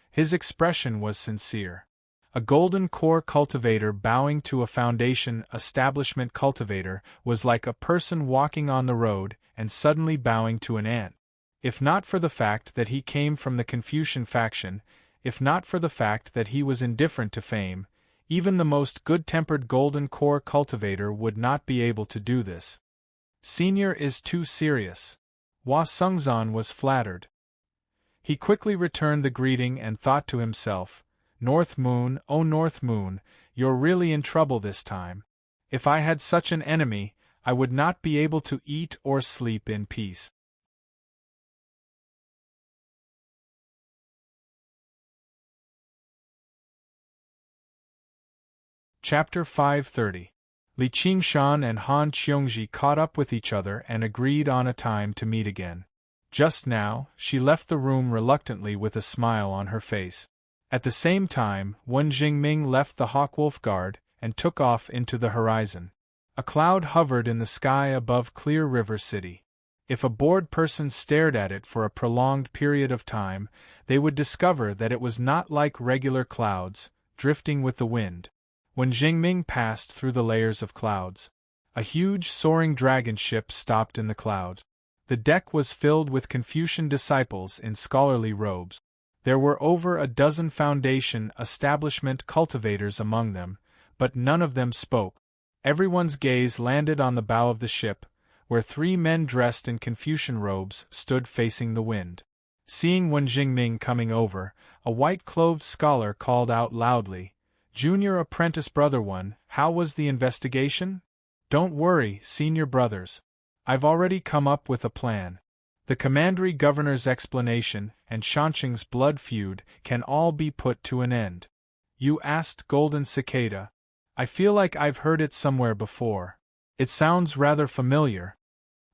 His expression was sincere. A golden core cultivator bowing to a foundation establishment cultivator was like a person walking on the road and suddenly bowing to an ant. If not for the fact that he came from the Confucian faction, if not for the fact that he was indifferent to fame, even the most good-tempered golden core cultivator would not be able to do this. Senior is too serious. Hua Sungzan was flattered. He quickly returned the greeting and thought to himself, "North Moon, oh North Moon, you're really in trouble this time. If I had such an enemy, I would not be able to eat or sleep in peace." Chapter 530. Li Qingshan and Han Qiongji caught up with each other and agreed on a time to meet again. Just now, she left the room reluctantly with a smile on her face. At the same time, Wen Jingming left the Hawkwolf Guard and took off into the horizon. A cloud hovered in the sky above Clear River City. If a bored person stared at it for a prolonged period of time, they would discover that it was not like regular clouds, drifting with the wind. When Jingming passed through the layers of clouds, a huge soaring dragon ship stopped in the clouds. The deck was filled with Confucian disciples in scholarly robes. There were over a dozen Foundation establishment cultivators among them, but none of them spoke. Everyone's gaze landed on the bow of the ship, where 3 men dressed in Confucian robes stood facing the wind. Seeing Wen Jingming coming over, a white-clothed scholar called out loudly, "Junior apprentice brother one, how was the investigation?" "Don't worry, senior brothers. I've already come up with a plan. The commandery governor's explanation and Shanqing's blood feud can all be put to an end." "You asked Golden Cicada. I feel like I've heard it somewhere before. It sounds rather familiar."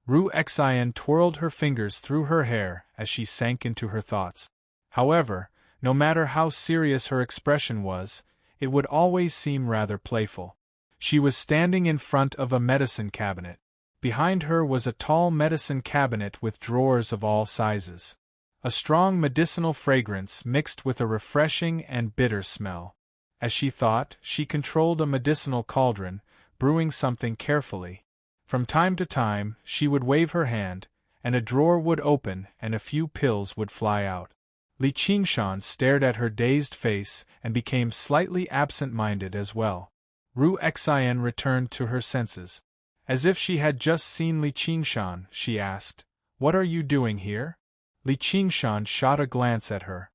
Ru Xian twirled her fingers through her hair as she sank into her thoughts. However, no matter how serious her expression was, it would always seem rather playful. She was standing in front of a medicine cabinet. Behind her was a tall medicine cabinet with drawers of all sizes. A strong medicinal fragrance mixed with a refreshing and bitter smell. As she thought, she controlled a medicinal cauldron, brewing something carefully. From time to time, she would wave her hand, and a drawer would open and a few pills would fly out. Li Qingshan stared at her dazed face and became slightly absent-minded as well. Ru Xian returned to her senses. As if she had just seen Li Qingshan, she asked, "What are you doing here?" Li Qingshan shot a glance at her.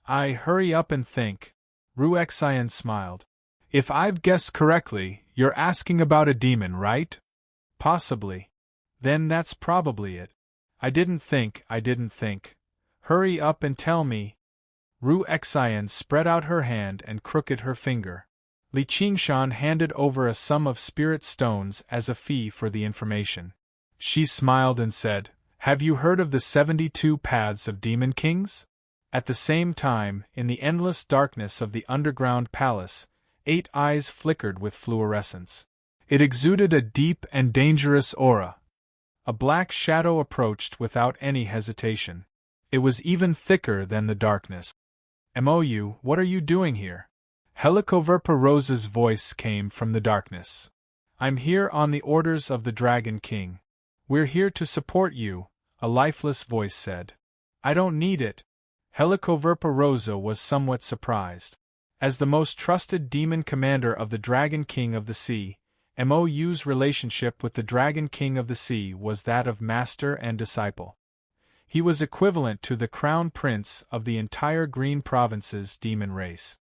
Hurry up and think." Ru Xian smiled. "If I've guessed correctly, you're asking about a demon, right?" "Possibly." "Then that's probably it." I didn't think. Hurry up and tell me." Ru Xian spread out her hand and crooked her finger. Li Qingshan handed over a sum of spirit stones as a fee for the information. She smiled and said, "Have you heard of the 72 paths of demon kings?" At the same time, in the endless darkness of the underground palace, 8 eyes flickered with fluorescence. It exuded a deep and dangerous aura. A black shadow approached without any hesitation. It was even thicker than the darkness. "Mou, what are you doing here?" Helicoverpa Rose's voice came from the darkness. "I'm here on the orders of the Dragon King." "We're here to support you," a lifeless voice said. "I don't need it." Helicoverpa Rosa was somewhat surprised. As the most trusted demon commander of the Dragon King of the Sea, Mou's relationship with the Dragon King of the Sea was that of master and disciple. He was equivalent to the crown prince of the entire Green Province's demon race.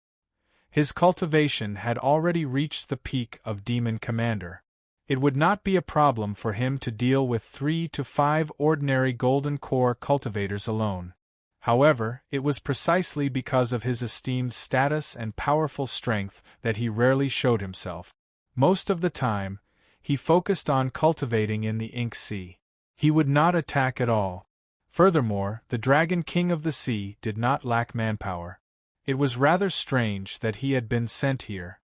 His cultivation had already reached the peak of demon commander. It would not be a problem for him to deal with 3 to 5 ordinary golden core cultivators alone. However, it was precisely because of his esteemed status and powerful strength that he rarely showed himself. Most of the time, he focused on cultivating in the Ink Sea. He would not attack at all. Furthermore, the Dragon King of the Sea did not lack manpower. It was rather strange that he had been sent here.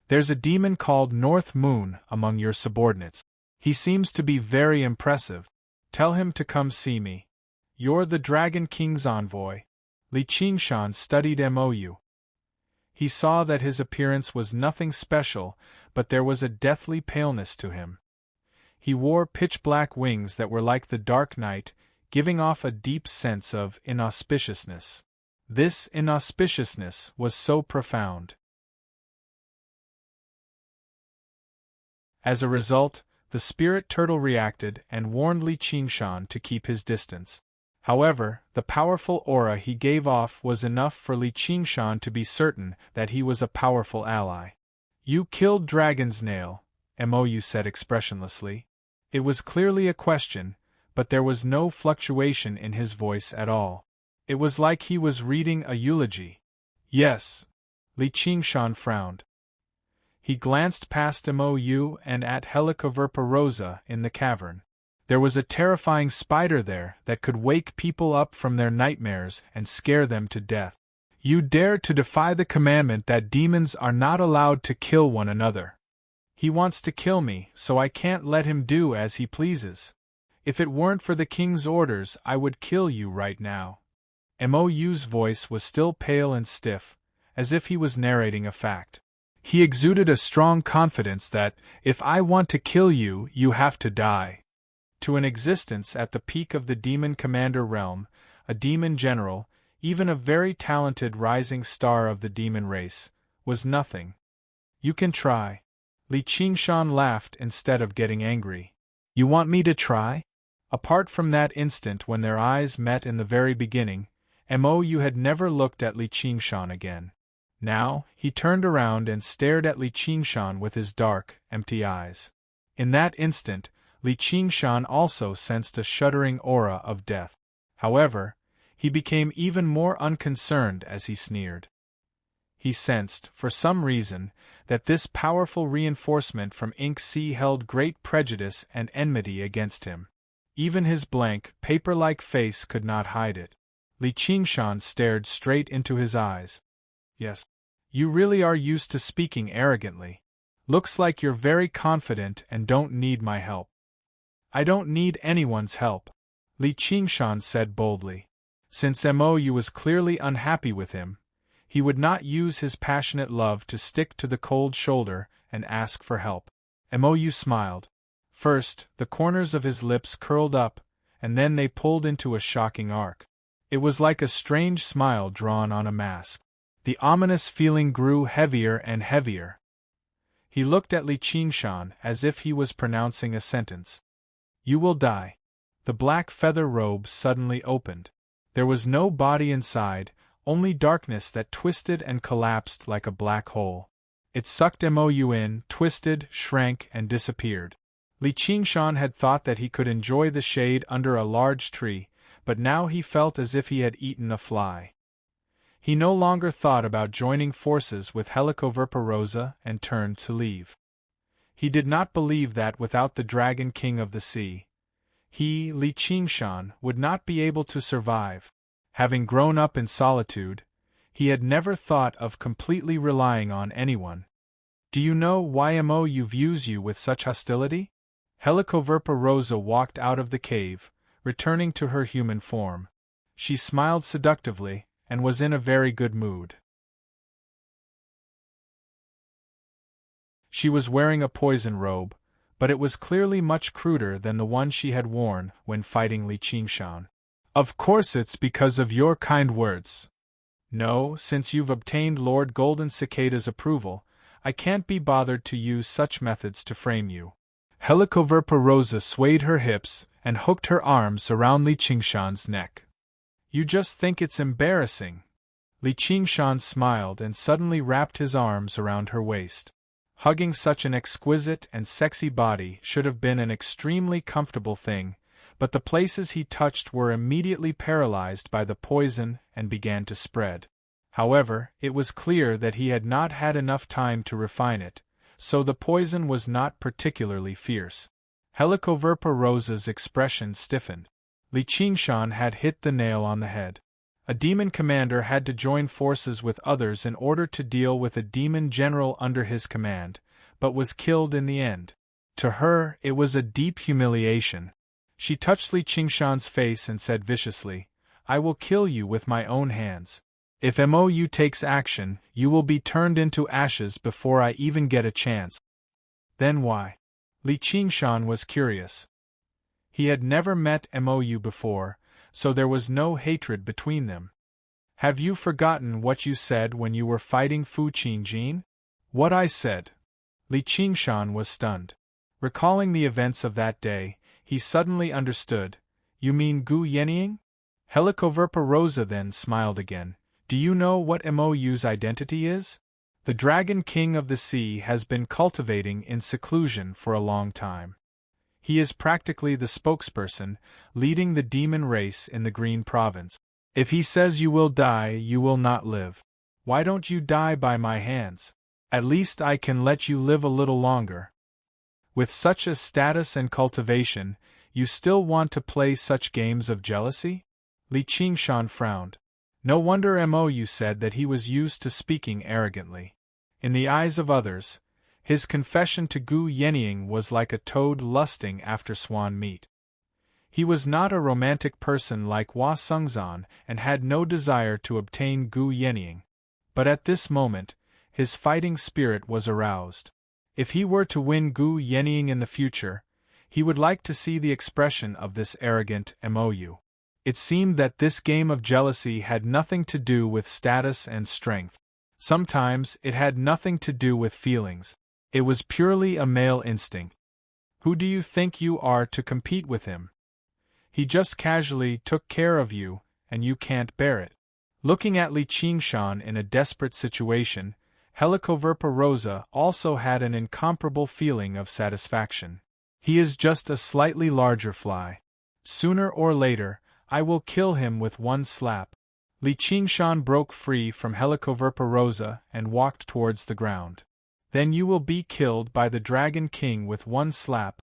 "There's a demon called North Moon among your subordinates. He seems to be very impressive. Tell him to come see me. You're the Dragon King's envoy." Li Qingshan studied Mou. He saw that his appearance was nothing special, but there was a deathly paleness to him. He wore pitch-black wings that were like the dark night, giving off a deep sense of inauspiciousness. This inauspiciousness was so profound. As a result, the spirit turtle reacted and warned Li Qingshan to keep his distance. However, the powerful aura he gave off was enough for Li Qingshan to be certain that he was a powerful ally. "You killed Dragon's Nail," Mou said expressionlessly. It was clearly a question, but there was no fluctuation in his voice at all. It was like he was reading a eulogy. "Yes." Li Qingshan frowned. He glanced past Mou and at Helicoverpa in the cavern. There was a terrifying spider there that could wake people up from their nightmares and scare them to death. You dare to defy the commandment that demons are not allowed to kill one another. He wants to kill me, so I can't let him do as he pleases. If it weren't for the king's orders, I would kill you right now. Mou's voice was still pale and stiff, as if he was narrating a fact. He exuded a strong confidence that, if I want to kill you, you have to die. To an existence at the peak of the demon commander realm, a demon general, even a very talented rising star of the demon race, was nothing. You can try. Li Qingshan laughed instead of getting angry. You want me to try? Apart from that instant when their eyes met in the very beginning, Mou had never looked at Li Qingshan again. Now, he turned around and stared at Li Qingshan with his dark, empty eyes. In that instant, Li Qingshan also sensed a shuddering aura of death. However, he became even more unconcerned as he sneered. He sensed, for some reason, that this powerful reinforcement from Ink Sea held great prejudice and enmity against him. Even his blank, paper-like face could not hide it. Li Qingshan stared straight into his eyes. Yes. You really are used to speaking arrogantly. Looks like you're very confident and don't need my help. I don't need anyone's help, Li Qingshan said boldly. Since Mou was clearly unhappy with him, he would not use his passionate love to stick to the cold shoulder and ask for help. Mou smiled. First, the corners of his lips curled up, and then they pulled into a shocking arc. It was like a strange smile drawn on a mask. The ominous feeling grew heavier and heavier. He looked at Li Qingshan as if he was pronouncing a sentence. You will die. The black feather robe suddenly opened. There was no body inside, only darkness that twisted and collapsed like a black hole. It sucked Mou in, twisted, shrank, and disappeared. Li Qingshan had thought that he could enjoy the shade under a large tree, but now he felt as if he had eaten a fly. He no longer thought about joining forces with Helicoverpa and turned to leave. He did not believe that without the Dragon King of the Sea, he, Li Qingshan, would not be able to survive. Having grown up in solitude, he had never thought of completely relying on anyone. Do you know why Mou views you with such hostility? Helicoverpa walked out of the cave, returning to her human form. She smiled seductively, and was in a very good mood. She was wearing a poison robe, but it was clearly much cruder than the one she had worn when fighting Li Qingshan. Of course it's because of your kind words. No, since you've obtained Lord Golden Cicada's approval, I can't be bothered to use such methods to frame you. Helicoverpa swayed her hips and hooked her arms around Li Qingshan's neck. You just think it's embarrassing. Li Qingshan smiled and suddenly wrapped his arms around her waist. Hugging such an exquisite and sexy body should have been an extremely comfortable thing, but the places he touched were immediately paralyzed by the poison and began to spread. However, it was clear that he had not had enough time to refine it, so the poison was not particularly fierce. Helicoverpa expression stiffened. Li Qingshan had hit the nail on the head. A demon commander had to join forces with others in order to deal with a demon general under his command, but was killed in the end. To her, it was a deep humiliation. She touched Li Qingshan's face and said viciously, I will kill you with my own hands. If Mou takes action, you will be turned into ashes before I even get a chance. Then why? Li Qingshan was curious. He had never met Mou before, so there was no hatred between them. Have you forgotten what you said when you were fighting Fu Qingjin? What I said? Li Qingshan was stunned. Recalling the events of that day, he suddenly understood. You mean Gu Yenying? Helicoverpa then smiled again. Do you know what Mou's identity is? The Dragon King of the Sea has been cultivating in seclusion for a long time. He is practically the spokesperson, leading the demon race in the Green Province. If he says you will die, you will not live. Why don't you die by my hands? At least I can let you live a little longer. With such a status and cultivation, you still want to play such games of jealousy? Li Qingshan frowned. No wonder Mo said that he was used to speaking arrogantly. In the eyes of others, his confession to Gu Yenying was like a toad lusting after swan meat. He was not a romantic person like Hua Sengzan and had no desire to obtain Gu Yenying. But at this moment, his fighting spirit was aroused. If he were to win Gu Yenying in the future, he would like to see the expression of this arrogant Mou. It seemed that this game of jealousy had nothing to do with status and strength. Sometimes it had nothing to do with feelings. It was purely a male instinct. Who do you think you are to compete with him? He just casually took care of you, and you can't bear it. Looking at Li Qingshan in a desperate situation, Helicoverpa rosa also had an incomparable feeling of satisfaction. He is just a slightly larger fly. Sooner or later, I will kill him with one slap. Li Qingshan broke free from Helicoverpa rosa and walked towards the ground. Then you will be killed by the Dragon King with one slap.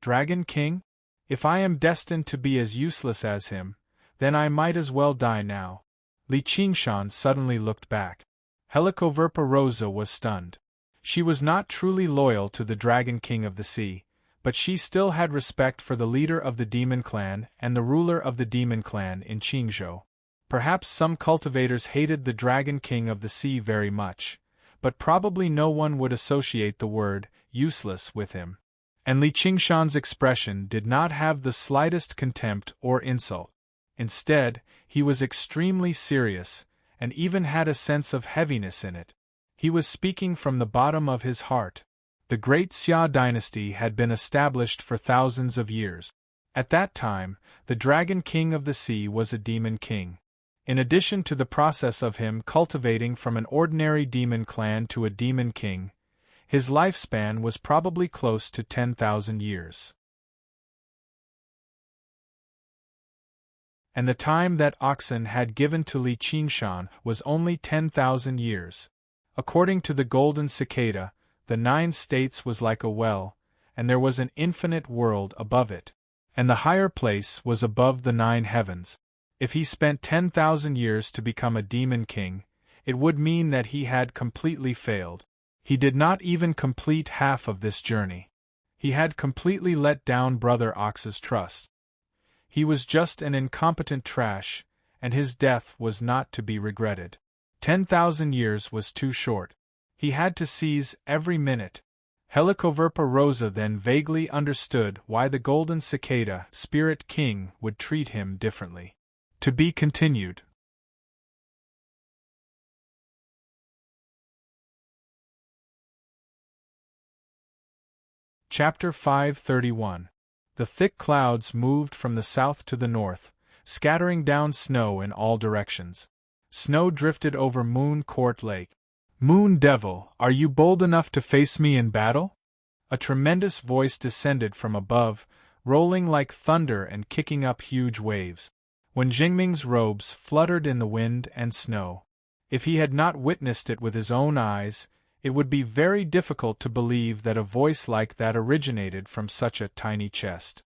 Dragon King? If I am destined to be as useless as him, then I might as well die now. Li Qingshan suddenly looked back. Helicoverpa rosa was stunned. She was not truly loyal to the Dragon King of the Sea, but she still had respect for the leader of the Demon Clan and the ruler of the Demon Clan in Qingzhou. Perhaps some cultivators hated the Dragon King of the Sea very much, but probably no one would associate the word useless with him. And Li Qingshan's expression did not have the slightest contempt or insult. Instead, he was extremely serious, and even had a sense of heaviness in it. He was speaking from the bottom of his heart. The great Xia dynasty had been established for thousands of years. At that time, the Dragon King of the Sea was a demon king. In addition to the process of him cultivating from an ordinary demon clan to a demon king, his lifespan was probably close to 10,000 years. And the time that Oxen had given to Li Qingshan was only 10,000 years. According to the Golden Cicada, the 9 states was like a well, and there was an infinite world above it, and the higher place was above the 9 heavens. If he spent 10,000 years to become a demon king, it would mean that he had completely failed. He did not even complete half of this journey. He had completely let down Brother Ox's trust. He was just an incompetent trash, and his death was not to be regretted. 10,000 years was too short. He had to seize every minute. Helicoverpa rosa then vaguely understood why the Golden Cicada Spirit King would treat him differently. To be continued. Chapter 531. The thick clouds moved from the south to the north, scattering down snow in all directions. Snow drifted over Moon Court Lake. Moon Devil, are you bold enough to face me in battle? A tremendous voice descended from above, rolling like thunder and kicking up huge waves. When Jingming's robes fluttered in the wind and snow. If he had not witnessed it with his own eyes, it would be very difficult to believe that a voice like that originated from such a tiny chest.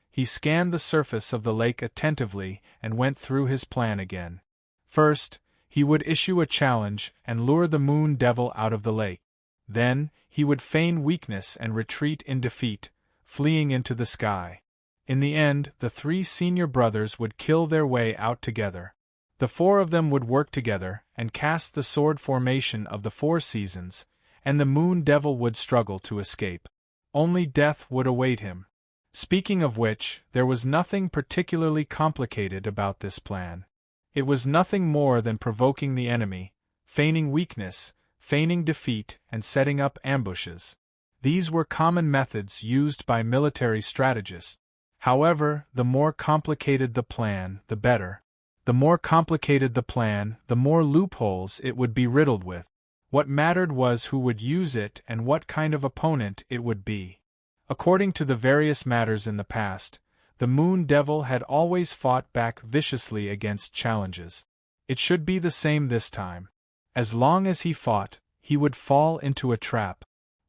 He scanned the surface of the lake attentively and went through his plan again. First, he would issue a challenge and lure the Moon Devil out of the lake. Then, he would feign weakness and retreat in defeat, fleeing into the sky. In the end, the 3 senior brothers would kill their way out together. The 4 of them would work together and cast the sword formation of the 4 seasons, and the Moon Devil would struggle to escape. Only death would await him. Speaking of which, there was nothing particularly complicated about this plan. It was nothing more than provoking the enemy, feigning weakness, feigning defeat, and setting up ambushes. These were common methods used by military strategists. However, the more complicated the plan, the better. The more complicated the plan, the more loopholes it would be riddled with. What mattered was who would use it and what kind of opponent it would be. According to the various matters in the past, the Moon Devil had always fought back viciously against challenges. It should be the same this time. As long as he fought, he would fall into a trap.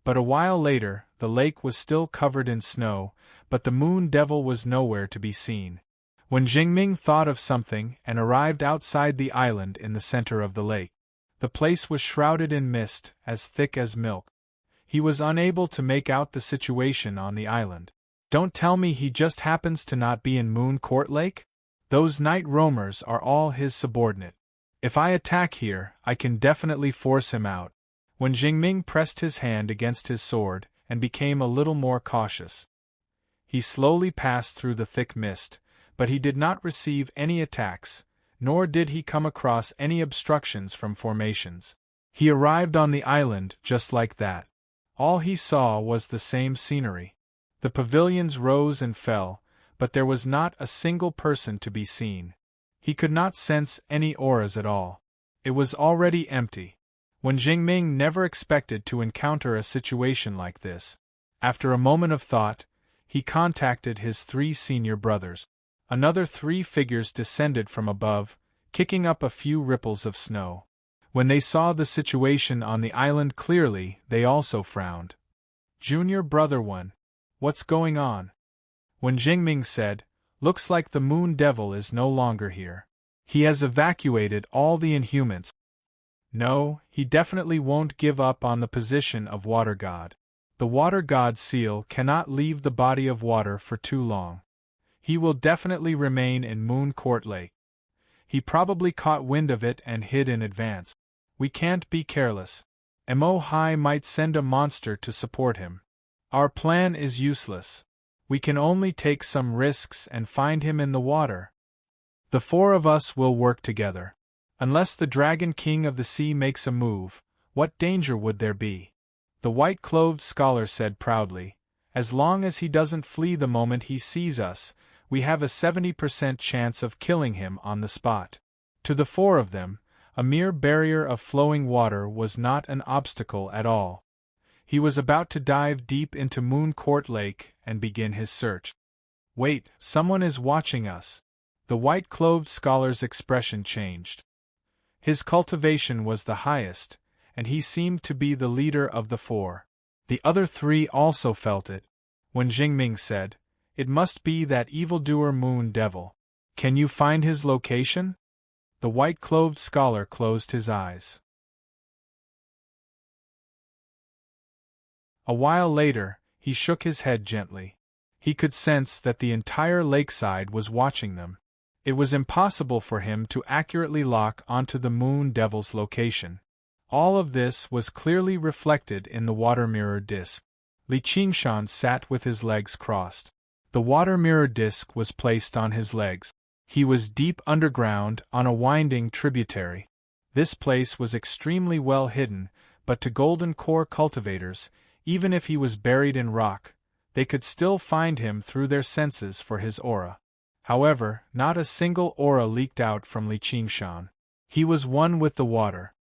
But a while later, the lake was still covered in snow, but the Moon Devil was nowhere to be seen. When Jingming thought of something and arrived outside the island in the center of the lake, the place was shrouded in mist, as thick as milk. He was unable to make out the situation on the island. Don't tell me he just happens to not be in Moon Court Lake? Those night roamers are all his subordinate. If I attack here, I can definitely force him out. When Jingming pressed his hand against his sword and became a little more cautious, he slowly passed through the thick mist, but he did not receive any attacks, nor did he come across any obstructions from formations. He arrived on the island just like that. All he saw was the same scenery. The pavilions rose and fell, but there was not a single person to be seen. He could not sense any auras at all. It was already empty. When Jingming never expected to encounter a situation like this. After a moment of thought, he contacted his 3 senior brothers. Another 3 figures descended from above, kicking up a few ripples of snow. When they saw the situation on the island clearly, they also frowned. Junior Brother 1. What's going on? When Jingming said, looks like the Moon Devil is no longer here. He has evacuated all the Inhumans. No, he definitely won't give up on the position of Water God. The Water God seal cannot leave the body of water for too long. He will definitely remain in Moon Court Lake. He probably caught wind of it and hid in advance. We can't be careless. Mo Hai might send a monster to support him. Our plan is useless. We can only take some risks and find him in the water. The 4 of us will work together. Unless the Dragon King of the Sea makes a move, what danger would there be? The white-clothed scholar said proudly. As long as he doesn't flee the moment he sees us, we have a 70% chance of killing him on the spot. To the 4 of them, a mere barrier of flowing water was not an obstacle at all. He was about to dive deep into Moon Court Lake and begin his search. Wait, someone is watching us. The white-clothed scholar's expression changed. His cultivation was the highest, and he seemed to be the leader of the 4. The other 3 also felt it. When Jingming said, it must be that evildoer Moon Devil. Can you find his location? The white-clothed scholar closed his eyes. A while later, he shook his head gently. He could sense that the entire lakeside was watching them. It was impossible for him to accurately lock onto the Moon Devil's location. All of this was clearly reflected in the water mirror disc. Li Qingshan sat with his legs crossed. The water mirror disc was placed on his legs. He was deep underground on a winding tributary. This place was extremely well hidden, but to Golden Core cultivators, even if he was buried in rock, they could still find him through their senses for his aura. However, not a single aura leaked out from Li Qingshan. He was one with the water.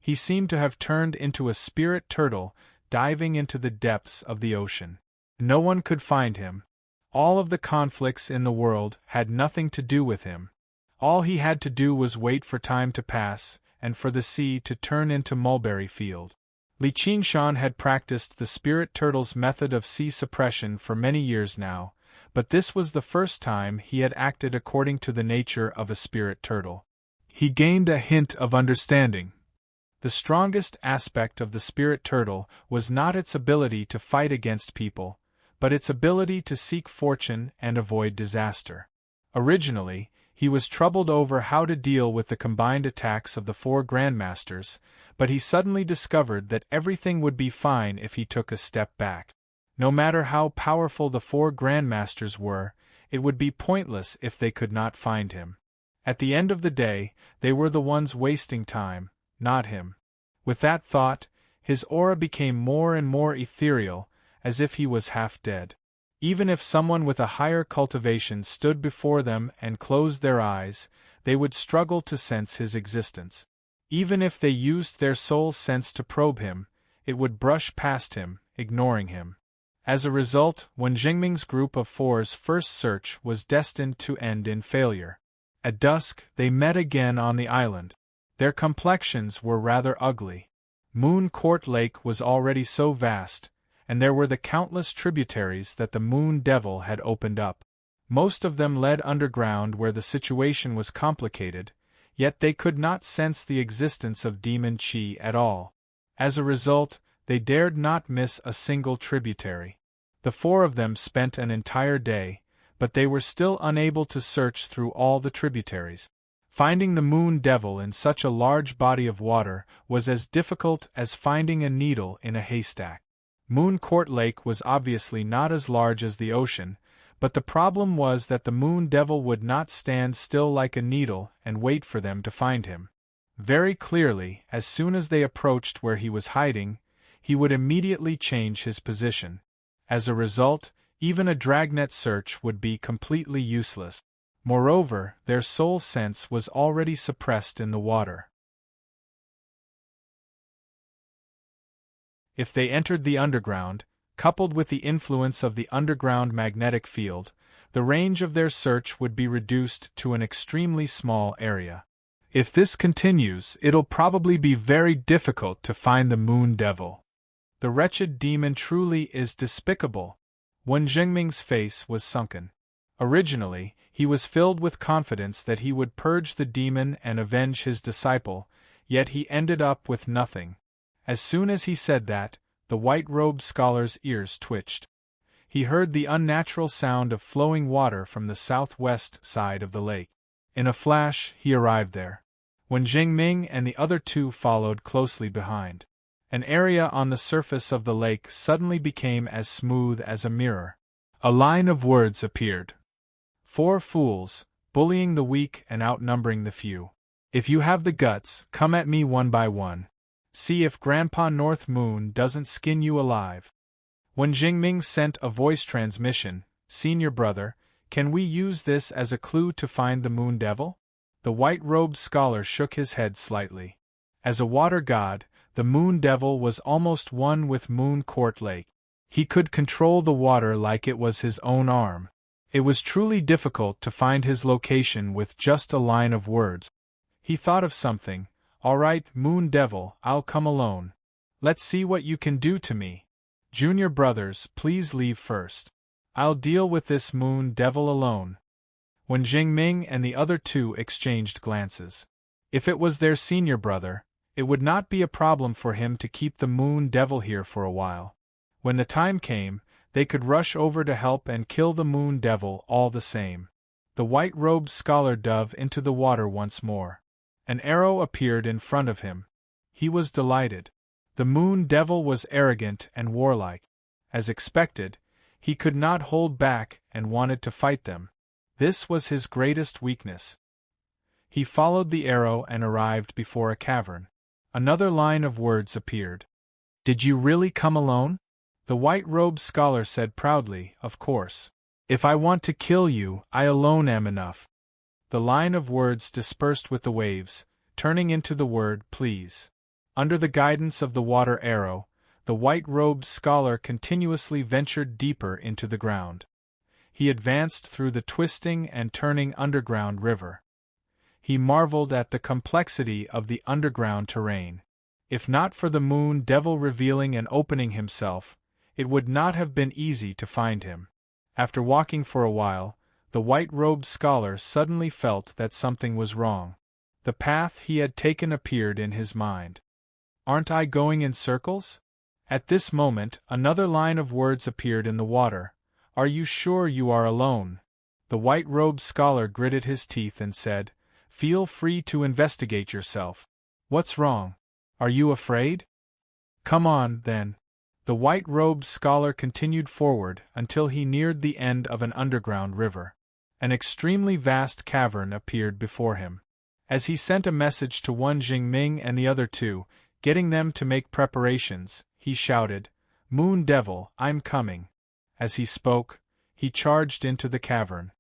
He seemed to have turned into a spirit turtle diving into the depths of the ocean. No one could find him. All of the conflicts in the world had nothing to do with him. All he had to do was wait for time to pass and for the sea to turn into mulberry field. Li Qingshan had practiced the spirit turtle's method of sea suppression for many years now, but this was the first time he had acted according to the nature of a spirit turtle. He gained a hint of understanding. The strongest aspect of the spirit turtle was not its ability to fight against people, but its ability to seek fortune and avoid disaster. Originally, he was troubled over how to deal with the combined attacks of the 4 Grandmasters, but he suddenly discovered that everything would be fine if he took a step back. No matter how powerful the 4 Grandmasters were, it would be pointless if they could not find him. At the end of the day, they were the ones wasting time, not him. With that thought, his aura became more and more ethereal, as if he was half dead. Even if someone with a higher cultivation stood before them and closed their eyes, they would struggle to sense his existence. Even if they used their soul sense to probe him, it would brush past him, ignoring him. As a result, when Jingming's group of 4's first search was destined to end in failure. At dusk, they met again on the island. Their complexions were rather ugly. Moon Court Lake was already so vast, and there were the countless tributaries that the Moon Devil had opened up. Most of them led underground where the situation was complicated, yet they could not sense the existence of demon chi at all. As a result, they dared not miss a single tributary. The four of them spent an entire day, but they were still unable to search through all the tributaries. Finding the Moon Devil in such a large body of water was as difficult as finding a needle in a haystack. Moon Court Lake was obviously not as large as the ocean, but the problem was that the Moon Devil would not stand still like a needle and wait for them to find him. Very clearly, as soon as they approached where he was hiding, he would immediately change his position. As a result, even a dragnet search would be completely useless. Moreover, their soul sense was already suppressed in the water. If they entered the underground, coupled with the influence of the underground magnetic field, the range of their search would be reduced to an extremely small area. If this continues, it'll probably be very difficult to find the Moon Devil. The wretched demon truly is despicable. Wen Zhengming's face was sunken. Originally, he was filled with confidence that he would purge the demon and avenge his disciple, yet he ended up with nothing. As soon as he said that, the white-robed scholar's ears twitched. He heard the unnatural sound of flowing water from the southwest side of the lake. In a flash, he arrived there. Wen Zhengming and the other two followed closely behind. An area on the surface of the lake suddenly became as smooth as a mirror. A line of words appeared. 4 fools, bullying the weak and outnumbering the few. If you have the guts, come at me one by one. See if Grandpa North Moon doesn't skin you alive. When Jingming sent a voice transmission, Senior brother, can we use this as a clue to find the Moon Devil? The white-robed scholar shook his head slightly. As a water god, the Moon Devil was almost one with Moon Court Lake. He could control the water like it was his own arm. It was truly difficult to find his location with just a line of words. He thought of something. All right, Moon Devil, I'll come alone. Let's see what you can do to me. Junior brothers, please leave first. I'll deal with this Moon Devil alone. When Jingming and the other two exchanged glances. If it was their senior brother, it would not be a problem for him to keep the Moon Devil here for a while. When the time came, they could rush over to help and kill the Moon Devil all the same. The white-robed scholar dove into the water once more. An arrow appeared in front of him. He was delighted. The Moon Devil was arrogant and warlike. As expected, he could not hold back and wanted to fight them. This was his greatest weakness. He followed the arrow and arrived before a cavern. Another line of words appeared. Did you really come alone? The white-robed scholar said proudly, of course. If I want to kill you, I alone am enough. The line of words dispersed with the waves, turning into the word please. Under the guidance of the water arrow, the white-robed scholar continuously ventured deeper into the ground. He advanced through the twisting and turning underground river. He marveled at the complexity of the underground terrain. If not for the Moon Devil revealing and opening himself, it would not have been easy to find him. After walking for a while, the white-robed scholar suddenly felt that something was wrong. The path he had taken appeared in his mind. Aren't I going in circles? At this moment, another line of words appeared in the water. Are you sure you are alone? The white-robed scholar gritted his teeth and said, Feel free to investigate yourself. What's wrong? Are you afraid? Come on, then. The white-robed scholar continued forward until he neared the end of an underground river. An extremely vast cavern appeared before him. As he sent a message to Wen Jingming and the other two, getting them to make preparations, he shouted, Moon Devil, I'm coming. As he spoke, he charged into the cavern.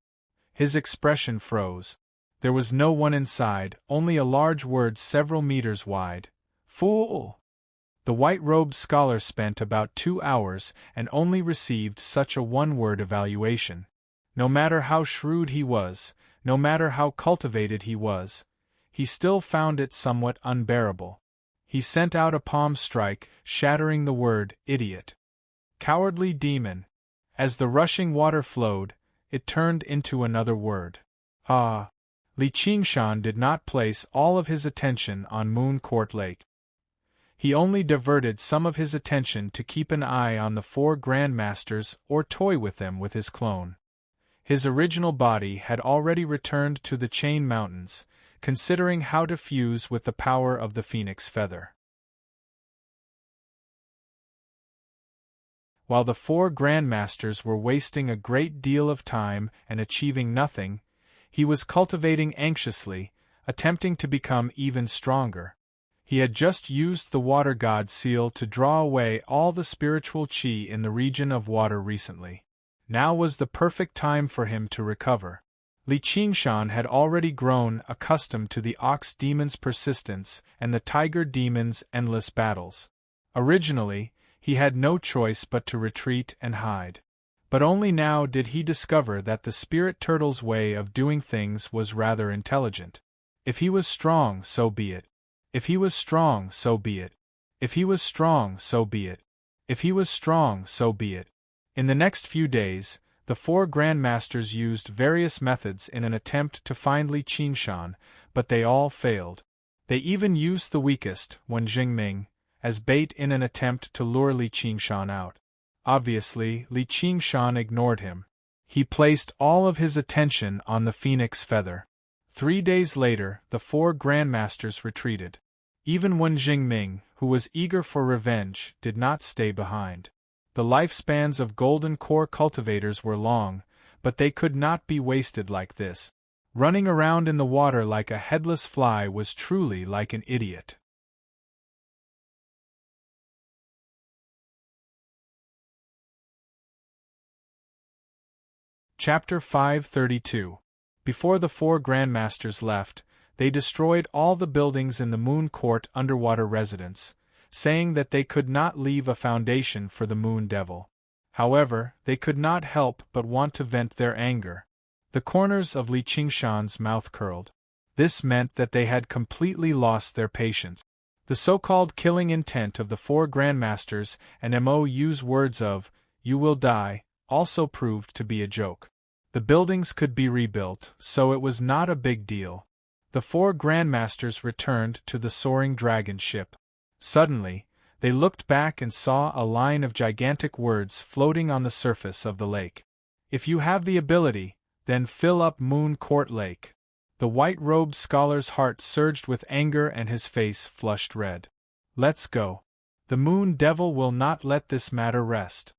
His expression froze. There was no one inside, only a large word several meters wide. Fool! The white-robed scholar spent about 2 hours and only received such a one-word evaluation. No matter how shrewd he was, no matter how cultivated he was, he still found it somewhat unbearable. He sent out a palm strike, shattering the word, idiot. Cowardly demon. As the rushing water flowed, it turned into another word. Ah! Li Qingshan did not place all of his attention on Moon Court Lake. He only diverted some of his attention to keep an eye on the 4 grandmasters or toy with them with his clone. His original body had already returned to the Chain Mountains, considering how to fuse with the power of the phoenix feather. While the 4 grandmasters were wasting a great deal of time and achieving nothing, he was cultivating anxiously, attempting to become even stronger. He had just used the water god seal to draw away all the spiritual qi in the region of water recently. Now was the perfect time for him to recover. Li Qingshan had already grown accustomed to the ox demon's persistence and the tiger demon's endless battles. Originally, he had no choice but to retreat and hide. But only now did he discover that the spirit turtle's way of doing things was rather intelligent. If he was strong, so be it. If he was strong, so be it. If he was strong, so be it. If he was strong, so be it. In the next few days, the 4 grandmasters used various methods in an attempt to find Li Qingshan, but they all failed. They even used the weakest, Wen Jingming, as bait in an attempt to lure Li Qingshan out. Obviously, Li Qingshan ignored him. He placed all of his attention on the phoenix feather. 3 days later, the 4 grandmasters retreated. Even Wen Jingming, who was eager for revenge, did not stay behind. The lifespans of golden core cultivators were long, but they could not be wasted like this. Running around in the water like a headless fly was truly like an idiot. Chapter 532. Before the 4 grandmasters left, they destroyed all the buildings in the Moon Court underwater residence, saying that they could not leave a foundation for the Moon Devil. However, they could not help but want to vent their anger. The corners of Li Qingshan's mouth curled. This meant that they had completely lost their patience. The so-called killing intent of the 4 grandmasters and MOU's words of, "You will die," also proved to be a joke. The buildings could be rebuilt, so it was not a big deal. The 4 grandmasters returned to the soaring dragon ship. Suddenly, they looked back and saw a line of gigantic words floating on the surface of the lake. "If you have the ability, then fill up Moon Court Lake." The white-robed scholar's heart surged with anger and his face flushed red. "Let's go. The Moon Devil will not let this matter rest.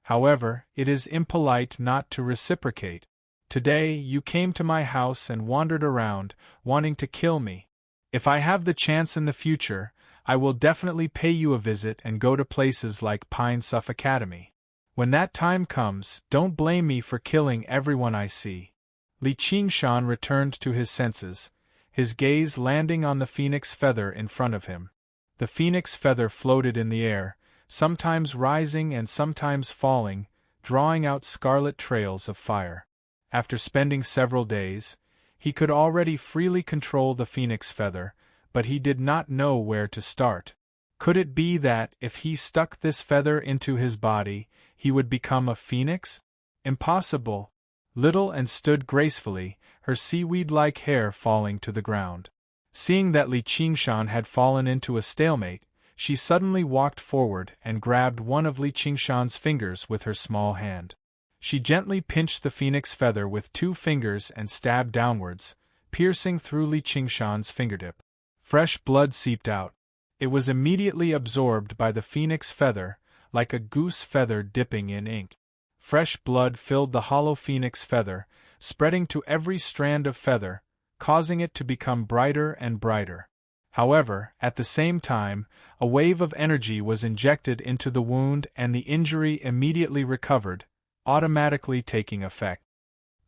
However, it is impolite not to reciprocate. Today you came to my house and wandered around, wanting to kill me. If I have the chance in the future, I will definitely pay you a visit and go to places like Pine Suff Academy. When that time comes, don't blame me for killing everyone I see." Li Qingshan returned to his senses, his gaze landing on the phoenix feather in front of him. The phoenix feather floated in the air, sometimes rising and sometimes falling, drawing out scarlet trails of fire. After spending several days, he could already freely control the phoenix feather, but he did not know where to start. Could it be that, if he stuck this feather into his body, he would become a phoenix? Impossible. Little and stood gracefully, her seaweed-like hair falling to the ground. Seeing that Li Qingshan had fallen into a stalemate, she suddenly walked forward and grabbed one of Li Qingshan's fingers with her small hand. She gently pinched the phoenix feather with 2 fingers and stabbed downwards, piercing through Li Qingshan's fingertip. Fresh blood seeped out. It was immediately absorbed by the phoenix feather, like a goose feather dipping in ink. Fresh blood filled the hollow phoenix feather, spreading to every strand of feather, causing it to become brighter and brighter. However, at the same time, a wave of energy was injected into the wound and the injury immediately recovered, automatically taking effect.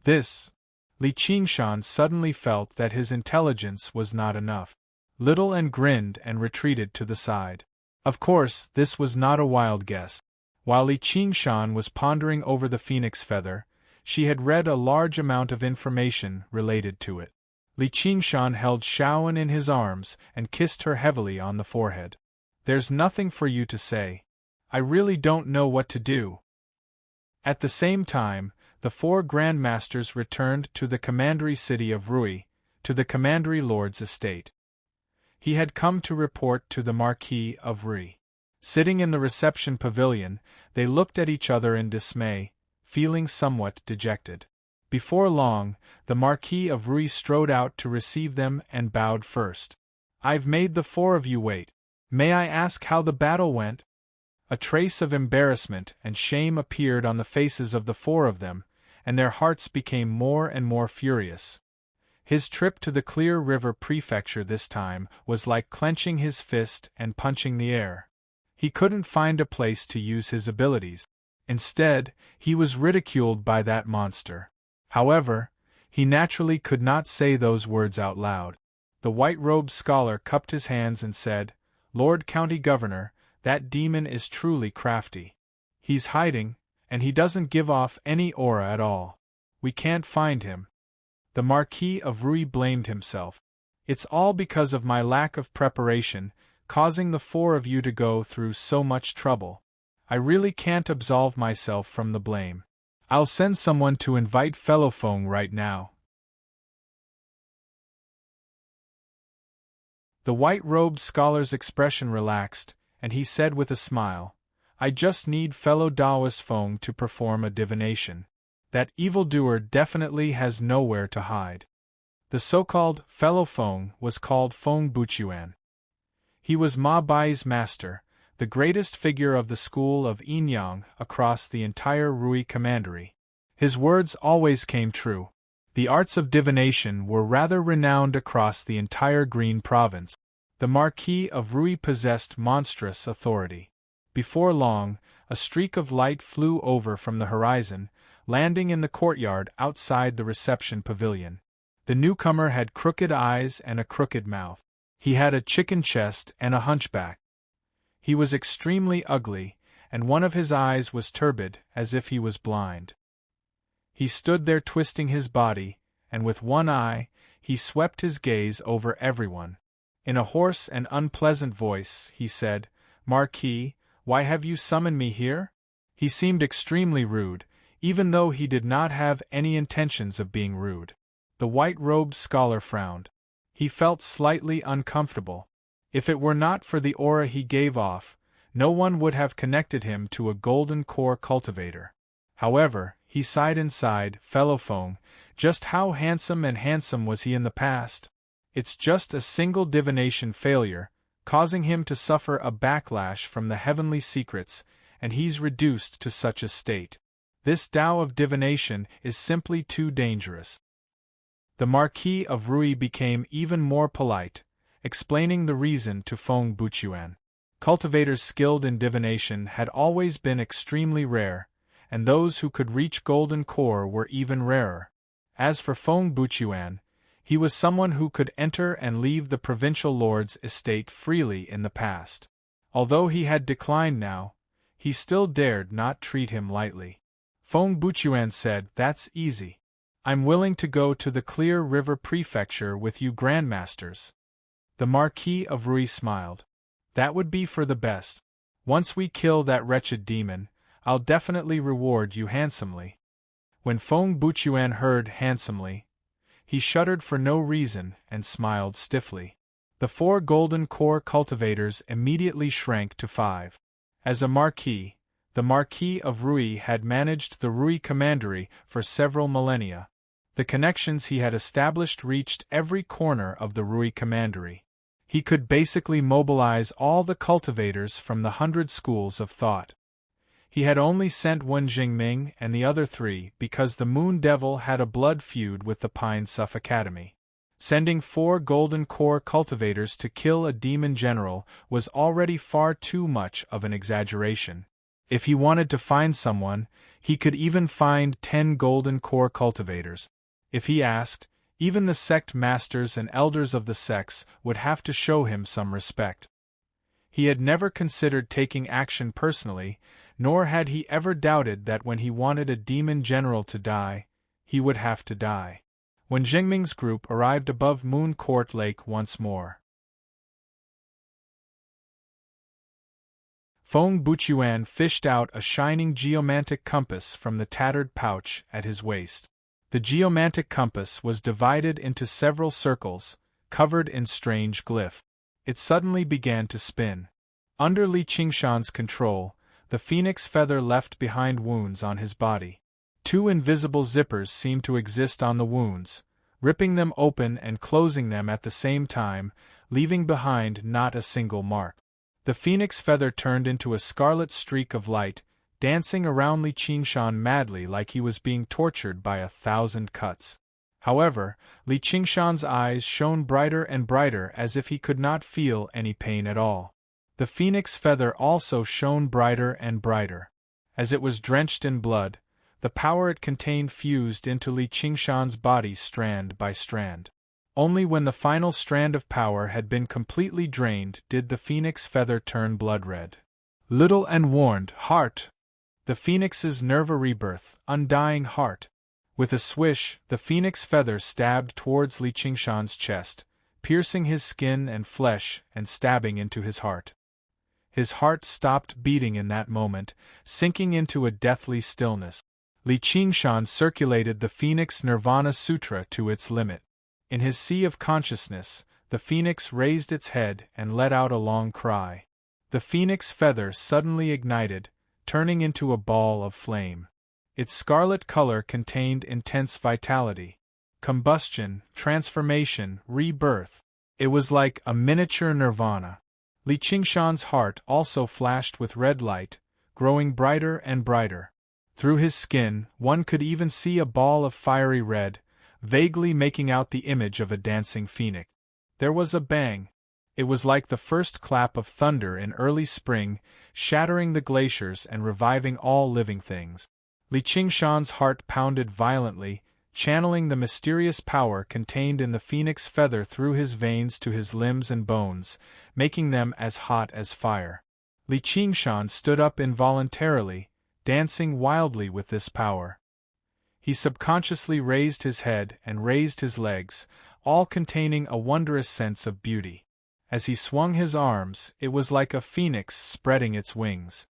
Li Qingshan suddenly felt that his intelligence was not enough. Little and grinned and retreated to the side. Of course, this was not a wild guess. While Li Qingshan was pondering over the phoenix feather, she had read a large amount of information related to it. Li Qingshan held Shaoan in his arms and kissed her heavily on the forehead. There's nothing for you to say. I really don't know what to do. At the same time, the 4 grandmasters returned to the commandery city of Rui, to the commandery lord's estate. He had come to report to the Marquis of Rui. Sitting in the reception pavilion, they looked at each other in dismay, feeling somewhat dejected. Before long, the Marquis of Rui strode out to receive them and bowed first. I've made the 4 of you wait. May I ask how the battle went? A trace of embarrassment and shame appeared on the faces of the 4 of them, and their hearts became more and more furious. His trip to the Clear River Prefecture this time was like clenching his fist and punching the air. He couldn't find a place to use his abilities. Instead, he was ridiculed by that monster. However, he naturally could not say those words out loud. The white-robed scholar cupped his hands and said, "Lord County Governor, that demon is truly crafty. He's hiding, and he doesn't give off any aura at all. We can't find him." The Marquis of Rui blamed himself. "It's all because of my lack of preparation, causing the 4 of you to go through so much trouble. I really can't absolve myself from the blame. I'll send someone to invite fellow Feng right now." The white-robed scholar's expression relaxed, and he said with a smile, "I just need fellow Taoist Feng to perform a divination. That evildoer definitely has nowhere to hide." The so-called fellow Feng was called Feng Buchuan. He was Ma Bai's master, the greatest figure of the school of Yinyang across the entire Rui commandery. His words always came true. The arts of divination were rather renowned across the entire Green Province. The Marquis of Rui possessed monstrous authority. Before long, a streak of light flew over from the horizon, landing in the courtyard outside the reception pavilion. The newcomer had crooked eyes and a crooked mouth. He had a chicken chest and a hunchback. He was extremely ugly, and one of his eyes was turbid, as if he was blind. He stood there twisting his body, and with one eye, he swept his gaze over everyone. In a hoarse and unpleasant voice, he said, "Marquis, why have you summoned me here?" He seemed extremely rude, even though he did not have any intentions of being rude. The white-robed scholar frowned. He felt slightly uncomfortable. If it were not for the aura he gave off, no one would have connected him to a golden core cultivator. However, he sighed inside, fellow Feng, just how handsome was he in the past? It's just a single divination failure, causing him to suffer a backlash from the heavenly secrets, and he's reduced to such a state. This Tao of divination is simply too dangerous. The Marquis of Rui became even more polite, explaining the reason to Feng Buchuan. Cultivators skilled in divination had always been extremely rare, and those who could reach golden core were even rarer. As for Feng Buchuan, he was someone who could enter and leave the provincial lord's estate freely in the past. Although he had declined now, he still dared not treat him lightly. Feng Buchuan said, "That's easy. I'm willing to go to the Clear River Prefecture with you grandmasters." The Marquis of Rui smiled. "That would be for the best. Once we kill that wretched demon, I'll definitely reward you handsomely." When Feng Buchuan heard handsomely, he shuddered for no reason and smiled stiffly. The 4 golden core cultivators immediately shrank to 5. As a marquis, the Marquis of Rui had managed the Rui commandery for several millennia. The connections he had established reached every corner of the Rui commandery. He could basically mobilize all the cultivators from the 100 schools of thought. He had only sent Wen Jingming and the other 3 because the Moon Devil had a blood feud with the Pine Suff Academy. Sending 4 golden core cultivators to kill a demon general was already far too much of an exaggeration. If he wanted to find someone, he could even find 10 golden core cultivators. If he asked, even the sect masters and elders of the sects would have to show him some respect. He had never considered taking action personally, nor had he ever doubted that when he wanted a demon general to die, he would have to die. when Jingming's group arrived above Moon Court Lake once more. Feng Buchuan fished out a shining geomantic compass from the tattered pouch at his waist. The geomantic compass was divided into several circles, covered in strange glyph. It suddenly began to spin. Under Li Qingshan's control, the phoenix feather left behind wounds on his body. 2 invisible zippers seemed to exist on the wounds, ripping them open and closing them at the same time, leaving behind not a single mark. The phoenix feather turned into a scarlet streak of light, dancing around Li Qingshan madly like he was being tortured by 1,000 cuts. However, Li Qingshan's eyes shone brighter and brighter as if he could not feel any pain at all. The phoenix feather also shone brighter and brighter. As it was drenched in blood, the power it contained fused into Li Qingshan's body strand by strand. Only when the final strand of power had been completely drained did the phoenix feather turn blood-red. Little and warned heart! The phoenix's nerve rebirth, undying heart. With a swish, the phoenix feather stabbed towards Li Qingshan's chest, piercing his skin and flesh and stabbing into his heart. His heart stopped beating in that moment, sinking into a deathly stillness. Li Qingshan circulated the Phoenix Nirvana Sutra to its limit. In his sea of consciousness, the phoenix raised its head and let out a long cry. The phoenix feather suddenly ignited, turning into a ball of flame. Its scarlet color contained intense vitality. Combustion, transformation, rebirth. It was like a miniature nirvana. Li Qingshan's heart also flashed with red light, growing brighter and brighter. Through his skin, one could even see a ball of fiery red, vaguely making out the image of a dancing phoenix. There was a bang. It was like the first clap of thunder in early spring, shattering the glaciers and reviving all living things. Li Qingshan's heart pounded violently, channeling the mysterious power contained in the phoenix feather through his veins to his limbs and bones, making them as hot as fire. Li Qingshan stood up involuntarily, dancing wildly with this power. He subconsciously raised his head and raised his legs, all containing a wondrous sense of beauty. As he swung his arms, it was like a phoenix spreading its wings.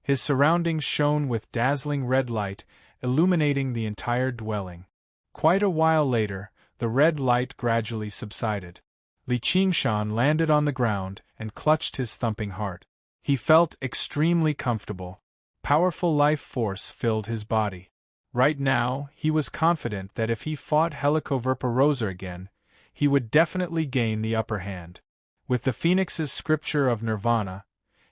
His surroundings shone with dazzling red light, illuminating the entire dwelling. Quite a while later, the red light gradually subsided. Li Qingshan landed on the ground and clutched his thumping heart. He felt extremely comfortable. Powerful life force filled his body. Right now, he was confident that if he fought Helicoverpa again, he would definitely gain the upper hand. With the phoenix's scripture of nirvana,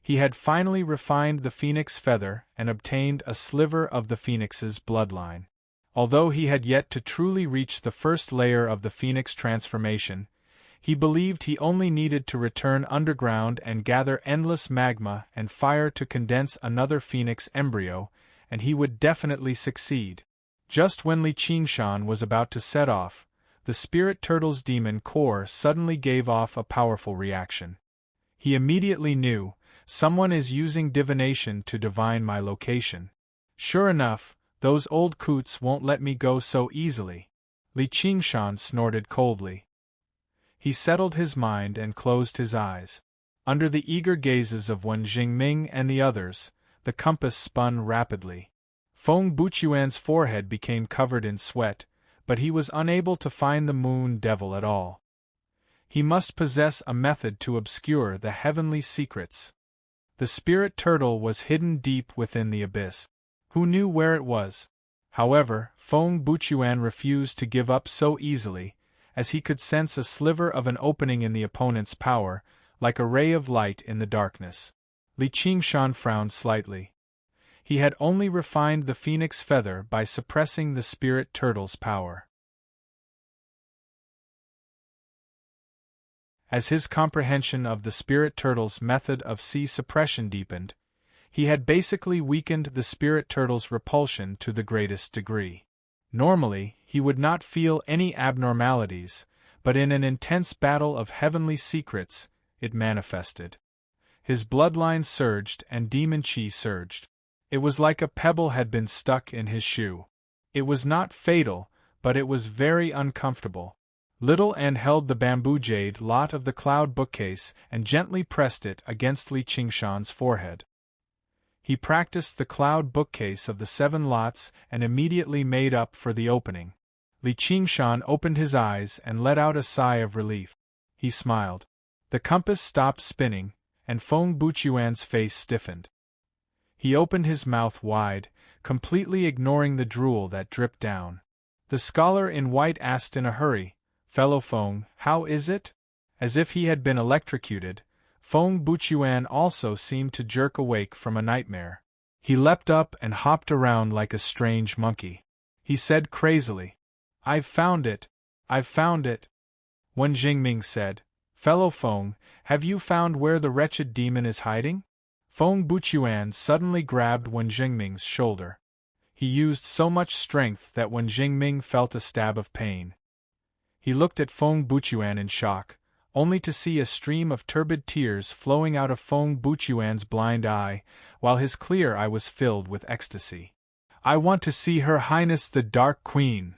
he had finally refined the phoenix feather and obtained a sliver of the phoenix's bloodline. Although he had yet to truly reach the first layer of the phoenix transformation, he believed he only needed to return underground and gather endless magma and fire to condense another phoenix embryo, and he would definitely succeed. Just when Li Qingshan was about to set off, the spirit turtle's demon core suddenly gave off a powerful reaction. He immediately knew, someone is using divination to divine my location. Sure enough, those old coots won't let me go so easily. Li Qingshan snorted coldly. He settled his mind and closed his eyes. Under the eager gazes of Wen Jingming and the others, the compass spun rapidly. Feng Buchuan's forehead became covered in sweat, but he was unable to find the moon devil at all. He must possess a method to obscure the heavenly secrets. The spirit turtle was hidden deep within the abyss. Who knew where it was? However, Feng Buchuan refused to give up so easily, as he could sense a sliver of an opening in the opponent's power, like a ray of light in the darkness. Li Qingshan frowned slightly. He had only refined the phoenix feather by suppressing the spirit turtle's power. As his comprehension of the spirit turtle's method of sea suppression deepened, he had basically weakened the spirit turtle's repulsion to the greatest degree. Normally, he would not feel any abnormalities, but in an intense battle of heavenly secrets, it manifested. His bloodline surged and demon chi surged. It was like a pebble had been stuck in his shoe. It was not fatal, but it was very uncomfortable. Little Anne held the bamboo jade lot of the cloud bookcase and gently pressed it against Li Qingshan's forehead. He practiced the cloud bookcase of the 7 lots and immediately made up for the opening. Li Qingshan opened his eyes and let out a sigh of relief. He smiled. The compass stopped spinning, and Feng Buchuan's face stiffened. He opened his mouth wide, completely ignoring the drool that dripped down. The scholar in white asked in a hurry, "Fellow Feng, how is it?" As if he had been electrocuted, Feng Buchuan also seemed to jerk awake from a nightmare. He leapt up and hopped around like a strange monkey. He said crazily, "I've found it! I've found it!" Wen Jingming said, "Fellow Feng, have you found where the wretched demon is hiding?" Feng Buchuan suddenly grabbed Wen Jingming's shoulder. He used so much strength that Wen Jingming felt a stab of pain. He looked at Feng Buchuan in shock, only to see a stream of turbid tears flowing out of Feng Buchuan's blind eye, while his clear eye was filled with ecstasy. "I want to see Her Highness the Dark Queen!"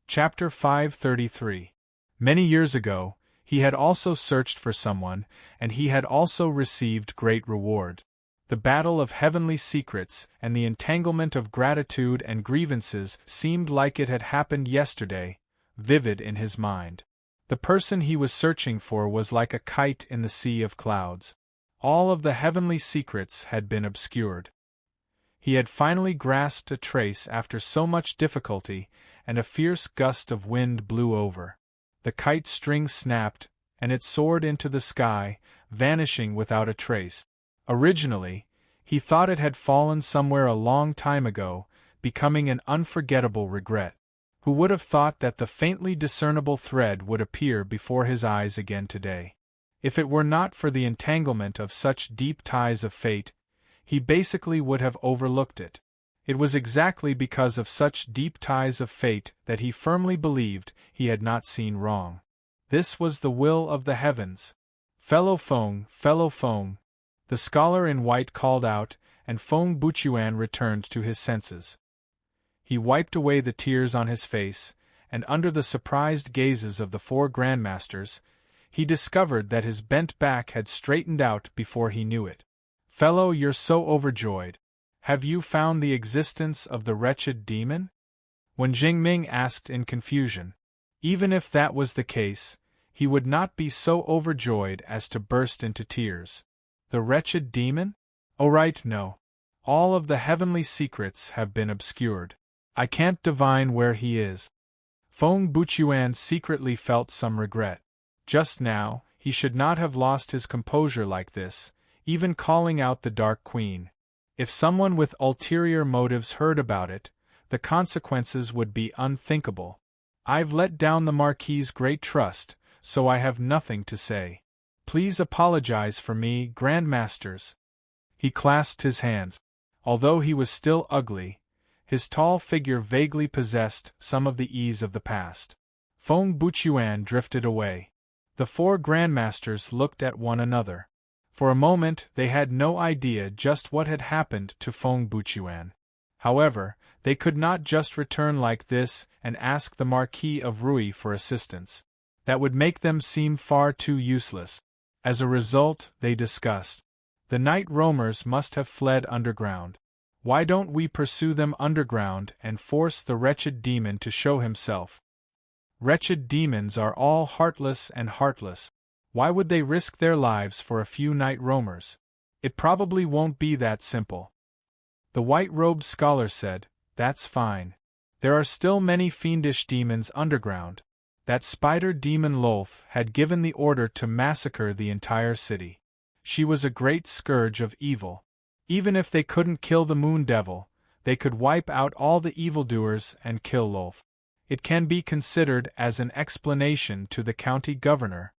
Chapter 533. Many years ago, he had also searched for someone, and he had also received great reward. The battle of heavenly secrets and the entanglement of gratitude and grievances seemed like it had happened yesterday, vivid in his mind. The person he was searching for was like a kite in the sea of clouds. All of the heavenly secrets had been obscured. He had finally grasped a trace after so much difficulty, and a fierce gust of wind blew over. The kite string snapped, and it soared into the sky, vanishing without a trace. Originally, he thought it had fallen somewhere a long time ago, becoming an unforgettable regret. Who would have thought that the faintly discernible thread would appear before his eyes again today? If it were not for the entanglement of such deep ties of fate, he basically would have overlooked it. It was exactly because of such deep ties of fate that he firmly believed he had not seen wrong. This was the will of the heavens. "Fellow Feng, the scholar in white called out, and Feng Buchuan returned to his senses. He wiped away the tears on his face, and under the surprised gazes of the 4 grandmasters, he discovered that his bent back had straightened out before he knew it. "Fellow, you're so overjoyed. Have you found the existence of the wretched demon?" Wen Jingming asked in confusion. Even if that was the case, he would not be so overjoyed as to burst into tears. The wretched demon? Oh right, no. All of the heavenly secrets have been obscured. I can't divine where he is. Feng Buchuan secretly felt some regret. Just now, he should not have lost his composure like this, even calling out the Dark Queen. If someone with ulterior motives heard about it, the consequences would be unthinkable. I've let down the Marquis's great trust, so I have nothing to say. Please apologize for me, Grandmasters. He clasped his hands. Although he was still ugly, his tall figure vaguely possessed some of the ease of the past. Feng Buchuan drifted away. The 4 grandmasters looked at one another. For a moment they had no idea just what had happened to Feng Buchuan. However, they could not just return like this and ask the Marquis of Rui for assistance. That would make them seem far too useless. As a result, they discussed. The night roamers must have fled underground. Why don't we pursue them underground and force the wretched demon to show himself? Wretched demons are all heartless and heartless. Why would they risk their lives for a few night roamers? It probably won't be that simple. The white-robed scholar said, "That's fine. There are still many fiendish demons underground. That spider demon Lolth had given the order to massacre the entire city. She was a great scourge of evil. Even if they couldn't kill the Moon Devil, they could wipe out all the evildoers and kill Lolth. It can be considered as an explanation to the county governor."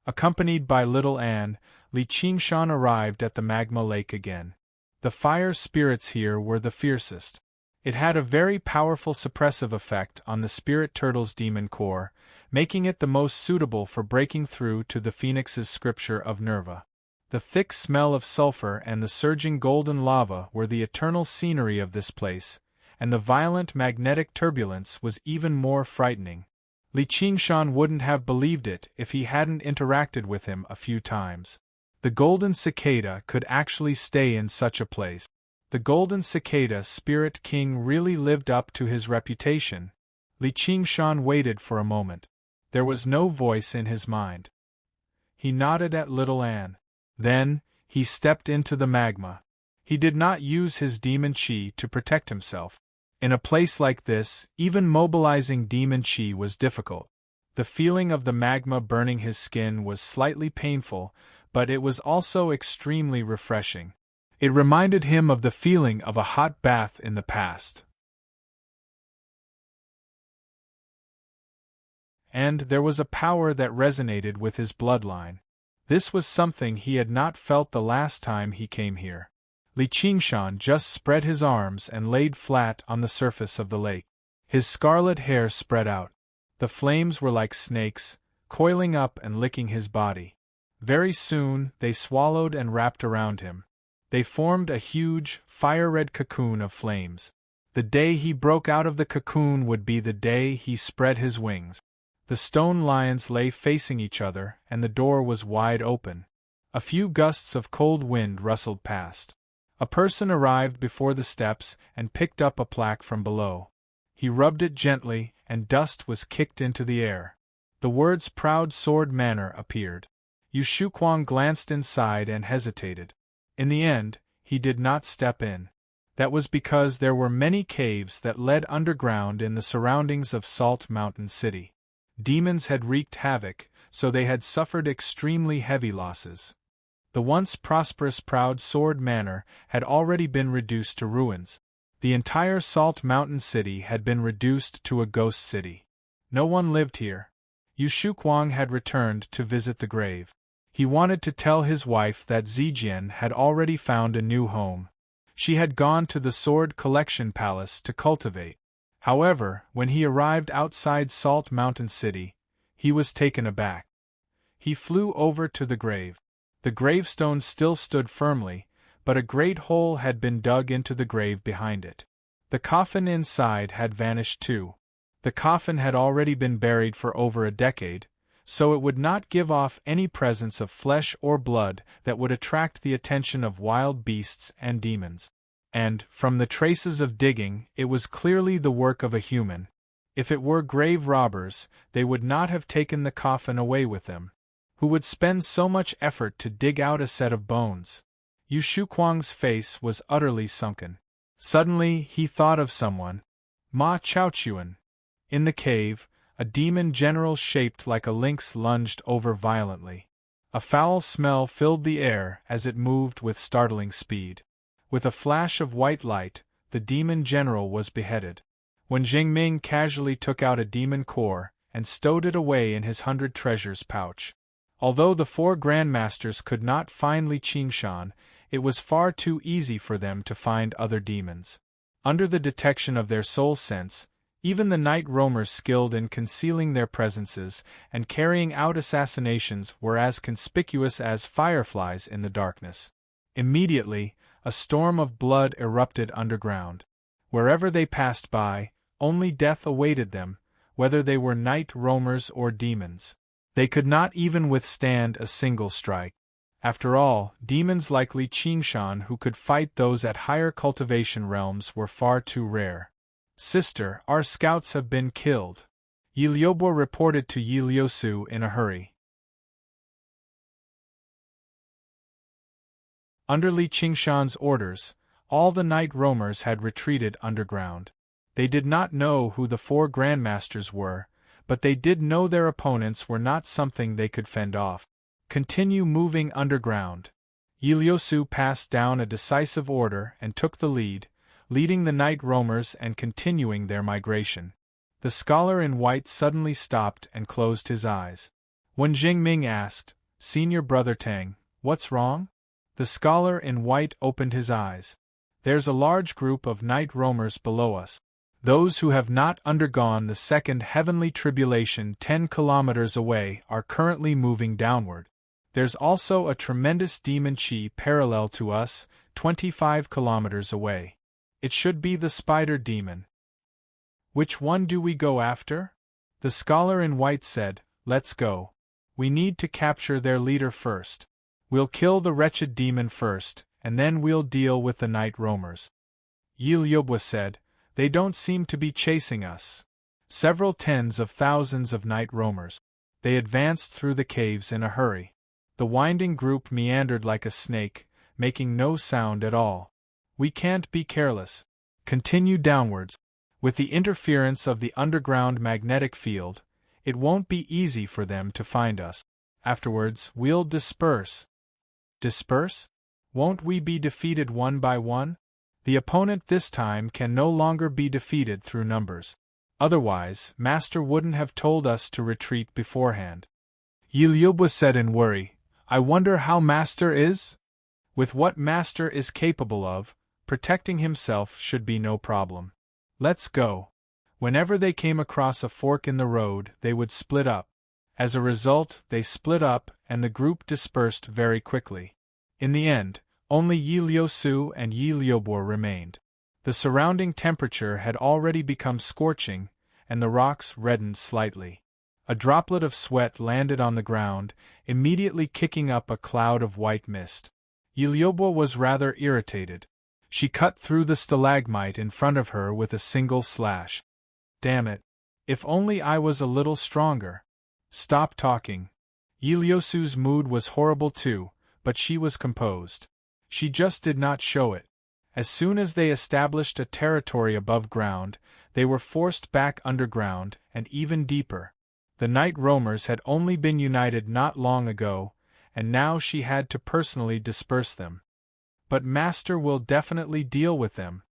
Accompanied by Little Anne, Li Qingshan arrived at the magma lake again. The fire spirits here were the fiercest. It had a very powerful suppressive effect on the spirit turtle's demon core, making it the most suitable for breaking through to the phoenix's scripture of Nerva. The thick smell of sulfur and the surging golden lava were the eternal scenery of this place, and the violent magnetic turbulence was even more frightening. Li Qingshan wouldn't have believed it if he hadn't interacted with him a few times. The golden cicada could actually stay in such a place. The golden cicada spirit king really lived up to his reputation. Li Qingshan waited for a moment. There was no voice in his mind. He nodded at little Anne. Then, he stepped into the magma. He did not use his demon chi to protect himself. In a place like this, even mobilizing demon chi was difficult. The feeling of the magma burning his skin was slightly painful, but it was also extremely refreshing. It reminded him of the feeling of a hot bath in the past. And there was a power that resonated with his bloodline. This was something he had not felt the last time he came here. Li Qingshan just spread his arms and laid flat on the surface of the lake. His scarlet hair spread out. The flames were like snakes, coiling up and licking his body. Very soon, they swallowed and wrapped around him. They formed a huge, fire-red cocoon of flames. The day he broke out of the cocoon would be the day he spread his wings. The stone lions lay facing each other, and the door was wide open. A few gusts of cold wind rustled past. A person arrived before the steps and picked up a plaque from below. He rubbed it gently, and dust was kicked into the air. The words "Proud Sword Manor" appeared. Yu Shuquang glanced inside and hesitated. In the end, he did not step in. That was because there were many caves that led underground in the surroundings of Salt Mountain City. Demons had wreaked havoc, so they had suffered extremely heavy losses. The once prosperous Proud Sword Manor had already been reduced to ruins. The entire Salt Mountain City had been reduced to a ghost city. No one lived here. Yu Shuquang had returned to visit the grave. He wanted to tell his wife that Zijian had already found a new home. She had gone to the Sword Collection Palace to cultivate. However, when he arrived outside Salt Mountain City, he was taken aback. He flew over to the grave. The gravestone still stood firmly, but a great hole had been dug into the grave behind it. The coffin inside had vanished too. The coffin had already been buried for over a decade, so it would not give off any presence of flesh or blood that would attract the attention of wild beasts and demons. And, from the traces of digging, it was clearly the work of a human. If it were grave robbers, they would not have taken the coffin away with them. Who would spend so much effort to dig out a set of bones? Yu Shuquang's face was utterly sunken. Suddenly, he thought of someone. Ma Chaochuan. In the cave, a demon general shaped like a lynx lunged over violently. A foul smell filled the air as it moved with startling speed. With a flash of white light, the demon general was beheaded. When Jingming casually took out a demon core and stowed it away in his 100 treasures pouch. Although the 4 grandmasters could not find Li Qingshan, it was far too easy for them to find other demons. Under the detection of their soul sense, even the night roamers skilled in concealing their presences and carrying out assassinations were as conspicuous as fireflies in the darkness. Immediately, a storm of blood erupted underground. Wherever they passed by, only death awaited them, whether they were night roamers or demons. They could not even withstand a single strike. After all, demons like Li Qingshan who could fight those at higher cultivation realms were far too rare. "Sister, our scouts have been killed," Yi Liubo reported to Yi Liusu in a hurry. Under Li Qingshan's orders, all the night roamers had retreated underground. They did not know who the 4 grandmasters were, but they did know their opponents were not something they could fend off. Continue moving underground. Yi Liusu passed down a decisive order and took the lead, leading the night roamers and continuing their migration. The scholar in white suddenly stopped and closed his eyes. When Jingming asked, "Senior Brother Tang, what's wrong?" the scholar in white opened his eyes. "There's a large group of night roamers below us. Those who have not undergone the second heavenly tribulation 10 kilometers away are currently moving downward. There's also a tremendous demon chi parallel to us, 25 kilometers away. It should be the spider demon. Which one do we go after? The scholar in white said, let's go. We need to capture their leader first. We'll kill the wretched demon first, and then we'll deal with the night roamers. Yilyobwa said, they don't seem to be chasing us. Several tens of thousands of night roamers. They advanced through the caves in a hurry. The winding group meandered like a snake, making no sound at all. We can't be careless. Continue downwards. With the interference of the underground magnetic field, it won't be easy for them to find us. Afterwards, we'll disperse. Disperse? Won't we be defeated one by one? The opponent this time can no longer be defeated through numbers. Otherwise, Master wouldn't have told us to retreat beforehand. Yilyobwa said in worry, I wonder how Master is? With what Master is capable of, protecting himself should be no problem. Let's go. Whenever they came across a fork in the road, they would split up. As a result, they split up and the group dispersed very quickly. In the end, only Yilyosu and Yilyobwa remained. The surrounding temperature had already become scorching, and the rocks reddened slightly. A droplet of sweat landed on the ground, immediately kicking up a cloud of white mist. Yilyobwa was rather irritated. She cut through the stalagmite in front of her with a single slash. Damn it. If only I was a little stronger. Stop talking. Yilyosu's mood was horrible too, but she was composed. She just did not show it. As soon as they established a territory above ground, they were forced back underground, and even deeper. The night roamers had only been united not long ago, and now she had to personally disperse them. But Master will definitely deal with them,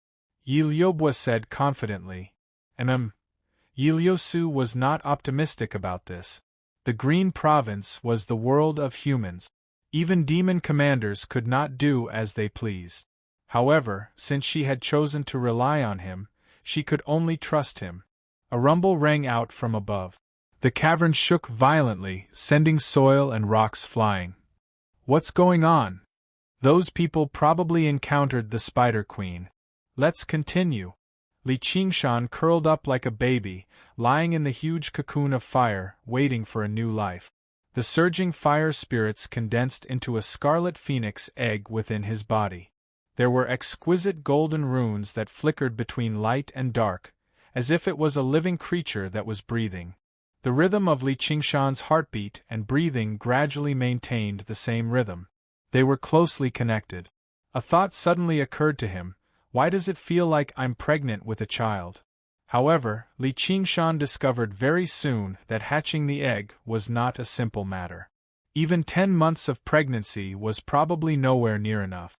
Yilyobwa said confidently. Yilyosu was not optimistic about this. The Green Province was the world of humans. Even demon commanders could not do as they pleased. However, since she had chosen to rely on him, she could only trust him. A rumble rang out from above. The cavern shook violently, sending soil and rocks flying. What's going on? Those people probably encountered the Spider Queen. Let's continue. Li Qingshan curled up like a baby, lying in the huge cocoon of fire, waiting for a new life. The surging fire spirits condensed into a scarlet phoenix egg within his body. There were exquisite golden runes that flickered between light and dark, as if it was a living creature that was breathing. The rhythm of Li Qingshan's heartbeat and breathing gradually maintained the same rhythm. They were closely connected. A thought suddenly occurred to him. Why does it feel like I'm pregnant with a child? However, Li Qingshan discovered very soon that hatching the egg was not a simple matter. Even 10 months of pregnancy was probably nowhere near enough.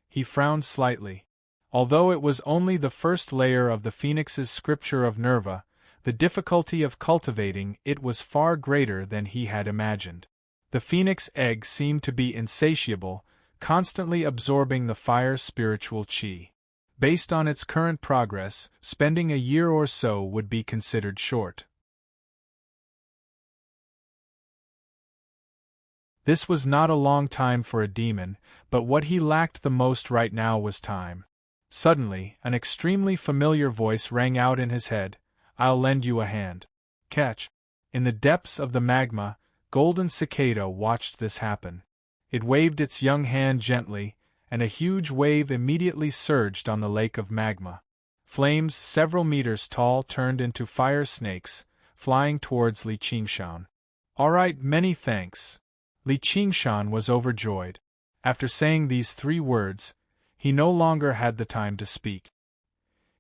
He frowned slightly. Although it was only the first layer of the phoenix's scripture of Nerva, the difficulty of cultivating it was far greater than he had imagined. The phoenix egg seemed to be insatiable, constantly absorbing the fire's spiritual chi. Based on its current progress, spending a year or so would be considered short. This was not a long time for a demon, but what he lacked the most right now was time. Suddenly, an extremely familiar voice rang out in his head, I'll lend you a hand. Catch. In the depths of the magma, Golden Cicada watched this happen. It waved its young hand gently, and a huge wave immediately surged on the lake of magma. Flames several meters tall turned into fire snakes, flying towards Li Qingshan. All right, many thanks. Li Qingshan was overjoyed. After saying these 3 words, he no longer had the time to speak.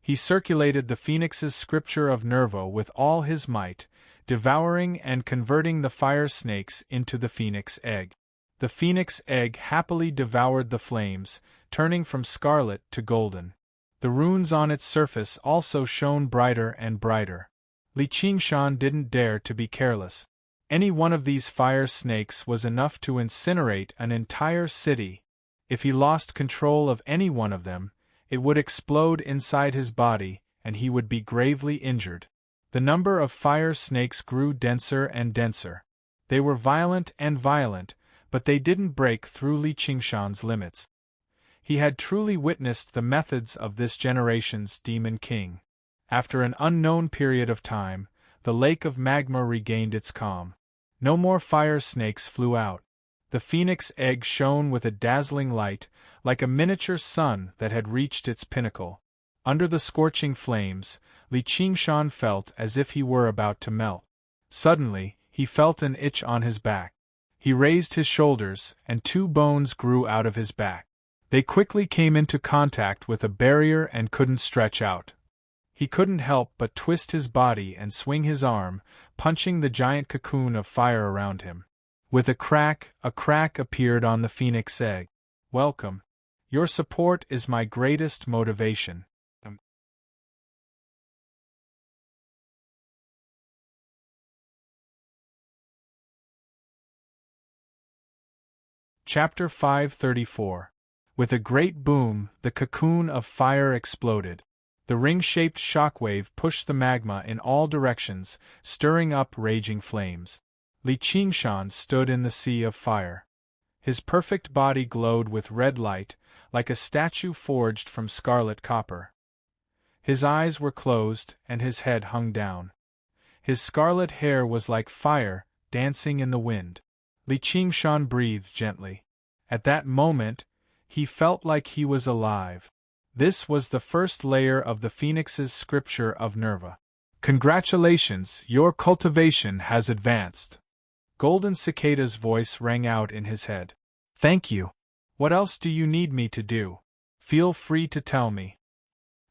He circulated the phoenix's scripture of Nerva with all his might, devouring and converting the fire snakes into the phoenix egg. The phoenix egg happily devoured the flames, turning from scarlet to golden. The runes on its surface also shone brighter and brighter. Li Qingshan didn't dare to be careless. Any one of these fire snakes was enough to incinerate an entire city. If he lost control of any one of them, it would explode inside his body, and he would be gravely injured. The number of fire snakes grew denser and denser. They were violent and violent, but they didn't break through Li Qingshan's limits. He had truly witnessed the methods of this generation's Demon King. After an unknown period of time, the lake of magma regained its calm. No more fire snakes flew out. The phoenix egg shone with a dazzling light, like a miniature sun that had reached its pinnacle. Under the scorching flames, Li Qingshan felt as if he were about to melt. Suddenly, he felt an itch on his back. He raised his shoulders, and 2 bones grew out of his back. They quickly came into contact with a barrier and couldn't stretch out. He couldn't help but twist his body and swing his arm, punching the giant cocoon of fire around him. With a crack appeared on the phoenix egg. "Welcome. Your support is my greatest motivation." Chapter 534. With a great boom, the cocoon of fire exploded. The ring-shaped shockwave pushed the magma in all directions, stirring up raging flames. Li Qingshan stood in the sea of fire. His perfect body glowed with red light, like a statue forged from scarlet copper. His eyes were closed, and his head hung down. His scarlet hair was like fire, dancing in the wind. Li Qingshan breathed gently. At that moment, he felt like he was alive. This was the first layer of the phoenix's scripture of Nerva. "Congratulations, your cultivation has advanced." Golden Cicada's voice rang out in his head. "Thank you. What else do you need me to do? Feel free to tell me."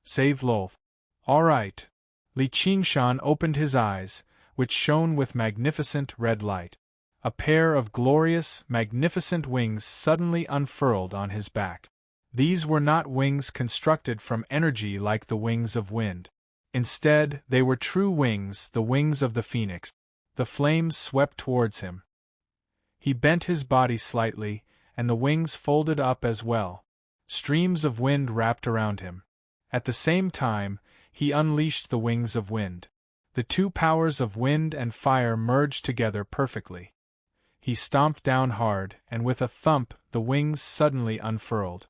Save Lolth. "All right." Li Qingshan opened his eyes, which shone with magnificent red light. A pair of glorious, magnificent wings suddenly unfurled on his back. These were not wings constructed from energy like the wings of wind. Instead, they were true wings, the wings of the phoenix. The flames swept towards him. He bent his body slightly, and the wings folded up as well. Streams of wind wrapped around him. At the same time, he unleashed the wings of wind. The 2 powers of wind and fire merged together perfectly. He stomped down hard, and with a thump, the wings suddenly unfurled.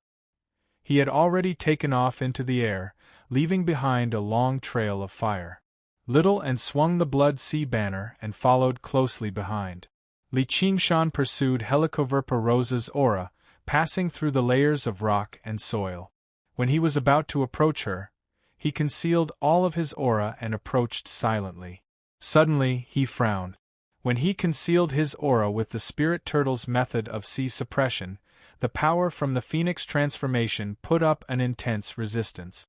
He had already taken off into the air, leaving behind a long trail of fire. Little and swung the blood sea banner and followed closely behind. Li Qingshan pursued Helicoverpa Rosa's aura, passing through the layers of rock and soil. When he was about to approach her, he concealed all of his aura and approached silently. Suddenly, he frowned. When he concealed his aura with the spirit turtle's method of sea suppression, the power from the phoenix transformation put up an intense resistance.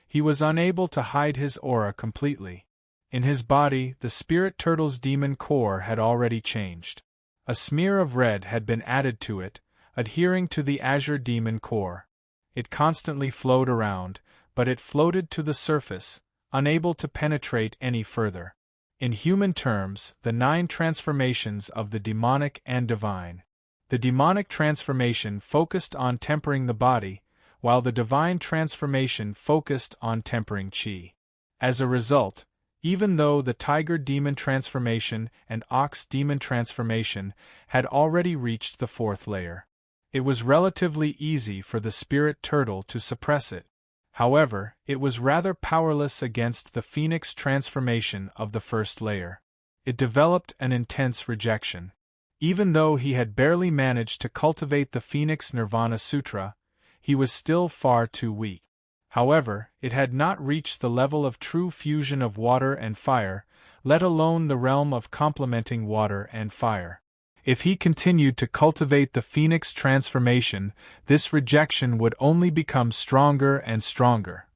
He was unable to hide his aura completely. In his body, the spirit turtle's demon core had already changed. A smear of red had been added to it, adhering to the azure demon core. It constantly flowed around, but it floated to the surface, unable to penetrate any further. In human terms, the 9 transformations of the demonic and divine. The demonic transformation focused on tempering the body, while the divine transformation focused on tempering chi. As a result, even though the tiger demon transformation and ox demon transformation had already reached the 4th layer, it was relatively easy for the spirit turtle to suppress it. However, it was rather powerless against the phoenix transformation of the 1st layer. It developed an intense rejection. Even though he had barely managed to cultivate the Phoenix Nirvana Sutra, he was still far too weak. However, it had not reached the level of true fusion of water and fire, let alone the realm of complementing water and fire. If he continued to cultivate the Phoenix transformation, this rejection would only become stronger and stronger.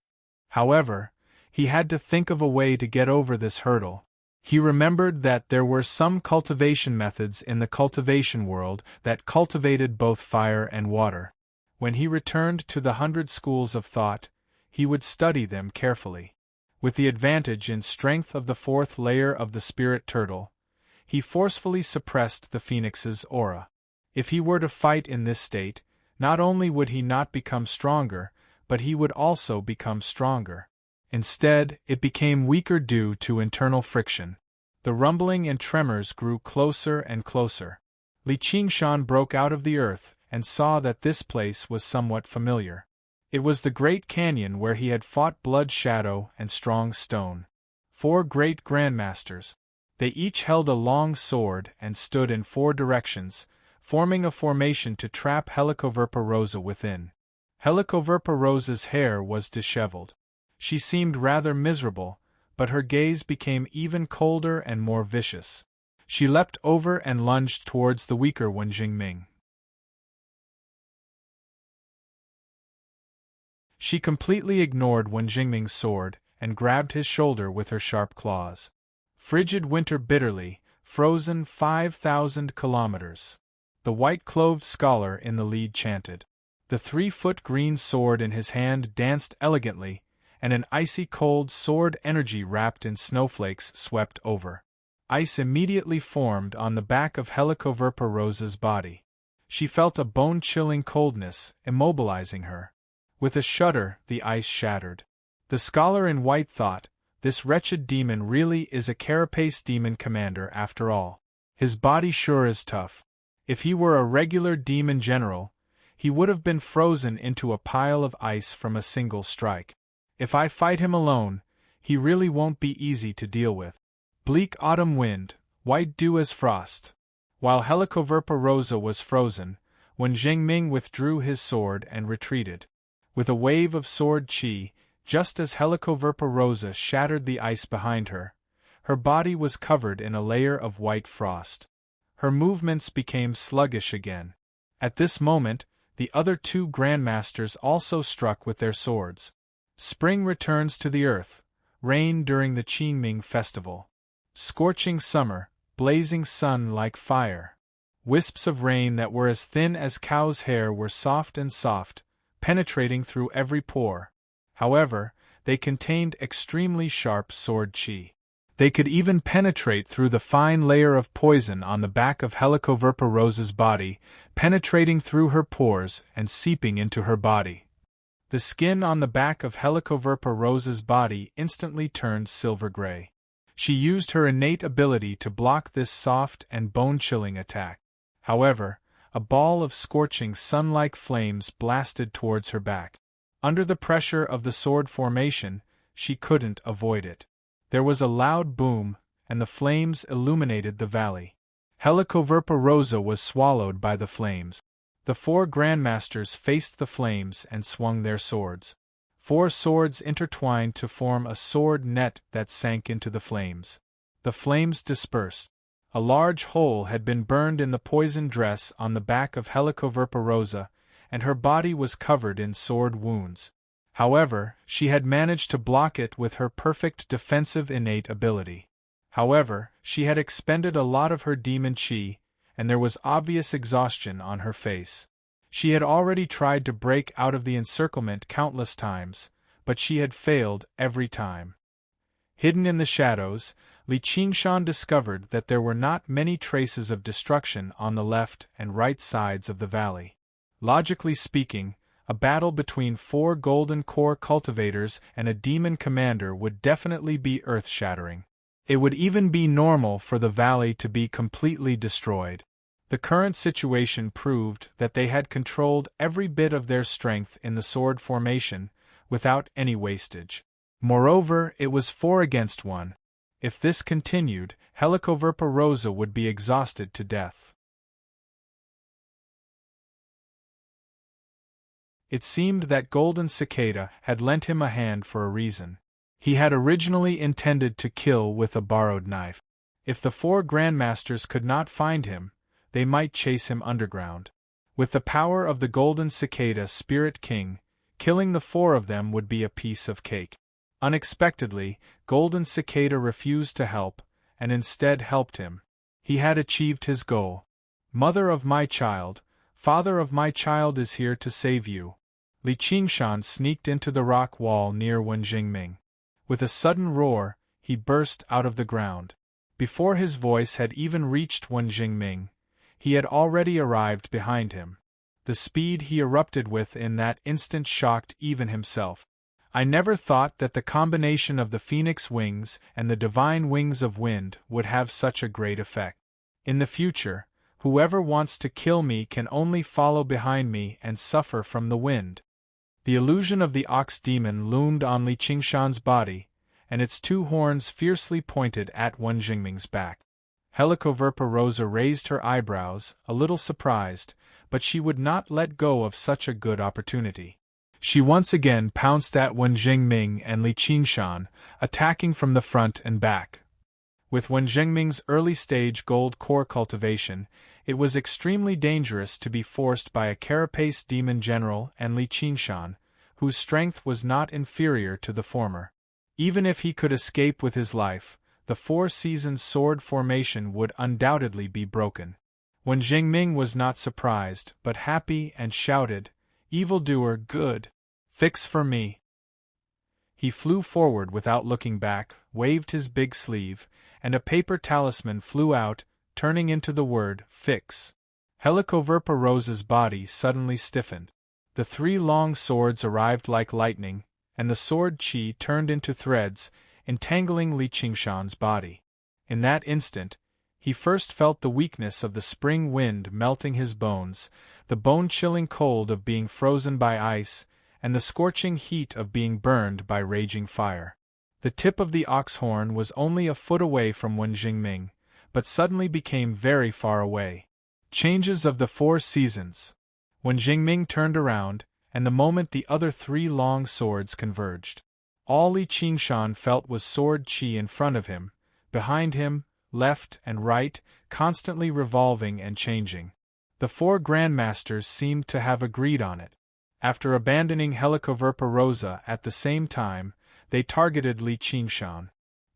However, he had to think of a way to get over this hurdle. He remembered that there were some cultivation methods in the cultivation world that cultivated both fire and water. When he returned to the 100 schools of thought, he would study them carefully. With the advantage in strength of the 4th layer of the spirit turtle, he forcefully suppressed the phoenix's aura. If he were to fight in this state, not only would he not become stronger, but he would also become stronger. Instead, it became weaker due to internal friction. The rumbling and tremors grew closer and closer. Li Qingshan broke out of the earth and saw that this place was somewhat familiar. It was the great canyon where he had fought Blood Shadow and Strong Stone. 4 great grandmasters. They each held a long sword and stood in 4 directions, forming a formation to trap Helicoverpa within. Helicoverpa hair was disheveled. She seemed rather miserable, but her gaze became even colder and more vicious. She leapt over and lunged towards the weaker Wen Jingming. She completely ignored Wen Jingming's sword and grabbed his shoulder with her sharp claws. Frigid winter bitterly, frozen 5,000 kilometers. The white-clothed scholar in the lead chanted. The 3-foot green sword in his hand danced elegantly, and an icy cold sword energy wrapped in snowflakes swept over. Ice immediately formed on the back of Helicoverpa's body. She felt a bone-chilling coldness immobilizing her. With a shudder, the ice shattered. The scholar in white thought, this wretched demon really is a carapace demon commander after all. His body sure is tough. If he were a regular demon general, he would have been frozen into a pile of ice from a single strike. If I fight him alone, he really won't be easy to deal with. Bleak autumn wind, white dew as frost. While Helicoverpa was frozen, Wen Jingming withdrew his sword and retreated. With a wave of sword chi, just as Helicoverpa shattered the ice behind her, her body was covered in a layer of white frost. Her movements became sluggish again. At this moment, the other 2 grandmasters also struck with their swords. Spring returns to the earth, rain during the Qingming festival. Scorching summer, blazing sun like fire. Wisps of rain that were as thin as cow's hair were soft, penetrating through every pore. However, they contained extremely sharp sword chi. They could even penetrate through the fine layer of poison on the back of Helicoverpa's body, penetrating through her pores and seeping into her body. The skin on the back of Helicoverpa's body instantly turned silver gray. She used her innate ability to block this soft and bone-chilling attack. However, a ball of scorching sun-like flames blasted towards her back. Under the pressure of the sword formation, she couldn't avoid it. There was a loud boom, and the flames illuminated the valley. Helicoverpa was swallowed by the flames. The 4 grandmasters faced the flames and swung their swords. 4 swords intertwined to form a sword net that sank into the flames. The flames dispersed. A large hole had been burned in the poison dress on the back of Helicoverpa, and her body was covered in sword wounds. However, she had managed to block it with her perfect defensive innate ability. However, she had expended a lot of her demon chi, and there was obvious exhaustion on her face. She had already tried to break out of the encirclement countless times, but she had failed every time. Hidden in the shadows, Li Qingshan discovered that there were not many traces of destruction on the left and right sides of the valley. Logically speaking, a battle between 4 golden core cultivators and a demon commander would definitely be earth-shattering. It would even be normal for the valley to be completely destroyed. The current situation proved that they had controlled every bit of their strength in the sword formation, without any wastage. Moreover, it was 4 against 1. If this continued, Helicoverpa would be exhausted to death. It seemed that Golden Cicada had lent him a hand for a reason. He had originally intended to kill with a borrowed knife. If the 4 grandmasters could not find him, they might chase him underground. With the power of the Golden Cicada Spirit King, killing the 4 of them would be a piece of cake. Unexpectedly, Golden Cicada refused to help, and instead helped him. He had achieved his goal. Mother of my child, father of my child is here to save you. Li Qingshan sneaked into the rock wall near Wen Jingming. With a sudden roar, he burst out of the ground. Before his voice had even reached Wen Jingming, he had already arrived behind him. The speed he erupted with in that instant shocked even himself. I never thought that the combination of the phoenix wings and the divine wings of wind would have such a great effect. In the future, Whoever wants to kill me can only follow behind me and suffer from the wind. The illusion of the ox demon loomed on Li Qingshan's body, and its two horns fiercely pointed at Wen Jingming's back. Helicoverpa Rosa raised her eyebrows, a little surprised, but she would not let go of such a good opportunity. She once again pounced at Wen Jingming and Li Qingshan, attacking from the front and back. With Wen Jingming's early-stage gold core cultivation, it was extremely dangerous to be forced by a carapace demon general and Li Qingshan, whose strength was not inferior to the former. Even if he could escape with his life, the Four Seasons sword formation would undoubtedly be broken. Wen Jingming was not surprised, but happy, and shouted, "Evildoer, good! Fix for me!" He flew forward without looking back, waved his big sleeve, and a paper talisman flew out, turning into the word, "Fix." Helicoverpa Rosa's body suddenly stiffened. The three long swords arrived like lightning, and the sword chi turned into threads, entangling Li Qingshan's body. In that instant, he first felt the weakness of the spring wind melting his bones, the bone-chilling cold of being frozen by ice, and the scorching heat of being burned by raging fire. The tip of the ox horn was only a foot away from Wen Jingming, but suddenly became very far away. Changes of the Four Seasons. Wen Jingming turned around, and the moment the other three long swords converged. All Li Qingshan felt was sword chi in front of him, behind him, left and right, constantly revolving and changing. The four grandmasters seemed to have agreed on it. After abandoning Helicoverpa Rosa at the same time, they targeted Li Qingshan.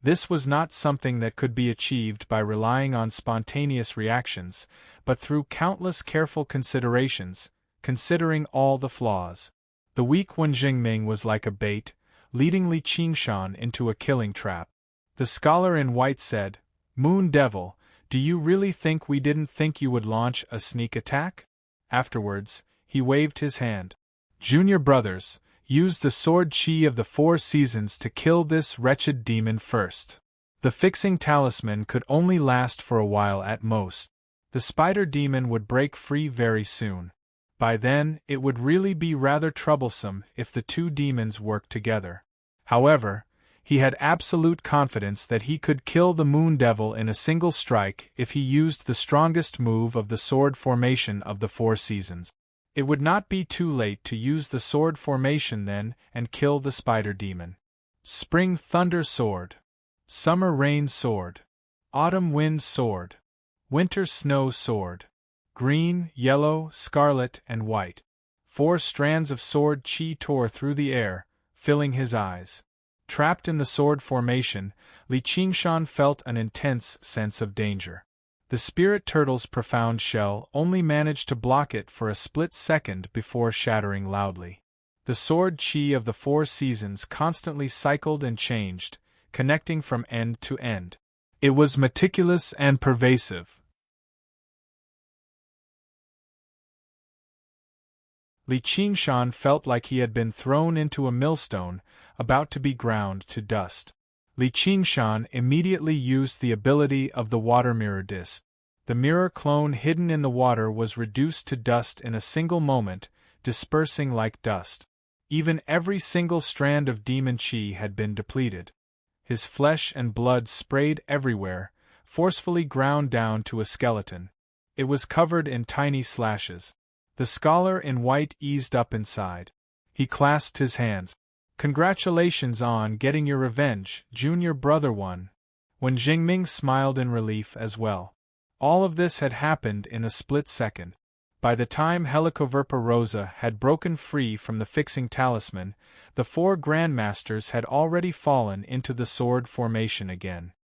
This was not something that could be achieved by relying on spontaneous reactions, but through countless careful considerations, considering all the flaws. The weak Wen Jingming was like a bait, leading Li Qingshan into a killing trap. The scholar in white said, "Moon Devil, do you really think we didn't think you would launch a sneak attack?" Afterwards, he waved his hand. "Junior brothers, use the sword chi of the Four Seasons to kill this wretched demon first." The fixing talisman could only last for a while at most. The spider demon would break free very soon. By then, it would really be rather troublesome if the two demons worked together. However, he had absolute confidence that he could kill the Moon Devil in a single strike if he used the strongest move of the sword formation of the Four Seasons. It would not be too late to use the sword formation then and kill the spider demon. Spring Thunder Sword, Summer Rain Sword, Autumn Wind Sword, Winter Snow Sword, green, yellow, scarlet, and white. 4 strands of sword chi tore through the air, filling his eyes. Trapped in the sword formation, Li Qingshan felt an intense sense of danger. The spirit turtle's profound shell only managed to block it for a split second before shattering loudly. The sword chi of the Four Seasons constantly cycled and changed, connecting from end to end. It was meticulous and pervasive. Li Qingshan felt like he had been thrown into a millstone, about to be ground to dust. Li Qingshan immediately used the ability of the water mirror disc. The mirror clone hidden in the water was reduced to dust in a single moment, dispersing like dust. Even every single strand of demon chi had been depleted. His flesh and blood sprayed everywhere, forcefully ground down to a skeleton. It was covered in tiny slashes. The scholar in white eased up inside. He clasped his hands. "Congratulations on getting your revenge, junior brother one." Wen Jingming smiled in relief as well. All of this had happened in a split second. By the time Helicoverpa Rosa had broken free from the fixing talisman, the 4 grandmasters had already fallen into the sword formation again.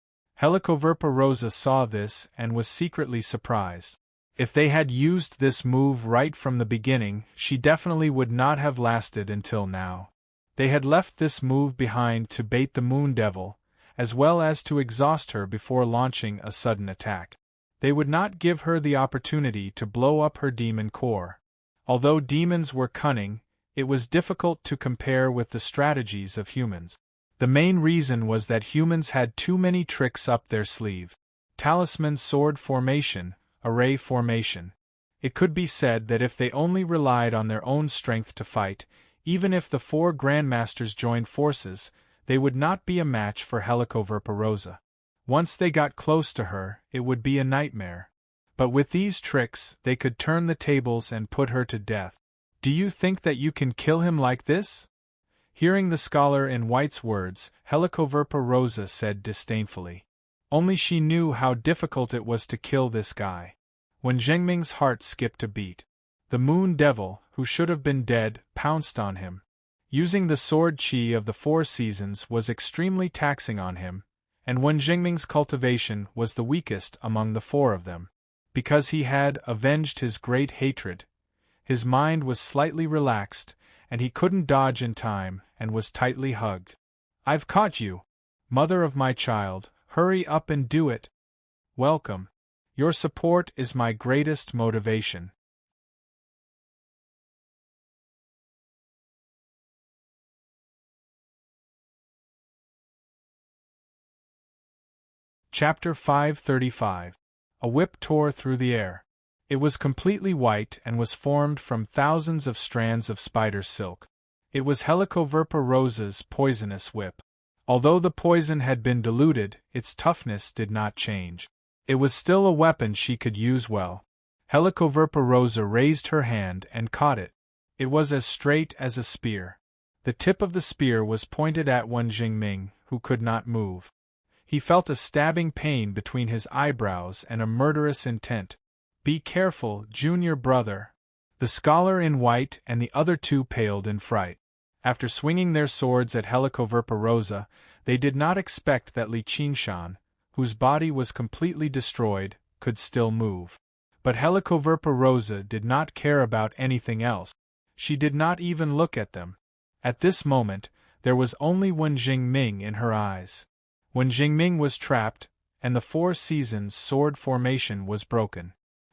Helicoverpa Rosa saw this and was secretly surprised. If they had used this move right from the beginning, she definitely would not have lasted until now. They had left this move behind to bait the Moon Devil, as well as to exhaust her before launching a sudden attack. They would not give her the opportunity to blow up her demon core. Although demons were cunning, it was difficult to compare with the strategies of humans. The main reason was that humans had too many tricks up their sleeve. Talisman sword formation, array formation. It could be said that if they only relied on their own strength to fight, even if the 4 grandmasters joined forces, they would not be a match for Helicoverpa. Once they got close to her, it would be a nightmare. But with these tricks, they could turn the tables and put her to death. Do you think that you can kill him like this? Hearing the scholar in white's words, Helicoverpa said disdainfully. Only she knew how difficult it was to kill this guy. When Zhengming's heart skipped a beat. The Moon Devil, who should have been dead, pounced on him. Using the sword chi of the 4 seasons was extremely taxing on him, and Wen Zhengming's cultivation was the weakest among the 4 of them. Because he had avenged his great hatred, his mind was slightly relaxed, and he couldn't dodge in time, and was tightly hugged. I've caught you! Mother of my child, hurry up and do it! Welcome. Your support is my greatest motivation. Chapter 535. A whip tore through the air. It was completely white and was formed from thousands of strands of spider silk. It was Helicoverpa's poisonous whip. Although the poison had been diluted, its toughness did not change. It was still a weapon she could use well. Helicoverpa raised her hand and caught it. It was as straight as a spear. The tip of the spear was pointed at Wen Zhengming, who could not move. He felt a stabbing pain between his eyebrows and a murderous intent. Be careful, junior brother. The scholar in white and the other 2 paled in fright. After swinging their swords at Helicoverpa, they did not expect that Li Qingshan, whose body was completely destroyed, could still move. But Helicoverpa did not care about anything else. She did not even look at them. At this moment, there was only Wen Zhengming in her eyes. Wen Zhengming was trapped, and the 4 seasons sword formation was broken.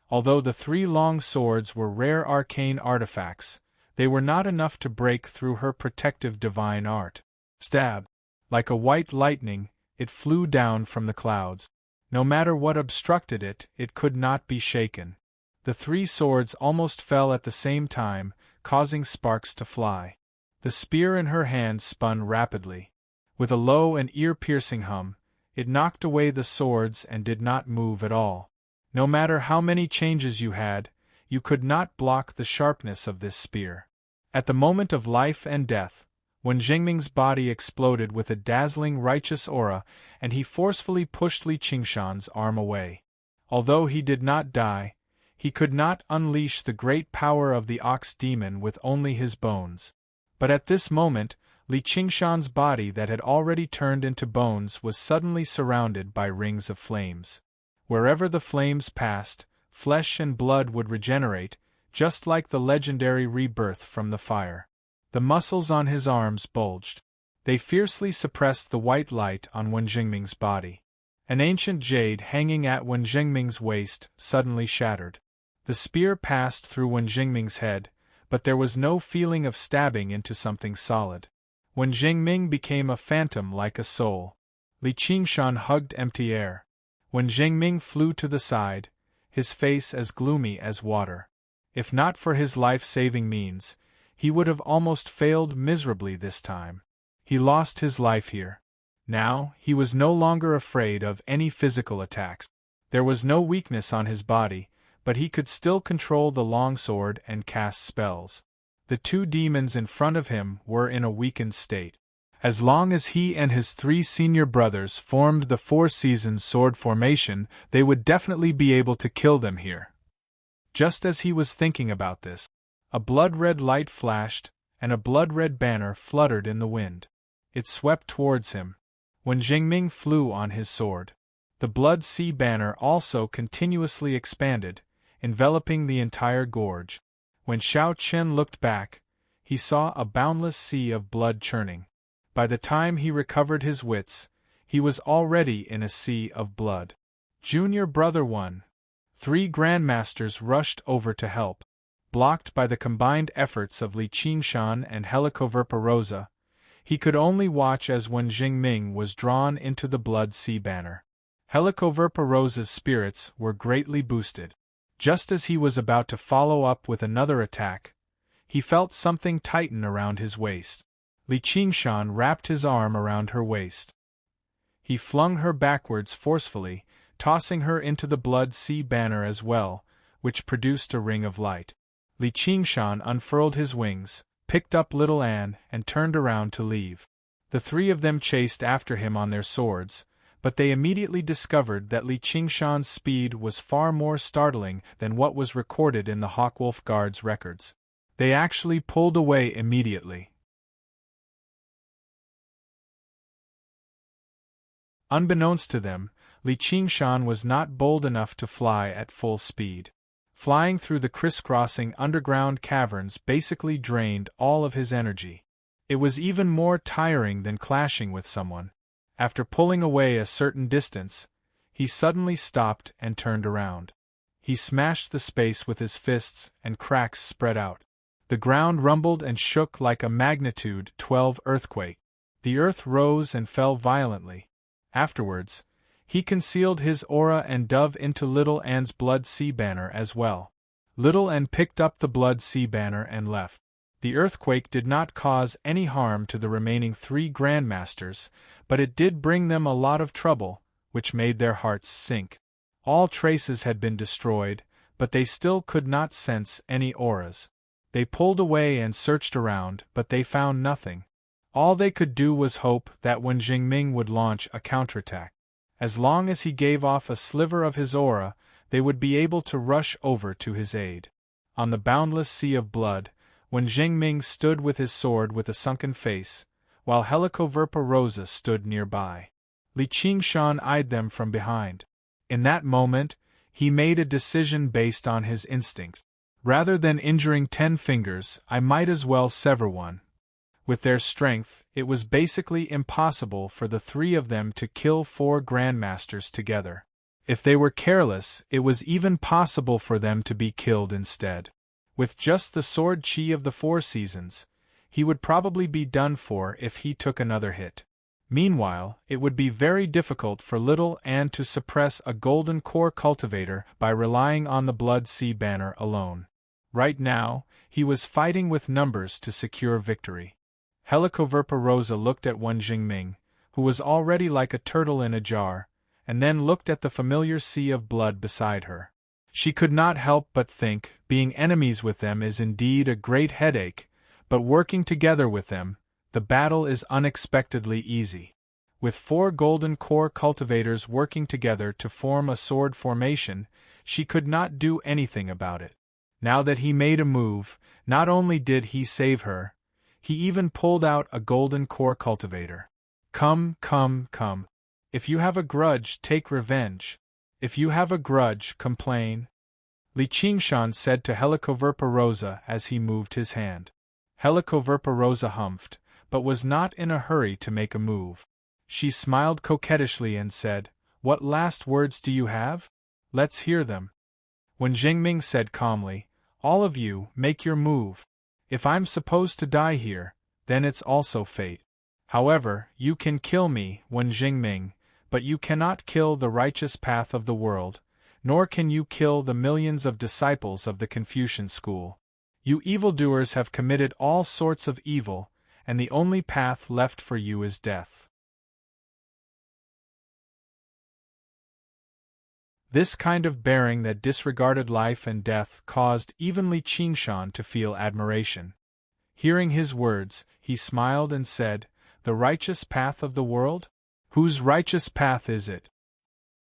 Although the 3 long swords were rare arcane artifacts, they were not enough to break through her protective divine art. Stab! Like a white lightning, it flew down from the clouds. No matter what obstructed it, it could not be shaken. The 3 swords almost fell at the same time, causing sparks to fly. The spear in her hand spun rapidly. With a low and ear-piercing hum, it knocked away the swords and did not move at all. No matter how many changes you had, you could not block the sharpness of this spear. At the moment of life and death, when Zhengming's body exploded with a dazzling righteous aura, and he forcefully pushed Li Qingshan's arm away. Although he did not die, he could not unleash the great power of the ox demon with only his bones. But at this moment, Li Qingshan's body that had already turned into bones was suddenly surrounded by rings of flames. Wherever the flames passed, flesh and blood would regenerate, just like the legendary rebirth from the fire. The muscles on his arms bulged. They fiercely suppressed the white light on Wen Zhengming's body. An ancient jade hanging at Wen Zhengming's waist suddenly shattered. The spear passed through Wen Zhengming's head, but there was no feeling of stabbing into something solid. Wen Zhengming became a phantom like a soul. Li Qingshan hugged empty air. Wen Zhengming flew to the side, his face as gloomy as water. If not for his life-saving means, he would have almost failed miserably this time. He lost his life here. Now, he was no longer afraid of any physical attacks. There was no weakness on his body, but he could still control the longsword and cast spells. The 2 demons in front of him were in a weakened state. As long as he and his 3 senior brothers formed the 4 seasons sword formation, they would definitely be able to kill them here. Just as he was thinking about this, a blood-red light flashed, and a blood-red banner fluttered in the wind. It swept towards him. When Zhengming flew on his sword, the blood sea banner also continuously expanded, enveloping the entire gorge. When Xiao Chen looked back, he saw a boundless sea of blood churning. By the time he recovered his wits, he was already in a sea of blood. Junior Brother 1. 3 grandmasters rushed over to help. Blocked by the combined efforts of Li Qingshan and Helicoverpa, he could only watch as Wen Zhengming was drawn into the blood sea banner. Helicoverpa-Rose's spirits were greatly boosted. Just as he was about to follow up with another attack, he felt something tighten around his waist. Li Qingshan wrapped his arm around her waist. He flung her backwards forcefully, tossing her into the blood sea banner as well, which produced a ring of light. Li Qingshan unfurled his wings, picked up little Anne, and turned around to leave. The three of them chased after him on their swords, but they immediately discovered that Li Qingshan's speed was far more startling than what was recorded in the Hawkwolf Guard's records. They actually pulled away immediately. Unbeknownst to them, Li Qingshan was not bold enough to fly at full speed. Flying through the crisscrossing underground caverns basically drained all of his energy. It was even more tiring than clashing with someone. After pulling away a certain distance, he suddenly stopped and turned around. He smashed the space with his fists, and cracks spread out. The ground rumbled and shook like a magnitude 12 earthquake. The earth rose and fell violently. Afterwards, he concealed his aura and dove into Little Anne's blood sea banner as well. Little Anne picked up the blood sea banner and left. The earthquake did not cause any harm to the remaining 3 Grandmasters, but it did bring them a lot of trouble, which made their hearts sink. All traces had been destroyed, but they still could not sense any auras. They pulled away and searched around, but they found nothing. All they could do was hope that Wen Jingming would launch a counterattack. As long as he gave off a sliver of his aura, they would be able to rush over to his aid. On the boundless sea of blood, Wen Jingming stood with his sword with a sunken face, while Helicoverpa-Rosa stood nearby. Li Qingshan eyed them from behind. In that moment, he made a decision based on his instinct. Rather than injuring 10 fingers, I might as well sever one. With their strength, it was basically impossible for the 3 of them to kill 4 Grandmasters together. If they were careless, it was even possible for them to be killed instead. With just the sword chi of the 4 seasons, he would probably be done for if he took another hit. Meanwhile, it would be very difficult for Little Anne to suppress a golden core cultivator by relying on the blood sea banner alone. Right now, he was fighting with numbers to secure victory. Helicoverpa-Rosa looked at Wen Jingming, who was already like a turtle in a jar, and then looked at the familiar sea of blood beside her. She could not help but think, being enemies with them is indeed a great headache, but working together with them, the battle is unexpectedly easy. With 4 golden core cultivators working together to form a sword formation, she could not do anything about it. Now that he made a move, not only did he save her, he even pulled out a golden core cultivator. Come, come, come. If you have a grudge, take revenge. If you have a grudge, complain. Li Qingshan said to Helicoverpa-Rosa as he moved his hand. Helicoverpa-Rosa humphed, but was not in a hurry to make a move. She smiled coquettishly and said, "What last words do you have? Let's hear them." When Jingming said calmly, "All of you, make your move. If I'm supposed to die here, then it's also fate. However, you can kill me, Wen Jingming, but you cannot kill the righteous path of the world, nor can you kill the millions of disciples of the Confucian school. You evildoers have committed all sorts of evil, and the only path left for you is death." This kind of bearing that disregarded life and death caused even Li Qingshan to feel admiration. Hearing his words, he smiled and said, "The righteous path of the world? Whose righteous path is it?"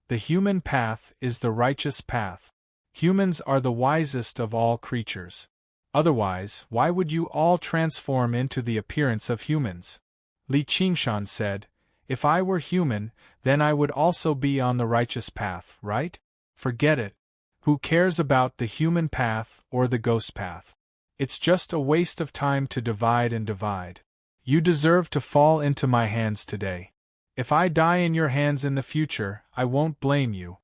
"The human path is the righteous path. Humans are the wisest of all creatures. Otherwise, why would you all transform into the appearance of humans?" Li Qingshan said, "If I were human, then I would also be on the righteous path, right? Forget it. Who cares about the human path or the ghost path? It's just a waste of time to divide and divide. You deserve to fall into my hands today. If I die in your hands in the future, I won't blame you."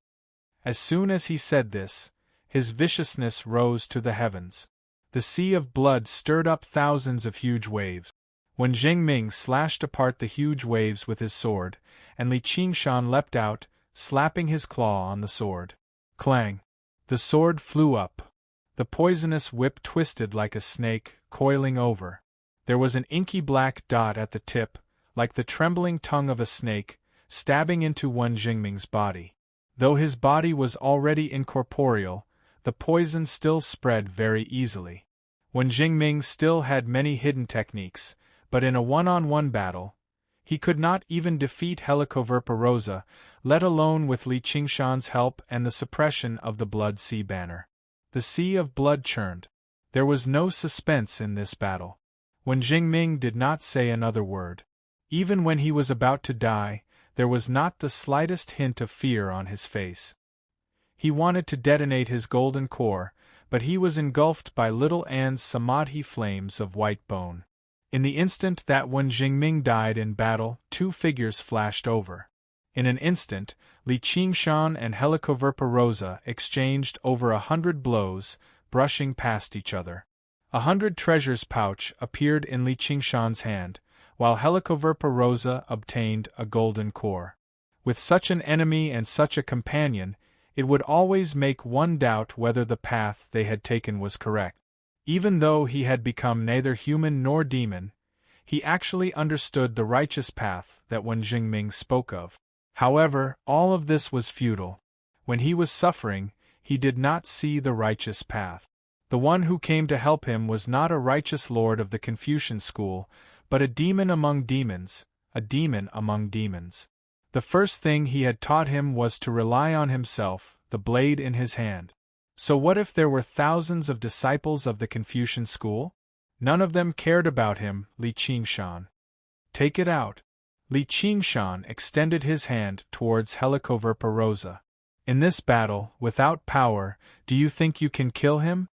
As soon as he said this, his viciousness rose to the heavens. The sea of blood stirred up thousands of huge waves. When Jingming slashed apart the huge waves with his sword, and Li Qingshan leapt out, slapping his claw on the sword. Clang! The sword flew up. The poisonous whip twisted like a snake, coiling over. There was an inky black dot at the tip, like the trembling tongue of a snake, stabbing into Wen Jingming's body. Though his body was already incorporeal, the poison still spread very easily. Wen Jingming still had many hidden techniques, but in a one-on-one battle, he could not even defeat Helicoverpa, let alone with Li Qingshan's help and the suppression of the Blood Sea banner. The sea of blood churned. There was no suspense in this battle. Wen Jingming did not say another word. Even when he was about to die, there was not the slightest hint of fear on his face. He wanted to detonate his golden core, but he was engulfed by little Anne's samadhi flames of white bone. In the instant that Wen Jingming died in battle, two figures flashed over. In an instant, Li Qingshan and Helicoverpa exchanged over 100 blows, brushing past each other. 100 treasures pouch appeared in Li Qingshan's hand, while Helicoverpa obtained a golden core. With such an enemy and such a companion, it would always make one doubt whether the path they had taken was correct. Even though he had become neither human nor demon, he actually understood the righteous path that Wen Jingming spoke of. However, all of this was futile. When he was suffering, he did not see the righteous path. The one who came to help him was not a righteous lord of the Confucian school, but a demon among demons, a demon among demons. The first thing he had taught him was to rely on himself, the blade in his hand. So what if there were thousands of disciples of the Confucian school? None of them cared about him, Li Qingshan. Take it out. Li Qingshan extended his hand towards Helicoverpa. In this battle, without power, do you think you can kill him?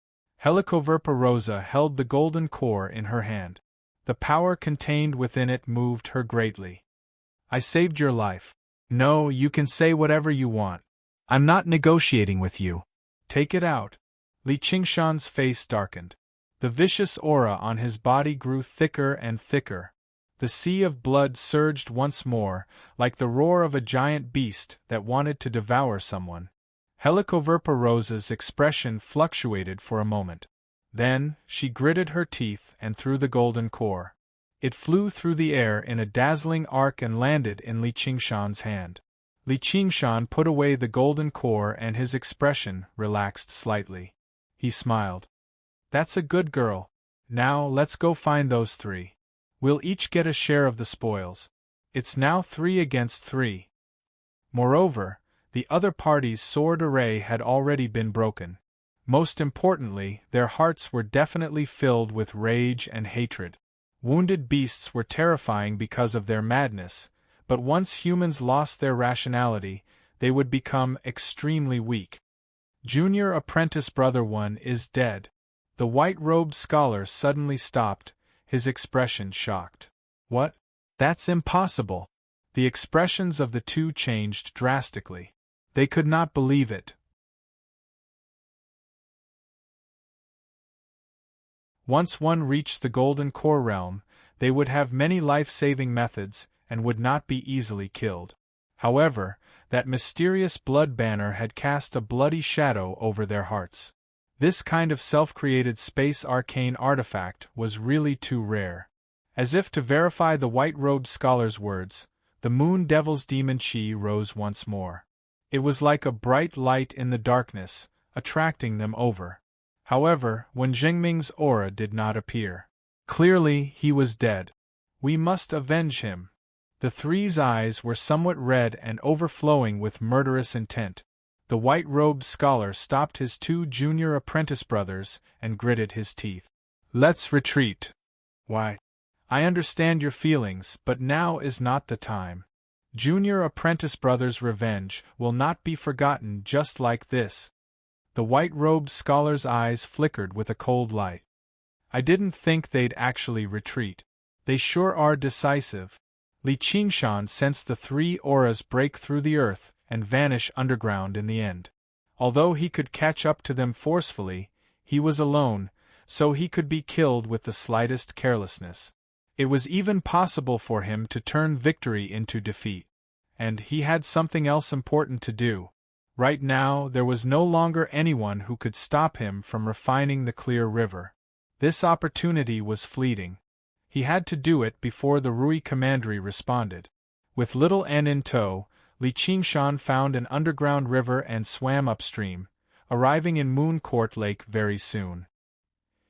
Helicoverpa held the golden core in her hand. The power contained within it moved her greatly. I saved your life. No, you can say whatever you want. I'm not negotiating with you. Take it out. Li Qingshan's face darkened. The vicious aura on his body grew thicker and thicker. The sea of blood surged once more, like the roar of a giant beast that wanted to devour someone. Helicoverpa's expression fluctuated for a moment. Then, she gritted her teeth and threw the golden core. It flew through the air in a dazzling arc and landed in Li Qingshan's hand. Li Qingshan put away the golden core and his expression relaxed slightly. He smiled. That's a good girl. Now let's go find those three. We'll each get a share of the spoils. It's now 3 against 3. Moreover, the other party's sword array had already been broken. Most importantly, their hearts were definitely filled with rage and hatred. Wounded beasts were terrifying because of their madness, but once humans lost their rationality, they would become extremely weak. Junior apprentice brother 1 is dead. The white-robed scholar suddenly stopped, his expression shocked. What? That's impossible. The expressions of the two changed drastically. They could not believe it. Once one reached the Golden Core realm, they would have many life-saving methods and would not be easily killed. However, that mysterious blood banner had cast a bloody shadow over their hearts. This kind of self-created space arcane artifact was really too rare. As if to verify the white-robed scholar's words, the Moon Devil's demon chi rose once more. It was like a bright light in the darkness, attracting them over. However, Wen Jingming's aura did not appear. Clearly, he was dead. We must avenge him. The three's eyes were somewhat red and overflowing with murderous intent. The white-robed scholar stopped his 2 junior apprentice brothers and gritted his teeth. Let's retreat. Why? I understand your feelings, but now is not the time. Junior apprentice brothers' revenge will not be forgotten just like this. The white-robed scholar's eyes flickered with a cold light. I didn't think they'd actually retreat. They sure are decisive. Li Qingshan sensed the 3 auras break through the earth and vanish underground in the end. Although he could catch up to them forcefully, he was alone, so he could be killed with the slightest carelessness. It was even possible for him to turn victory into defeat. and he had something else important to do. Right now, there was no longer anyone who could stop him from refining the clear river. This opportunity was fleeting. He had to do it before the Rui commandery responded. With little N in tow, Li Qingshan found an underground river and swam upstream, arriving in Moon Court Lake very soon.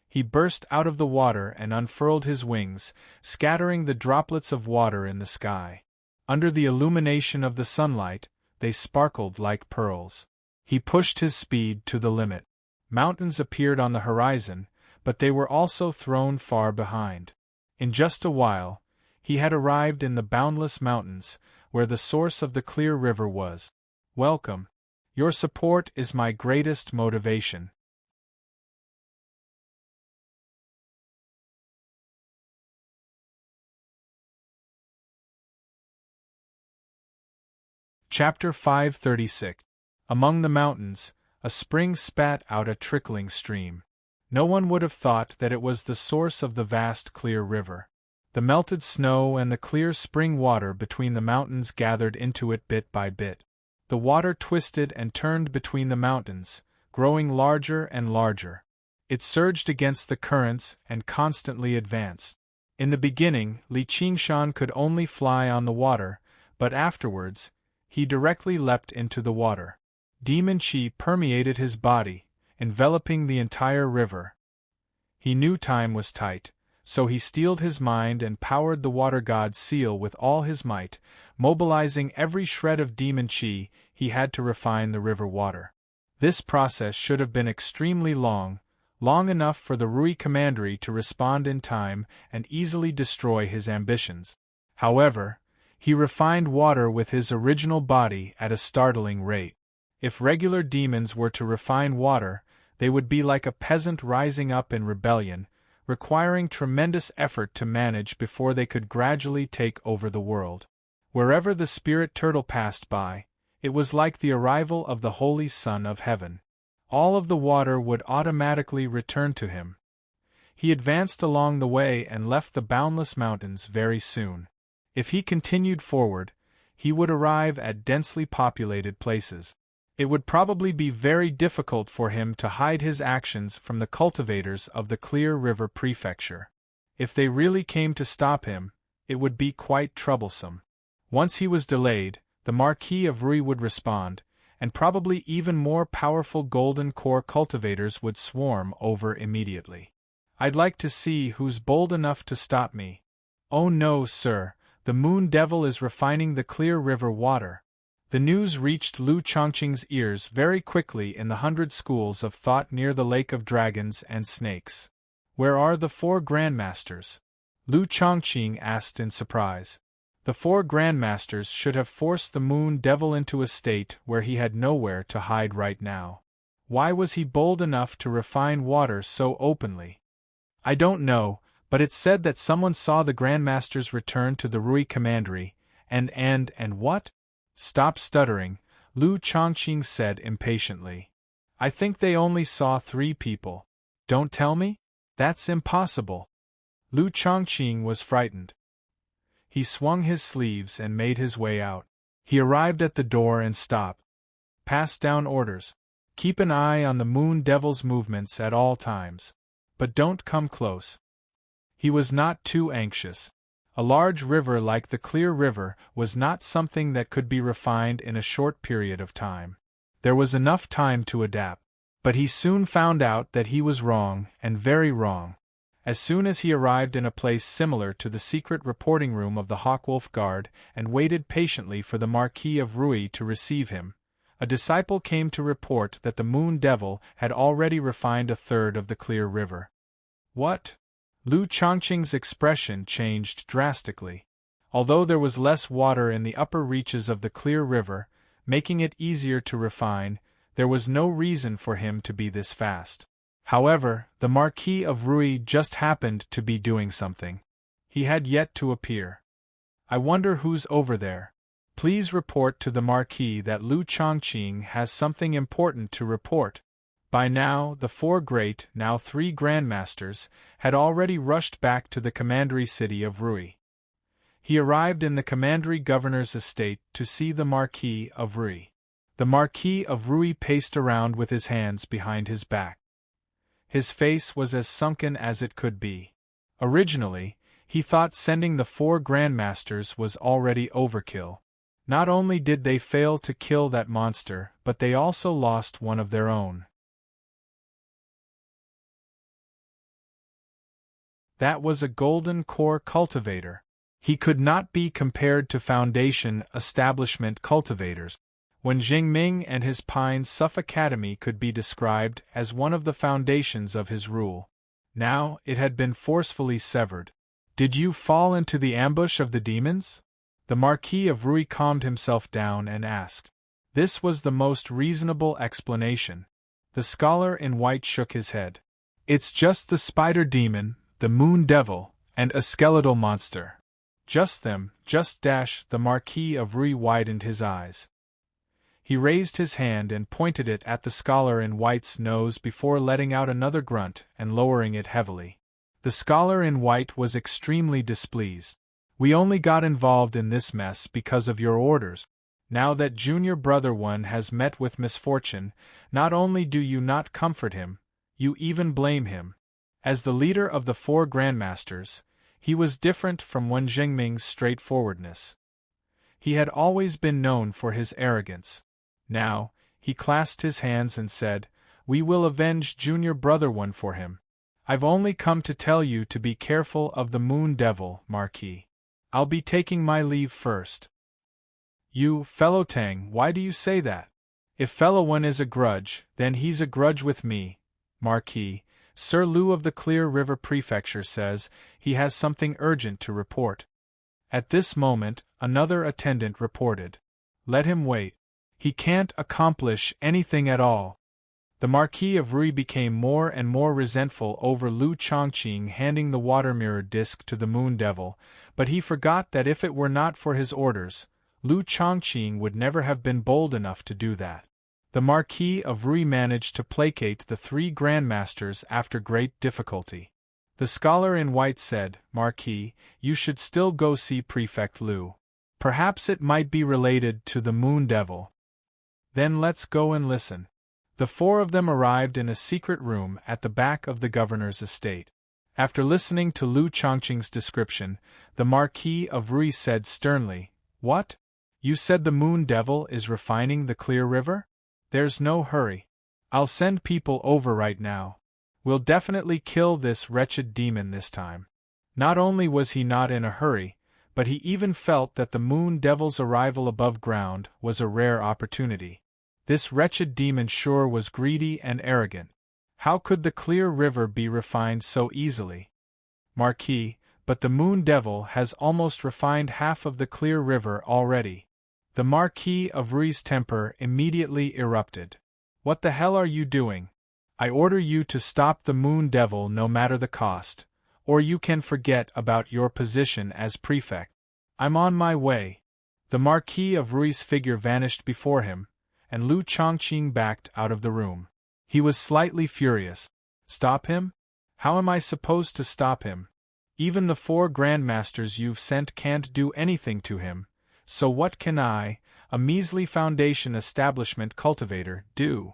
He burst out of the water and unfurled his wings, scattering the droplets of water in the sky. Under the illumination of the sunlight, they sparkled like pearls. He pushed his speed to the limit. Mountains appeared on the horizon, but they were also thrown far behind. In just a while, he had arrived in the boundless mountains, where the source of the clear river was. Welcome. Your support is my greatest motivation. Chapter 536. Among the mountains, a spring spat out a trickling stream. No one would have thought that it was the source of the vast clear river. The melted snow and the clear spring water between the mountains gathered into it bit by bit. The water twisted and turned between the mountains, growing larger and larger. It surged against the currents and constantly advanced. In the beginning, Li Qingshan could only fly on the water, but afterwards, he directly leapt into the water. Demon Qi permeated his body, enveloping the entire river. He knew time was tight, so he steeled his mind and powered the water god's seal with all his might, mobilizing every shred of demon Qi he had to refine the river water. This process should have been extremely long enough for the Rui commandery to respond in time and easily destroy his ambitions. However, he refined water with his original body at a startling rate. If regular demons were to refine water, they would be like a peasant rising up in rebellion, requiring tremendous effort to manage before they could gradually take over the world. Wherever the spirit turtle passed by, it was like the arrival of the Holy Son of Heaven. All of the water would automatically return to him. He advanced along the way and left the boundless mountains very soon. If he continued forward, he would arrive at densely populated places. It would probably be very difficult for him to hide his actions from the cultivators of the Clear River Prefecture. If they really came to stop him, it would be quite troublesome. Once he was delayed, the Marquis of Rui would respond, and probably even more powerful golden core cultivators would swarm over immediately. I'd like to see who's bold enough to stop me. Oh no, sir. The Moon Devil is refining the clear river water. The news reached Lu Chongqing's ears very quickly in the 100 schools of thought near the Lake of Dragons and Snakes. Where are the 4 grandmasters? Lu Chongqing asked in surprise. The 4 grandmasters should have forced the Moon Devil into a state where he had nowhere to hide right now. Why was he bold enough to refine water so openly? I don't know. But it's said that someone saw the Grandmasters return to the Rui commandery, and what? Stop stuttering, Lu Chongqing said impatiently. I think they only saw 3 people. Don't tell me? That's impossible. Lu Chongqing was frightened. He swung his sleeves and made his way out. He arrived at the door and stopped. Pass down orders. Keep an eye on the Moon Devil's movements at all times. But don't come close. He was not too anxious. A large river like the Clear River was not something that could be refined in a short period of time. There was enough time to adapt. But he soon found out that he was wrong, and very wrong. As soon as he arrived in a place similar to the secret reporting room of the Hawkwolf Guard and waited patiently for the Marquis of Rui to receive him, a disciple came to report that the Moon Devil had already refined a third of the Clear River. What? Lu Chongqing's expression changed drastically. Although there was less water in the upper reaches of the Clear River, making it easier to refine, there was no reason for him to be this fast. However, the Marquis of Rui just happened to be doing something. He had yet to appear. I wonder who's over there. Please report to the Marquis that Lu Chongqing has something important to report. By now, the 4 great, now 3 grandmasters, had already rushed back to the commandery city of Rui. He arrived in the commandery governor's estate to see the Marquis of Rui. The Marquis of Rui paced around with his hands behind his back. His face was as sunken as it could be. Originally, he thought sending the 4 grandmasters was already overkill. Not only did they fail to kill that monster, but they also lost one of their own. That was a golden core cultivator. He could not be compared to foundation establishment cultivators. When Jingming and his Pine Suff Academy could be described as one of the foundations of his rule. Now it had been forcefully severed. Did you fall into the ambush of the demons? The Marquis of Rui calmed himself down and asked. This was the most reasonable explanation. The scholar in white shook his head. It's just the spider demon, the moon devil, and a skeletal monster. Just them, just dash. The Marquis of Rui widened his eyes. He raised his hand and pointed it at the scholar in white's nose before letting out another grunt and lowering it heavily. The scholar in white was extremely displeased. We only got involved in this mess because of your orders. Now that junior brother one has met with misfortune, not only do you not comfort him, you even blame him. As the leader of the 4 grandmasters, he was different from Wen Jingming's straightforwardness. He had always been known for his arrogance. Now, he clasped his hands and said, We will avenge junior brother one for him. I've only come to tell you to be careful of the moon devil, Marquis. I'll be taking my leave first. You, fellow Tang, why do you say that? If fellow one is a grudge, then he's a grudge with me, Marquis. Sir Liu of the Clear River Prefecture says he has something urgent to report. At this moment, another attendant reported. Let him wait. He can't accomplish anything at all. The Marquis of Rui became more and more resentful over Lu Chongqing handing the water mirror disc to the moon devil, but he forgot that if it were not for his orders, Lu Chongqing would never have been bold enough to do that. The Marquis of Rui managed to placate the 3 grandmasters after great difficulty. The scholar in white said, Marquis, you should still go see Prefect Liu. Perhaps it might be related to the moon devil. Then let's go and listen. The 4 of them arrived in a secret room at the back of the governor's estate. After listening to Lu Chongqing's description, the Marquis of Rui said sternly, What? You said the moon devil is refining the Clear River? There's no hurry. I'll send people over right now. We'll definitely kill this wretched demon this time. Not only was he not in a hurry, but he even felt that the moon devil's arrival above ground was a rare opportunity. This wretched demon sure was greedy and arrogant. How could the Clear River be refined so easily? Marquis, but the moon devil has almost refined half of the Clear River already. The Marquis of Rui's temper immediately erupted. What the hell are you doing? I order you to stop the moon devil no matter the cost, or you can forget about your position as prefect. I'm on my way. The Marquis of Rui's figure vanished before him, and Lu Chongqing backed out of the room. He was slightly furious. Stop him? How am I supposed to stop him? Even the 4 grandmasters you've sent can't do anything to him, so what can I, a measly foundation establishment cultivator, do?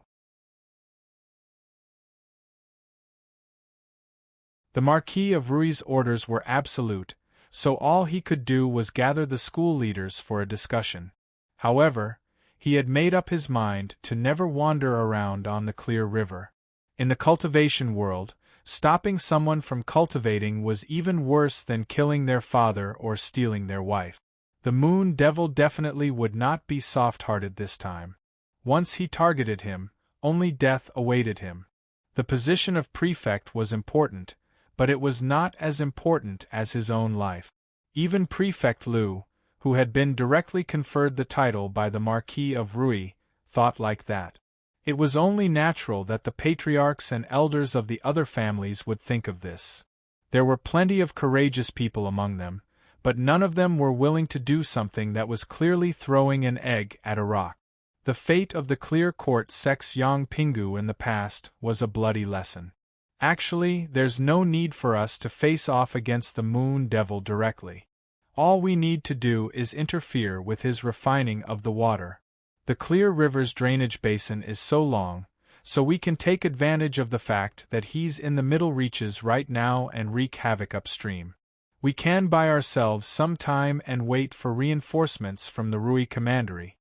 The Marquis of Rui's orders were absolute, so all he could do was gather the school leaders for a discussion. However, he had made up his mind to never wander around on the Clear River. In the cultivation world, stopping someone from cultivating was even worse than killing their father or stealing their wife. The moon devil definitely would not be soft-hearted this time. Once he targeted him, only death awaited him. The position of prefect was important, but it was not as important as his own life. Even Prefect Liu, who had been directly conferred the title by the Marquis of Rui, thought like that. It was only natural that the patriarchs and elders of the other families would think of this. There were plenty of courageous people among them, but none of them were willing to do something that was clearly throwing an egg at a rock. The fate of the Clear Court Sex Yang Pingu in the past was a bloody lesson. Actually, there's no need for us to face off against the moon devil directly. all we need to do is interfere with his refining of the water. The Clear River's drainage basin is so long, so we can take advantage of the fact that he's in the middle reaches right now and wreak havoc upstream. We can buy ourselves some time and wait for reinforcements from the Rui commandery.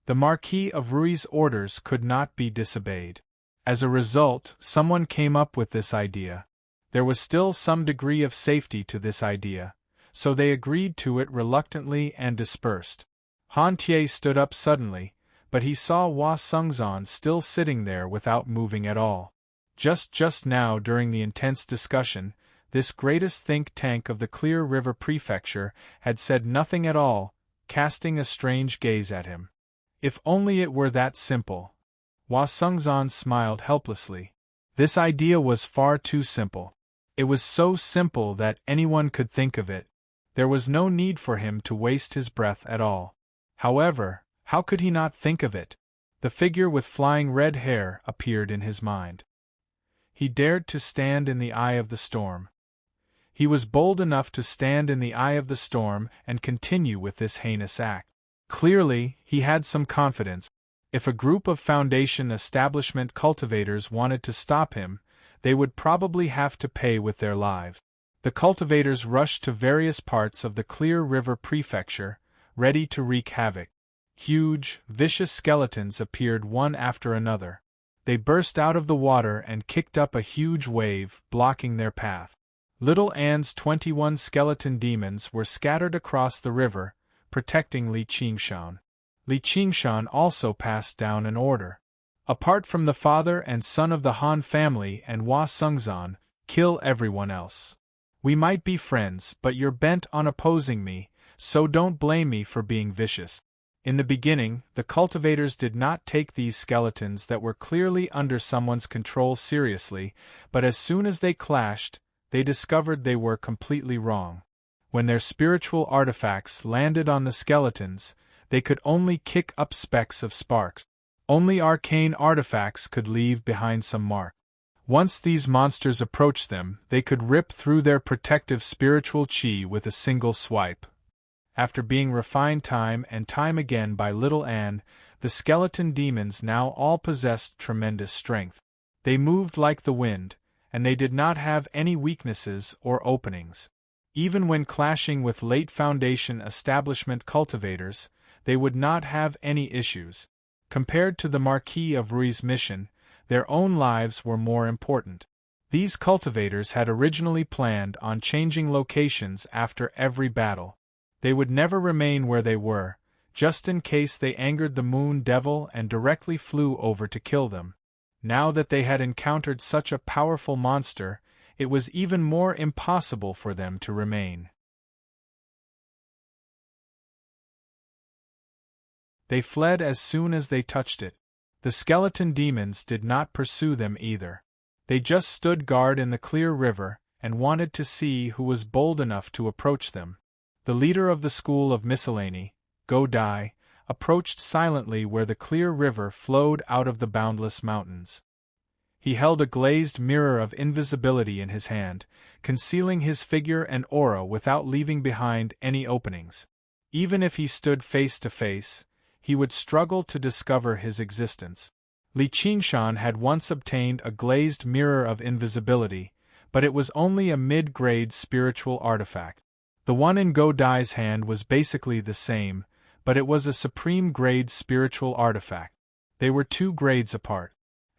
The Marquis of Rui's orders could not be disobeyed. As a result, someone came up with this idea. There was still some degree of safety to this idea, so they agreed to it reluctantly and dispersed. Han Tie stood up suddenly, but he saw Hua Sungzan still sitting there without moving at all. Just now during the intense discussion, this greatest think tank of the Clear River Prefecture had said nothing at all, casting a strange gaze at him. If only it were that simple. Hua Sungzan smiled helplessly. This idea was far too simple. It was so simple that anyone could think of it. There was no need for him to waste his breath at all. However, how could he not think of it? The figure with flying red hair appeared in his mind. He dared to stand in the eye of the storm. He was bold enough to stand in the eye of the storm and continue with this heinous act. Clearly, he had some confidence. If a group of Foundation establishment cultivators wanted to stop him, they would probably have to pay with their lives. The cultivators rushed to various parts of the Clear River Prefecture, ready to wreak havoc. Huge, vicious skeletons appeared one after another. They burst out of the water and kicked up a huge wave, blocking their path. Little Anne's 21 skeleton demons were scattered across the river, protecting Li Qingshan. Li Qingshan also passed down an order. Apart from the father and son of the Han family and Hua Sungzan, kill everyone else. We might be friends, but you're bent on opposing me, so don't blame me for being vicious. In the beginning, the cultivators did not take these skeletons that were clearly under someone's control seriously, but as soon as they clashed, they discovered they were completely wrong. When their spiritual artifacts landed on the skeletons, they could only kick up specks of sparks. Only arcane artifacts could leave behind some mark. Once these monsters approached them, they could rip through their protective spiritual chi with a single swipe. After being refined time and time again by Little Anne, the skeleton demons now all possessed tremendous strength. They moved like the wind, and they did not have any weaknesses or openings. Even when clashing with late Foundation establishment cultivators, they would not have any issues. Compared to the Marquis of Rui's mission, their own lives were more important. These cultivators had originally planned on changing locations after every battle. They would never remain where they were, just in case they angered the Moon Devil and directly flew over to kill them. Now that they had encountered such a powerful monster, it was even more impossible for them to remain. They fled as soon as they touched it. The skeleton demons did not pursue them either. They just stood guard in the Clear River and wanted to see who was bold enough to approach them. The leader of the School of Miscellany, Go Dai, approached silently where the Clear River flowed out of the boundless mountains. He held a glazed mirror of invisibility in his hand, concealing his figure and aura without leaving behind any openings. Even if he stood face to face, he would struggle to discover his existence. Li Qingshan had once obtained a glazed mirror of invisibility, but it was only a mid-grade spiritual artifact. The one in Go Dai's hand was basically the same, but it was a supreme-grade spiritual artifact. They were 2 grades apart.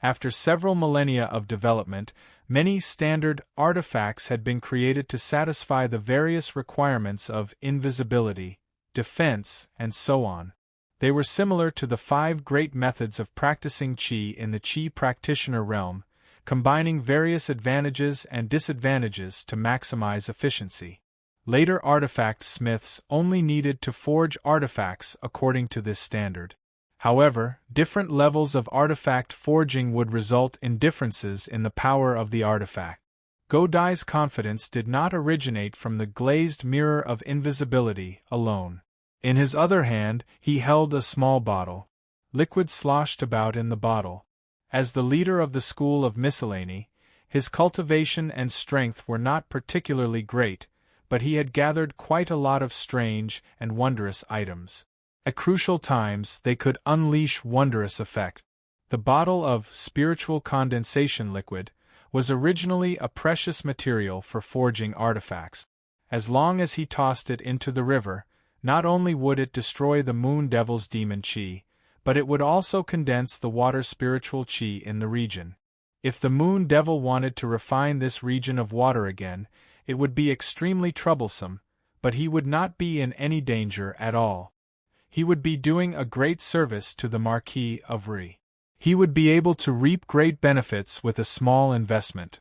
After several millennia of development, many standard artifacts had been created to satisfy the various requirements of invisibility, defense, and so on. They were similar to the 5 great methods of practicing Qi in the Qi practitioner realm, combining various advantages and disadvantages to maximize efficiency. Later artifact smiths only needed to forge artifacts according to this standard. However, different levels of artifact forging would result in differences in the power of the artifact. Go Dai's confidence did not originate from the glazed mirror of invisibility alone. In his other hand, he held a small bottle. Liquid sloshed about in the bottle. As the leader of the School of Miscellany, his cultivation and strength were not particularly great, but he had gathered quite a lot of strange and wondrous items. At crucial times they could unleash wondrous effect. The bottle of spiritual condensation liquid was originally a precious material for forging artifacts. As long as he tossed it into the river, not only would it destroy the Moon Devil's demon chi, but it would also condense the water spiritual chi in the region. If the Moon Devil wanted to refine this region of water again, it would be extremely troublesome, but he would not be in any danger at all. He would be doing a great service to the Marquis of Rui. He would be able to reap great benefits with a small investment.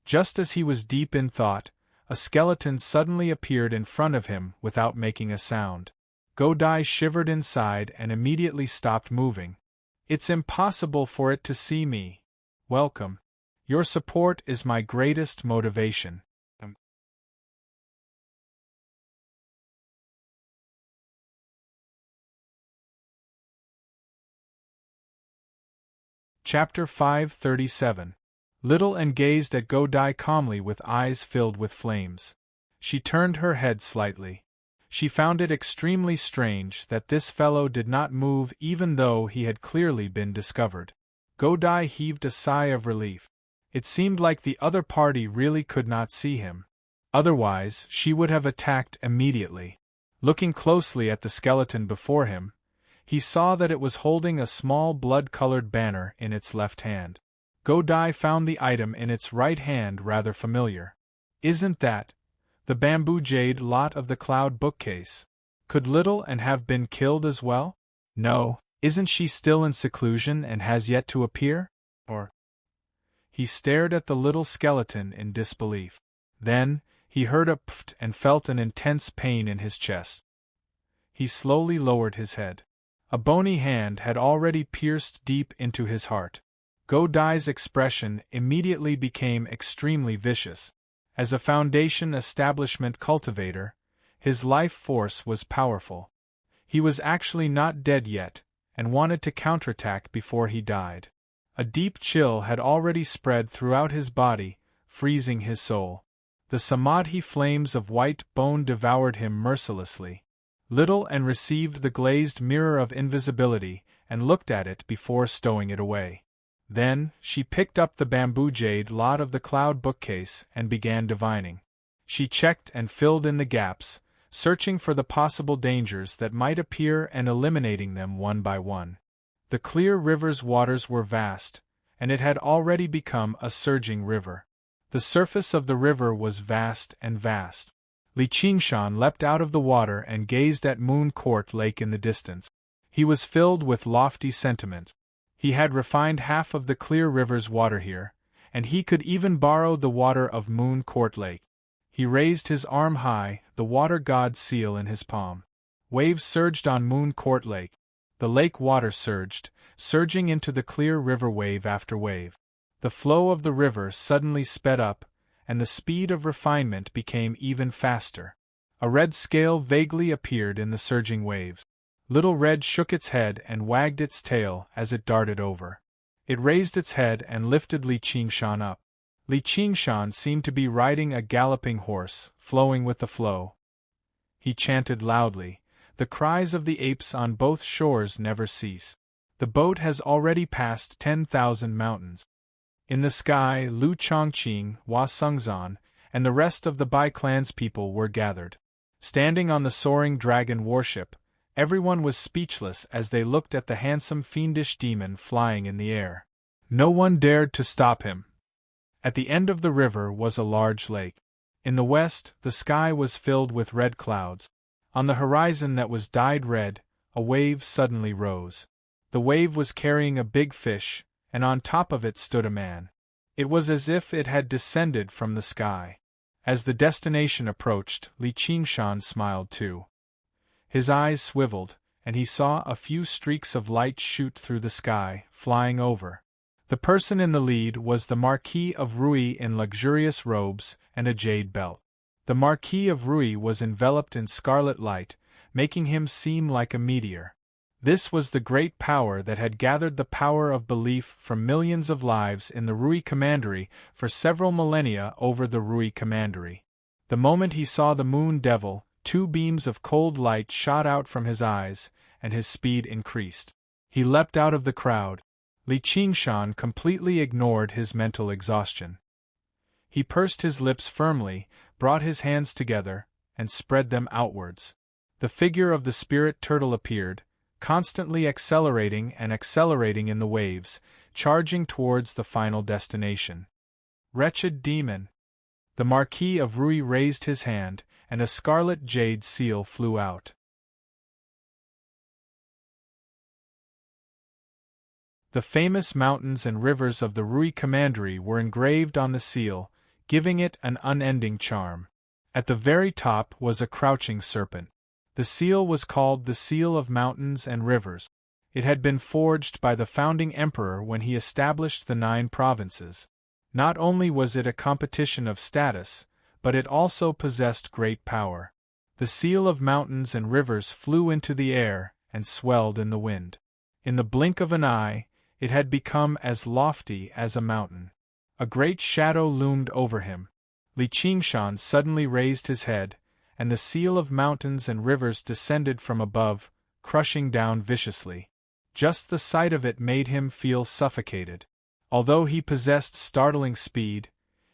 Just as he was deep in thought, a skeleton suddenly appeared in front of him without making a sound. Godai shivered inside and immediately stopped moving. It's impossible for it to see me. Welcome. Your support is my greatest motivation. Chapter 537. Little and gazed at Godai calmly with eyes filled with flames. She turned her head slightly. She found it extremely strange that this fellow did not move even though he had clearly been discovered. Godai heaved a sigh of relief. It seemed like the other party really could not see him. Otherwise, she would have attacked immediately. Looking closely at the skeleton before him, he saw that it was holding a small blood-colored banner in its left hand. Godai found the item in its right hand rather familiar. Isn't that the bamboo jade lot of the cloud bookcase? Could Little and have been killed as well? No, isn't she still in seclusion and has yet to appear? Or... He stared at the little skeleton in disbelief. Then, he heard a pft and felt an intense pain in his chest. He slowly lowered his head. A bony hand had already pierced deep into his heart. Godai's expression immediately became extremely vicious. As a foundation establishment cultivator, his life force was powerful. He was actually not dead yet, and wanted to counterattack before he died. A deep chill had already spread throughout his body, freezing his soul. The samadhi flames of white bone devoured him mercilessly. Little and received the glazed mirror of invisibility and looked at it before stowing it away. Then, she picked up the bamboo jade lot of the cloud bookcase and began divining. She checked and filled in the gaps, searching for the possible dangers that might appear and eliminating them one by one. The clear river's waters were vast, and it had already become a surging river. The surface of the river was vast and vast. Li Qingshan leapt out of the water and gazed at Moon Court Lake in the distance. He was filled with lofty sentiments. He had refined half of the clear river's water here, and he could even borrow the water of Moon Court Lake. He raised his arm high, the water god's seal in his palm. Waves surged on Moon Court Lake. The lake water surged, surging into the clear river wave after wave. The flow of the river suddenly sped up, and the speed of refinement became even faster. A red scale vaguely appeared in the surging waves. Little Red shook its head and wagged its tail as it darted over. It raised its head and lifted Li Qingshan up. Li Qingshan seemed to be riding a galloping horse, flowing with the flow. He chanted loudly, "The cries of the apes on both shores never cease. The boat has already passed 10,000 mountains." In the sky, Lu Chongqing, Hua Sungzan, and the rest of the Bai clan's people were gathered. Standing on the soaring dragon warship, everyone was speechless as they looked at the handsome fiendish demon flying in the air. No one dared to stop him. At the end of the river was a large lake. In the west, the sky was filled with red clouds. On the horizon that was dyed red, a wave suddenly rose. The wave was carrying a big fish, and on top of it stood a man. It was as if it had descended from the sky. As the destination approached, Li Qingshan smiled too. His eyes swiveled, and he saw a few streaks of light shoot through the sky, flying over. The person in the lead was the Marquis of Rui in luxurious robes and a jade belt. The Marquis of Rui was enveloped in scarlet light, making him seem like a meteor. This was the great power that had gathered the power of belief from millions of lives in the Rui Commandery for several millennia over the Rui Commandery. The moment he saw the Moon Devil, 2 beams of cold light shot out from his eyes, and his speed increased. He leapt out of the crowd. Li Qingshan completely ignored his mental exhaustion. He pursed his lips firmly, brought his hands together, and spread them outwards. The figure of the spirit turtle appeared, constantly accelerating and accelerating in the waves, charging towards the final destination. Wretched demon! The Marquis of Rui raised his hand, and a scarlet jade seal flew out. The famous mountains and rivers of the Rui Commandery were engraved on the seal, giving it an unending charm. At the very top was a crouching serpent. The seal was called the Seal of Mountains and Rivers. It had been forged by the founding emperor when he established the 9 provinces. Not only was it a competition of status, but it also possessed great power. The Seal of Mountains and Rivers flew into the air and swelled in the wind. In the blink of an eye, it had become as lofty as a mountain. A great shadow loomed over him. Li Qingshan suddenly raised his head, and the Seal of Mountains and Rivers descended from above, crushing down viciously. Just the sight of it made him feel suffocated. Although he possessed startling speed,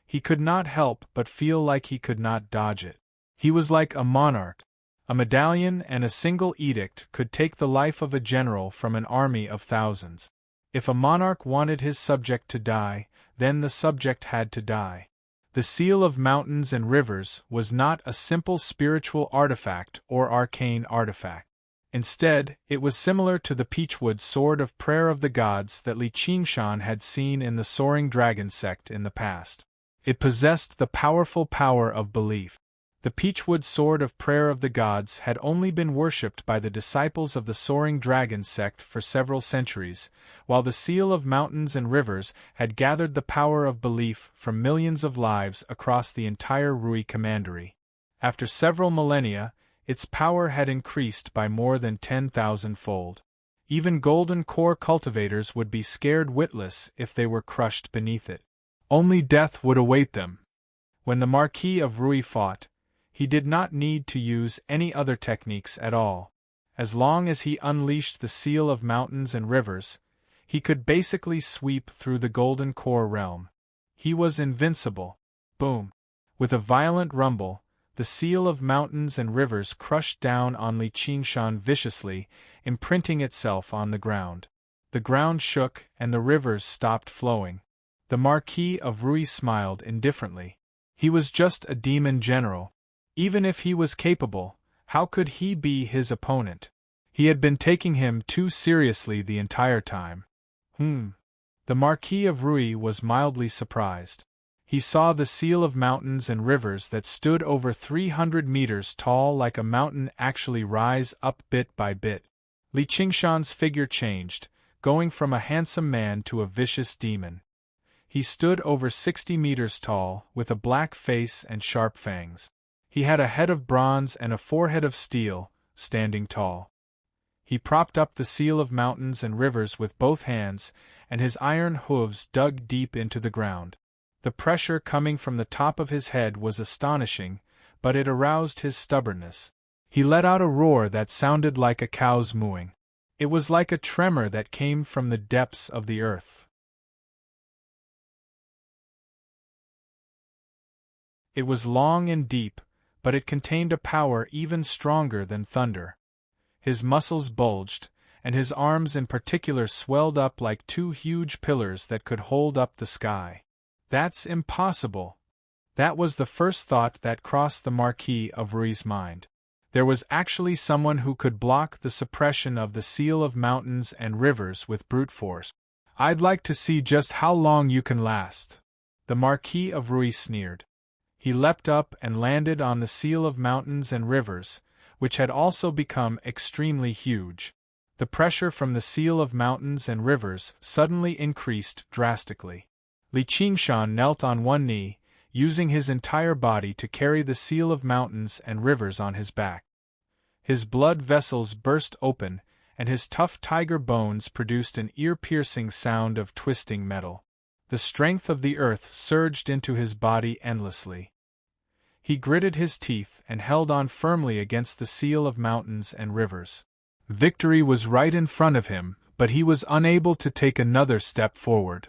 he could not help but feel like he could not dodge it. He was like a monarch. A medallion and a single edict could take the life of a general from an army of thousands. If a monarch wanted his subject to die, then the subject had to die. The Seal of Mountains and Rivers was not a simple spiritual artifact or arcane artifact. Instead, it was similar to the Peachwood Sword of Prayer of the Gods that Li Qingshan had seen in the Soaring Dragon sect in the past. It possessed the powerful power of belief. The Peachwood Sword of Prayer of the Gods had only been worshipped by the disciples of the Soaring Dragon sect for several centuries, while the Seal of Mountains and Rivers had gathered the power of belief from millions of lives across the entire Rui Commandery. After several millennia, its power had increased by more than 10,000-fold. Even golden core cultivators would be scared witless if they were crushed beneath it. Only death would await them. When the Marquis of Rui fought, he did not need to use any other techniques at all. As long as he unleashed the Seal of Mountains and Rivers, he could basically sweep through the Golden Core realm. He was invincible. Boom! With a violent rumble, the Seal of Mountains and Rivers crushed down on Li Qingshan viciously, imprinting itself on the ground. The ground shook and the rivers stopped flowing. The Marquis of Rui smiled indifferently. He was just a demon general. Even if he was capable, how could he be his opponent? He had been taking him too seriously the entire time. The Marquis of Rui was mildly surprised. He saw the Seal of Mountains and Rivers that stood over 300 meters tall like a mountain actually rise up bit by bit. Li Qingshan's figure changed, going from a handsome man to a vicious demon. He stood over 60 meters tall, with a black face and sharp fangs. He had a head of bronze and a forehead of steel, standing tall. He propped up the Seal of Mountains and Rivers with both hands, and his iron hooves dug deep into the ground. The pressure coming from the top of his head was astonishing, but it aroused his stubbornness. He let out a roar that sounded like a cow's mooing. It was like a tremor that came from the depths of the earth. It was long and deep, but it contained a power even stronger than thunder. His muscles bulged, and his arms in particular swelled up like 2 huge pillars that could hold up the sky. That's impossible. That was the first thought that crossed the Marquis of Rui's mind. There was actually someone who could block the suppression of the Seal of Mountains and Rivers with brute force. I'd like to see just how long you can last. The Marquis of Rui sneered. He leapt up and landed on the Seal of Mountains and Rivers, which had also become extremely huge. The pressure from the Seal of Mountains and Rivers suddenly increased drastically. Li Qingshan knelt on one knee, using his entire body to carry the Seal of Mountains and Rivers on his back. His blood vessels burst open, and his tough tiger bones produced an ear-piercing sound of twisting metal. The strength of the earth surged into his body endlessly. He gritted his teeth and held on firmly against the seal of mountains and rivers. Victory was right in front of him, but he was unable to take another step forward.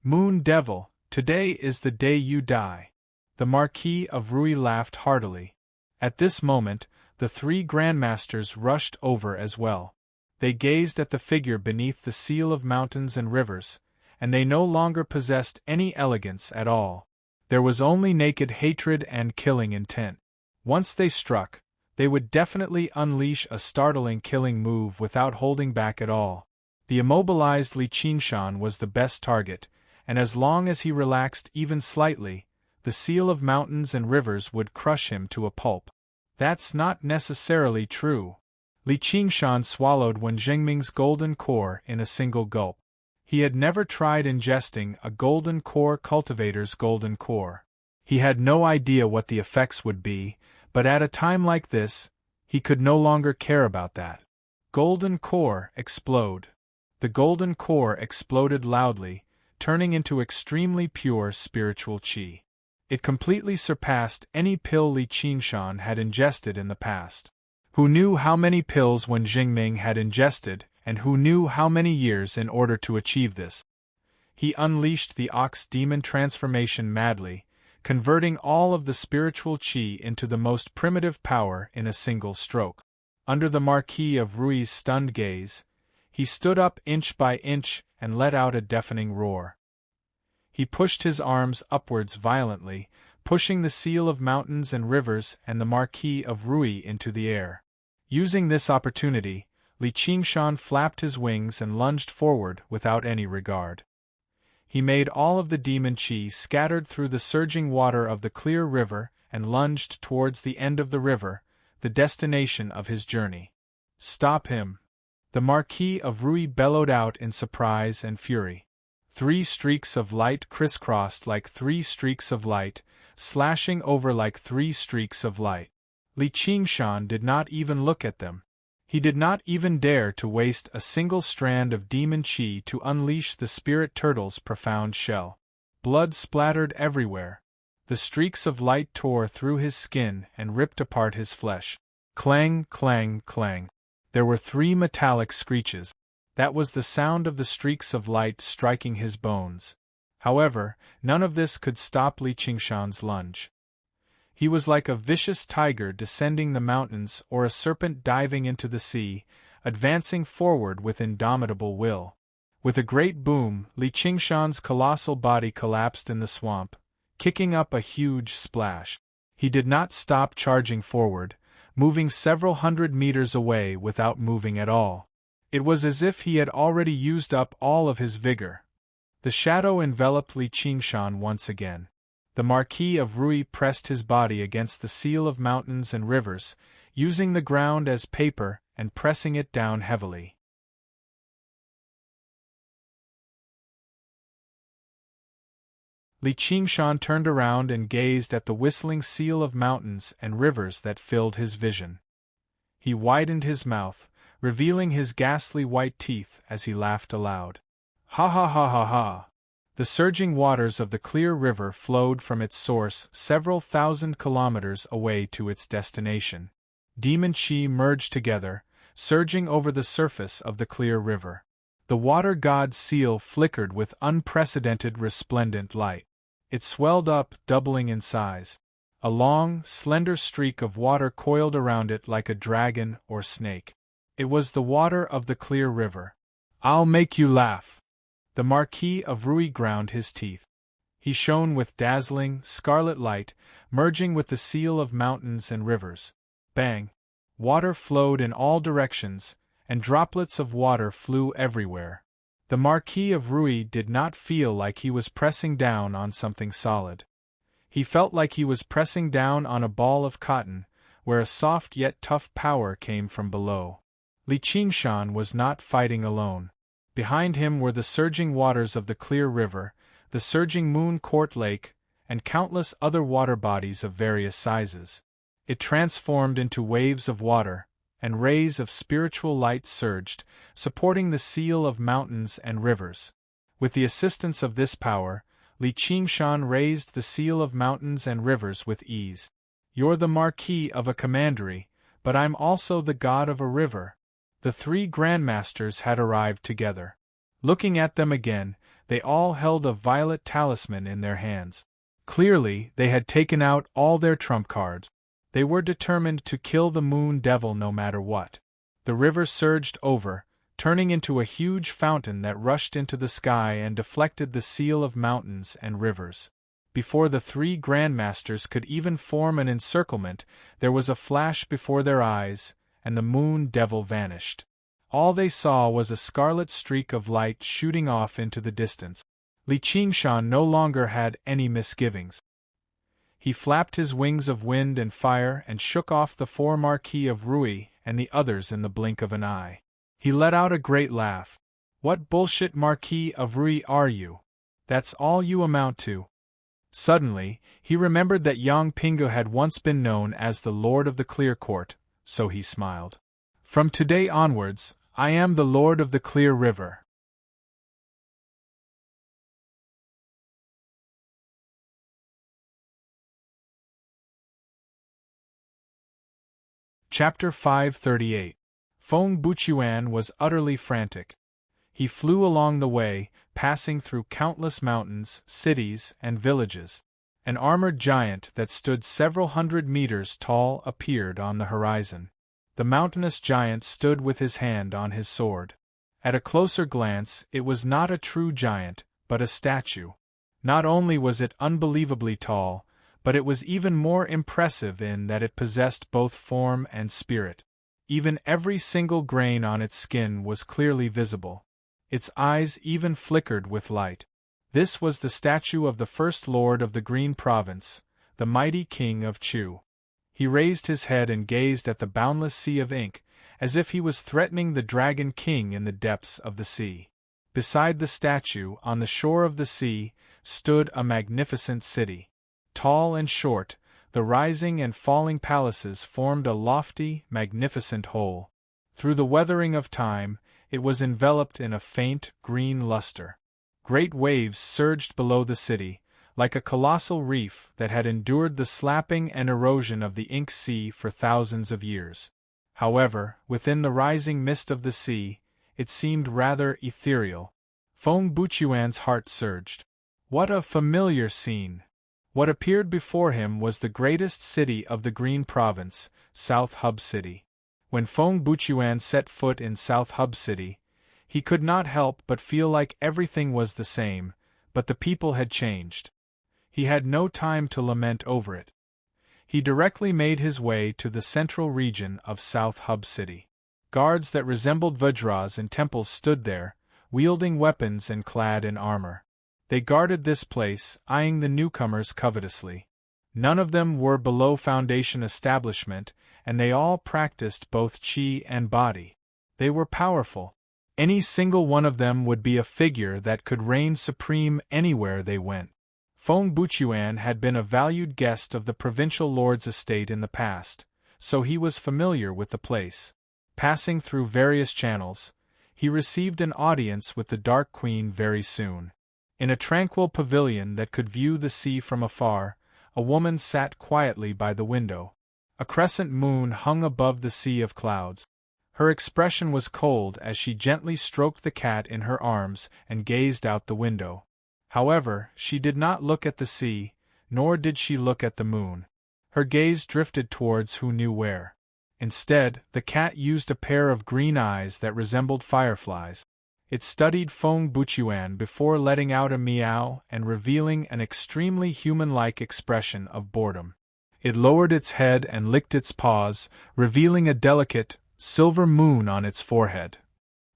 Moon Devil, today is the day you die. The Marquis of Rui laughed heartily. At this moment, the three grandmasters rushed over as well. They gazed at the figure beneath the seal of mountains and rivers, and they no longer possessed any elegance at all. There was only naked hatred and killing intent. Once they struck, they would definitely unleash a startling killing move without holding back at all. The immobilized Li Qingshan was the best target, and as long as he relaxed even slightly, the seal of mountains and rivers would crush him to a pulp. That's not necessarily true. Li Qingshan swallowed Wen Jingming's golden core in a single gulp. He had never tried ingesting a golden core cultivator's golden core. He had no idea what the effects would be, but at a time like this, he could no longer care about that. Golden core explode. The golden core exploded loudly, turning into extremely pure spiritual qi. It completely surpassed any pill Li Qingshan had ingested in the past. Who knew how many pills Wen Jingming had ingested, and who knew how many years in order to achieve this? He unleashed the ox demon transformation madly, converting all of the spiritual qi into the most primitive power in a single stroke. Under the Marquis of Rui's stunned gaze, he stood up inch by inch and let out a deafening roar. He pushed his arms upwards violently, pushing the seal of mountains and rivers and the Marquis of Rui into the air. Using this opportunity, Li Qingshan flapped his wings and lunged forward without any regard. He made all of the demon qi scattered through the surging water of the clear river and lunged towards the end of the river, the destination of his journey. Stop him! The Marquis of Rui bellowed out in surprise and fury. 3 streaks of light crisscrossed like 3 streaks of light, slashing over like 3 streaks of light. Li Qingshan did not even look at them. He did not even dare to waste a single strand of demon qi to unleash the spirit turtle's profound shell. Blood splattered everywhere. The streaks of light tore through his skin and ripped apart his flesh. Clang, clang, clang. There were 3 metallic screeches. That was the sound of the streaks of light striking his bones. However, none of this could stop Li Qingshan's lunge. He was like a vicious tiger descending the mountains or a serpent diving into the sea, advancing forward with indomitable will. With a great boom, Li Qingshan's colossal body collapsed in the swamp, kicking up a huge splash. He did not stop charging forward, moving several hundred meters away without moving at all. It was as if he had already used up all of his vigor. The shadow enveloped Li Qingshan once again. The Marquis of Rui pressed his body against the seal of mountains and rivers, using the ground as paper and pressing it down heavily. Li Qingshan turned around and gazed at the whistling seal of mountains and rivers that filled his vision. He widened his mouth, revealing his ghastly white teeth as he laughed aloud. Ha ha ha ha ha! The surging waters of the clear river flowed from its source several thousand kilometers away to its destination. Demon qi merged together, surging over the surface of the clear river. The water god's seal flickered with unprecedented resplendent light. It swelled up, doubling in size. A long, slender streak of water coiled around it like a dragon or snake. It was the water of the clear river. I'll make you laugh! The Marquis of Rui ground his teeth. He shone with dazzling, scarlet light, merging with the seal of mountains and rivers. Bang! Water flowed in all directions, and droplets of water flew everywhere. The Marquis of Rui did not feel like he was pressing down on something solid. He felt like he was pressing down on a ball of cotton, where a soft yet tough power came from below. Li Qingshan was not fighting alone. Behind him were the surging waters of the clear river, the surging Moon Court Lake, and countless other water bodies of various sizes. It transformed into waves of water, and rays of spiritual light surged, supporting the seal of mountains and rivers. With the assistance of this power, Li Qingshan raised the seal of mountains and rivers with ease. You're the marquis of a commandery, but I'm also the god of a river. The three grandmasters had arrived together. Looking at them again, they all held a violet talisman in their hands. Clearly, they had taken out all their trump cards. They were determined to kill the moon devil no matter what. The river surged over, turning into a huge fountain that rushed into the sky and deflected the seal of mountains and rivers. Before the three grandmasters could even form an encirclement, there was a flash before their eyes, and the moon devil vanished. All they saw was a scarlet streak of light shooting off into the distance. Li Qingshan no longer had any misgivings. He flapped his wings of wind and fire and shook off the four Marquis of Rui and the others in the blink of an eye. He let out a great laugh. What bullshit Marquis of Rui are you? That's all you amount to. Suddenly, he remembered that Yang Pingu had once been known as the Lord of the Clear Court, so he smiled. From today onwards, I am the Lord of the Clear River. Chapter 538. Feng Buchuan was utterly frantic. He flew along the way, passing through countless mountains, cities, and villages. An armored giant that stood several hundred meters tall appeared on the horizon. The mountainous giant stood with his hand on his sword. At a closer glance, it was not a true giant, but a statue. Not only was it unbelievably tall, but it was even more impressive in that it possessed both form and spirit. Even every single grain on its skin was clearly visible. Its eyes even flickered with light. This was the statue of the First Lord of the Green Province, the mighty King of Chu. He raised his head and gazed at the boundless sea of ink, as if he was threatening the Dragon King in the depths of the sea. Beside the statue, on the shore of the sea, stood a magnificent city. Tall and short, the rising and falling palaces formed a lofty, magnificent whole. Through the weathering of time, it was enveloped in a faint, green luster. Great waves surged below the city, like a colossal reef that had endured the slapping and erosion of the ink sea for thousands of years. However, within the rising mist of the sea, it seemed rather ethereal. Feng Buchuan's heart surged. What a familiar scene! What appeared before him was the greatest city of the Green Province, South Hub City. When Feng Buchuan set foot in South Hub City, he could not help but feel like everything was the same, but the people had changed. He had no time to lament over it. He directly made his way to the central region of South Hub City. Guards that resembled Vajras in temples stood there, wielding weapons and clad in armor. They guarded this place, eyeing the newcomers covetously. None of them were below foundation establishment, and they all practiced both chi and body. They were powerful. Any single one of them would be a figure that could reign supreme anywhere they went. Feng Buchuan had been a valued guest of the provincial lord's estate in the past, so he was familiar with the place. Passing through various channels, he received an audience with the Dark Queen very soon. In a tranquil pavilion that could view the sea from afar, a woman sat quietly by the window. A crescent moon hung above the sea of clouds. Her expression was cold as she gently stroked the cat in her arms and gazed out the window. However, she did not look at the sea, nor did she look at the moon. Her gaze drifted towards who knew where. Instead, the cat used a pair of green eyes that resembled fireflies. It studied Feng Buchuan before letting out a meow and revealing an extremely human-like expression of boredom. It lowered its head and licked its paws, revealing a delicate, silver moon on its forehead.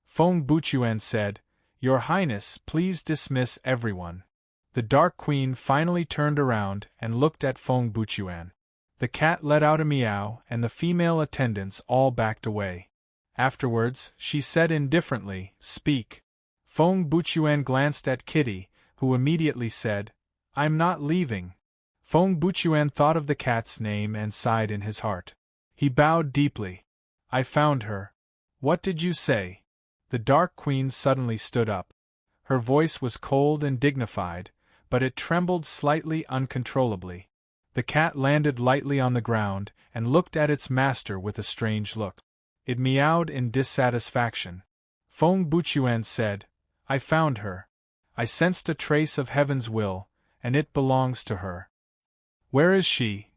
Feng Buchuan said, "Your Highness, please dismiss everyone." The Dark Queen finally turned around and looked at Feng Buchuan. The cat let out a meow and the female attendants all backed away. Afterwards, she said indifferently, "Speak." Feng Buchuan glanced at Kitty, who immediately said, "I'm not leaving." Feng Buchuan thought of the cat's name and sighed in his heart. He bowed deeply. "I found her." "What did you say?" The Dark Queen suddenly stood up. Her voice was cold and dignified, but it trembled slightly uncontrollably. The cat landed lightly on the ground and looked at its master with a strange look. It meowed in dissatisfaction. Feng Buchuan said, "I found her. I sensed a trace of heaven's will, and it belongs to her." "Where is she?"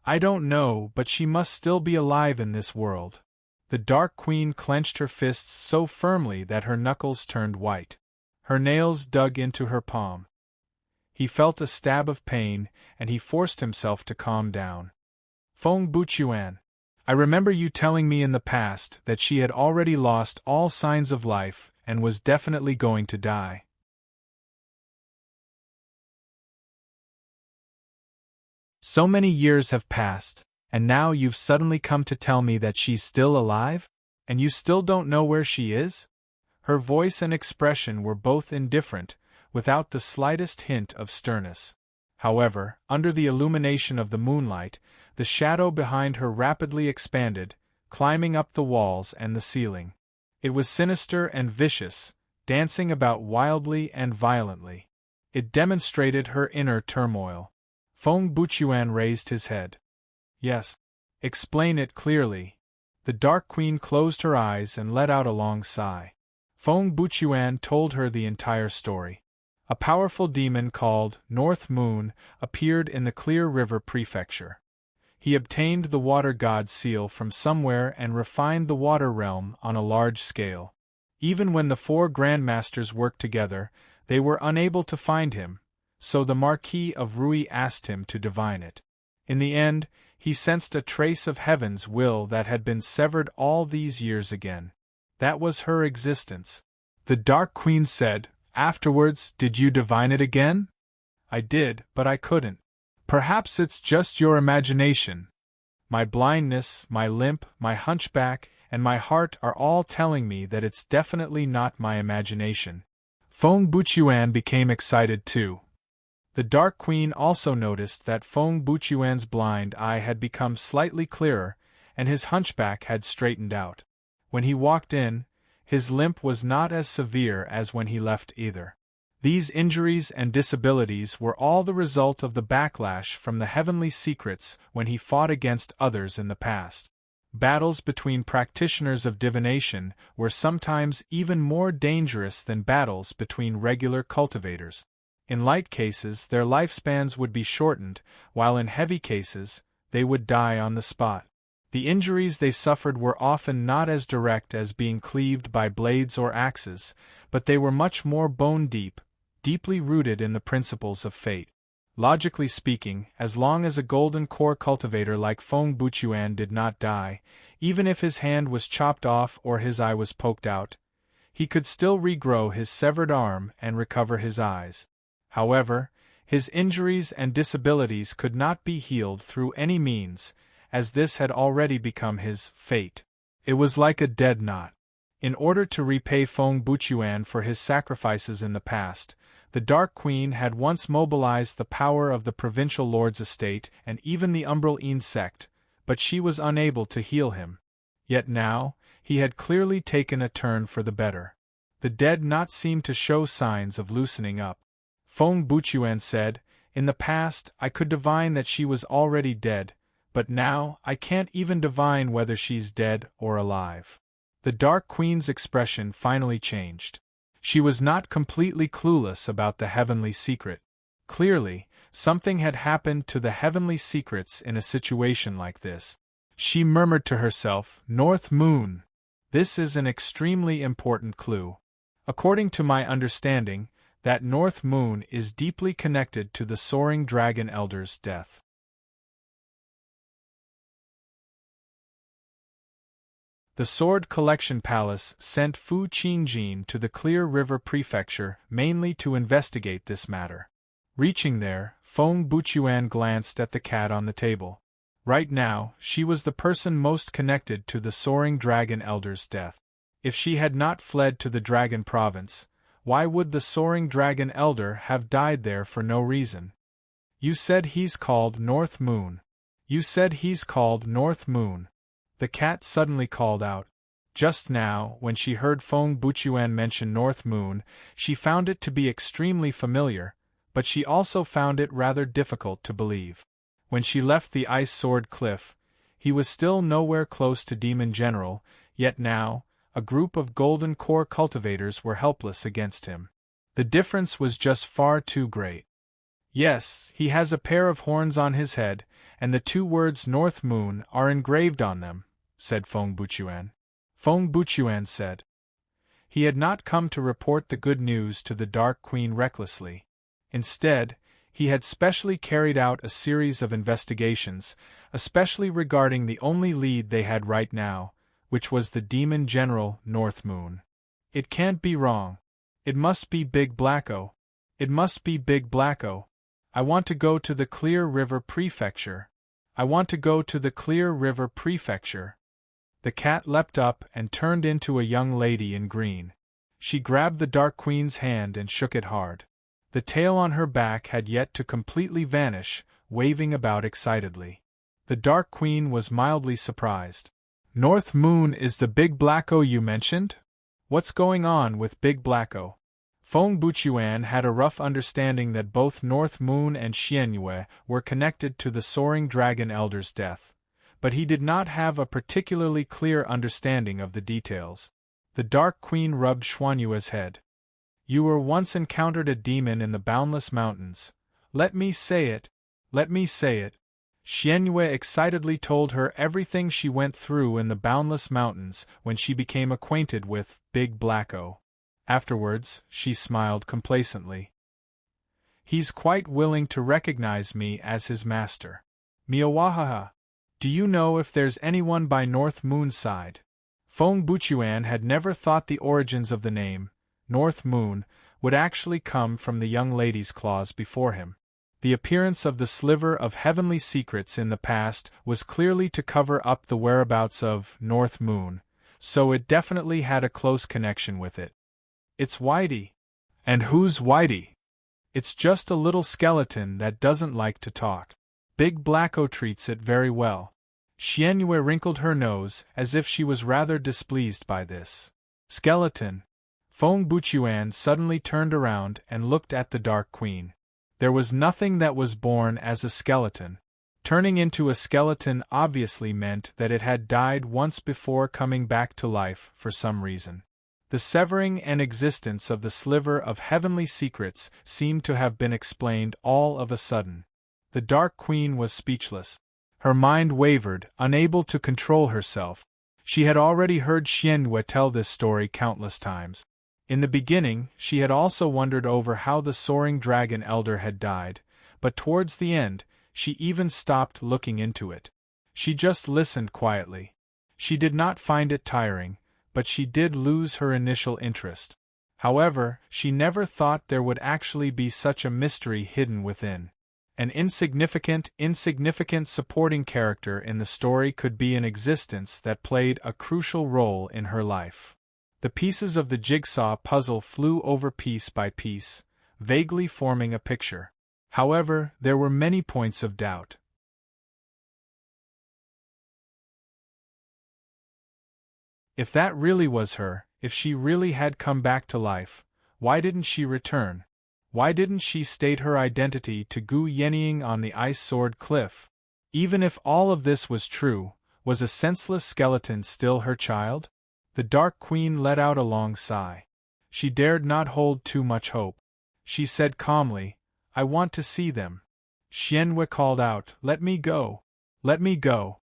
"I don't know, but she must still be alive in this world." The Dark Queen clenched her fists so firmly that her knuckles turned white. Her nails dug into her palm. He felt a stab of pain, and he forced himself to calm down. "Feng Buchuan, I remember you telling me in the past that she had already lost all signs of life and was definitely going to die. So many years have passed, and now you've suddenly come to tell me that she's still alive? And you still don't know where she is?" Her voice and expression were both indifferent, without the slightest hint of sternness. However, under the illumination of the moonlight, the shadow behind her rapidly expanded, climbing up the walls and the ceiling. It was sinister and vicious, dancing about wildly and violently. It demonstrated her inner turmoil. Feng Buchuan raised his head. "Yes. Explain it clearly." The Dark Queen closed her eyes and let out a long sigh. Feng Buchuan told her the entire story. A powerful demon called North Moon appeared in the Clear River Prefecture. He obtained the Water God's seal from somewhere and refined the water realm on a large scale. Even when the four Grandmasters worked together, they were unable to find him, so the Marquis of Rui asked him to divine it. In the end, he sensed a trace of heaven's will that had been severed all these years again. That was her existence. The Dark Queen said, "Afterwards, did you divine it again?" "I did, but I couldn't." "Perhaps it's just your imagination. My blindness, my limp, my hunchback, and my heart are all telling me that it's definitely not my imagination." Feng Buchuan became excited too. The Dark Queen also noticed that Feng Buchuan's blind eye had become slightly clearer, and his hunchback had straightened out. When he walked in, his limp was not as severe as when he left either. These injuries and disabilities were all the result of the backlash from the heavenly secrets when he fought against others in the past. Battles between practitioners of divination were sometimes even more dangerous than battles between regular cultivators. In light cases, their lifespans would be shortened, while in heavy cases, they would die on the spot. The injuries they suffered were often not as direct as being cleaved by blades or axes, but they were much more bone-deep, deeply rooted in the principles of fate. Logically speaking, as long as a golden core cultivator like Feng Buchuan did not die, even if his hand was chopped off or his eye was poked out, he could still regrow his severed arm and recover his eyes. However, his injuries and disabilities could not be healed through any means, as this had already become his fate. It was like a dead knot. In order to repay Feng Buchuan for his sacrifices in the past, the Dark Queen had once mobilized the power of the provincial lord's estate and even the Umbral Een sect, but she was unable to heal him. Yet now, he had clearly taken a turn for the better. The dead knot seemed to show signs of loosening up. Feng Buchuan said, "In the past, I could divine that she was already dead, but now I can't even divine whether she's dead or alive." The Dark Queen's expression finally changed. She was not completely clueless about the heavenly secret. Clearly, something had happened to the heavenly secrets in a situation like this. She murmured to herself, "North Moon. This is an extremely important clue. According to my understanding, that North Moon is deeply connected to the Soaring Dragon Elder's death." The Sword Collection Palace sent Fu Qingjin to the Clear River Prefecture mainly to investigate this matter. Reaching there, Feng Buchuan glanced at the cat on the table. Right now, she was the person most connected to the Soaring Dragon Elder's death. If she had not fled to the Dragon Province, why would the Soaring Dragon Elder have died there for no reason? "You said he's called North Moon. You said he's called North Moon." The cat suddenly called out. Just now, when she heard Feng Buchuan mention North Moon, she found it to be extremely familiar, but she also found it rather difficult to believe. When she left the Ice Sword Cliff, he was still nowhere close to Demon General, yet now, a group of golden core cultivators were helpless against him. The difference was just far too great. Yes, he has a pair of horns on his head, and the two words North Moon are engraved on them, said Feng Buchuan. Feng Buchuan said. He had not come to report the good news to the Dark Queen recklessly. Instead, he had specially carried out a series of investigations, especially regarding the only lead they had right now, which was the Demon General North Moon. It can't be wrong. It must be Big Blacko. It must be Big Blacko. I want to go to the Clear River Prefecture. I want to go to the Clear River Prefecture. The cat leapt up and turned into a young lady in green. She grabbed the Dark Queen's hand and shook it hard. The tail on her back had yet to completely vanish, waving about excitedly. The Dark Queen was mildly surprised. North Moon is the Big Blacko you mentioned? What's going on with Big Blacko? Feng Buchuan had a rough understanding that both North Moon and Xianyue were connected to the Soaring Dragon Elder's death, but he did not have a particularly clear understanding of the details. The Dark Queen rubbed Xuanyue's head. You were once encountered a demon in the Boundless Mountains. Let me say it. Let me say it. Xianyue excitedly told her everything she went through in the Boundless Mountains when she became acquainted with Big Blacko. Afterwards, she smiled complacently. He's quite willing to recognize me as his master. Miawahaha. Do you know if there's anyone by North Moon's side? Feng Buchuan had never thought the origins of the name, North Moon, would actually come from the young lady's claws before him. The appearance of the sliver of heavenly secrets in the past was clearly to cover up the whereabouts of North Moon, so it definitely had a close connection with it. It's Whitey. And who's Whitey? It's just a little skeleton that doesn't like to talk. Big Blacko treats it very well. Xianyue wrinkled her nose as if she was rather displeased by this. Skeleton. Feng Buchuan suddenly turned around and looked at the Dark Queen. There was nothing that was born as a skeleton. Turning into a skeleton obviously meant that it had died once before coming back to life for some reason. The severing and existence of the sliver of heavenly secrets seemed to have been explained all of a sudden. The Dark Queen was speechless. Her mind wavered, unable to control herself. She had already heard Xianyue tell this story countless times. In the beginning, she had also wondered over how the Soaring Dragon Elder had died, but towards the end, she even stopped looking into it. She just listened quietly. She did not find it tiring, but she did lose her initial interest. However, she never thought there would actually be such a mystery hidden within. An insignificant supporting character in the story could be in existence that played a crucial role in her life. The pieces of the jigsaw puzzle flew over piece by piece, vaguely forming a picture. However, there were many points of doubt. If that really was her, if she really had come back to life, why didn't she return? Why didn't she state her identity to Gu Yenying on the Ice Sword Cliff? Even if all of this was true, was a senseless skeleton still her child? The Dark Queen let out a long sigh. She dared not hold too much hope. She said calmly, I want to see them. Xianyue called out, Let me go. Let me go.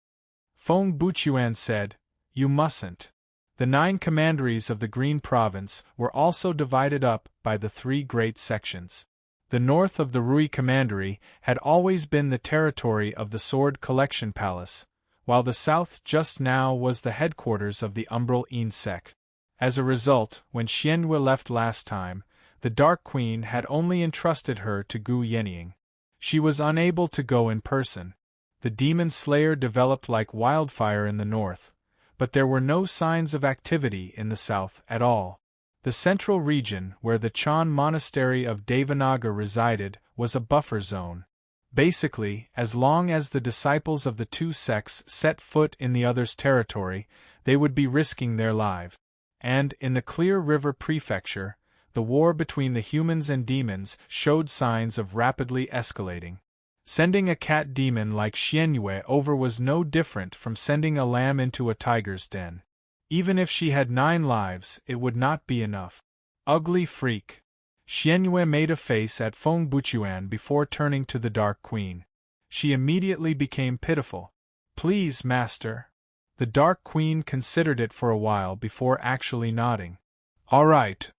Feng Buchuan said, You mustn't. The 9 commanderies of the Green Province were also divided up by the 3 great sections. The north of the Rui Commandery had always been the territory of the Sword Collection Palace, while the south just now was the headquarters of the Umbral Insect. As a result, when Xianyue left last time, the Dark Queen had only entrusted her to Gu Yenying. She was unable to go in person. The Demon Slayer developed like wildfire in the north, but there were no signs of activity in the south at all. The central region, where the Chan Monastery of Devanaga resided, was a buffer zone. Basically, as long as the disciples of the 2 sects set foot in the other's territory, they would be risking their lives. And, in the Clear River Prefecture, the war between the humans and demons showed signs of rapidly escalating. Sending a cat demon like Xianyue over was no different from sending a lamb into a tiger's den. Even if she had 9 lives, it would not be enough. Ugly freak! Xianyue made a face at Feng Buchuan before turning to the Dark Queen. She immediately became pitiful. Please, master. The Dark Queen considered it for a while before actually nodding. All right.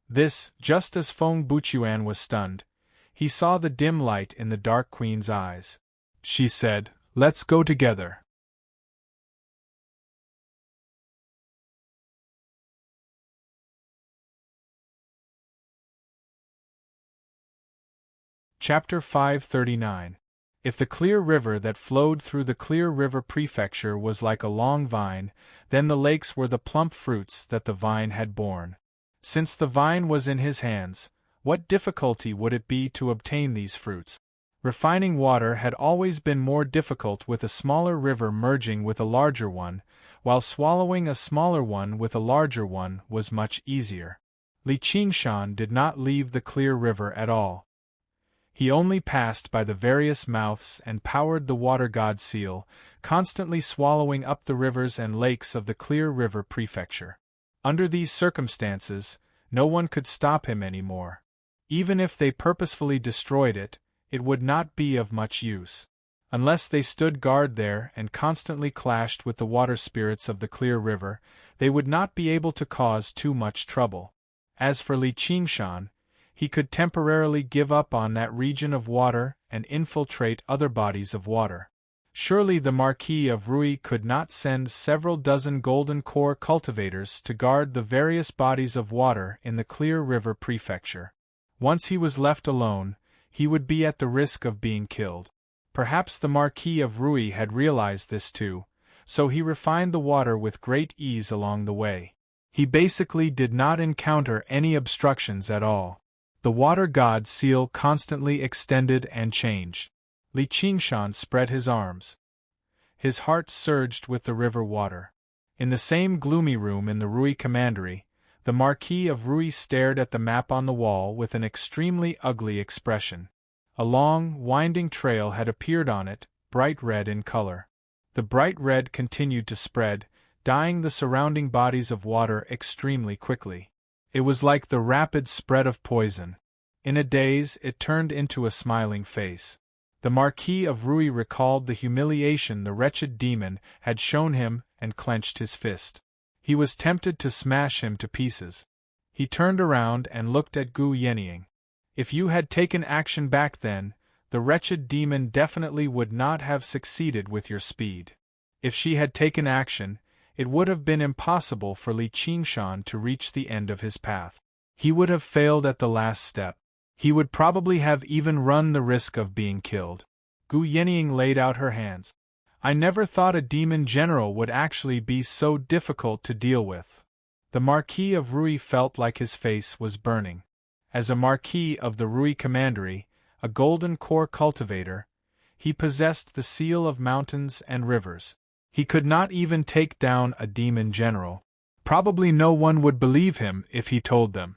This, just as Feng Buchuan was stunned. He saw the dim light in the Dark Queen's eyes. She said, "Let's go together." Chapter 539. If the clear river that flowed through the Clear River Prefecture was like a long vine, then the lakes were the plump fruits that the vine had borne. Since the vine was in his hands, what difficulty would it be to obtain these fruits? Refining water had always been more difficult with a smaller river merging with a larger one, while swallowing a smaller one with a larger one was much easier. Li Qingshan did not leave the Clear River at all. He only passed by the various mouths and powered the water god seal, constantly swallowing up the rivers and lakes of the Clear River Prefecture. Under these circumstances, no one could stop him anymore. Even if they purposefully destroyed it, it would not be of much use. Unless they stood guard there and constantly clashed with the water spirits of the Clear River, they would not be able to cause too much trouble. As for Li Qingshan, he could temporarily give up on that region of water and infiltrate other bodies of water. Surely the Marquis of Rui could not send several dozen golden core cultivators to guard the various bodies of water in the Clear River Prefecture. Once he was left alone, he would be at the risk of being killed. Perhaps the Marquis of Rui had realized this too, so he refined the water with great ease along the way. He basically did not encounter any obstructions at all. The water god seal constantly extended and changed. Li Qingshan spread his arms. His heart surged with the river water. In the same gloomy room in the Rui Commandery, the Marquis of Rui stared at the map on the wall with an extremely ugly expression. A long, winding trail had appeared on it, bright red in color. The bright red continued to spread, dyeing the surrounding bodies of water extremely quickly. It was like the rapid spread of poison. In a daze, it turned into a smiling face. The Marquis of Rui recalled the humiliation the wretched demon had shown him and clenched his fist. He was tempted to smash him to pieces. He turned around and looked at Gu Yenying. If you had taken action back then, the wretched demon definitely would not have succeeded with your speed. If she had taken action, it would have been impossible for Li Qingshan to reach the end of his path. He would have failed at the last step. He would probably have even run the risk of being killed. Gu Yenying laid out her hands. I never thought a demon general would actually be so difficult to deal with. The Marquis of Rui felt like his face was burning. As a Marquis of the Rui Commandery, a golden core cultivator, he possessed the seal of mountains and rivers. He could not even take down a demon general. Probably no one would believe him if he told them.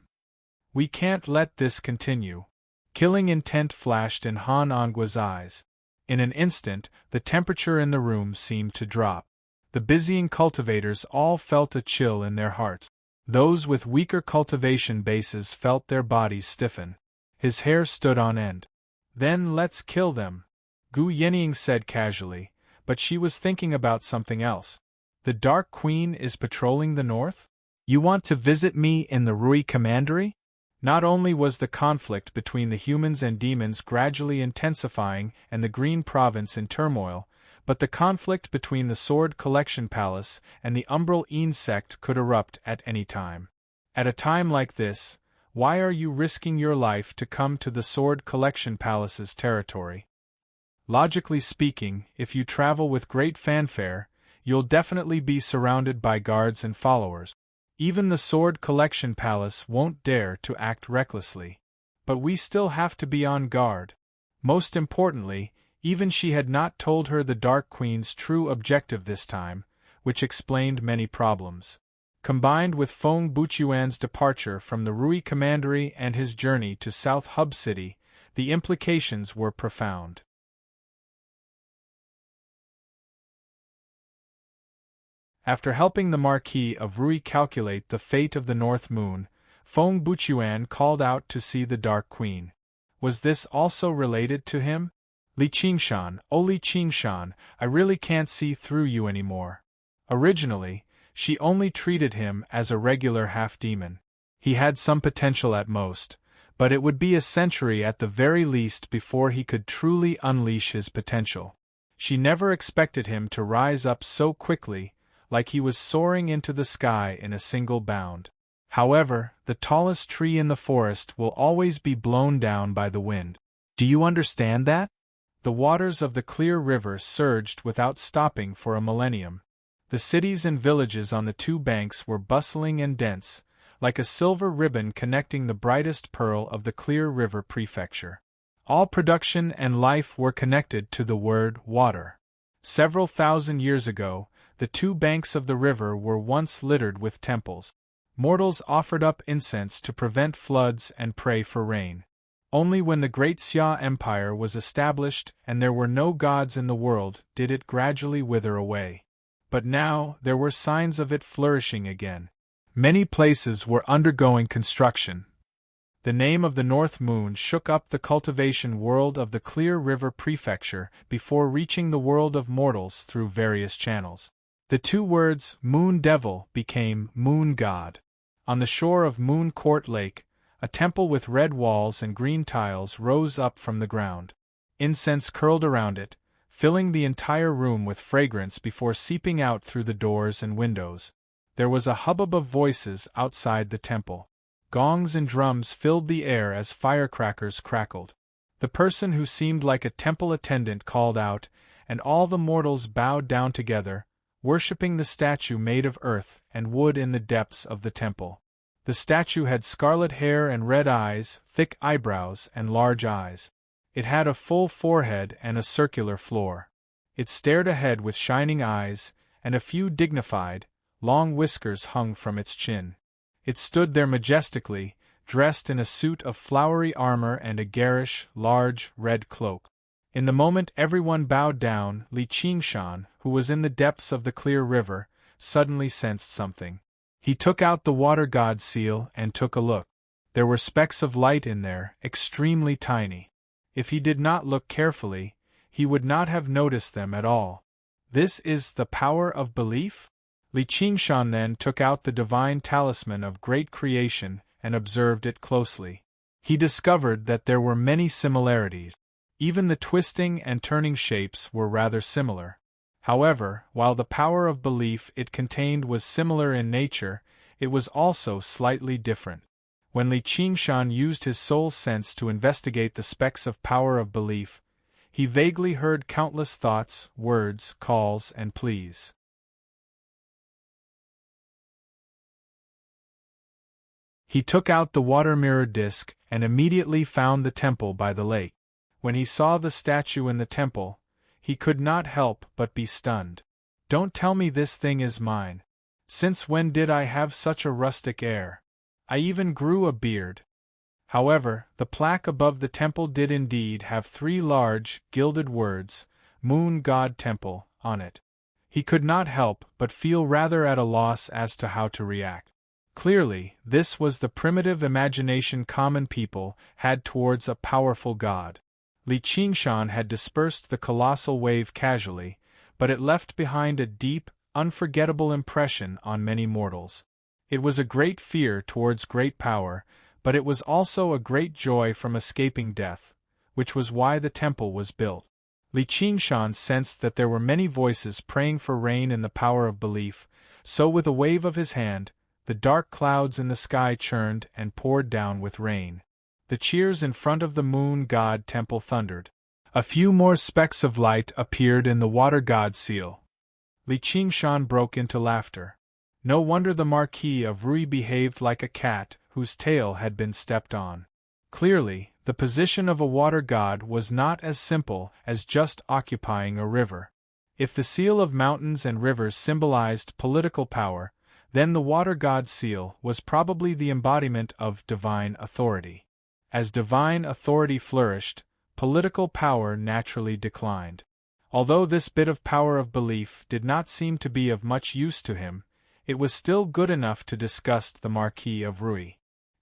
We can't let this continue. Killing intent flashed in Han Angua's eyes. In an instant, the temperature in the room seemed to drop. The busying cultivators all felt a chill in their hearts. Those with weaker cultivation bases felt their bodies stiffen. His hair stood on end. Then let's kill them, Gu Yenying said casually, but she was thinking about something else. The Dark Queen is patrolling the north? You want to visit me in the Rui Commandery? Not only was the conflict between the humans and demons gradually intensifying and the Green Province in turmoil, but the conflict between the Sword Collection Palace and the Umbral Insect could erupt at any time. At a time like this, why are you risking your life to come to the Sword Collection Palace's territory? Logically speaking, if you travel with great fanfare, you'll definitely be surrounded by guards and followers. Even the Sword Collection Palace won't dare to act recklessly. But we still have to be on guard. Most importantly, even she had not told her the Dark Queen's true objective this time, which explained many problems. Combined with Feng Buchuan's departure from the Rui Commandery and his journey to South Hub City, the implications were profound. After helping the Marquis of Rui calculate the fate of the North Moon, Feng Buchuan called out to see the Dark Queen. Was this also related to him? Li Qingshan, oh Li Qingshan, I really can't see through you anymore. Originally, she only treated him as a regular half-demon. He had some potential at most, but it would be a century at the very least before he could truly unleash his potential. She never expected him to rise up so quickly, like he was soaring into the sky in a single bound. However, the tallest tree in the forest will always be blown down by the wind. Do you understand that? The waters of the clear river surged without stopping for a millennium. The cities and villages on the two banks were bustling and dense, like a silver ribbon connecting the brightest pearl of the clear river prefecture. All production and life were connected to the word water. Several thousand years ago, the two banks of the river were once littered with temples. Mortals offered up incense to prevent floods and pray for rain. Only when the great Xia Empire was established and there were no gods in the world did it gradually wither away. But now there were signs of it flourishing again. Many places were undergoing construction. The name of the North Moon shook up the cultivation world of the Clear River Prefecture before reaching the world of mortals through various channels. The two words Moon Devil became Moon God. On the shore of Moon Court Lake, a temple with red walls and green tiles rose up from the ground. Incense curled around it, filling the entire room with fragrance before seeping out through the doors and windows. There was a hubbub of voices outside the temple. Gongs and drums filled the air as firecrackers crackled. The person who seemed like a temple attendant called out, and all the mortals bowed down together, worshipping the statue made of earth and wood in the depths of the temple. The statue had scarlet hair and red eyes, thick eyebrows and large eyes. It had a full forehead and a circular floor. It stared ahead with shining eyes, and a few dignified, long whiskers hung from its chin. It stood there majestically, dressed in a suit of flowery armor and a garish, large, red cloak. In the moment everyone bowed down, Li Qingshan, who was in the depths of the clear river, suddenly sensed something. He took out the water god seal and took a look. There were specks of light in there, extremely tiny. If he did not look carefully, he would not have noticed them at all. This is the power of belief? Li Qingshan then took out the divine talisman of great creation and observed it closely. He discovered that there were many similarities. Even the twisting and turning shapes were rather similar. However, while the power of belief it contained was similar in nature, it was also slightly different. When Li Qingshan used his soul sense to investigate the specks of power of belief, he vaguely heard countless thoughts, words, calls, and pleas. He took out the water mirror disc and immediately found the temple by the lake. When he saw the statue in the temple, he could not help but be stunned. Don't tell me this thing is mine. Since when did I have such a rustic air? I even grew a beard. However, the plaque above the temple did indeed have 3 large, gilded words, Moon God Temple, on it. He could not help but feel rather at a loss as to how to react. Clearly, this was the primitive imagination common people had towards a powerful god. Li Qingshan had dispersed the colossal wave casually, but it left behind a deep, unforgettable impression on many mortals. It was a great fear towards great power, but it was also a great joy from escaping death, which was why the temple was built. Li Qingshan sensed that there were many voices praying for rain in the power of belief, so with a wave of his hand, the dark clouds in the sky churned and poured down with rain. The cheers in front of the moon god temple thundered. A few more specks of light appeared in the water god seal. Li Qingshan broke into laughter. No wonder the Marquis of Rui behaved like a cat whose tail had been stepped on. Clearly, the position of a water god was not as simple as just occupying a river. If the seal of mountains and rivers symbolized political power, then the water god seal was probably the embodiment of divine authority. As divine authority flourished, political power naturally declined. Although this bit of power of belief did not seem to be of much use to him, it was still good enough to disgust the Marquis of Rui.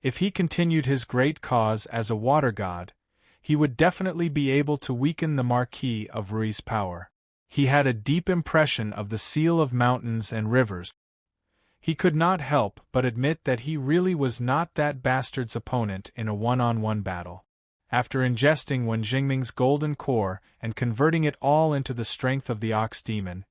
If he continued his great cause as a water god, he would definitely be able to weaken the Marquis of Rui's power. He had a deep impression of the seal of mountains and rivers. He could not help but admit that he really was not that bastard's opponent in a one-on-one battle. After ingesting Wen Jingming's golden core and converting it all into the strength of the ox demon,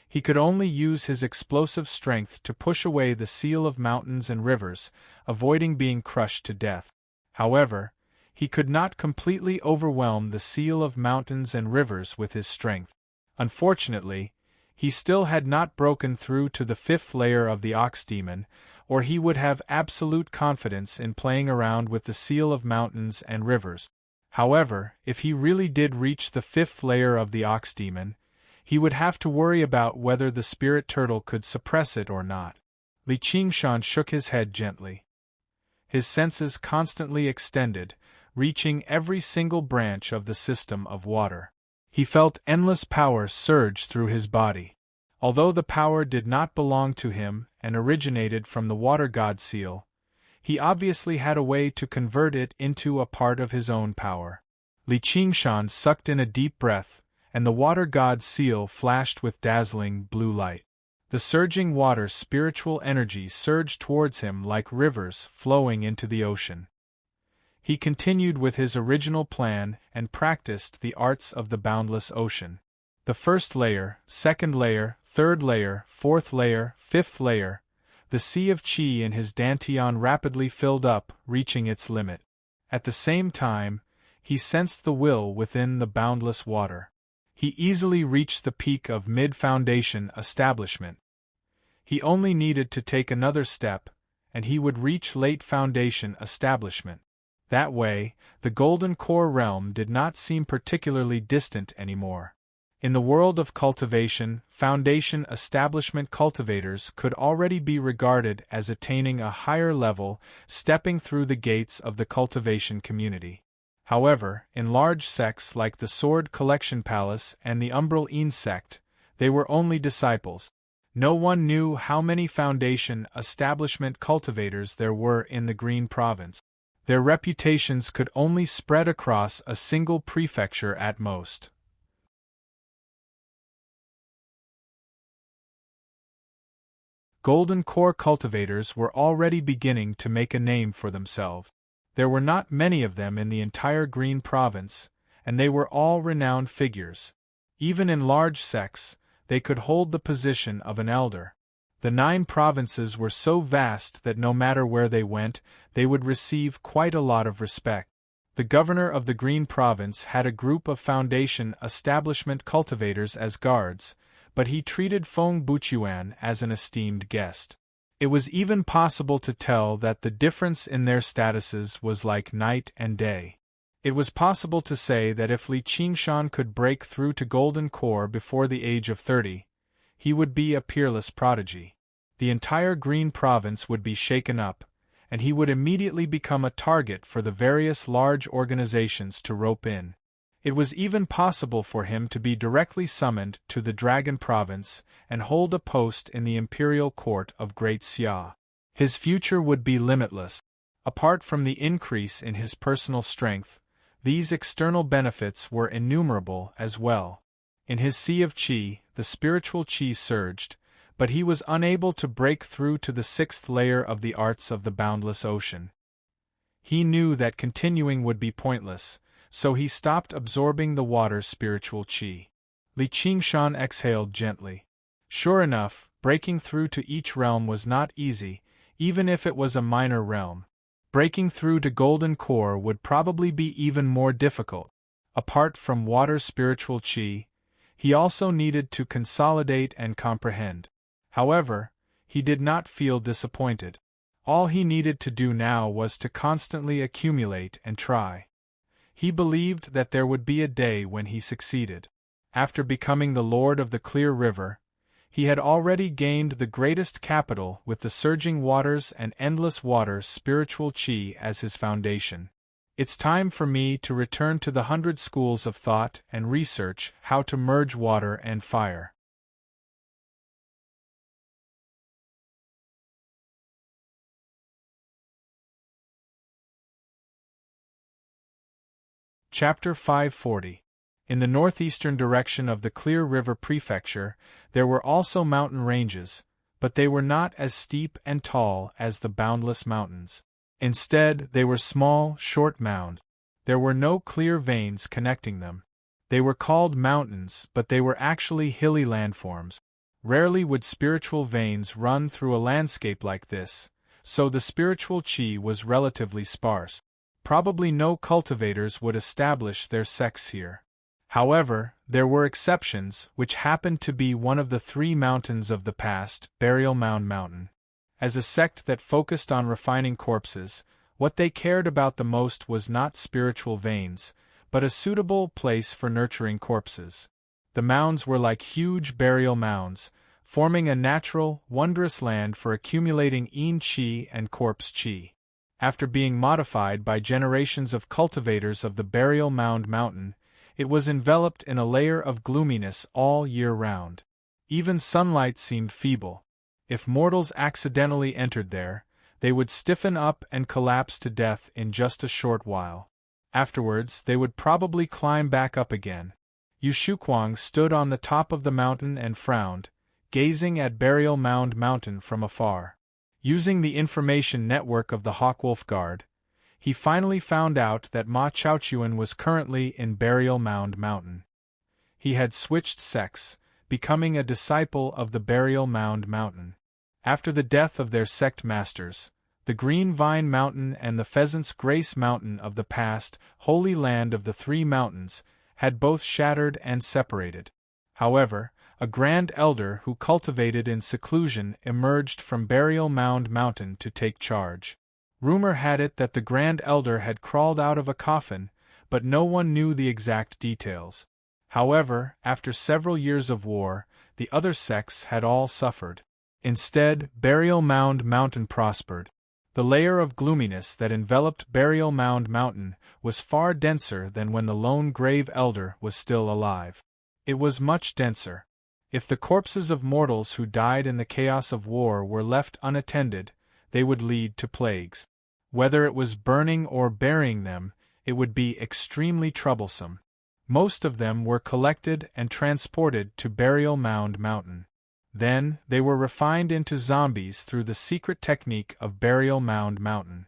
he could only use his explosive strength to push away the seal of mountains and rivers, avoiding being crushed to death. However, he could not completely overwhelm the seal of mountains and rivers with his strength. Unfortunately, he still had not broken through to the 5th layer of the ox demon, or he would have absolute confidence in playing around with the seal of mountains and rivers. However, if he really did reach the 5th layer of the ox demon, he would have to worry about whether the spirit turtle could suppress it or not. Li Qingshan shook his head gently. His senses constantly extended, reaching every single branch of the system of water. He felt endless power surge through his body. Although the power did not belong to him and originated from the water god seal, he obviously had a way to convert it into a part of his own power. Li Qingshan sucked in a deep breath, and the water god seal flashed with dazzling blue light. The surging water spiritual energy surged towards him like rivers flowing into the ocean. He continued with his original plan and practiced the arts of the boundless ocean. The 1st layer, 2nd layer, 3rd layer, 4th layer, 5th layer, the sea of qi in his dantian rapidly filled up, reaching its limit. At the same time, he sensed the will within the boundless water. He easily reached the peak of mid-foundation establishment. He only needed to take another step, and he would reach late foundation establishment. That way, the Golden Core realm did not seem particularly distant anymore. In the world of cultivation, foundation establishment cultivators could already be regarded as attaining a higher level, stepping through the gates of the cultivation community. However, in large sects like the Sword Collection Palace and the Umbral Een sect, they were only disciples. No one knew how many foundation establishment cultivators there were in the Green Province. Their reputations could only spread across a single prefecture at most. Golden Core cultivators were already beginning to make a name for themselves. There were not many of them in the entire Green Province, and they were all renowned figures. Even in large sects, they could hold the position of an elder. The 9 provinces were so vast that no matter where they went, they would receive quite a lot of respect. The governor of the Green Province had a group of foundation establishment cultivators as guards, but he treated Feng Buchuan as an esteemed guest. It was even possible to tell that the difference in their statuses was like night and day. It was possible to say that if Li Qingshan could break through to Golden Core before the age of 30, he would be a peerless prodigy. The entire Green Province would be shaken up, and he would immediately become a target for the various large organizations to rope in. It was even possible for him to be directly summoned to the Dragon Province and hold a post in the Imperial Court of Great Xia. His future would be limitless. Apart from the increase in his personal strength, these external benefits were innumerable as well. In his sea of qi, the spiritual qi surged, but he was unable to break through to the 6th layer of the arts of the boundless ocean. He knew that continuing would be pointless, so he stopped absorbing the water spiritual qi. Li Qingshan exhaled gently. Sure enough, breaking through to each realm was not easy, even if it was a minor realm. Breaking through to Golden Core would probably be even more difficult. Apart from water spiritual qi, he also needed to consolidate and comprehend. However, he did not feel disappointed. All he needed to do now was to constantly accumulate and try. He believed that there would be a day when he succeeded. After becoming the Lord of the Clear River, He had already gained the greatest capital with the surging waters and endless water spiritual chi as his foundation. It's time for me to return to the 100 schools of thought and research how to merge water and fire. Chapter 540. In the northeastern direction of the Clear River Prefecture, there were also mountain ranges, but they were not as steep and tall as the boundless mountains. Instead, they were small, short mounds. There were no clear veins connecting them. They were called mountains, but they were actually hilly landforms. Rarely would spiritual veins run through a landscape like this, so the spiritual chi was relatively sparse. Probably no cultivators would establish their sects here. However, there were exceptions, which happened to be one of the 3 mountains of the past, Burial Mound Mountain. As a sect that focused on refining corpses, what they cared about the most was not spiritual veins, but a suitable place for nurturing corpses. The mounds were like huge burial mounds, forming a natural, wondrous land for accumulating yin chi and corpse chi. After being modified by generations of cultivators of the Burial Mound Mountain, it was enveloped in a layer of gloominess all year round. Even sunlight seemed feeble. If mortals accidentally entered there, they would stiffen up and collapse to death in just a short while. Afterwards, they would probably climb back up again. Yu Shuquang stood on the top of the mountain and frowned, gazing at Burial Mound Mountain from afar. Using the information network of the Hawkwolf Guard, he finally found out that Ma Chaochuan was currently in Burial Mound Mountain. He had switched sects, becoming a disciple of the Burial Mound Mountain. After the death of their sect masters, the Green Vine Mountain and the Pheasant's Grace Mountain of the past, Holy Land of the 3 mountains, had both shattered and separated. However, a Grand Elder who cultivated in seclusion emerged from Burial Mound Mountain to take charge. Rumor had it that the Grand Elder had crawled out of a coffin, but no one knew the exact details. However, after several years of war, the other sects had all suffered. Instead, Burial Mound Mountain prospered. The layer of gloominess that enveloped Burial Mound Mountain was far denser than when the lone Grave Elder was still alive. It was much denser. If the corpses of mortals who died in the chaos of war were left unattended, they would lead to plagues. Whether it was burning or burying them, it would be extremely troublesome. Most of them were collected and transported to Burial Mound Mountain. Then, they were refined into zombies through the secret technique of Burial Mound Mountain.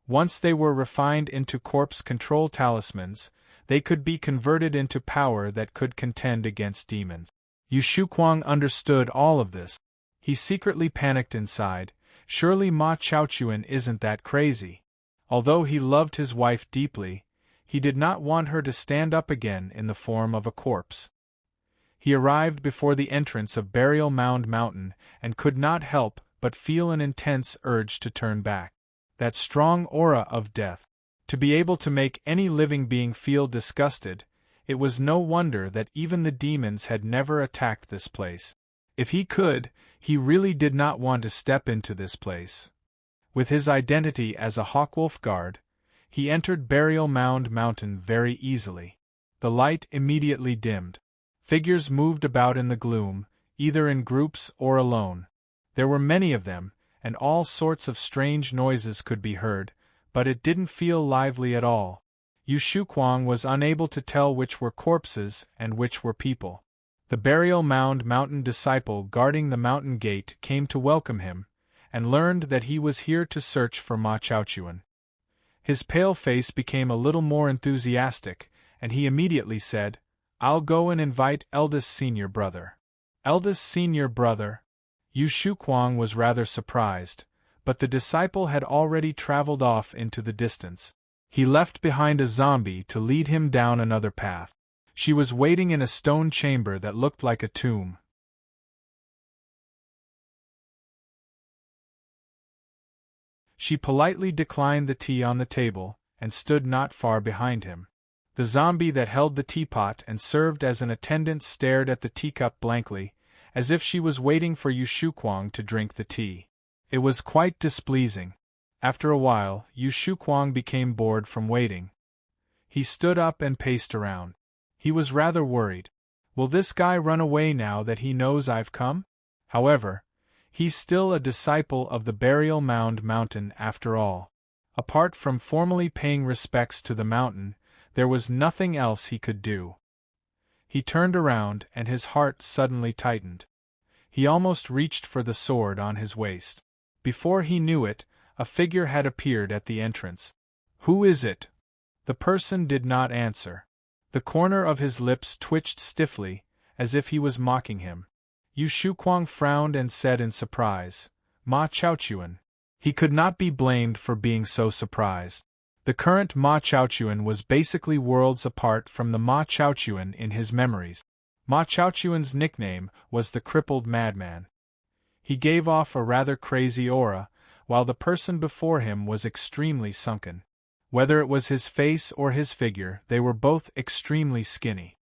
Once they were refined into corpse control talismans, they could be converted into power that could contend against demons. Yu Shuquang understood all of this. He secretly panicked inside. Surely Ma Chaochuan isn't that crazy. Although he loved his wife deeply, he did not want her to stand up again in the form of a corpse. He arrived before the entrance of Burial Mound Mountain and could not help but feel an intense urge to turn back. That strong aura of death. To be able to make any living being feel disgusted, it was no wonder that even the demons had never attacked this place. If he could, he really did not want to step into this place. With his identity as a Hawkwolf Guard, he entered Burial Mound Mountain very easily. The light immediately dimmed. Figures moved about in the gloom, either in groups or alone. There were many of them, and all sorts of strange noises could be heard, but it didn't feel lively at all. Yu Shuquang was unable to tell which were corpses and which were people. The Burial Mound Mountain disciple guarding the mountain gate came to welcome him, and learned that he was here to search for Ma Chaochuan. His pale face became a little more enthusiastic, and he immediately said, "I'll go and invite eldest senior brother." Eldest senior brother? Yu Shuquang was rather surprised, but the disciple had already traveled off into the distance. He left behind a zombie to lead him down another path. She was waiting in a stone chamber that looked like a tomb. She politely declined the tea on the table, and stood not far behind him. The zombie that held the teapot and served as an attendant stared at the teacup blankly, as if she was waiting for Yu Shuquang to drink the tea. It was quite displeasing. After a while, Yu Shuquang became bored from waiting. He stood up and paced around. He was rather worried. Will this guy run away now that he knows I've come? However, he's still a disciple of the Burial Mound Mountain after all. Apart from formally paying respects to the mountain, there was nothing else he could do. He turned around and his heart suddenly tightened. He almost reached for the sword on his waist. Before he knew it, a figure had appeared at the entrance. "Who is it?" The person did not answer. The corner of his lips twitched stiffly, as if he was mocking him. Yu Shuquang frowned and said in surprise, "Ma Chaochuan." He could not be blamed for being so surprised. The current Ma Chaochuan was basically worlds apart from the Ma Chaochuan in his memories. Ma Chaochuan's nickname was the Crippled Madman. He gave off a rather crazy aura, while the person before him was extremely sunken. Whether it was his face or his figure, they were both extremely skinny.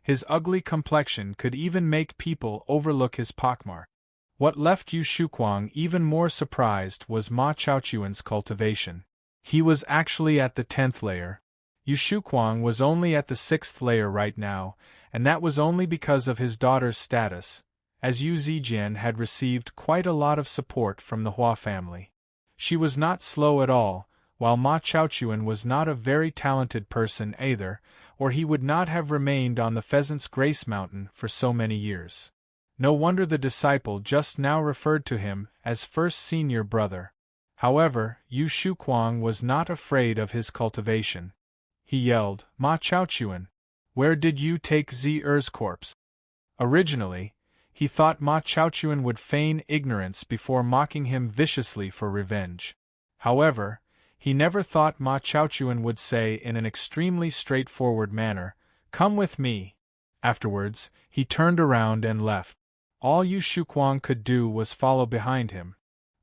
His ugly complexion could even make people overlook his pockmark. What left Yu Shuquang even more surprised was Ma Chaochuan's cultivation. He was actually at the 10th layer. Yu Shuquang was only at the 6th layer right now, and that was only because of his daughter's status, as Yu Zijian had received quite a lot of support from the Hua family. She was not slow at all, while Ma Chaochuan was not a very talented person either, or he would not have remained on the Pheasant's Grace Mountain for so many years. No wonder the disciple just now referred to him as first senior brother. However, Yu Shuquang was not afraid of his cultivation. He yelled, "Ma Chaochuan, where did you take Zer's corpse?" Originally, he thought Ma Chaochuan would feign ignorance before mocking him viciously for revenge. However, he never thought Ma Chaochuan would say in an extremely straightforward manner, "Come with me." Afterwards, he turned around and left. All Yu Shuquang could do was follow behind him.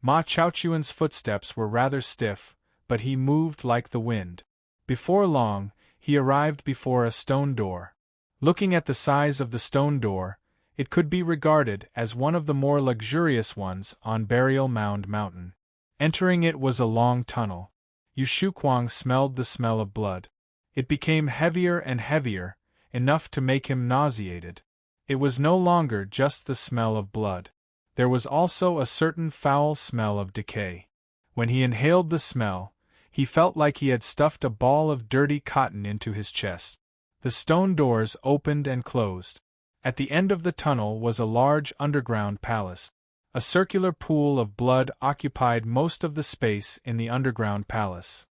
Ma Chaochuan's footsteps were rather stiff, but he moved like the wind. Before long, he arrived before a stone door. Looking at the size of the stone door, it could be regarded as one of the more luxurious ones on Burial Mound Mountain. Entering it was a long tunnel. Yu Shuquang smelled the smell of blood. It became heavier and heavier, enough to make him nauseated. It was no longer just the smell of blood. There was also a certain foul smell of decay. When he inhaled the smell, he felt like he had stuffed a ball of dirty cotton into his chest. The stone doors opened and closed. At the end of the tunnel was a large underground palace. A circular pool of blood occupied most of the space in the underground palace.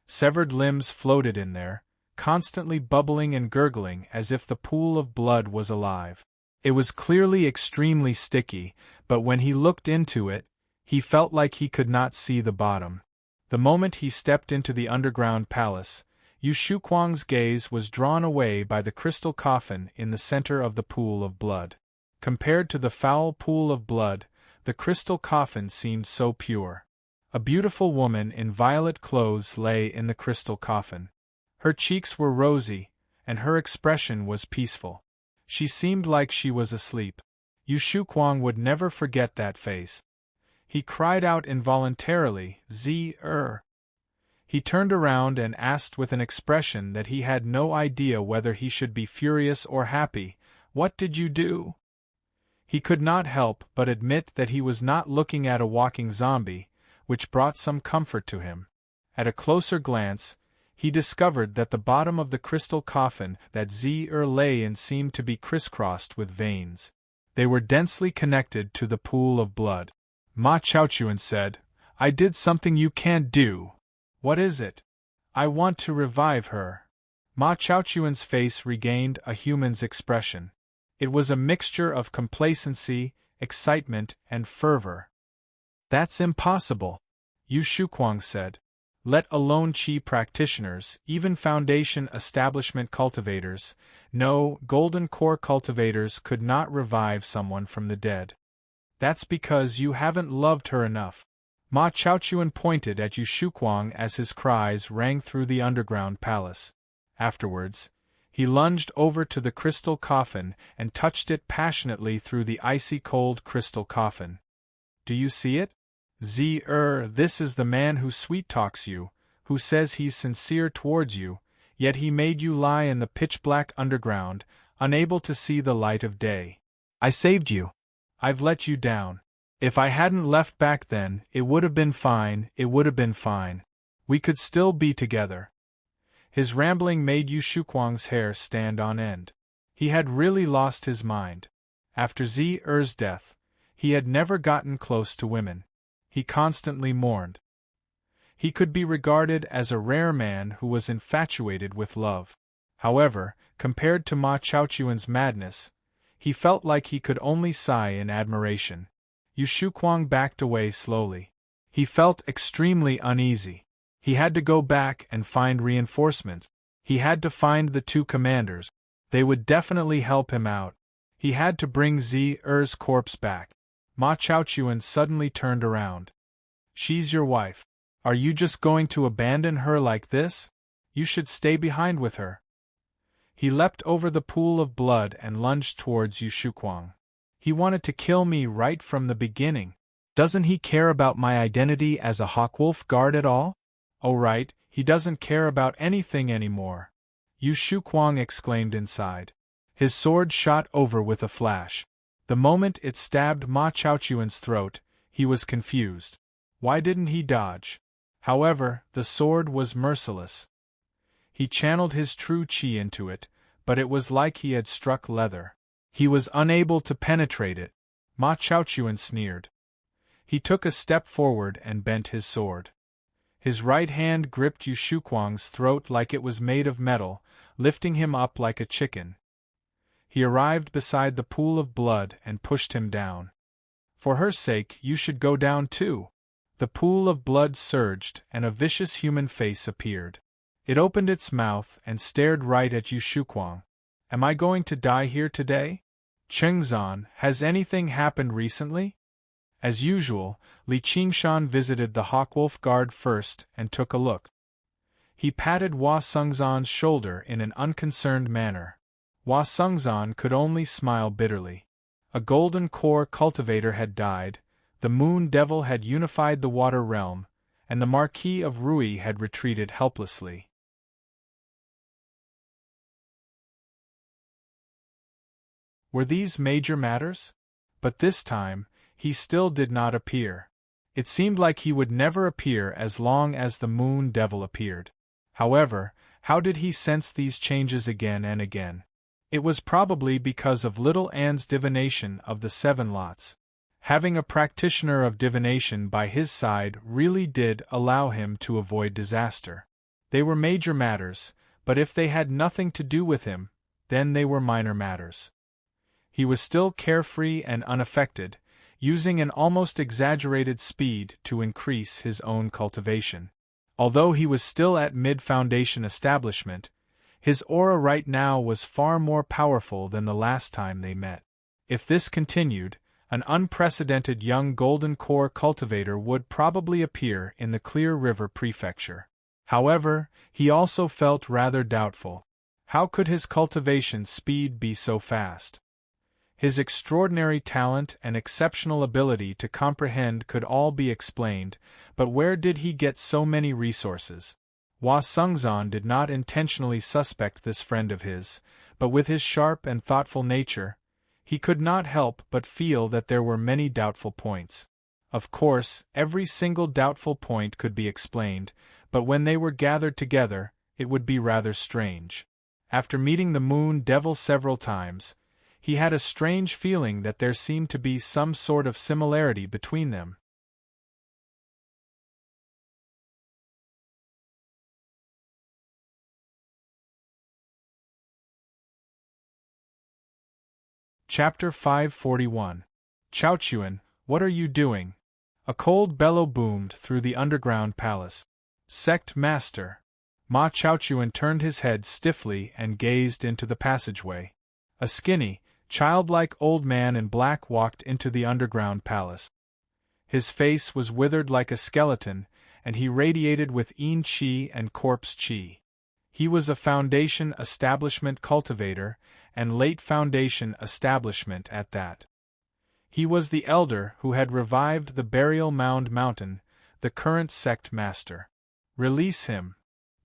Severed limbs floated in there, constantly bubbling and gurgling as if the pool of blood was alive. It was clearly extremely sticky, but when he looked into it, he felt like he could not see the bottom. The moment he stepped into the underground palace, Yu Shuquang's gaze was drawn away by the crystal coffin in the center of the pool of blood. Compared to the foul pool of blood, the crystal coffin seemed so pure. A beautiful woman in violet clothes lay in the crystal coffin. Her cheeks were rosy, and her expression was peaceful. She seemed like she was asleep. Yu Shuquang would never forget that face. He cried out involuntarily, "Zer." He turned around and asked with an expression that he had no idea whether he should be furious or happy, "What did you do?" He could not help but admit that he was not looking at a walking zombie, which brought some comfort to him. At a closer glance, he discovered that the bottom of the crystal coffin that Zer lay in seemed to be crisscrossed with veins. They were densely connected to the pool of blood. Ma Chaochuan said, "I did something you can't do." "What is it?" "I want to revive her." Ma Chaochuan's face regained a human's expression. It was a mixture of complacency, excitement, and fervor. "That's impossible," Yu Shuquang said. "Let alone Qi practitioners, even Foundation establishment cultivators, no, Golden Core cultivators could not revive someone from the dead. That's because you haven't loved her enough." Ma Chaochuan pointed at Yu Shuquang as his cries rang through the underground palace. Afterwards, He lunged over to the crystal coffin and touched it passionately through the icy cold crystal coffin. Do you see it? This is the man who sweet-talks you, who says he's sincere towards you, yet he made you lie in the pitch-black underground, unable to see the light of day. I saved you. I've let you down. If I hadn't left back then, it would have been fine, We could still be together. His rambling made Yu Shuquang's hair stand on end. He had really lost his mind. After Zhi's death, he had never gotten close to women. He constantly mourned. He could be regarded as a rare man who was infatuated with love. However, compared to Ma Chaochuan's madness, he felt like he could only sigh in admiration. Yu Shuquang backed away slowly. He felt extremely uneasy. He had to go back and find reinforcements. He had to find the two commanders. They would definitely help him out. He had to bring Zhi's corpse back. Ma Chaochuan suddenly turned around. She's your wife. Are you just going to abandon her like this? You should stay behind with her. He leapt over the pool of blood and lunged towards Yu Shuquang. He wanted to kill me right from the beginning. Doesn't he care about my identity as a Hawkwolf guard at all? Oh right, he doesn't care about anything anymore. Yu Shuquang exclaimed inside. His sword shot over with a flash. The moment it stabbed Ma Chaochuan's throat, he was confused. Why didn't he dodge? However, the sword was merciless. He channeled his true qi into it, but it was like he had struck leather. He was unable to penetrate it. Ma Chaochuan sneered. He took a step forward and bent his sword. His right hand gripped Yu Shuquang's throat like it was made of metal, lifting him up like a chicken. He arrived beside the pool of blood and pushed him down. For her sake, you should go down too. The pool of blood surged and a vicious human face appeared. It opened its mouth and stared right at Yu Shuquang. Am I going to die here today? Chengzan, has anything happened recently? As usual, Li Qingshan visited the Hawkwolf guard first and took a look. He patted Hua Sengzan's shoulder in an unconcerned manner. Hua Sengzan could only smile bitterly. A golden core cultivator had died, the moon devil had unified the water realm, and the Marquis of Rui had retreated helplessly. Were these major matters? But this time, he still did not appear. It seemed like he would never appear as long as the moon devil appeared. However, how did he sense these changes again and again? It was probably because of Little Anne's divination of the 7 lots. Having a practitioner of divination by his side really did allow him to avoid disaster. They were major matters, but if they had nothing to do with him, then they were minor matters. He was still carefree and unaffected, using an almost exaggerated speed to increase his own cultivation. Although he was still at mid-foundation establishment, his aura right now was far more powerful than the last time they met. If this continued, an unprecedented young golden core cultivator would probably appear in the Clear River Prefecture. However, he also felt rather doubtful. How could his cultivation speed be so fast? His extraordinary talent and exceptional ability to comprehend could all be explained, but where did he get so many resources? Hua Sengzan did not intentionally suspect this friend of his, but with his sharp and thoughtful nature, he could not help but feel that there were many doubtful points. Of course, every single doubtful point could be explained, but when they were gathered together, it would be rather strange. After meeting the Moon Devil several times, he had a strange feeling that there seemed to be some sort of similarity between them. Chapter 541. Chaochuan, what are you doing? A cold bellow boomed through the underground palace. Sect Master. Ma Chaochuan turned his head stiffly and gazed into the passageway. A skinny, childlike old man in black walked into the underground palace. His face was withered like a skeleton, and he radiated with Yin Qi and corpse Qi. He was a Foundation establishment cultivator, and late Foundation establishment at that. He was the elder who had revived the burial mound mountain, the current sect master. Release him,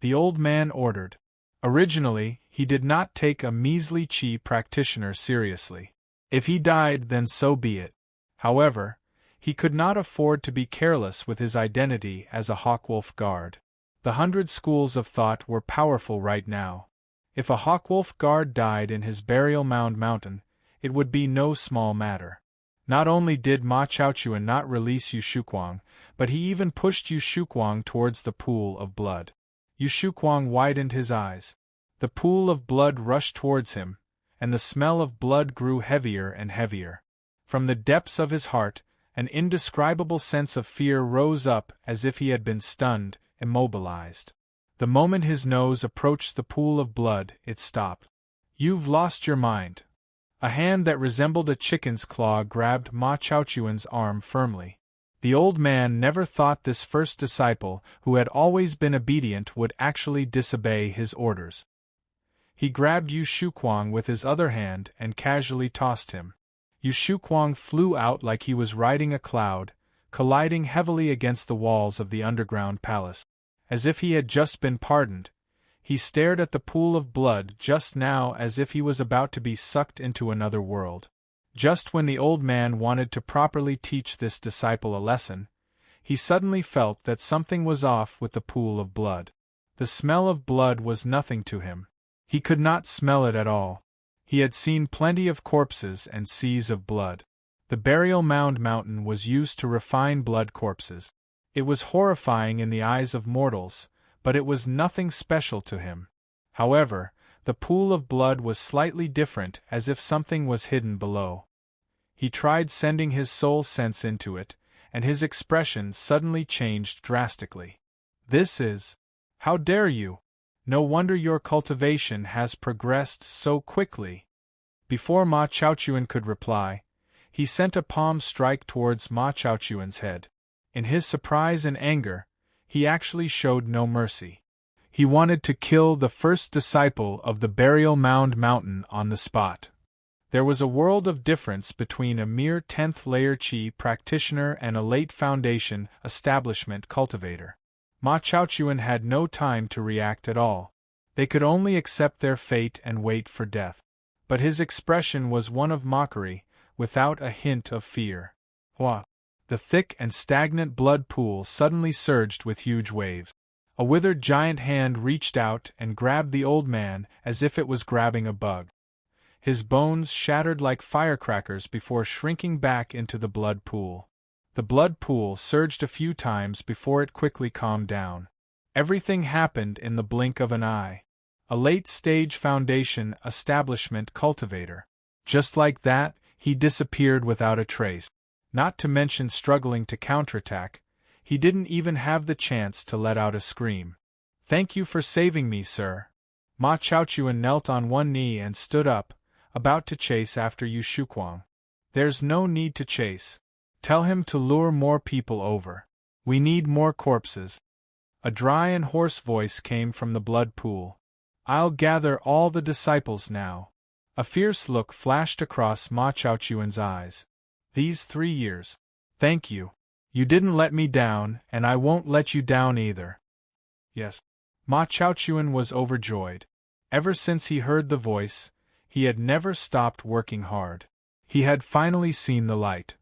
the old man ordered. Originally, he did not take a measly chi practitioner seriously. If he died, then so be it. However, he could not afford to be careless with his identity as a Hawkwolf guard. The 100 schools of thought were powerful right now. If a Hawkwolf guard died in his burial mound mountain, it would be no small matter. Not only did Ma Chaochuan not release Yu Shuquang, but he even pushed Yu Shuquang towards the pool of blood. Yu Shuquang widened his eyes. The pool of blood rushed towards him, and the smell of blood grew heavier and heavier. From the depths of his heart, an indescribable sense of fear rose up as if he had been stunned, immobilized. The moment his nose approached the pool of blood, it stopped. "You've lost your mind." A hand that resembled a chicken's claw grabbed Ma Chaochuan's arm firmly. The old man never thought this first disciple, who had always been obedient, would actually disobey his orders. He grabbed Yu Shuquang with his other hand and casually tossed him. Yu Shuquang flew out like he was riding a cloud, colliding heavily against the walls of the underground palace. As if he had just been pardoned, he stared at the pool of blood just now as if he was about to be sucked into another world. Just when the old man wanted to properly teach this disciple a lesson, he suddenly felt that something was off with the pool of blood. The smell of blood was nothing to him. He could not smell it at all. He had seen plenty of corpses and seas of blood. The burial mound mountain was used to refine blood corpses. It was horrifying in the eyes of mortals, but it was nothing special to him. However, the pool of blood was slightly different, as if something was hidden below. He tried sending his soul sense into it, and his expression suddenly changed drastically. "This is... How dare you? No wonder your cultivation has progressed so quickly." Before Ma Chaochuan could reply, he sent a palm strike towards Ma Chaochuan's head. In his surprise and anger, he actually showed no mercy. He wanted to kill the first disciple of the burial mound mountain on the spot. There was a world of difference between a mere 10th layer chi practitioner and a late Foundation establishment cultivator. Ma Chaochuan had no time to react at all. They could only accept their fate and wait for death. But his expression was one of mockery, without a hint of fear. What? The thick and stagnant blood pool suddenly surged with huge waves. A withered giant hand reached out and grabbed the old man as if it was grabbing a bug. His bones shattered like firecrackers before shrinking back into the blood pool. The blood pool surged a few times before it quickly calmed down. Everything happened in the blink of an eye. A late-stage Foundation establishment cultivator. Just like that, he disappeared without a trace. Not to mention struggling to counterattack, he didn't even have the chance to let out a scream. "Thank you for saving me, sir." Ma Chaochuan knelt on one knee and stood up, about to chase after Yu Shuquang. "There's no need to chase. Tell him to lure more people over. We need more corpses." A dry and hoarse voice came from the blood pool. "I'll gather all the disciples now." A fierce look flashed across Ma Chaochuan's eyes. "These 3 years. Thank you. You didn't let me down, and I won't let you down either." "Yes." Ma Chaochuan was overjoyed. Ever since he heard the voice, he had never stopped working hard. He had finally seen the light.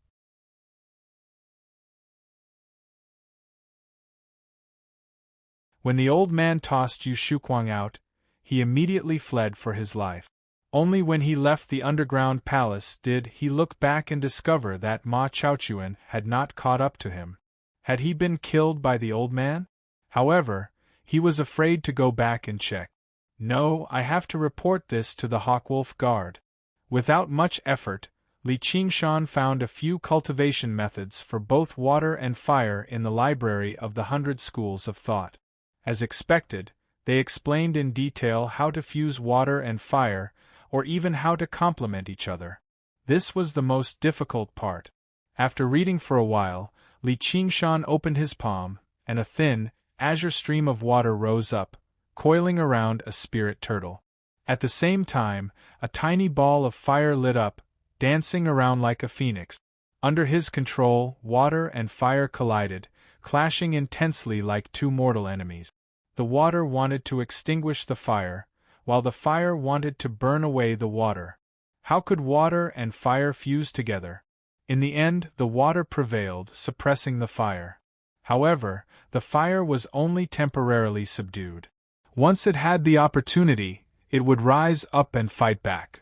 When the old man tossed Yu Shuquang out, he immediately fled for his life. Only when he left the underground palace did he look back and discover that Ma Chaochuan had not caught up to him. Had he been killed by the old man? However, he was afraid to go back and check. "No, I have to report this to the Hawkwolf Guard." Without much effort, Li Qingshan found a few cultivation methods for both water and fire in the library of the 100 Schools of Thought. As expected, they explained in detail how to fuse water and fire, or even how to complement each other. This was the most difficult part. After reading for a while, Li Qingshan opened his palm, and a thin, azure stream of water rose up, coiling around a spirit turtle. At the same time, a tiny ball of fire lit up, dancing around like a phoenix. Under his control, water and fire collided, clashing intensely like two mortal enemies. The water wanted to extinguish the fire, while the fire wanted to burn away the water. How could water and fire fuse together? In the end, the water prevailed, suppressing the fire. However, the fire was only temporarily subdued. Once it had the opportunity, it would rise up and fight back.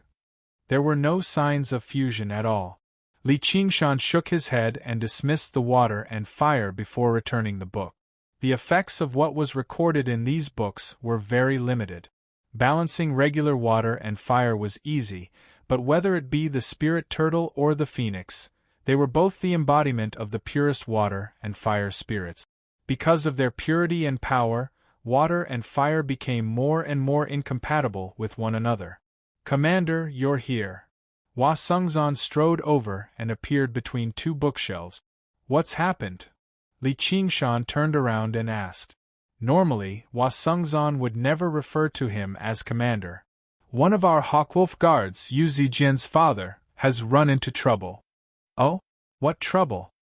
There were no signs of fusion at all. Li Qingshan shook his head and dismissed the water and fire before returning the book. The effects of what was recorded in these books were very limited. Balancing regular water and fire was easy, but whether it be the spirit turtle or the phoenix, they were both the embodiment of the purest water and fire spirits. Because of their purity and power, water and fire became more and more incompatible with one another. "Commander, you're here." Hua Sungzan strode over and appeared between two bookshelves. "What's happened?" Li Qingshan turned around and asked. Normally, Hua Sungzan would never refer to him as commander. "One of our Hawkwolf guards, Yu Zijian's father, has run into trouble." "Oh? What trouble?"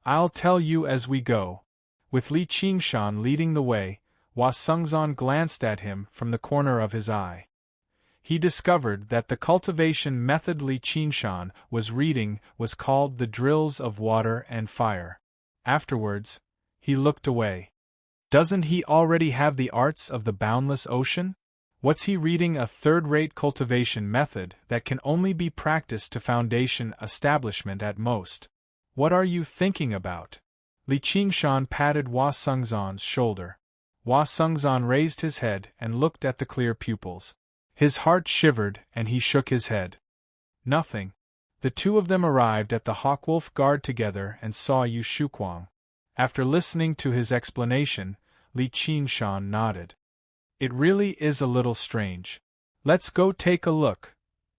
"I'll tell you as we go." With Li Qingshan leading the way, Hua Sungzan glanced at him from the corner of his eye. He discovered that the cultivation method Li Qingshan was reading was called the Drills of Water and Fire. Afterwards, he looked away. Doesn't he already have the arts of the boundless ocean? What's he reading a third-rate cultivation method that can only be practiced to foundation establishment at most? What are you thinking about? Li Qingshan patted Hua Sungzan's shoulder. Hua Sungzan raised his head and looked at the clear pupils. His heart shivered and he shook his head. Nothing. The two of them arrived at the Hawkwolf Guard together and saw Yu Shuquang. After listening to his explanation, Li Qingshan nodded. "It really is a little strange. Let's go take a look."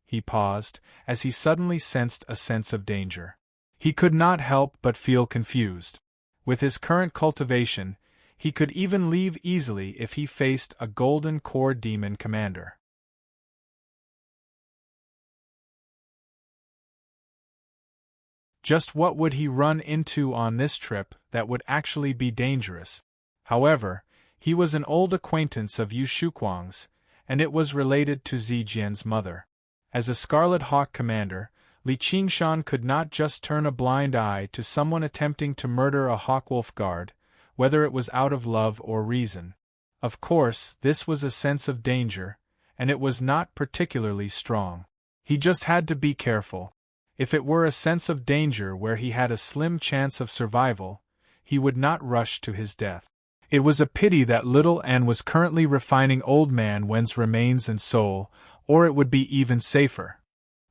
He paused, as he suddenly sensed a sense of danger. He could not help but feel confused. With his current cultivation, he could even leave easily if he faced a golden core demon commander. Just what would he run into on this trip that would actually be dangerous? However, he was an old acquaintance of Yu Shuquang's, and it was related to Zijian's mother. As a Scarlet Hawk commander, Li Qingshan could not just turn a blind eye to someone attempting to murder a Hawkwolf guard, whether it was out of love or reason. Of course, this was a sense of danger, and it was not particularly strong. He just had to be careful. If it were a sense of danger where he had a slim chance of survival, he would not rush to his death. It was a pity that little Anne was currently refining Old Man Wen's remains and soul, or it would be even safer.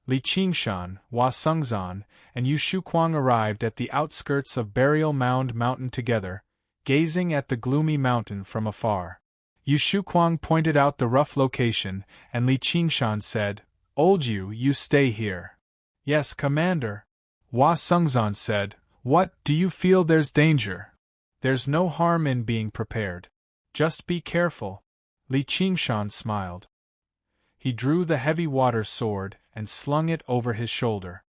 Li Qingshan, Hua Sungzan, and Yu Shuquang arrived at the outskirts of Burial Mound Mountain together, gazing at the gloomy mountain from afar. Yu Shuquang pointed out the rough location, and Li Qingshan said, "Old Yu, you stay here." "Yes, Commander." Hua Sungzan said, "What, do you feel there's danger?" "There's no harm in being prepared. Just be careful." Li Qingshan smiled. He drew the heavy water sword and slung it over his shoulder.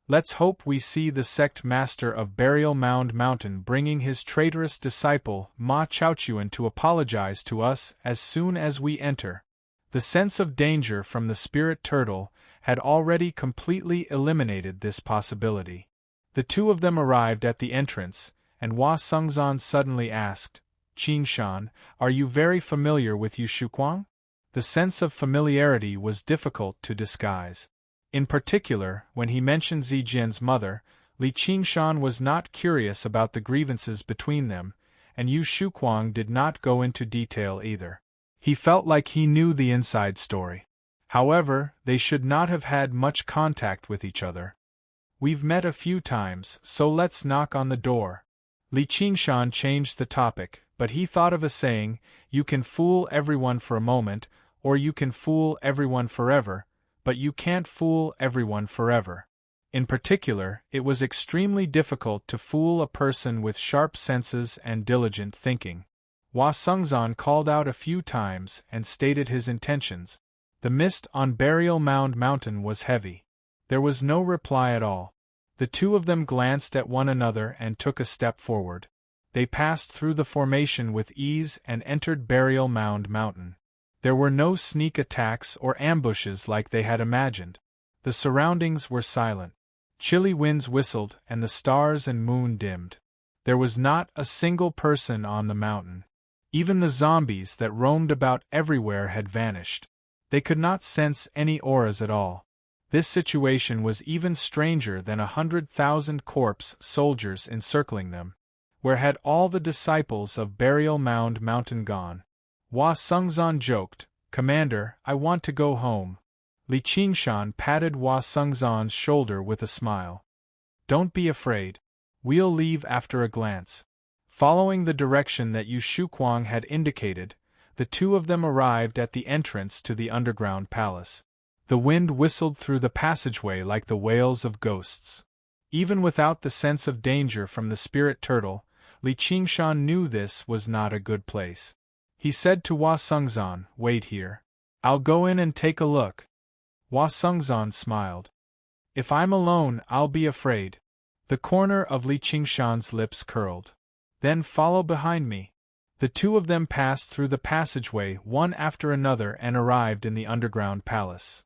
"Let's hope we see the sect master of Burial Mound Mountain bringing his traitorous disciple Ma Chaochuan to apologize to us as soon as we enter." The sense of danger from the spirit turtle had already completely eliminated this possibility. The two of them arrived at the entrance, and Hua Sungzan suddenly asked, "Qingshan, are you very familiar with Yu Shuquang?" The sense of familiarity was difficult to disguise. In particular, when he mentioned Zijian's mother, Li Qingshan was not curious about the grievances between them, and Yu Shuquang did not go into detail either. He felt like he knew the inside story. However, they should not have had much contact with each other. "We've met a few times, so let's knock on the door." Li Qingshan changed the topic, but he thought of a saying, "You can fool everyone for a moment, or you can fool everyone forever, but you can't fool everyone forever." In particular, it was extremely difficult to fool a person with sharp senses and diligent thinking. Hua Sungzan called out a few times and stated his intentions. The mist on Burial Mound Mountain was heavy. There was no reply at all. The two of them glanced at one another and took a step forward. They passed through the formation with ease and entered Burial Mound Mountain. There were no sneak attacks or ambushes like they had imagined. The surroundings were silent. Chilly winds whistled and the stars and moon dimmed. There was not a single person on the mountain. Even the zombies that roamed about everywhere had vanished. They could not sense any auras at all. This situation was even stranger than 100,000 corpse soldiers encircling them. Where had all the disciples of Burial Mound Mountain gone? Hua Sungzan joked, "Commander, I want to go home." Li Qingshan patted Hua Sungzan's shoulder with a smile. "Don't be afraid. We'll leave after a glance." Following the direction that Yu Shuquang had indicated, the two of them arrived at the entrance to the underground palace. The wind whistled through the passageway like the wails of ghosts. Even without the sense of danger from the spirit turtle, Li Qingshan knew this was not a good place. He said to Hua Sungzan, "Wait here. I'll go in and take a look." Hua Sungzan smiled. "If I'm alone, I'll be afraid." The corner of Li Qingshan's lips curled. "Then follow behind me." The two of them passed through the passageway one after another and arrived in the underground palace.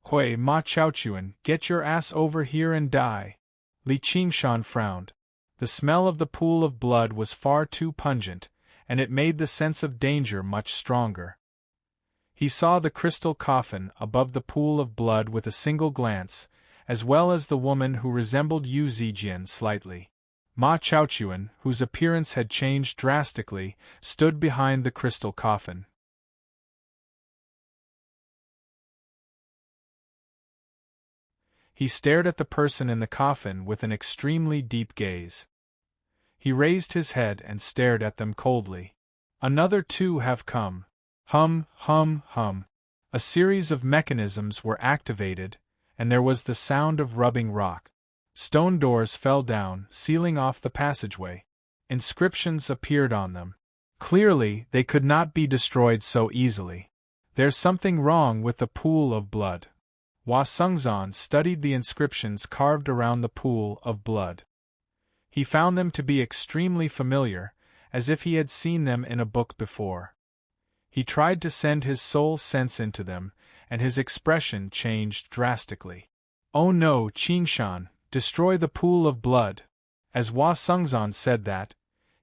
"Hui Ma Chaochuan, get your ass over here and die." Li Qingshan frowned. The smell of the pool of blood was far too pungent, and it made the sense of danger much stronger. He saw the crystal coffin above the pool of blood with a single glance, as well as the woman who resembled Yu Zijian slightly. Ma Chaochuan, whose appearance had changed drastically, stood behind the crystal coffin. He stared at the person in the coffin with an extremely deep gaze. He raised his head and stared at them coldly. "Another two have come." Hum, hum, hum. A series of mechanisms were activated, and there was the sound of rubbing rock. Stone doors fell down, sealing off the passageway. Inscriptions appeared on them. Clearly, they could not be destroyed so easily. "There's something wrong with the pool of blood." Hua Sungzan studied the inscriptions carved around the pool of blood. He found them to be extremely familiar, as if he had seen them in a book before. He tried to send his soul sense into them, and his expression changed drastically. "Oh no, Qingshan, destroy the pool of blood." As Hua Sungzan said that,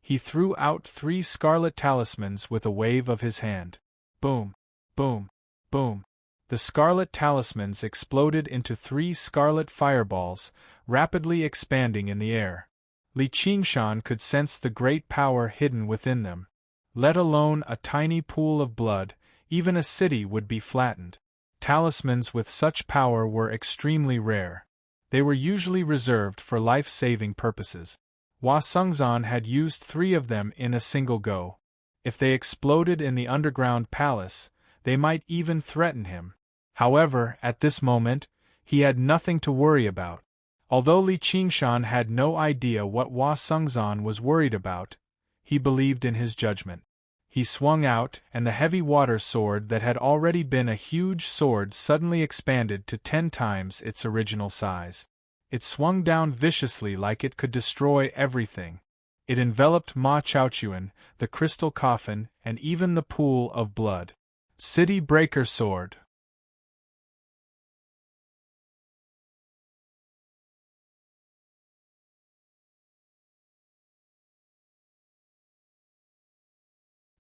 he threw out 3 scarlet talismans with a wave of his hand. Boom, boom, boom. The scarlet talismans exploded into 3 scarlet fireballs, rapidly expanding in the air. Li Qingshan could sense the great power hidden within them. Let alone a tiny pool of blood, even a city would be flattened. Talismans with such power were extremely rare. They were usually reserved for life-saving purposes. Hua Sungzan had used 3 of them in a single go. If they exploded in the underground palace, they might even threaten him. However, at this moment, he had nothing to worry about. Although Li Qingshan had no idea what Hua Sungzan was worried about, he believed in his judgment. He swung out, and the heavy water sword that had already been a huge sword suddenly expanded to 10 times its original size. It swung down viciously like it could destroy everything. It enveloped Ma Chaochuan, the crystal coffin, and even the pool of blood. City Breaker Sword.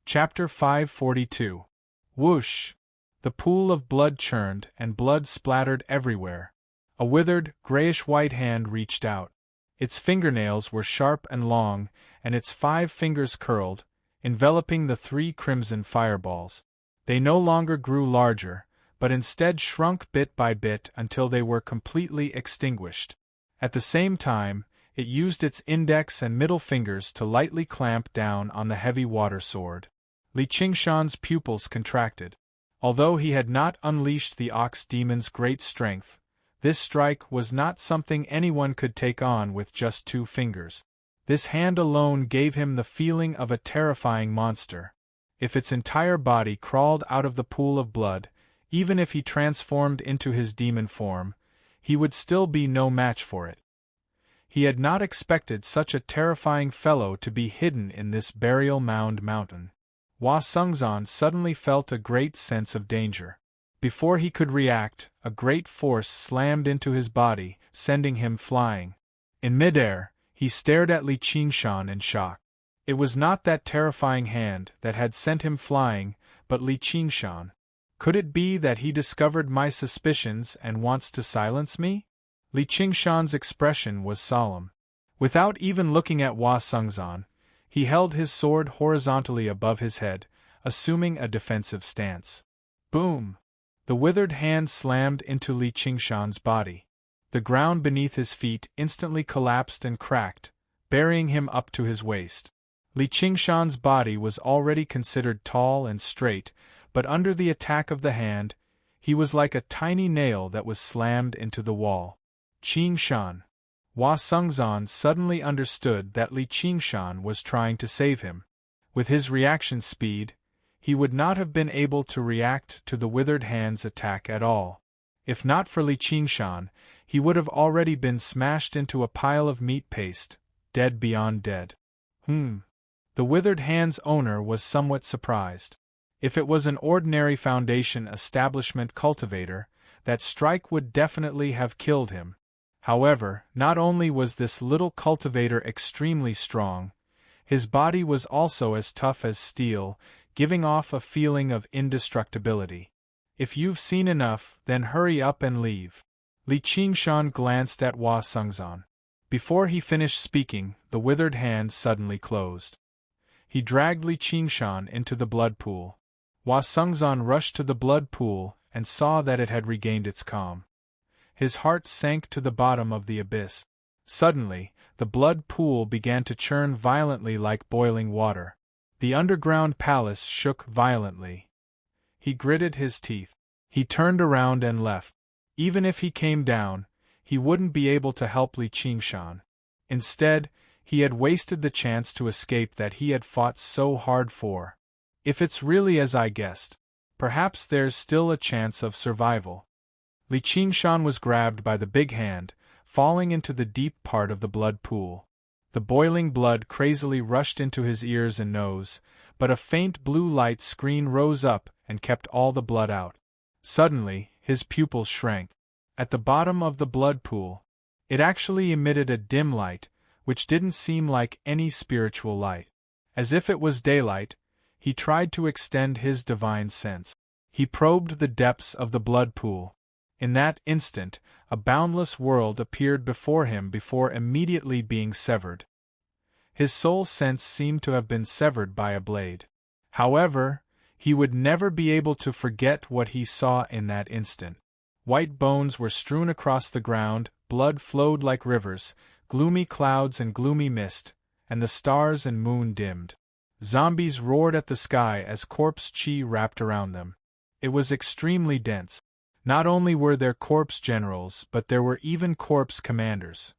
Chapter 542. Whoosh! The pool of blood churned and blood splattered everywhere. A withered, grayish-white hand reached out. Its fingernails were sharp and long, and its 5 fingers curled, enveloping the 3 crimson fireballs. They no longer grew larger, but instead shrunk bit by bit until they were completely extinguished. At the same time, it used its index and middle fingers to lightly clamp down on the heavy water sword. Li Qingshan's pupils contracted. Although he had not unleashed the ox demon's great strength, this strike was not something anyone could take on with just 2 fingers. This hand alone gave him the feeling of a terrifying monster. If its entire body crawled out of the pool of blood, even if he transformed into his demon form, he would still be no match for it. He had not expected such a terrifying fellow to be hidden in this burial mound mountain. Hua Sungzan suddenly felt a great sense of danger. Before he could react, a great force slammed into his body, sending him flying. In midair, he stared at Li Qingshan in shock. It was not that terrifying hand that had sent him flying, but Li Qingshan. Could it be that he discovered my suspicions and wants to silence me? Li Qingshan's expression was solemn. Without even looking at Hua Sungzan, he held his sword horizontally above his head, assuming a defensive stance. Boom! The withered hand slammed into Li Qingshan's body. The ground beneath his feet instantly collapsed and cracked, burying him up to his waist. Li Qingshan's body was already considered tall and straight, but under the attack of the hand, he was like a tiny nail that was slammed into the wall. Qingshan. Hua Sungzan suddenly understood that Li Qingshan was trying to save him. With his reaction speed, he would not have been able to react to the withered hand's attack at all. If not for Li Qingshan, he would have already been smashed into a pile of meat paste, dead beyond dead. The withered hand's owner was somewhat surprised. If it was an ordinary Foundation establishment cultivator, that strike would definitely have killed him. However, not only was this little cultivator extremely strong, his body was also as tough as steel, giving off a feeling of indestructibility. If you've seen enough, then hurry up and leave. Li Qingshan glanced at Hua Sungzan. Before he finished speaking, the withered hand suddenly closed. He dragged Li Qingshan into the blood pool. Hua Sungzan rushed to the blood pool and saw that it had regained its calm. His heart sank to the bottom of the abyss. Suddenly, the blood pool began to churn violently like boiling water. The underground palace shook violently. He gritted his teeth. He turned around and left. Even if he came down, he wouldn't be able to help Li Qingshan. Instead, he had wasted the chance to escape that he had fought so hard for. If it's really as I guessed, perhaps there's still a chance of survival. Li Qingshan was grabbed by the big hand, falling into the deep part of the blood pool. The boiling blood crazily rushed into his ears and nose, but a faint blue light screen rose up and kept all the blood out. Suddenly, his pupils shrank. At the bottom of the blood pool, it actually emitted a dim light, which didn't seem like any spiritual light. As if it was daylight, he tried to extend his divine sense. He probed the depths of the blood pool. In that instant, a boundless world appeared before him before immediately being severed. His soul sense seemed to have been severed by a blade. However, he would never be able to forget what he saw in that instant. White bones were strewn across the ground, blood flowed like rivers, gloomy clouds and gloomy mist, and the stars and moon dimmed. Zombies roared at the sky as corpse chi wrapped around them. It was extremely dense. Not only were there corpse generals, but there were even corpse commanders.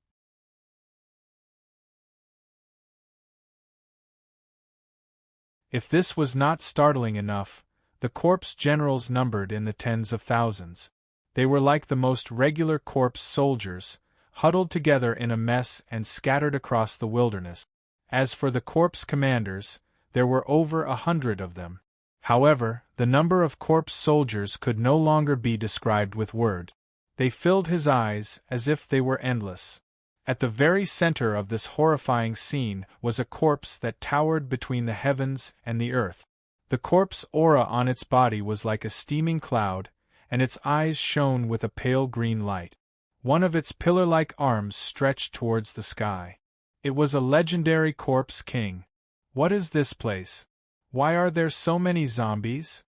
If this was not startling enough, the corpse generals numbered in the tens of thousands. They were like the most regular corpse soldiers, huddled together in a mess and scattered across the wilderness. As for the corpse commanders, there were over 100 of them. However, the number of corpse soldiers could no longer be described with words. They filled his eyes as if they were endless. At the very center of this horrifying scene was a corpse that towered between the heavens and the earth. The corpse aura on its body was like a steaming cloud, and its eyes shone with a pale green light. One of its pillar-like arms stretched towards the sky. It was a legendary corpse king. What is this place? Why are there so many zombies?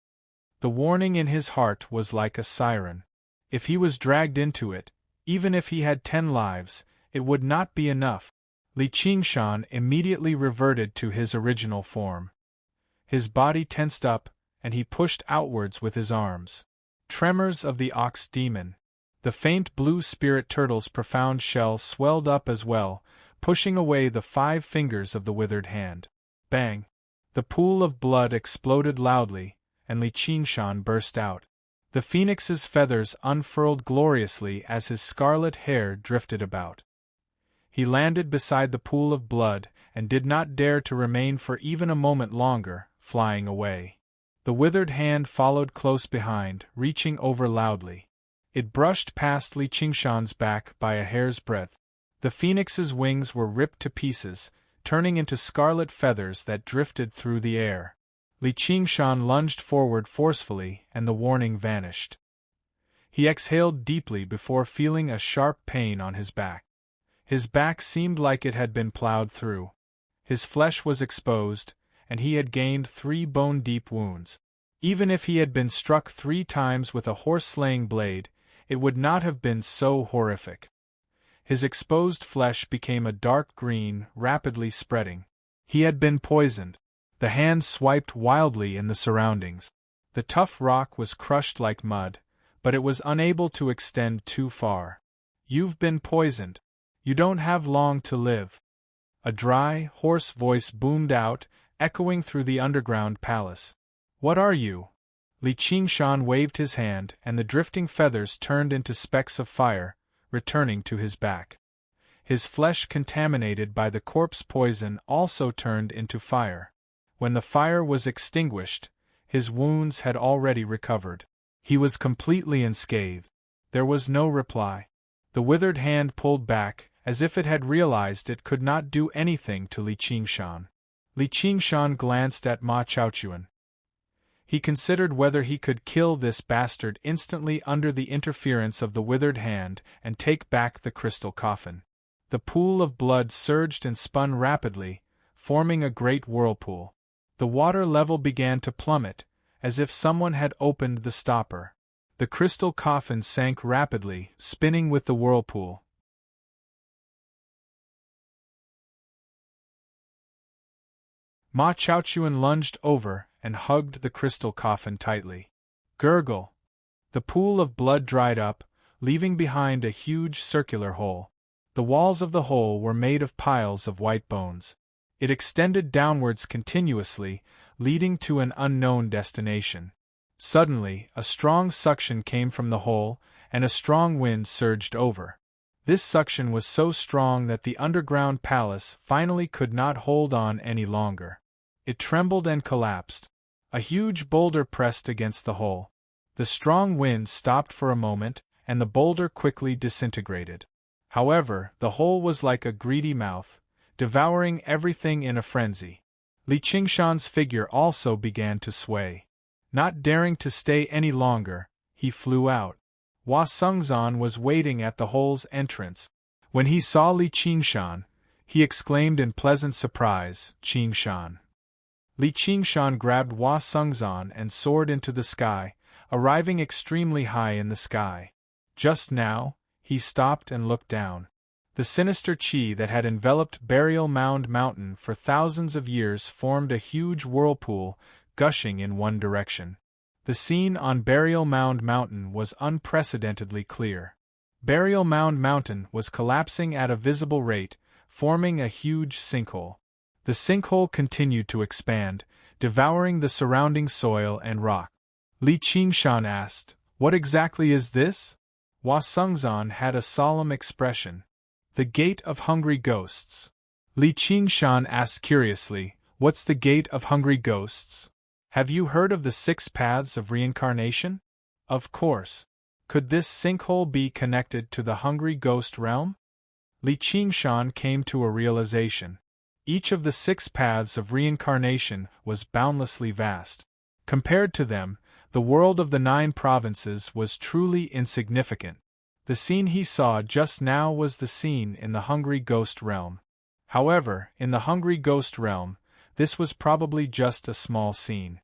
The warning in his heart was like a siren. If he was dragged into it, even if he had 10 lives, it would not be enough. Li Qingshan immediately reverted to his original form. His body tensed up, and he pushed outwards with his arms. Tremors of the ox demon. The faint blue spirit turtle's profound shell swelled up as well, pushing away the 5 fingers of the withered hand. Bang! The pool of blood exploded loudly, and Li Qingshan burst out. The phoenix's feathers unfurled gloriously as his scarlet hair drifted about. He landed beside the pool of blood and did not dare to remain for even a moment longer, flying away. The withered hand followed close behind, reaching over loudly. It brushed past Li Qingshan's back by a hair's breadth. The phoenix's wings were ripped to pieces, turning into scarlet feathers that drifted through the air. Li Qingshan lunged forward forcefully, and the warning vanished. He exhaled deeply before feeling a sharp pain on his back. His back seemed like it had been plowed through. His flesh was exposed, and he had gained 3 bone-deep wounds. Even if he had been struck 3 times with a horse-slaying blade, it would not have been so horrific. His exposed flesh became a dark green, rapidly spreading. He had been poisoned. The hand swiped wildly in the surroundings. The tough rock was crushed like mud, but it was unable to extend too far. "You've been poisoned. You don't have long to live." A dry, hoarse voice boomed out, echoing through the underground palace. "What are you?" Li Qingshan waved his hand, and the drifting feathers turned into specks of fire, returning to his back. His flesh, contaminated by the corpse poison, also turned into fire. When the fire was extinguished, his wounds had already recovered. He was completely unscathed. There was no reply. The withered hand pulled back, as if it had realized it could not do anything to Li Qingshan. Li Qingshan glanced at Ma Chaochuan. He considered whether he could kill this bastard instantly under the interference of the withered hand and take back the crystal coffin. The pool of blood surged and spun rapidly, forming a great whirlpool. The water level began to plummet, as if someone had opened the stopper. The crystal coffin sank rapidly, spinning with the whirlpool. Ma Chaochuan lunged over and hugged the crystal coffin tightly. Gurgle! The pool of blood dried up, leaving behind a huge circular hole. The walls of the hole were made of piles of white bones. It extended downwards continuously, leading to an unknown destination. Suddenly, a strong suction came from the hole, and a strong wind surged over. This suction was so strong that the underground palace finally could not hold on any longer. It trembled and collapsed. A huge boulder pressed against the hole. The strong wind stopped for a moment, and the boulder quickly disintegrated. However, the hole was like a greedy mouth, devouring everything in a frenzy. Li Qingshan's figure also began to sway. Not daring to stay any longer, he flew out. Hua Sengzan was waiting at the hole's entrance. When he saw Li Qingshan, he exclaimed in pleasant surprise, "Qingshan." Li Qingshan grabbed Hua Sengzan and soared into the sky, arriving extremely high in the sky. Just now, he stopped and looked down. The sinister qi that had enveloped Burial Mound Mountain for thousands of years formed a huge whirlpool, gushing in one direction. The scene on Burial Mound Mountain was unprecedentedly clear. Burial Mound Mountain was collapsing at a visible rate, forming a huge sinkhole. The sinkhole continued to expand, devouring the surrounding soil and rock. Li Qingshan asked, "What exactly is this?" Hua Sengzan had a solemn expression. "The Gate of Hungry Ghosts." Li Qingshan asked curiously, "What's the Gate of Hungry Ghosts? Have you heard of the 6 paths of reincarnation?" "Of course. Could this sinkhole be connected to the Hungry Ghost realm?" Li Qingshan came to a realization. Each of the 6 paths of reincarnation was boundlessly vast. Compared to them, the world of the 9 provinces was truly insignificant. The scene he saw just now was the scene in the Hungry Ghost realm. However, in the Hungry Ghost realm, this was probably just a small scene.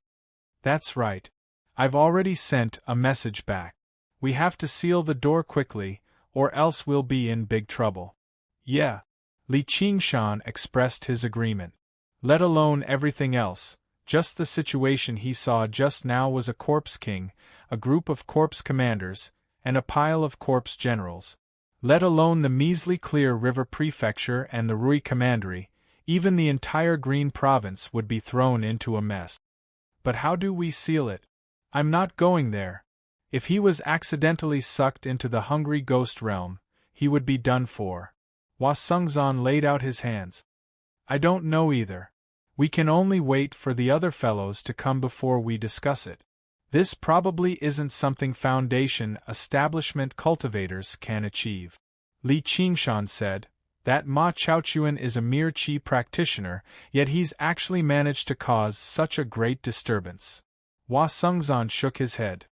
"That's right. I've already sent a message back. We have to seal the door quickly, or else we'll be in big trouble." "Yeah." Li Qingshan expressed his agreement. Let alone everything else, just the situation he saw just now was a corpse king, a group of corpse commanders, and a pile of corpse generals. Let alone the measly Clear River Prefecture and the Rui Commandery, Even the entire Green Province would be thrown into a mess. But how do we seal it? I'm not going there. If he was accidentally sucked into the hungry ghost realm, he would be done for. Hua Sungzan laid out his hands. I don't know either. We can only wait for the other fellows to come before we discuss it. This probably isn't something Foundation establishment cultivators can achieve. Li Qingshan said, that Ma Chaochuan is a mere qi practitioner, yet he's actually managed to cause such a great disturbance. Hua Sungzan shook his head.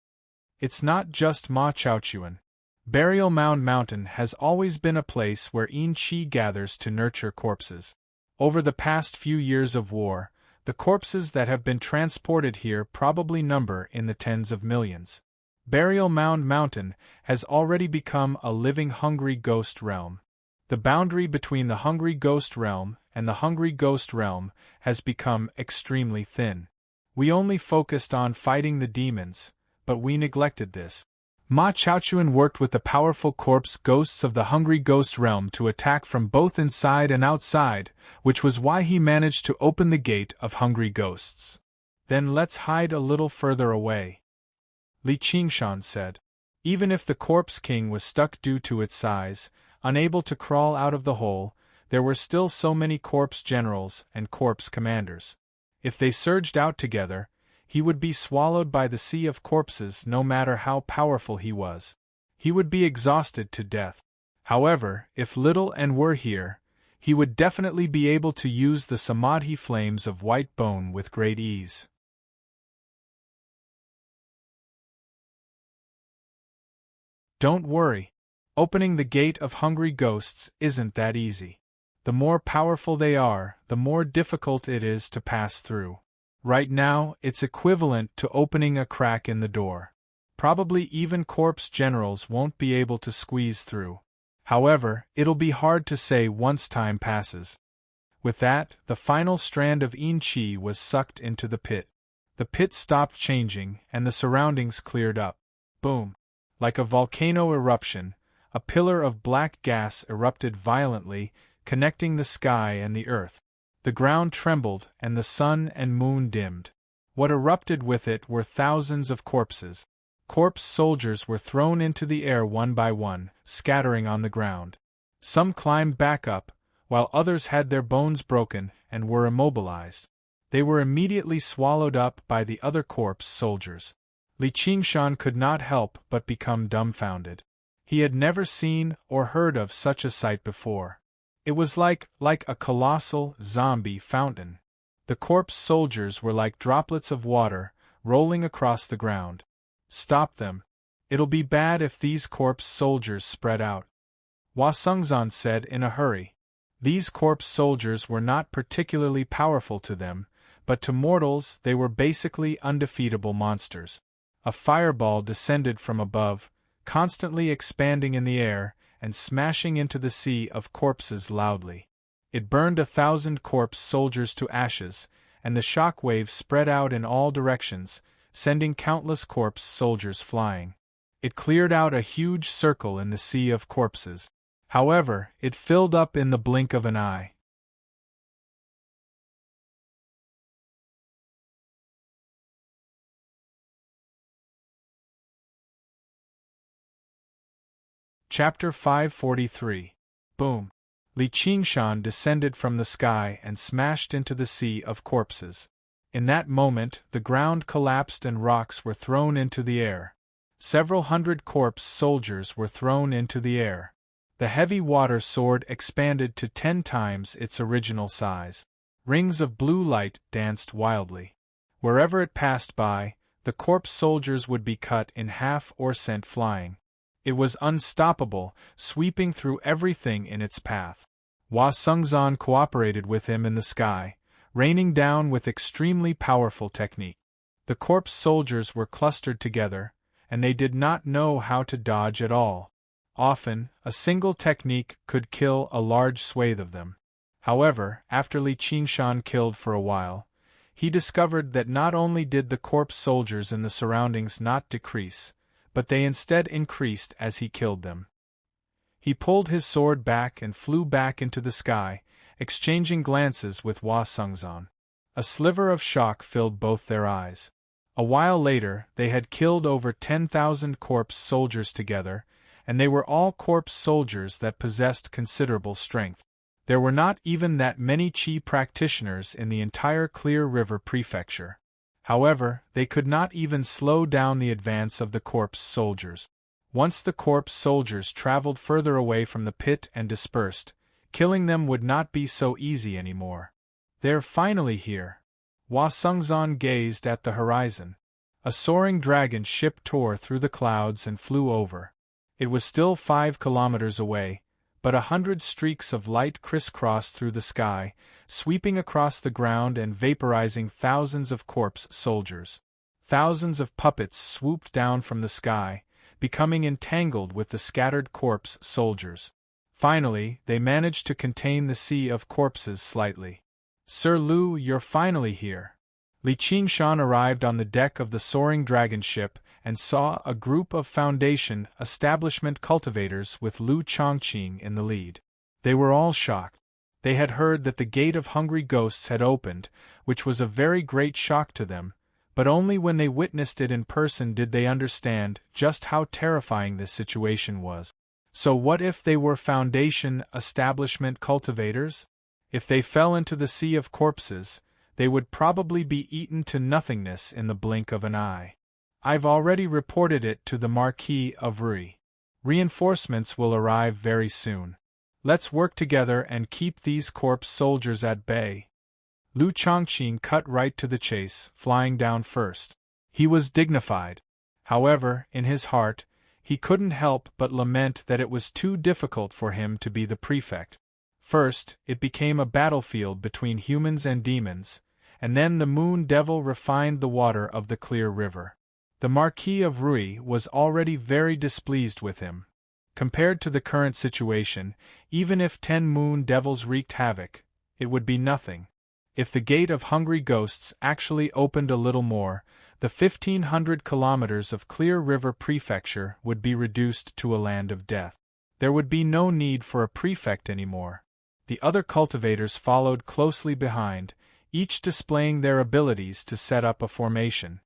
It's not just Ma Chaochuan. Burial Mound Mountain has always been a place where Yin Qi gathers to nurture corpses. Over the past few years of war, the corpses that have been transported here probably number in the tens of millions. Burial Mound Mountain has already become a living hungry ghost realm. The boundary between the hungry ghost realm and the hungry ghost realm has become extremely thin. We only focused on fighting the demons, but we neglected this. Ma Chaochuan worked with the powerful corpse ghosts of the hungry ghost realm to attack from both inside and outside, which was why he managed to open the gate of hungry ghosts. Then let's hide a little further away. Li Qingshan said. Even if the corpse king was stuck due to its size, unable to crawl out of the hole, there were still so many corpse generals and corpse commanders. If they surged out together, he would be swallowed by the sea of corpses no matter how powerful he was. He would be exhausted to death. However, if Little and were here, he would definitely be able to use the Samadhi flames of white bone with great ease. Don't worry. Opening the gate of hungry ghosts isn't that easy. The more powerful they are, the more difficult it is to pass through. Right now, it's equivalent to opening a crack in the door. Probably even corpse generals won't be able to squeeze through. However, it'll be hard to say once time passes. With that, the final strand of Yin Qi was sucked into the pit. The pit stopped changing, and the surroundings cleared up. Boom! Like a volcano eruption, a pillar of black gas erupted violently, connecting the sky and the earth. The ground trembled and the sun and moon dimmed. What erupted with it were thousands of corpses. Corpse soldiers were thrown into the air one by one, scattering on the ground. Some climbed back up, while others had their bones broken and were immobilized. They were immediately swallowed up by the other corpse soldiers. Li Qingshan could not help but become dumbfounded. He had never seen or heard of such a sight before. It was like a colossal, zombie fountain. The corpse soldiers were like droplets of water, rolling across the ground. Stop them. It'll be bad if these corpse soldiers spread out. Hua Sungzan said in a hurry. These corpse soldiers were not particularly powerful to them, but to mortals they were basically undefeatable monsters. A fireball descended from above, constantly expanding in the air, and smashing into the sea of corpses loudly. It burned 1,000 corpse soldiers to ashes, and the shock wave spread out in all directions, sending countless corpse soldiers flying. It cleared out a huge circle in the sea of corpses. However, it filled up in the blink of an eye. Chapter 543. Boom! Li Qingshan descended from the sky and smashed into the sea of corpses. In that moment, the ground collapsed and rocks were thrown into the air. Several hundred corpse soldiers were thrown into the air. The heavy water sword expanded to 10 times its original size. Rings of blue light danced wildly. Wherever it passed by, the corpse soldiers would be cut in half or sent flying. It was unstoppable, sweeping through everything in its path. Hua Sungzan cooperated with him in the sky, raining down with extremely powerful technique. The corpse soldiers were clustered together, and they did not know how to dodge at all. Often, a single technique could kill a large swathe of them. However, after Li Qingshan killed for a while, he discovered that not only did the corpse soldiers in the surroundings not decrease, but they instead increased as he killed them. He pulled his sword back and flew back into the sky, exchanging glances with Hua Sungzan. A sliver of shock filled both their eyes. A while later, they had killed over 10,000 corpse soldiers together, and they were all corpse soldiers that possessed considerable strength. There were not even that many Qi practitioners in the entire Clear River Prefecture. However, they could not even slow down the advance of the corpse soldiers. Once the corpse soldiers traveled further away from the pit and dispersed, killing them would not be so easy anymore. They're finally here. Hua Sungzan gazed at the horizon. A soaring dragon ship tore through the clouds and flew over. It was still 5 kilometers away, but 100 streaks of light crisscrossed through the sky, sweeping across the ground and vaporizing thousands of corpse soldiers. Thousands of puppets swooped down from the sky, becoming entangled with the scattered corpse soldiers. Finally, they managed to contain the sea of corpses slightly. "Sir Lu, you're finally here." Li Qingshan arrived on the deck of the soaring dragon ship and saw a group of Foundation establishment cultivators with Lu Chongqing in the lead. They were all shocked. They had heard that the gate of hungry ghosts had opened, which was a very great shock to them, but only when they witnessed it in person did they understand just how terrifying this situation was. So what if they were Foundation establishment cultivators? If they fell into the sea of corpses, they would probably be eaten to nothingness in the blink of an eye. I've already reported it to the Marquis of Rui. Reinforcements will arrive very soon. Let's work together and keep these corpse soldiers at bay. Lu Chongqing cut right to the chase, flying down first. He was dignified. However, in his heart, he couldn't help but lament that it was too difficult for him to be the prefect. First, it became a battlefield between humans and demons, and then the Moon Devil refined the water of the Clear River. The Marquis of Rui was already very displeased with him. Compared to the current situation, even if 10 Moon Devils wreaked havoc, it would be nothing. If the Gate of Hungry Ghosts actually opened a little more, the 1,500 kilometers of Clear River Prefecture would be reduced to a land of death. There would be no need for a prefect anymore. The other cultivators followed closely behind, each displaying their abilities to set up a formation.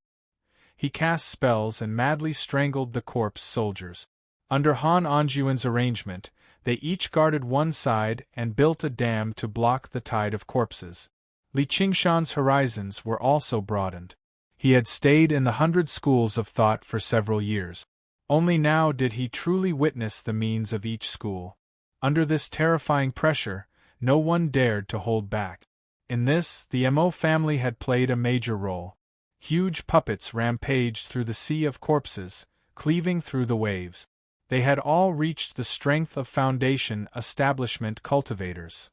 He cast spells and madly strangled the corpse soldiers. Under Han Anjuan's arrangement, they each guarded one side and built a dam to block the tide of corpses. Li Qingshan's horizons were also broadened. He had stayed in the 100 schools of thought for several years. Only now did he truly witness the means of each school. Under this terrifying pressure, no one dared to hold back. In this, the Mo family had played a major role. Huge puppets rampaged through the sea of corpses, cleaving through the waves. They had all reached the strength of Foundation establishment cultivators.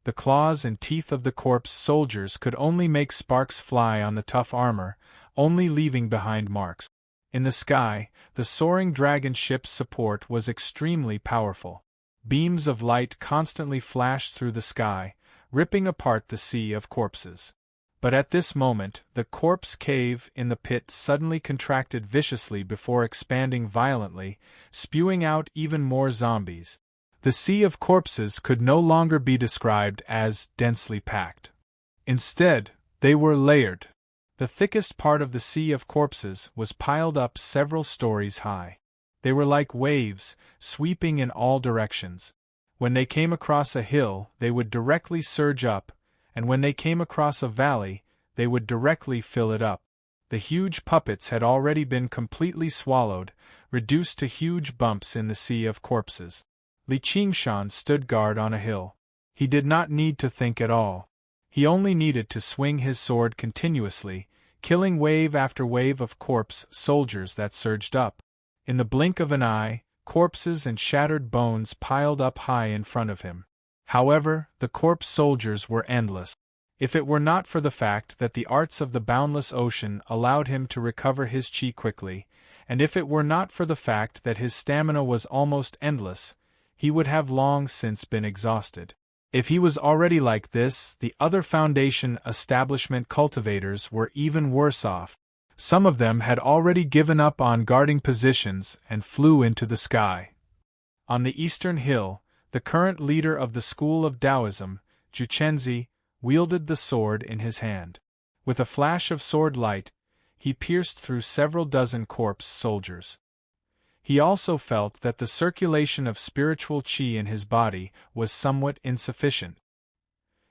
The claws and teeth of the corpse soldiers could only make sparks fly on the tough armor, only leaving behind marks. In the sky, the soaring dragon ship's support was extremely powerful. Beams of light constantly flashed through the sky, ripping apart the sea of corpses. But at this moment, the corpse cave in the pit suddenly contracted viciously before expanding violently, spewing out even more zombies. The sea of corpses could no longer be described as densely packed. Instead, they were layered. The thickest part of the sea of corpses was piled up several stories high. They were like waves, sweeping in all directions. When they came across a hill, they would directly surge up, and when they came across a valley, they would directly fill it up. The huge puppets had already been completely swallowed, reduced to huge bumps in the sea of corpses. Li Qingshan stood guard on a hill. He did not need to think at all. He only needed to swing his sword continuously, killing wave after wave of corpse soldiers that surged up. In the blink of an eye, corpses and shattered bones piled up high in front of him. However, the corpse soldiers were endless. If it were not for the fact that the arts of the boundless ocean allowed him to recover his qi quickly, and if it were not for the fact that his stamina was almost endless, he would have long since been exhausted. If he was already like this, the other Foundation establishment cultivators were even worse off. Some of them had already given up on guarding positions and flew into the sky. On the eastern hill, the current leader of the school of Taoism, Juchenzi, wielded the sword in his hand. With a flash of sword light, he pierced through several dozen corpse soldiers. He also felt that the circulation of spiritual qi in his body was somewhat insufficient.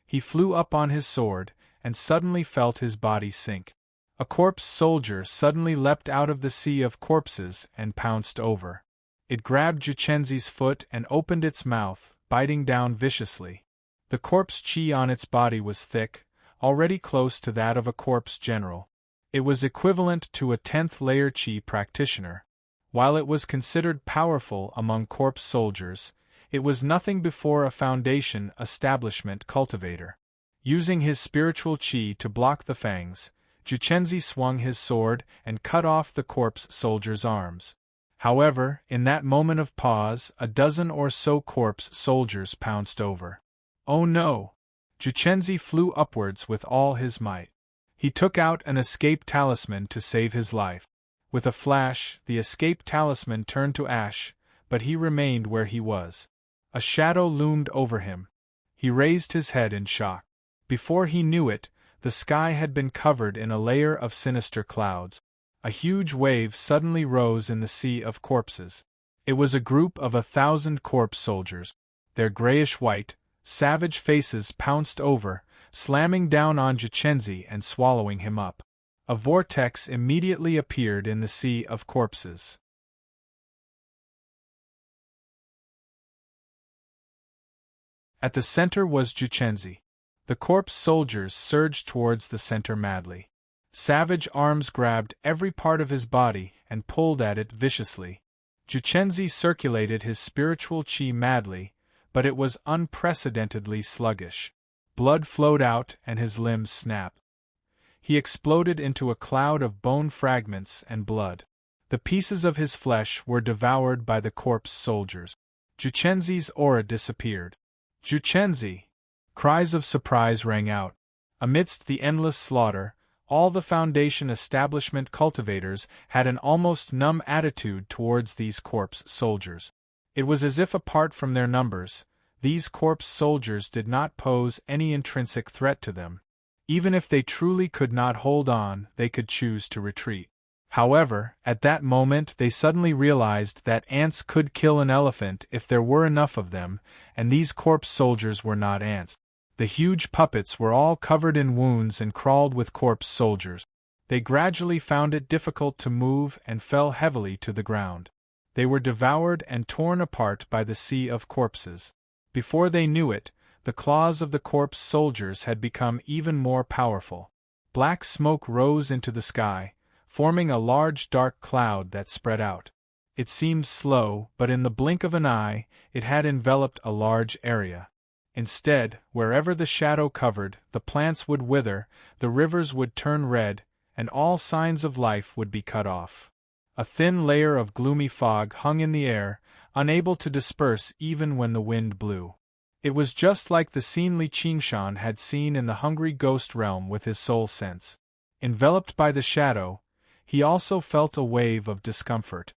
He flew up on his sword, and suddenly felt his body sink. A corpse soldier suddenly leapt out of the sea of corpses and pounced over. It grabbed Juchenzi's foot and opened its mouth, biting down viciously. The corpse qi on its body was thick, already close to that of a corpse general. It was equivalent to a 10th layer qi practitioner. While it was considered powerful among corpse soldiers, it was nothing before a foundation establishment cultivator. Using his spiritual qi to block the fangs, Juchenzi swung his sword and cut off the corpse soldier's arms. However, in that moment of pause, a dozen or so corpse soldiers pounced over. Oh no! Juchenzi flew upwards with all his might. He took out an escape talisman to save his life. With a flash, the escape talisman turned to ash, but he remained where he was. A shadow loomed over him. He raised his head in shock. Before he knew it, the sky had been covered in a layer of sinister clouds. A huge wave suddenly rose in the sea of corpses. It was a group of 1,000 corpse soldiers. Their grayish-white, savage faces pounced over, slamming down on Juchenzi and swallowing him up. A vortex immediately appeared in the sea of corpses. At the center was Juchenzi. The corpse soldiers surged towards the center madly. Savage arms grabbed every part of his body and pulled at it viciously. Juchenzi circulated his spiritual qi madly, but it was unprecedentedly sluggish. Blood flowed out and his limbs snapped. He exploded into a cloud of bone fragments and blood. The pieces of his flesh were devoured by the corpse soldiers. Juchenzi's aura disappeared. Juchenzi! Cries of surprise rang out. Amidst the endless slaughter, all the Foundation establishment cultivators had an almost numb attitude towards these corpse soldiers. It was as if apart from their numbers, these corpse soldiers did not pose any intrinsic threat to them. Even if they truly could not hold on, they could choose to retreat. However, at that moment they suddenly realized that ants could kill an elephant if there were enough of them, and these corpse soldiers were not ants. The huge puppets were all covered in wounds and crawled with corpse soldiers. They gradually found it difficult to move and fell heavily to the ground. They were devoured and torn apart by the sea of corpses. Before they knew it, the claws of the corpse soldiers had become even more powerful. Black smoke rose into the sky, forming a large dark cloud that spread out. It seemed slow, but in the blink of an eye, it had enveloped a large area. Instead, wherever the shadow covered, the plants would wither, the rivers would turn red, and all signs of life would be cut off. A thin layer of gloomy fog hung in the air, unable to disperse even when the wind blew. It was just like the scene Li Qingshan had seen in the hungry ghost realm with his soul sense. Enveloped by the shadow, he also felt a wave of discomfort.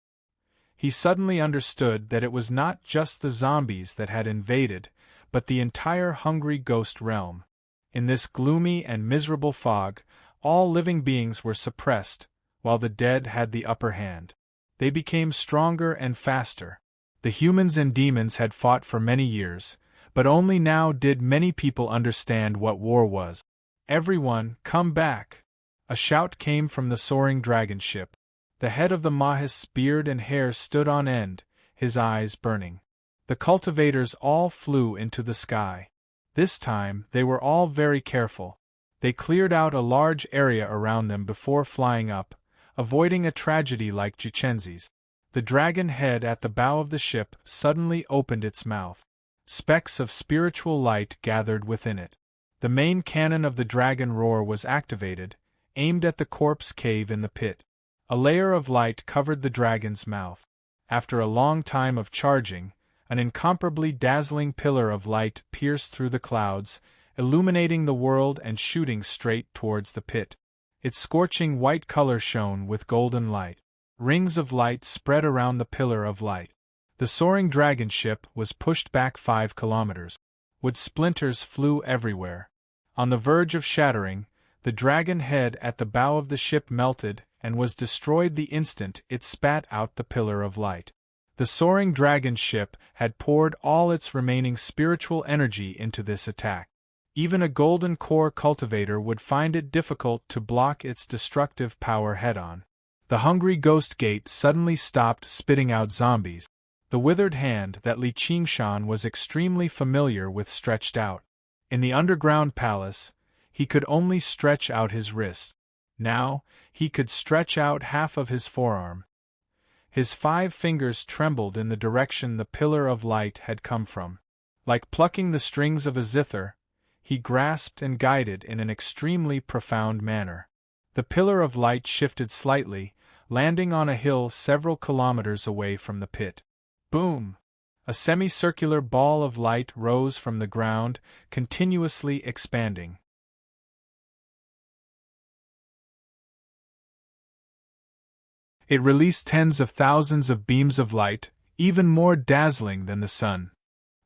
He suddenly understood that it was not just the zombies that had invaded, but the entire hungry ghost realm. In this gloomy and miserable fog, all living beings were suppressed, while the dead had the upper hand. They became stronger and faster. The humans and demons had fought for many years, but only now did many people understand what war was. Everyone, come back! A shout came from the soaring dragon ship. The head of the Mahist's beard and hair stood on end, his eyes burning. The cultivators all flew into the sky. This time, they were all very careful. They cleared out a large area around them before flying up, avoiding a tragedy like Juchenzi's. The dragon head at the bow of the ship suddenly opened its mouth. Specks of spiritual light gathered within it. The main cannon of the dragon roar was activated, aimed at the corpse cave in the pit. A layer of light covered the dragon's mouth. After a long time of charging, an incomparably dazzling pillar of light pierced through the clouds, illuminating the world and shooting straight towards the pit. Its scorching white color shone with golden light. Rings of light spread around the pillar of light. The soaring dragon ship was pushed back 5 kilometers. Wood splinters flew everywhere. On the verge of shattering, the dragon head at the bow of the ship melted and was destroyed the instant it spat out the pillar of light. The soaring dragon ship had poured all its remaining spiritual energy into this attack. Even a golden core cultivator would find it difficult to block its destructive power head-on. The hungry ghost gate suddenly stopped spitting out zombies. The withered hand that Li Qingshan was extremely familiar with stretched out. In the underground palace, he could only stretch out his wrist. Now, he could stretch out half of his forearm. His 5 fingers trembled in the direction the pillar of light had come from. Like plucking the strings of a zither, he grasped and guided in an extremely profound manner. The pillar of light shifted slightly, landing on a hill several kilometers away from the pit. Boom! A semicircular ball of light rose from the ground, continuously expanding. It released tens of thousands of beams of light, even more dazzling than the sun.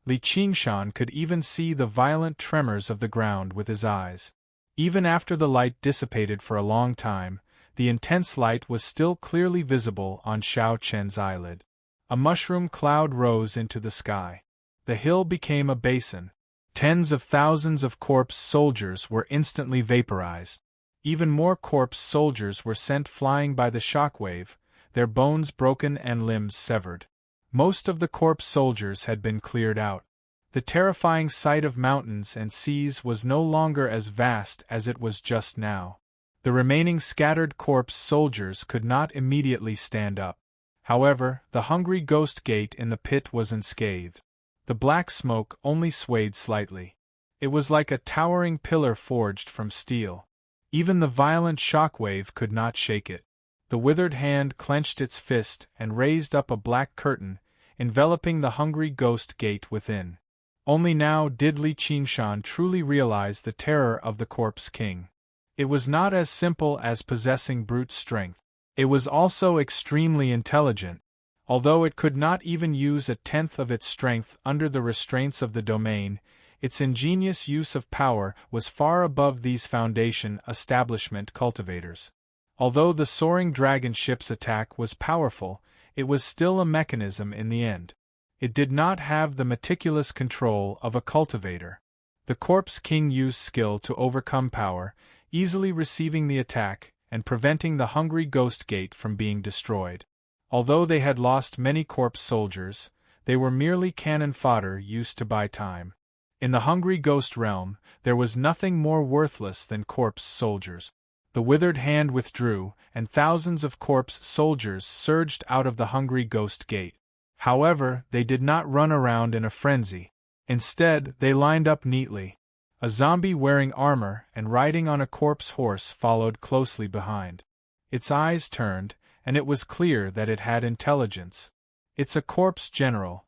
Li Qingshan could even see the violent tremors of the ground with his eyes. Even after the light dissipated for a long time, the intense light was still clearly visible on Xiao Chen's eyelid. A mushroom cloud rose into the sky. The hill became a basin. Tens of thousands of corpse soldiers were instantly vaporized. Even more corpse soldiers were sent flying by the shockwave, their bones broken and limbs severed. Most of the corpse soldiers had been cleared out. The terrifying sight of mountains and seas was no longer as vast as it was just now. The remaining scattered corpse soldiers could not immediately stand up. However, the hungry ghost gate in the pit was unscathed. The black smoke only swayed slightly. It was like a towering pillar forged from steel. Even the violent shockwave could not shake it. The withered hand clenched its fist and raised up a black curtain, enveloping the hungry ghost gate within. Only now did Li Qingshan truly realize the terror of the corpse king. It was not as simple as possessing brute strength. It was also extremely intelligent. Although it could not even use 1/10 of its strength under the restraints of the domain, its ingenious use of power was far above these Foundation establishment cultivators. Although the soaring dragon ship's attack was powerful, it was still a mechanism in the end. It did not have the meticulous control of a cultivator. The corpse king used skill to overcome power, easily receiving the attack and preventing the hungry ghost gate from being destroyed. Although they had lost many corpse soldiers, they were merely cannon fodder used to buy time. In the hungry ghost realm, there was nothing more worthless than corpse soldiers. The withered hand withdrew, and thousands of corpse soldiers surged out of the hungry ghost gate. However, they did not run around in a frenzy. Instead, they lined up neatly. A zombie wearing armor and riding on a corpse horse followed closely behind. Its eyes turned, and it was clear that it had intelligence. It's a corpse general.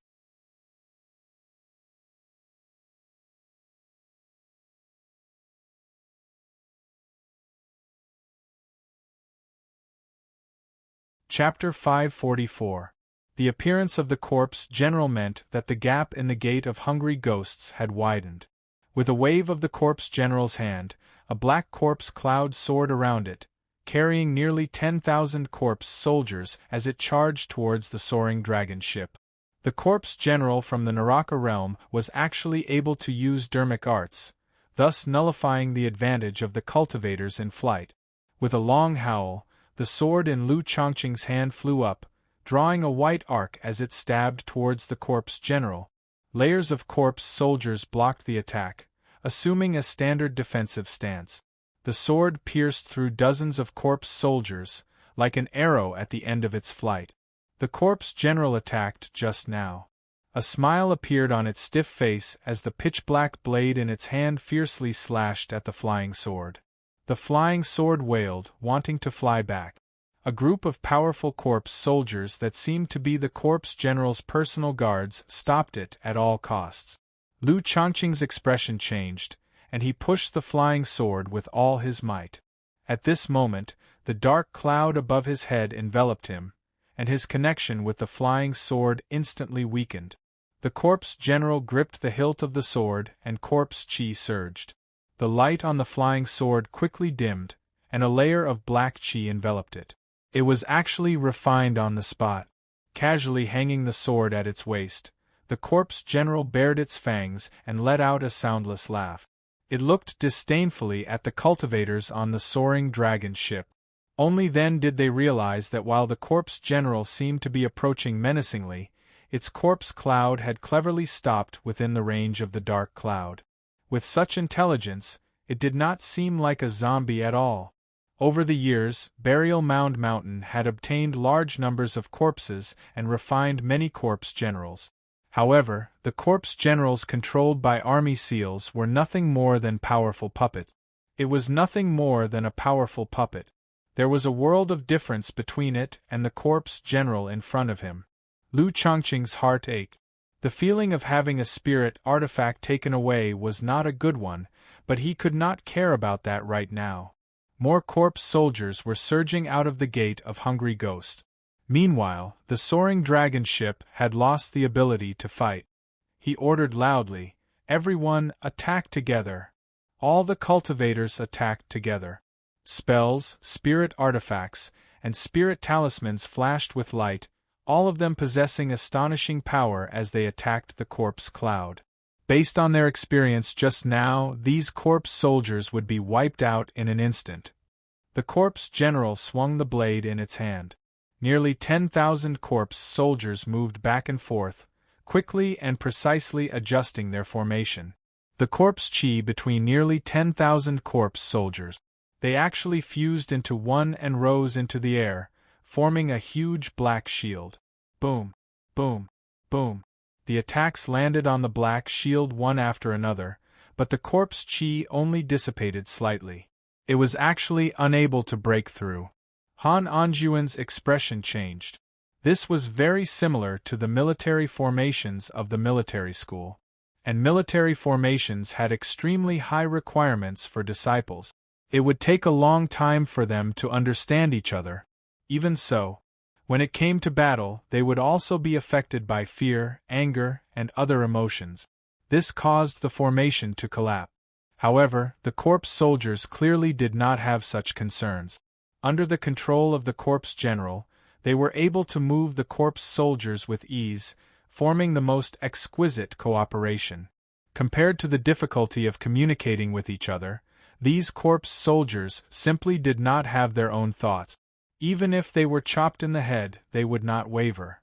Chapter 544. The appearance of the corpse general meant that the gap in the gate of hungry ghosts had widened. With a wave of the corpse general's hand, a black corpse cloud soared around it, carrying nearly 10,000 corpse soldiers as it charged towards the soaring dragon ship. The corpse general from the Naraka realm was actually able to use dermic arts, thus nullifying the advantage of the cultivators in flight. With a long howl, the sword in Lu Chongqing's hand flew up, drawing a white arc as it stabbed towards the corpse general. Layers of corpse soldiers blocked the attack, assuming a standard defensive stance. The sword pierced through dozens of corpse soldiers, like an arrow at the end of its flight. The corpse general attacked just now. A smile appeared on its stiff face as the pitch-black blade in its hand fiercely slashed at the flying sword. The flying sword wailed, wanting to fly back. A group of powerful corpse soldiers that seemed to be the corpse general's personal guards stopped it at all costs. Lu Chongqing's expression changed, and he pushed the flying sword with all his might. At this moment, the dark cloud above his head enveloped him, and his connection with the flying sword instantly weakened. The corpse general gripped the hilt of the sword and corpse chi surged. The light on the flying sword quickly dimmed, and a layer of black chi enveloped it. It was actually refined on the spot. Casually hanging the sword at its waist, the corpse general bared its fangs and let out a soundless laugh. It looked disdainfully at the cultivators on the soaring dragon ship. Only then did they realize that while the corpse general seemed to be approaching menacingly, its corpse cloud had cleverly stopped within the range of the dark cloud. With such intelligence, it did not seem like a zombie at all. Over the years, Burial Mound Mountain had obtained large numbers of corpses and refined many corpse generals. However, the corpse generals controlled by army seals were nothing more than powerful puppets. It was nothing more than a powerful puppet. There was a world of difference between it and the corpse general in front of him. Lu Chongqing's heart ached. The feeling of having a spirit artifact taken away was not a good one, but he could not care about that right now. More corpse soldiers were surging out of the gate of Hungry Ghost. Meanwhile, the soaring dragon ship had lost the ability to fight. He ordered loudly, "Everyone, attack together!" All the cultivators attacked together. Spells, spirit artifacts, and spirit talismans flashed with light, all of them possessing astonishing power as they attacked the corpse cloud. Based on their experience just now, these corpse soldiers would be wiped out in an instant. The corpse general swung the blade in its hand. Nearly 10,000 corpse soldiers moved back and forth, quickly and precisely adjusting their formation. The corpse chi between nearly 10,000 corpse soldiers. They actually fused into one and rose into the air, forming a huge black shield. Boom, boom, boom. The attacks landed on the black shield one after another, but the corpse chi only dissipated slightly. It was actually unable to break through. Han Anjuan's expression changed. This was very similar to the military formations of the military school. And military formations had extremely high requirements for disciples. It would take a long time for them to understand each other. Even so, when it came to battle, they would also be affected by fear, anger, and other emotions. This caused the formation to collapse. However, the corpse soldiers clearly did not have such concerns. Under the control of the corpse general, they were able to move the corpse soldiers with ease, forming the most exquisite cooperation. Compared to the difficulty of communicating with each other, these corpse soldiers simply did not have their own thoughts. Even if they were chopped in the head, they would not waver.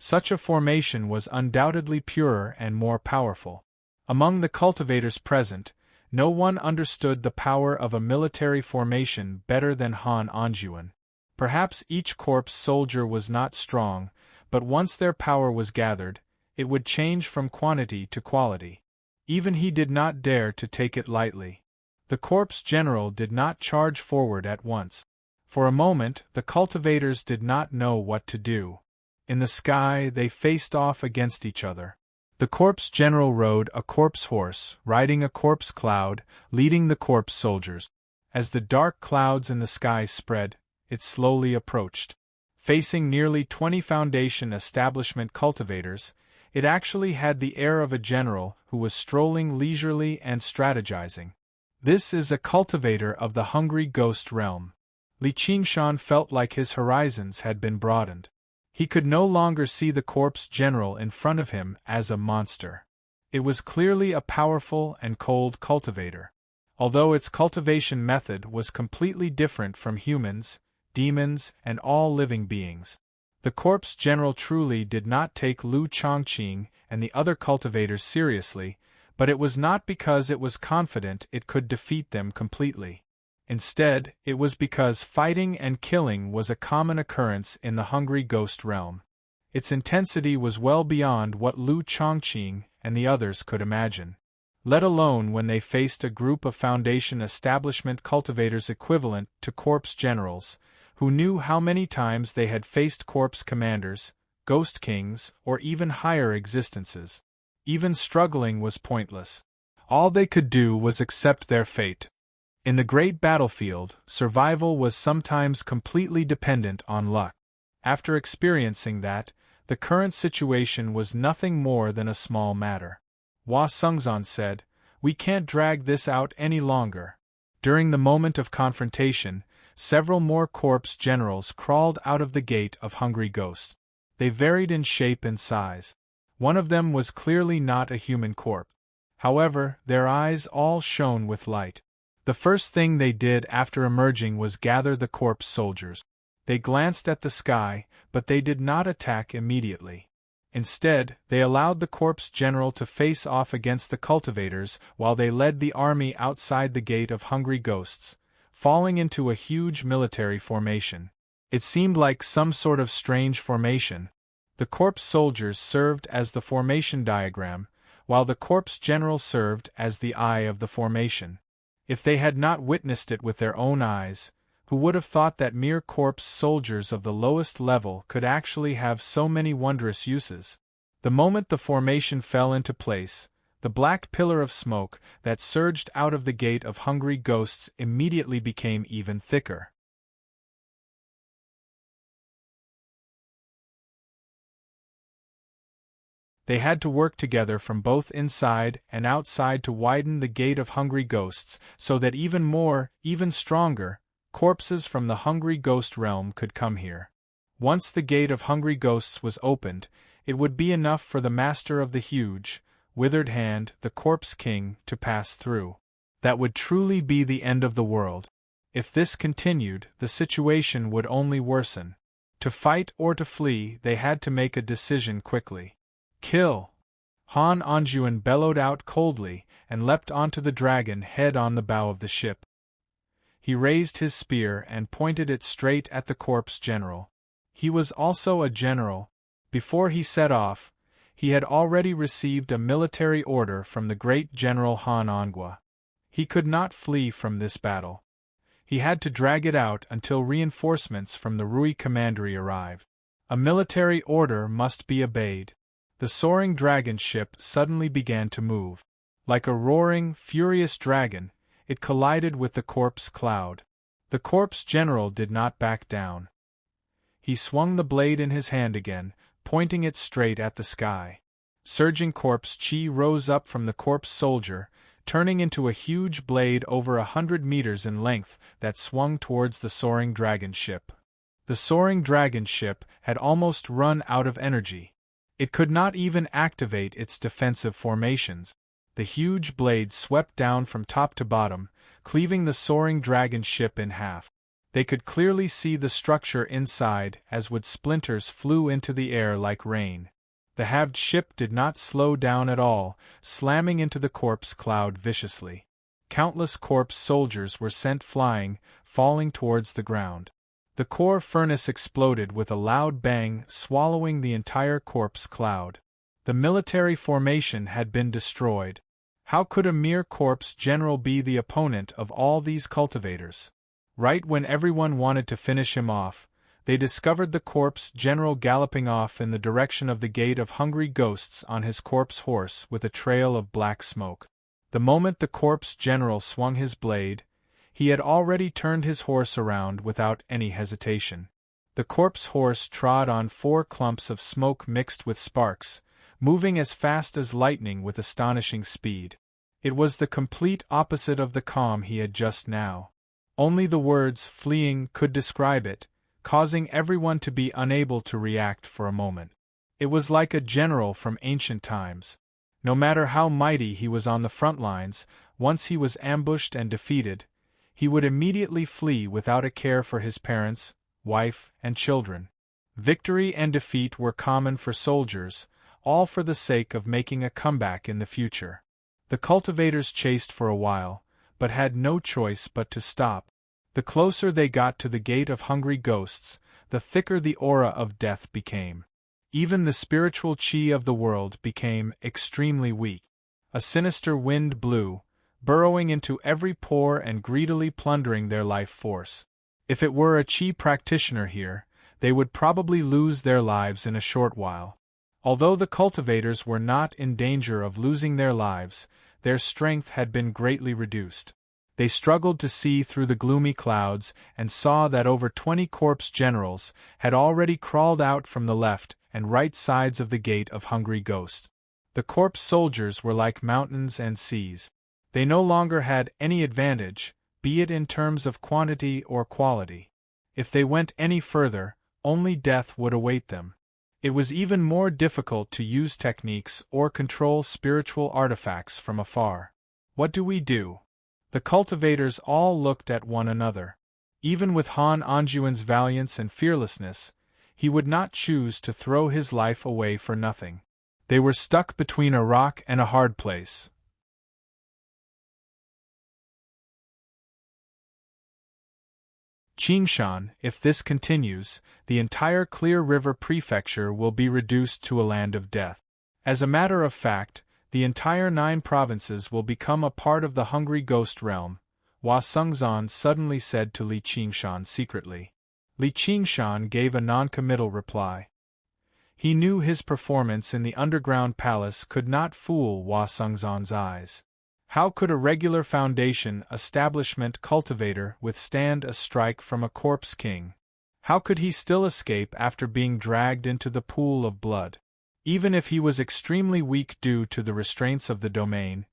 Such a formation was undoubtedly purer and more powerful. Among the cultivators present, no one understood the power of a military formation better than Han Anjuan. Perhaps each corpse soldier was not strong, but once their power was gathered, it would change from quantity to quality. Even he did not dare to take it lightly. The corpse general did not charge forward at once. For a moment, the cultivators did not know what to do. In the sky, they faced off against each other. The corpse general rode a corpse horse, riding a corpse cloud, leading the corpse soldiers. As the dark clouds in the sky spread, it slowly approached. Facing nearly 20 Foundation establishment cultivators, it actually had the air of a general who was strolling leisurely and strategizing. This is a cultivator of the Hungry Ghost realm. Li Qingshan felt like his horizons had been broadened. He could no longer see the corpse general in front of him as a monster. It was clearly a powerful and cold cultivator. Although its cultivation method was completely different from humans, demons, and all living beings. The corpse general truly did not take Lu Chongqing and the other cultivators seriously, but it was not because it was confident it could defeat them completely. Instead, it was because fighting and killing was a common occurrence in the Hungry Ghost realm. Its intensity was well beyond what Lu Chongqing and the others could imagine. Let alone when they faced a group of Foundation establishment cultivators equivalent to corpse generals, who knew how many times they had faced corpse commanders, ghost kings, or even higher existences. Even struggling was pointless. All they could do was accept their fate. In the great battlefield, survival was sometimes completely dependent on luck. After experiencing that, the current situation was nothing more than a small matter. Hua Sungzan said, "We can't drag this out any longer." During the moment of confrontation, several more corpse generals crawled out of the gate of hungry ghosts. They varied in shape and size. One of them was clearly not a human corpse. However, their eyes all shone with light. The first thing they did after emerging was gather the corpse soldiers. They glanced at the sky, but they did not attack immediately. Instead, they allowed the corpse general to face off against the cultivators while they led the army outside the gate of hungry ghosts, falling into a huge military formation. It seemed like some sort of strange formation. The corpse soldiers served as the formation diagram, while the corpse general served as the eye of the formation. If they had not witnessed it with their own eyes, who would have thought that mere corpse soldiers of the lowest level could actually have so many wondrous uses? The moment the formation fell into place, the black pillar of smoke that surged out of the gate of hungry ghosts immediately became even thicker. They had to work together from both inside and outside to widen the gate of hungry ghosts so that even more, even stronger, corpses from the hungry ghost realm could come here. Once the gate of hungry ghosts was opened, it would be enough for the master of the huge, withered hand, the corpse king, to pass through. That would truly be the end of the world. If this continued, the situation would only worsen. To fight or to flee, they had to make a decision quickly. Kill! Han Anjuan bellowed out coldly and leapt onto the dragon head on the bow of the ship. He raised his spear and pointed it straight at the corpse general. He was also a general. Before he set off, he had already received a military order from the great general Han Angua. He could not flee from this battle. He had to drag it out until reinforcements from the Rui commandery arrived. A military order must be obeyed. The soaring dragon ship suddenly began to move. Like a roaring, furious dragon, it collided with the corpse cloud. The corpse general did not back down. He swung the blade in his hand again, pointing it straight at the sky. Surging corpse chi rose up from the corpse soldier, turning into a huge blade over 100 meters in length that swung towards the soaring dragon ship. The soaring dragon ship had almost run out of energy. It could not even activate its defensive formations. The huge blade swept down from top to bottom, cleaving the soaring dragon ship in half. They could clearly see the structure inside as wood splinters flew into the air like rain. The halved ship did not slow down at all, slamming into the corpse cloud viciously. Countless corpse soldiers were sent flying, falling towards the ground. The core furnace exploded with a loud bang, swallowing the entire corpse cloud. The military formation had been destroyed. How could a mere corpse general be the opponent of all these cultivators? Right when everyone wanted to finish him off, they discovered the corpse general galloping off in the direction of the gate of hungry ghosts on his corpse horse with a trail of black smoke. The moment the corpse general swung his blade, he had already turned his horse around without any hesitation. The corpse horse trod on 4 clumps of smoke mixed with sparks, moving as fast as lightning with astonishing speed. It was the complete opposite of the calm he had just now. Only the words fleeing could describe it, causing everyone to be unable to react for a moment. It was like a general from ancient times. No matter how mighty he was on the front lines, once he was ambushed and defeated, he would immediately flee without a care for his parents, wife, and children. Victory and defeat were common for soldiers, all for the sake of making a comeback in the future. The cultivators chased for a while, but had no choice but to stop. The closer they got to the gate of hungry ghosts, the thicker the aura of death became. Even the spiritual chi of the world became extremely weak. A sinister wind blew, burrowing into every pore and greedily plundering their life force. If it were a chi practitioner here, they would probably lose their lives in a short while. Although the cultivators were not in danger of losing their lives, their strength had been greatly reduced. They struggled to see through the gloomy clouds and saw that over 20 corpse generals had already crawled out from the left and right sides of the gate of Hungry Ghost. The corpse soldiers were like mountains and seas. They no longer had any advantage, be it in terms of quantity or quality. If they went any further, only death would await them. It was even more difficult to use techniques or control spiritual artifacts from afar. What do we do? The cultivators all looked at one another. Even with Han Anjuan's valiance and fearlessness, he would not choose to throw his life away for nothing. They were stuck between a rock and a hard place. Qingshan, if this continues, the entire Clear River Prefecture will be reduced to a land of death. As a matter of fact, the entire 9 provinces will become a part of the Hungry Ghost realm, Hua Sengzan suddenly said to Li Qingshan secretly. Li Qingshan gave a non-committal reply. He knew his performance in the underground palace could not fool Hua Sengzan's eyes. How could a regular foundation establishment cultivator withstand a strike from a corpse king? How could he still escape after being dragged into the pool of blood? Even if he was extremely weak due to the restraints of the domain,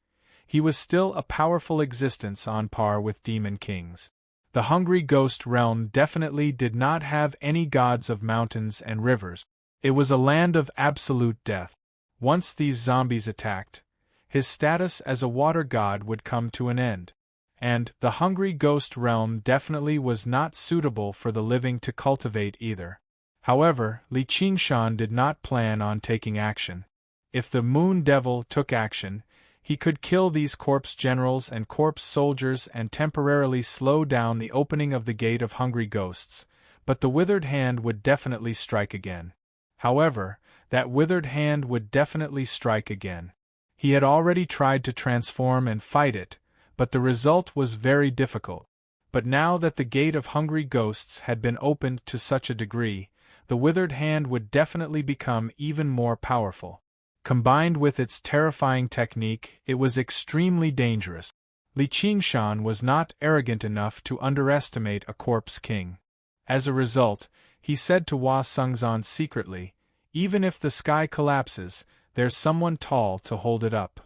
he was still a powerful existence on par with demon kings. The Hungry Ghost realm definitely did not have any gods of mountains and rivers. It was a land of absolute death. Once these zombies attacked, his status as a water god would come to an end. And the Hungry Ghost realm definitely was not suitable for the living to cultivate either. However, Li Qingshan did not plan on taking action. If the Moon Devil took action, he could kill these corpse generals and corpse soldiers and temporarily slow down the opening of the Gate of Hungry Ghosts, but the withered hand would definitely strike again. However, that withered hand would definitely strike again. He had already tried to transform and fight it, but the result was very difficult. But now that the Gate of Hungry Ghosts had been opened to such a degree, the withered hand would definitely become even more powerful. Combined with its terrifying technique, it was extremely dangerous. Li Qingshan was not arrogant enough to underestimate a corpse king. As a result, he said to Hua Sengzan secretly, "Even if the sky collapses, there's someone tall to hold it up."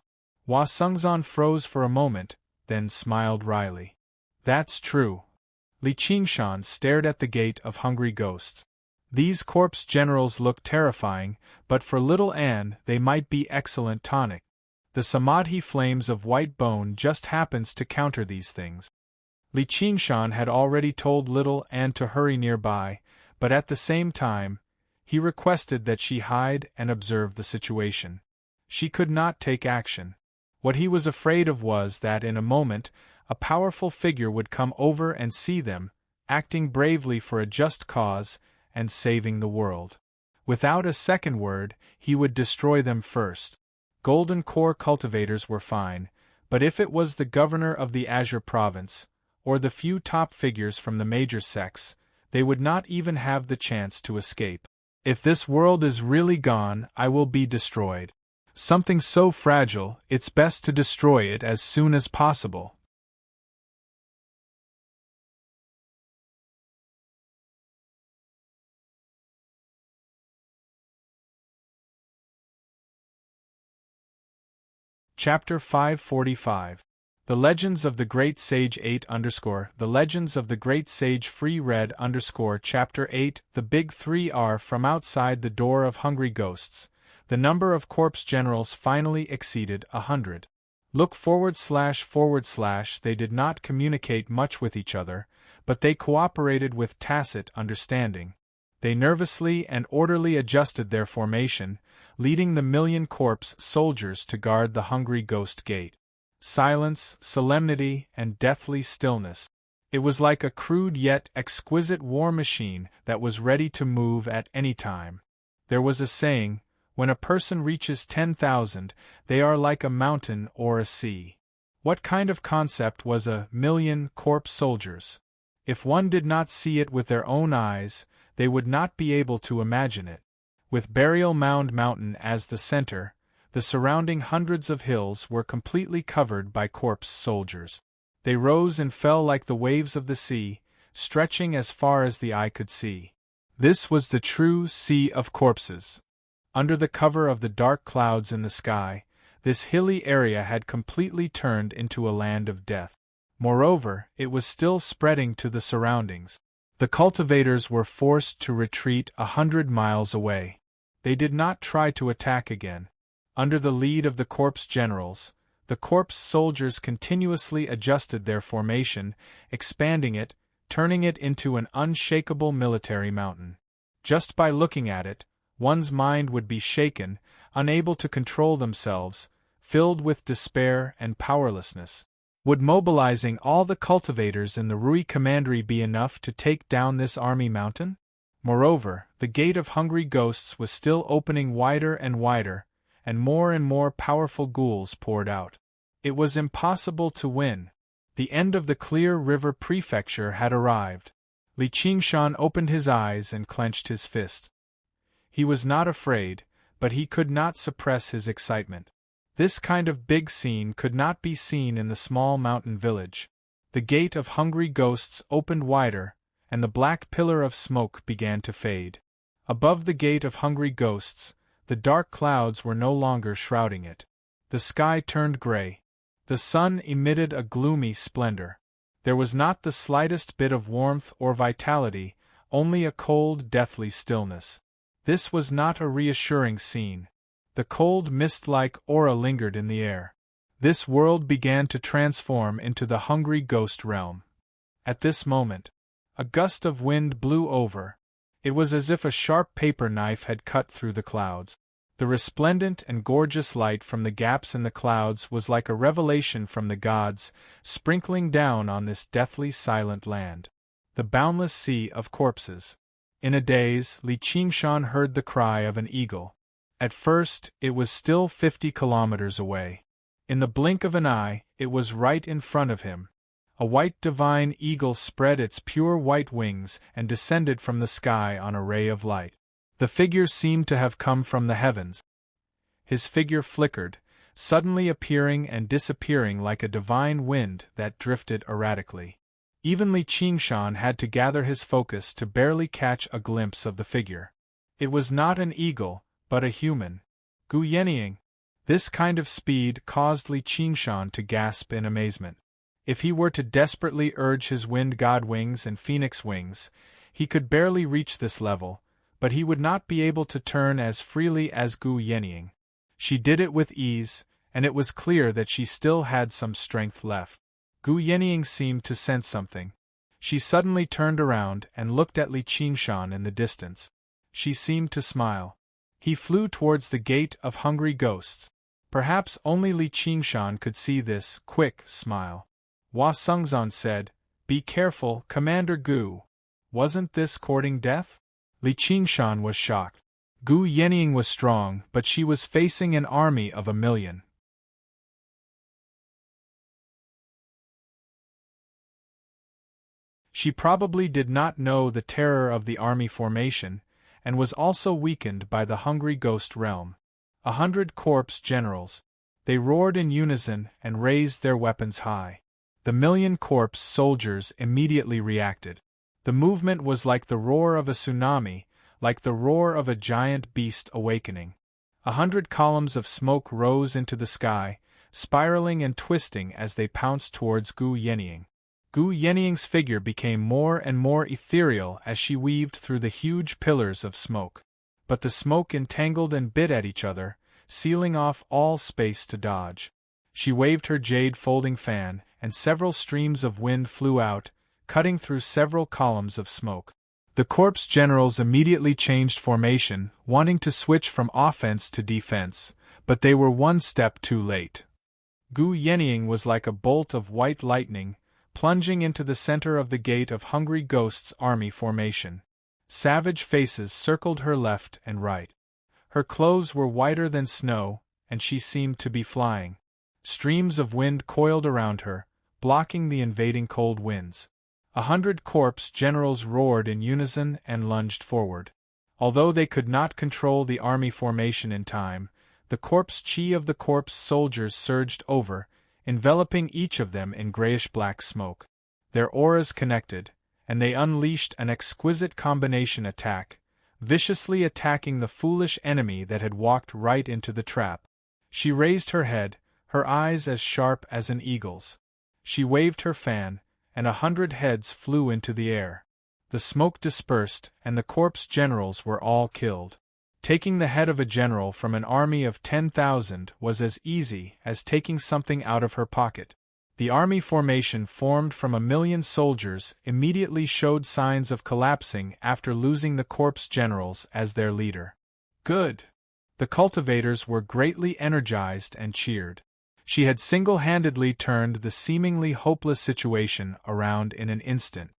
Hua Sengzan froze for a moment, then smiled wryly. "That's true." Li Qingshan stared at the Gate of Hungry Ghosts. These corpse generals looked terrifying, but for little Anne they might be excellent tonic. The Samadhi flames of white bone just happens to counter these things. Li Qingshan had already told little Anne to hurry nearby, but at the same time, he requested that she hide and observe the situation. She could not take action. What he was afraid of was that in a moment, a powerful figure would come over and see them, acting bravely for a just cause, and saving the world. Without a second word, he would destroy them first. Golden Core cultivators were fine, but if it was the governor of the Azure province, or the few top figures from the major sects, they would not even have the chance to escape. If this world is really gone, I will be destroyed. Something so fragile, it's best to destroy it as soon as possible. Chapter 545. The Legends of the Great Sage 8 The Legends of the Great Sage Free Read Chapter 8 The Big Three are from outside the door of Hungry Ghosts. The number of corpse generals finally exceeded 100. Look // they did not communicate much with each other, but they cooperated with tacit understanding. They nervously and orderly adjusted their formation, leading the million corpse soldiers to guard the Hungry Ghost Gate. Silence, solemnity, and deathly stillness. It was like a crude yet exquisite war machine that was ready to move at any time. There was a saying, when a person reaches 10,000, they are like a mountain or a sea. What kind of concept was a million corpse soldiers? If one did not see it with their own eyes, they would not be able to imagine it. With Burial Mound Mountain as the center, the surrounding hundreds of hills were completely covered by corpse soldiers. They rose and fell like the waves of the sea, stretching as far as the eye could see. This was the true Sea of Corpses. Under the cover of the dark clouds in the sky, this hilly area had completely turned into a land of death. Moreover, it was still spreading to the surroundings. The cultivators were forced to retreat 100 miles away. They did not try to attack again. Under the lead of the corpse generals, the corpse soldiers continuously adjusted their formation, expanding it, turning it into an unshakable military mountain. Just by looking at it, one's mind would be shaken, unable to control themselves, filled with despair and powerlessness. Would mobilizing all the cultivators in the Rui Commandery be enough to take down this army mountain? Moreover, the gate of hungry ghosts was still opening wider and wider, and more powerful ghouls poured out. It was impossible to win. The end of the Clear River Prefecture had arrived. Li Qingshan opened his eyes and clenched his fist. He was not afraid, but he could not suppress his excitement. This kind of big scene could not be seen in the small mountain village. The gate of hungry ghosts opened wider, and the black pillar of smoke began to fade. Above the gate of hungry ghosts, the dark clouds were no longer shrouding it. The sky turned gray. The sun emitted a gloomy splendor. There was not the slightest bit of warmth or vitality, only a cold, deathly stillness. This was not a reassuring scene. The cold mist-like aura lingered in the air. This world began to transform into the hungry ghost realm. At this moment, a gust of wind blew over. It was as if a sharp paper knife had cut through the clouds. The resplendent and gorgeous light from the gaps in the clouds was like a revelation from the gods, sprinkling down on this deathly silent land. The boundless sea of corpses. In a daze, Li Qingshan heard the cry of an eagle. At first, it was still 50 kilometers away. In the blink of an eye, it was right in front of him. A white divine eagle spread its pure white wings and descended from the sky on a ray of light. The figure seemed to have come from the heavens. His figure flickered, suddenly appearing and disappearing like a divine wind that drifted erratically. Even Li Qingshan had to gather his focus to barely catch a glimpse of the figure. It was not an eagle, but a human. Gu Yenying. This kind of speed caused Li Qingshan to gasp in amazement. If he were to desperately urge his wind god wings and phoenix wings, he could barely reach this level, but he would not be able to turn as freely as Gu Yenying. She did it with ease, and it was clear that she still had some strength left. Gu Yenying seemed to sense something. She suddenly turned around and looked at Li Qingshan in the distance. She seemed to smile. He flew towards the gate of hungry ghosts. Perhaps only Li Qingshan could see this quick smile. Hua Sengzan said, "Be careful, Commander Gu. Wasn't this courting death?" Li Qingshan was shocked. Gu Yenying was strong, but she was facing an army of 1,000,000. She probably did not know the terror of the army formation, and was also weakened by the hungry ghost realm. 100 corpse generals. They roared in unison and raised their weapons high. The 1,000,000 corpse soldiers immediately reacted. The movement was like the roar of a tsunami, like the roar of a giant beast awakening. 100 columns of smoke rose into the sky, spiraling and twisting as they pounced towards Gu Yenying. Gu Yenying's figure became more and more ethereal as she weaved through the huge pillars of smoke. But the smoke entangled and bit at each other, sealing off all space to dodge. She waved her jade folding fan, and several streams of wind flew out, cutting through several columns of smoke. The corpse generals immediately changed formation, wanting to switch from offense to defense, but they were one step too late. Gu Yenying was like a bolt of white lightning, plunging into the center of the gate of hungry ghosts' army formation. Savage faces circled her left and right. Her clothes were whiter than snow, and she seemed to be flying. Streams of wind coiled around her, blocking the invading cold winds. 100 corpse generals roared in unison and lunged forward. Although they could not control the army formation in time, the corpse chi of the corpse soldiers surged over, enveloping each of them in grayish-black smoke. Their auras connected, and they unleashed an exquisite combination attack, viciously attacking the foolish enemy that had walked right into the trap. She raised her head, her eyes as sharp as an eagle's. She waved her fan, and 100 heads flew into the air. The smoke dispersed, and the corpse generals were all killed. Taking the head of a general from an army of 10,000 was as easy as taking something out of her pocket. The army formation formed from 1,000,000 soldiers immediately showed signs of collapsing after losing the corpse generals as their leader. Good! The cultivators were greatly energized and cheered. She had single-handedly turned the seemingly hopeless situation around in an instant.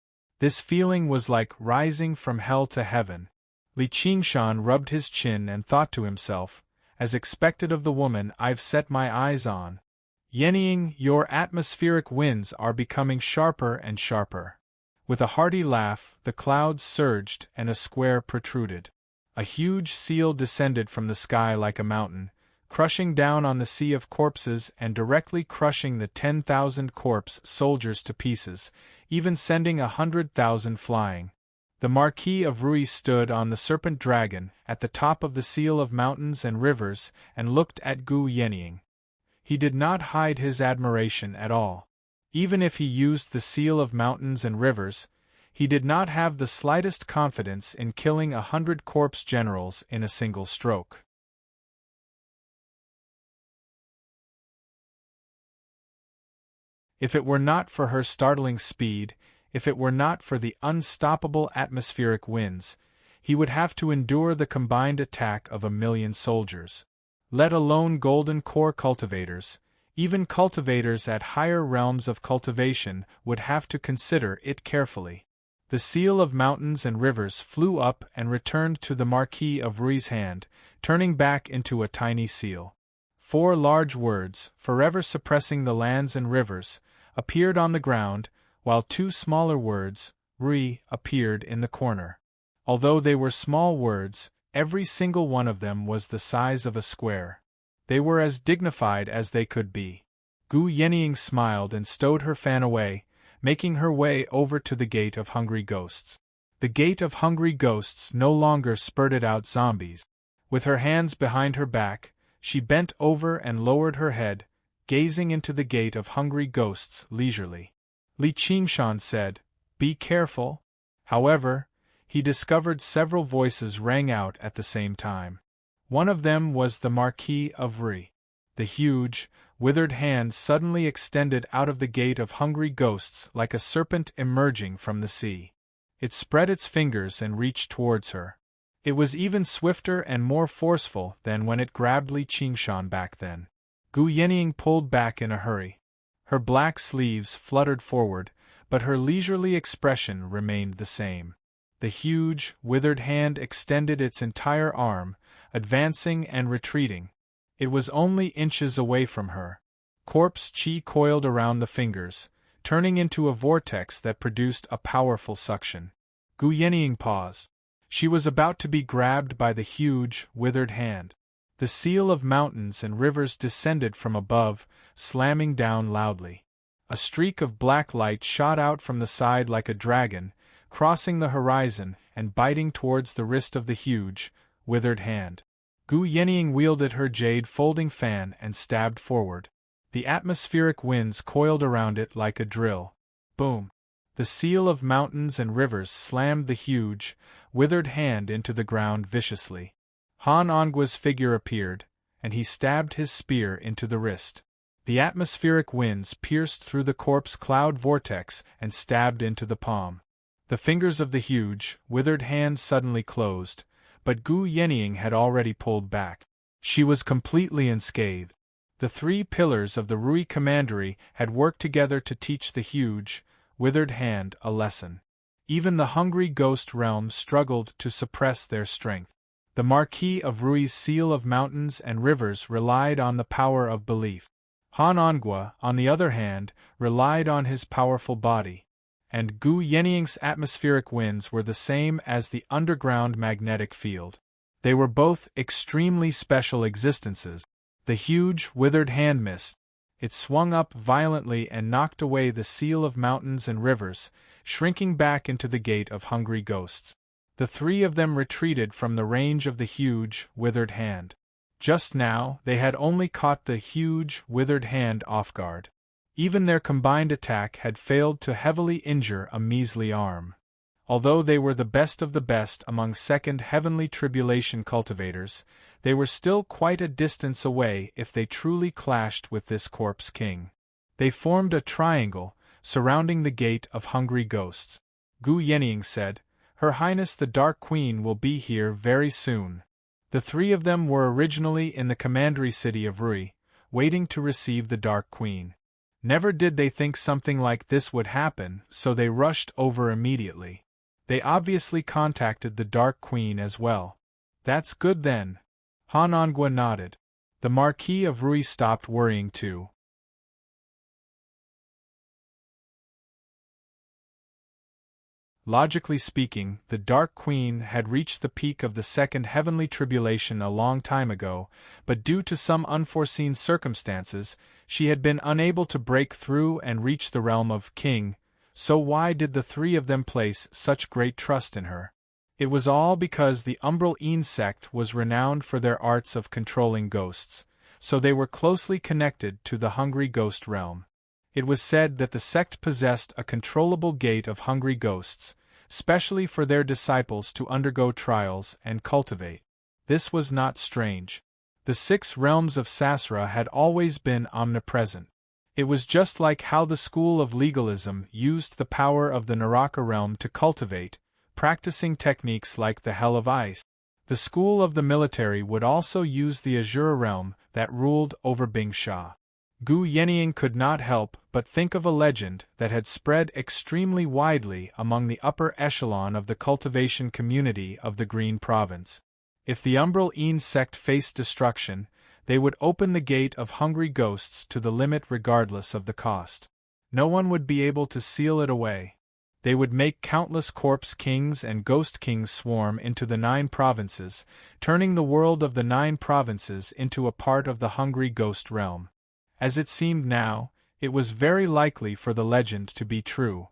This feeling was like rising from hell to heaven. Li Qingshan rubbed his chin and thought to himself, as expected of the woman I've set my eyes on, "Yenying, your atmospheric winds are becoming sharper and sharper." With a hearty laugh, the clouds surged and a square protruded. A huge seal descended from the sky like a mountain, crushing down on the sea of corpses and directly crushing the 10,000 corpse soldiers to pieces, even sending 100,000 flying. The Marquis of Rui stood on the serpent dragon at the top of the seal of mountains and rivers and looked at Gu Yenying. He did not hide his admiration at all. Even if he used the seal of mountains and rivers, he did not have the slightest confidence in killing 100 corpse generals in a single stroke. If it were not for her startling speed, if it were not for the unstoppable atmospheric winds, he would have to endure the combined attack of 1,000,000 soldiers. Let alone golden core cultivators, even cultivators at higher realms of cultivation would have to consider it carefully. The seal of mountains and rivers flew up and returned to the Marquis of Rui's hand, turning back into a tiny seal. 4 large words, forever suppressing the lands and rivers, appeared on the ground, while 2 smaller words, Rui, appeared in the corner. Although they were small words, every single one of them was the size of a square. They were as dignified as they could be. Gu Yenying smiled and stowed her fan away, making her way over to the Gate of Hungry Ghosts. The Gate of Hungry Ghosts no longer spurted out zombies. With her hands behind her back, she bent over and lowered her head, gazing into the Gate of Hungry Ghosts leisurely. Li Qingshan said, "Be careful." However, he discovered several voices rang out at the same time. One of them was the Marquis of Rui. The huge, withered hand suddenly extended out of the Gate of Hungry Ghosts like a serpent emerging from the sea. It spread its fingers and reached towards her. It was even swifter and more forceful than when it grabbed Li Qingshan back then. Gu Yenying pulled back in a hurry. Her black sleeves fluttered forward, but her leisurely expression remained the same. The huge, withered hand extended its entire arm, advancing and retreating. It was only inches away from her. Corpse chi coiled around the fingers, turning into a vortex that produced a powerful suction. Gu Yenying paused. She was about to be grabbed by the huge, withered hand. The seal of mountains and rivers descended from above, slamming down loudly. A streak of black light shot out from the side like a dragon, crossing the horizon and biting towards the wrist of the huge, withered hand. Gu Yenying wielded her jade folding fan and stabbed forward. The atmospheric winds coiled around it like a drill. Boom! The seal of mountains and rivers slammed the huge, withered hand into the ground viciously. Han Ongua's figure appeared, and he stabbed his spear into the wrist. The atmospheric winds pierced through the corpse cloud vortex and stabbed into the palm. The fingers of the huge, withered hand suddenly closed, but Gu Yenying had already pulled back. She was completely unscathed. The 3 pillars of the Rui Commandery had worked together to teach the huge, withered hand a lesson. Even the hungry ghost realm struggled to suppress their strength. The Marquis of Rui's seal of mountains and rivers relied on the power of belief. Han Ongua, on the other hand, relied on his powerful body. and Gu Yenying's atmospheric winds were the same as the underground magnetic field. They were both extremely special existences. The huge, withered hand mist. It swung up violently and knocked away the seal of mountains and rivers, shrinking back into the gate of hungry ghosts. The three of them retreated from the range of the huge, withered hand. Just now, they had only caught the huge, withered hand off guard. Even their combined attack had failed to heavily injure a measly arm. Although they were the best of the best among second heavenly tribulation cultivators, they were still quite a distance away if they truly clashed with this corpse king. They formed a triangle, surrounding the gate of hungry ghosts. Gu Yenying said, "Her Highness the Dark Queen will be here very soon." The three of them were originally in the commandery city of Rui, waiting to receive the Dark Queen. Never did they think something like this would happen, so they rushed over immediately. They obviously contacted the Dark Queen as well. "That's good then." Hanangua nodded. The Marquis of Rui stopped worrying too. Logically speaking, the Dark Queen had reached the peak of the second heavenly tribulation a long time ago, but due to some unforeseen circumstances, she had been unable to break through and reach the realm of King. So why did the three of them place such great trust in her? It was all because the Umbral Een sect was renowned for their arts of controlling ghosts, so they were closely connected to the hungry ghost realm. It was said that the sect possessed a controllable gate of hungry ghosts, specially for their disciples to undergo trials and cultivate. This was not strange. The 6 realms of Sasra had always been omnipresent. It was just like how the school of legalism used the power of the Naraka realm to cultivate, practicing techniques like the Hell of Ice. The school of the military would also use the Azura realm that ruled over Bingsha. Gu Yenying could not help but think of a legend that had spread extremely widely among the upper echelon of the cultivation community of the Green Province. If the Umbral Een sect faced destruction, they would open the gate of hungry ghosts to the limit regardless of the cost. No one would be able to seal it away. They would make countless corpse kings and ghost kings swarm into the 9 provinces, turning the world of the 9 provinces into a part of the hungry ghost realm. As it seemed now, it was very likely for the legend to be true.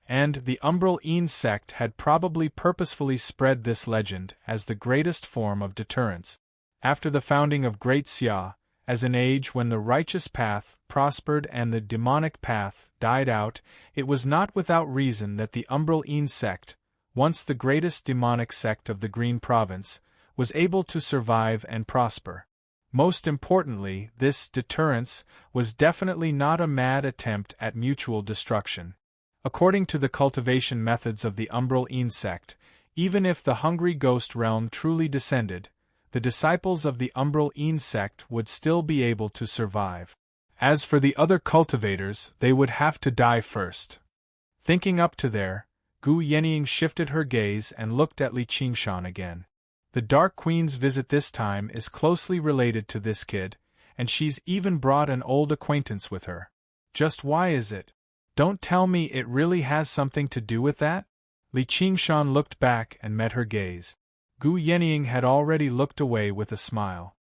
And the Umbral Een sect had probably purposefully spread this legend as the greatest form of deterrence. After the founding of Great Xia, as an age when the righteous path prospered and the demonic path died out, it was not without reason that the Umbral Een sect, once the greatest demonic sect of the Green Province, was able to survive and prosper. Most importantly, this deterrence was definitely not a mad attempt at mutual destruction. According to the cultivation methods of the Umbral Een sect, even if the hungry ghost realm truly descended, the disciples of the Umbral Een sect would still be able to survive. As for the other cultivators, they would have to die first. Thinking up to there, Gu Yenying shifted her gaze and looked at Li Qingshan again. The Dark Queen's visit this time is closely related to this kid, and she's even brought an old acquaintance with her. Just why is it? Don't tell me it really has something to do with that? Li Qingshan looked back and met her gaze. Gu Yenying had already looked away with a smile.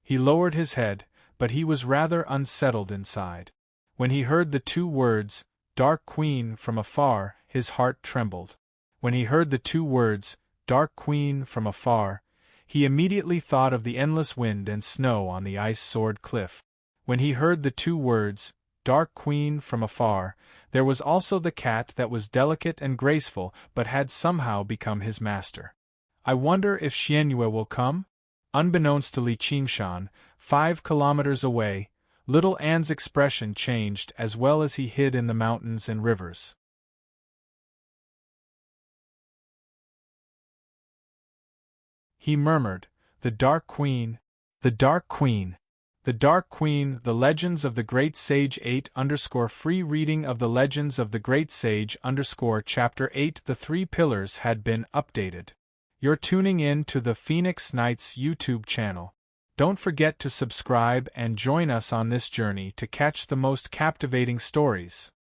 He lowered his head, but he was rather unsettled inside. When he heard the 2 words, Dark Queen, from afar, his heart trembled. When he heard the 2 words, Dark Queen, from afar, he immediately thought of the endless wind and snow on the ice-sword cliff. When he heard the 2 words, Dark Queen, from afar, there was also the cat that was delicate and graceful but had somehow become his master. I wonder if Xianyue will come? Unbeknownst to Li Qingshan, 5 kilometers away, little An's expression changed as well as he hid in the mountains and rivers. He murmured, "The Dark Queen, the Dark Queen, the Dark Queen." The Legends of the Great Sage 8_free reading of the Legends of the Great Sage _Chapter 8. The 3 pillars had been updated. You're tuning in to the Phoenix Knights YouTube channel. Don't forget to subscribe and join us on this journey to catch the most captivating stories.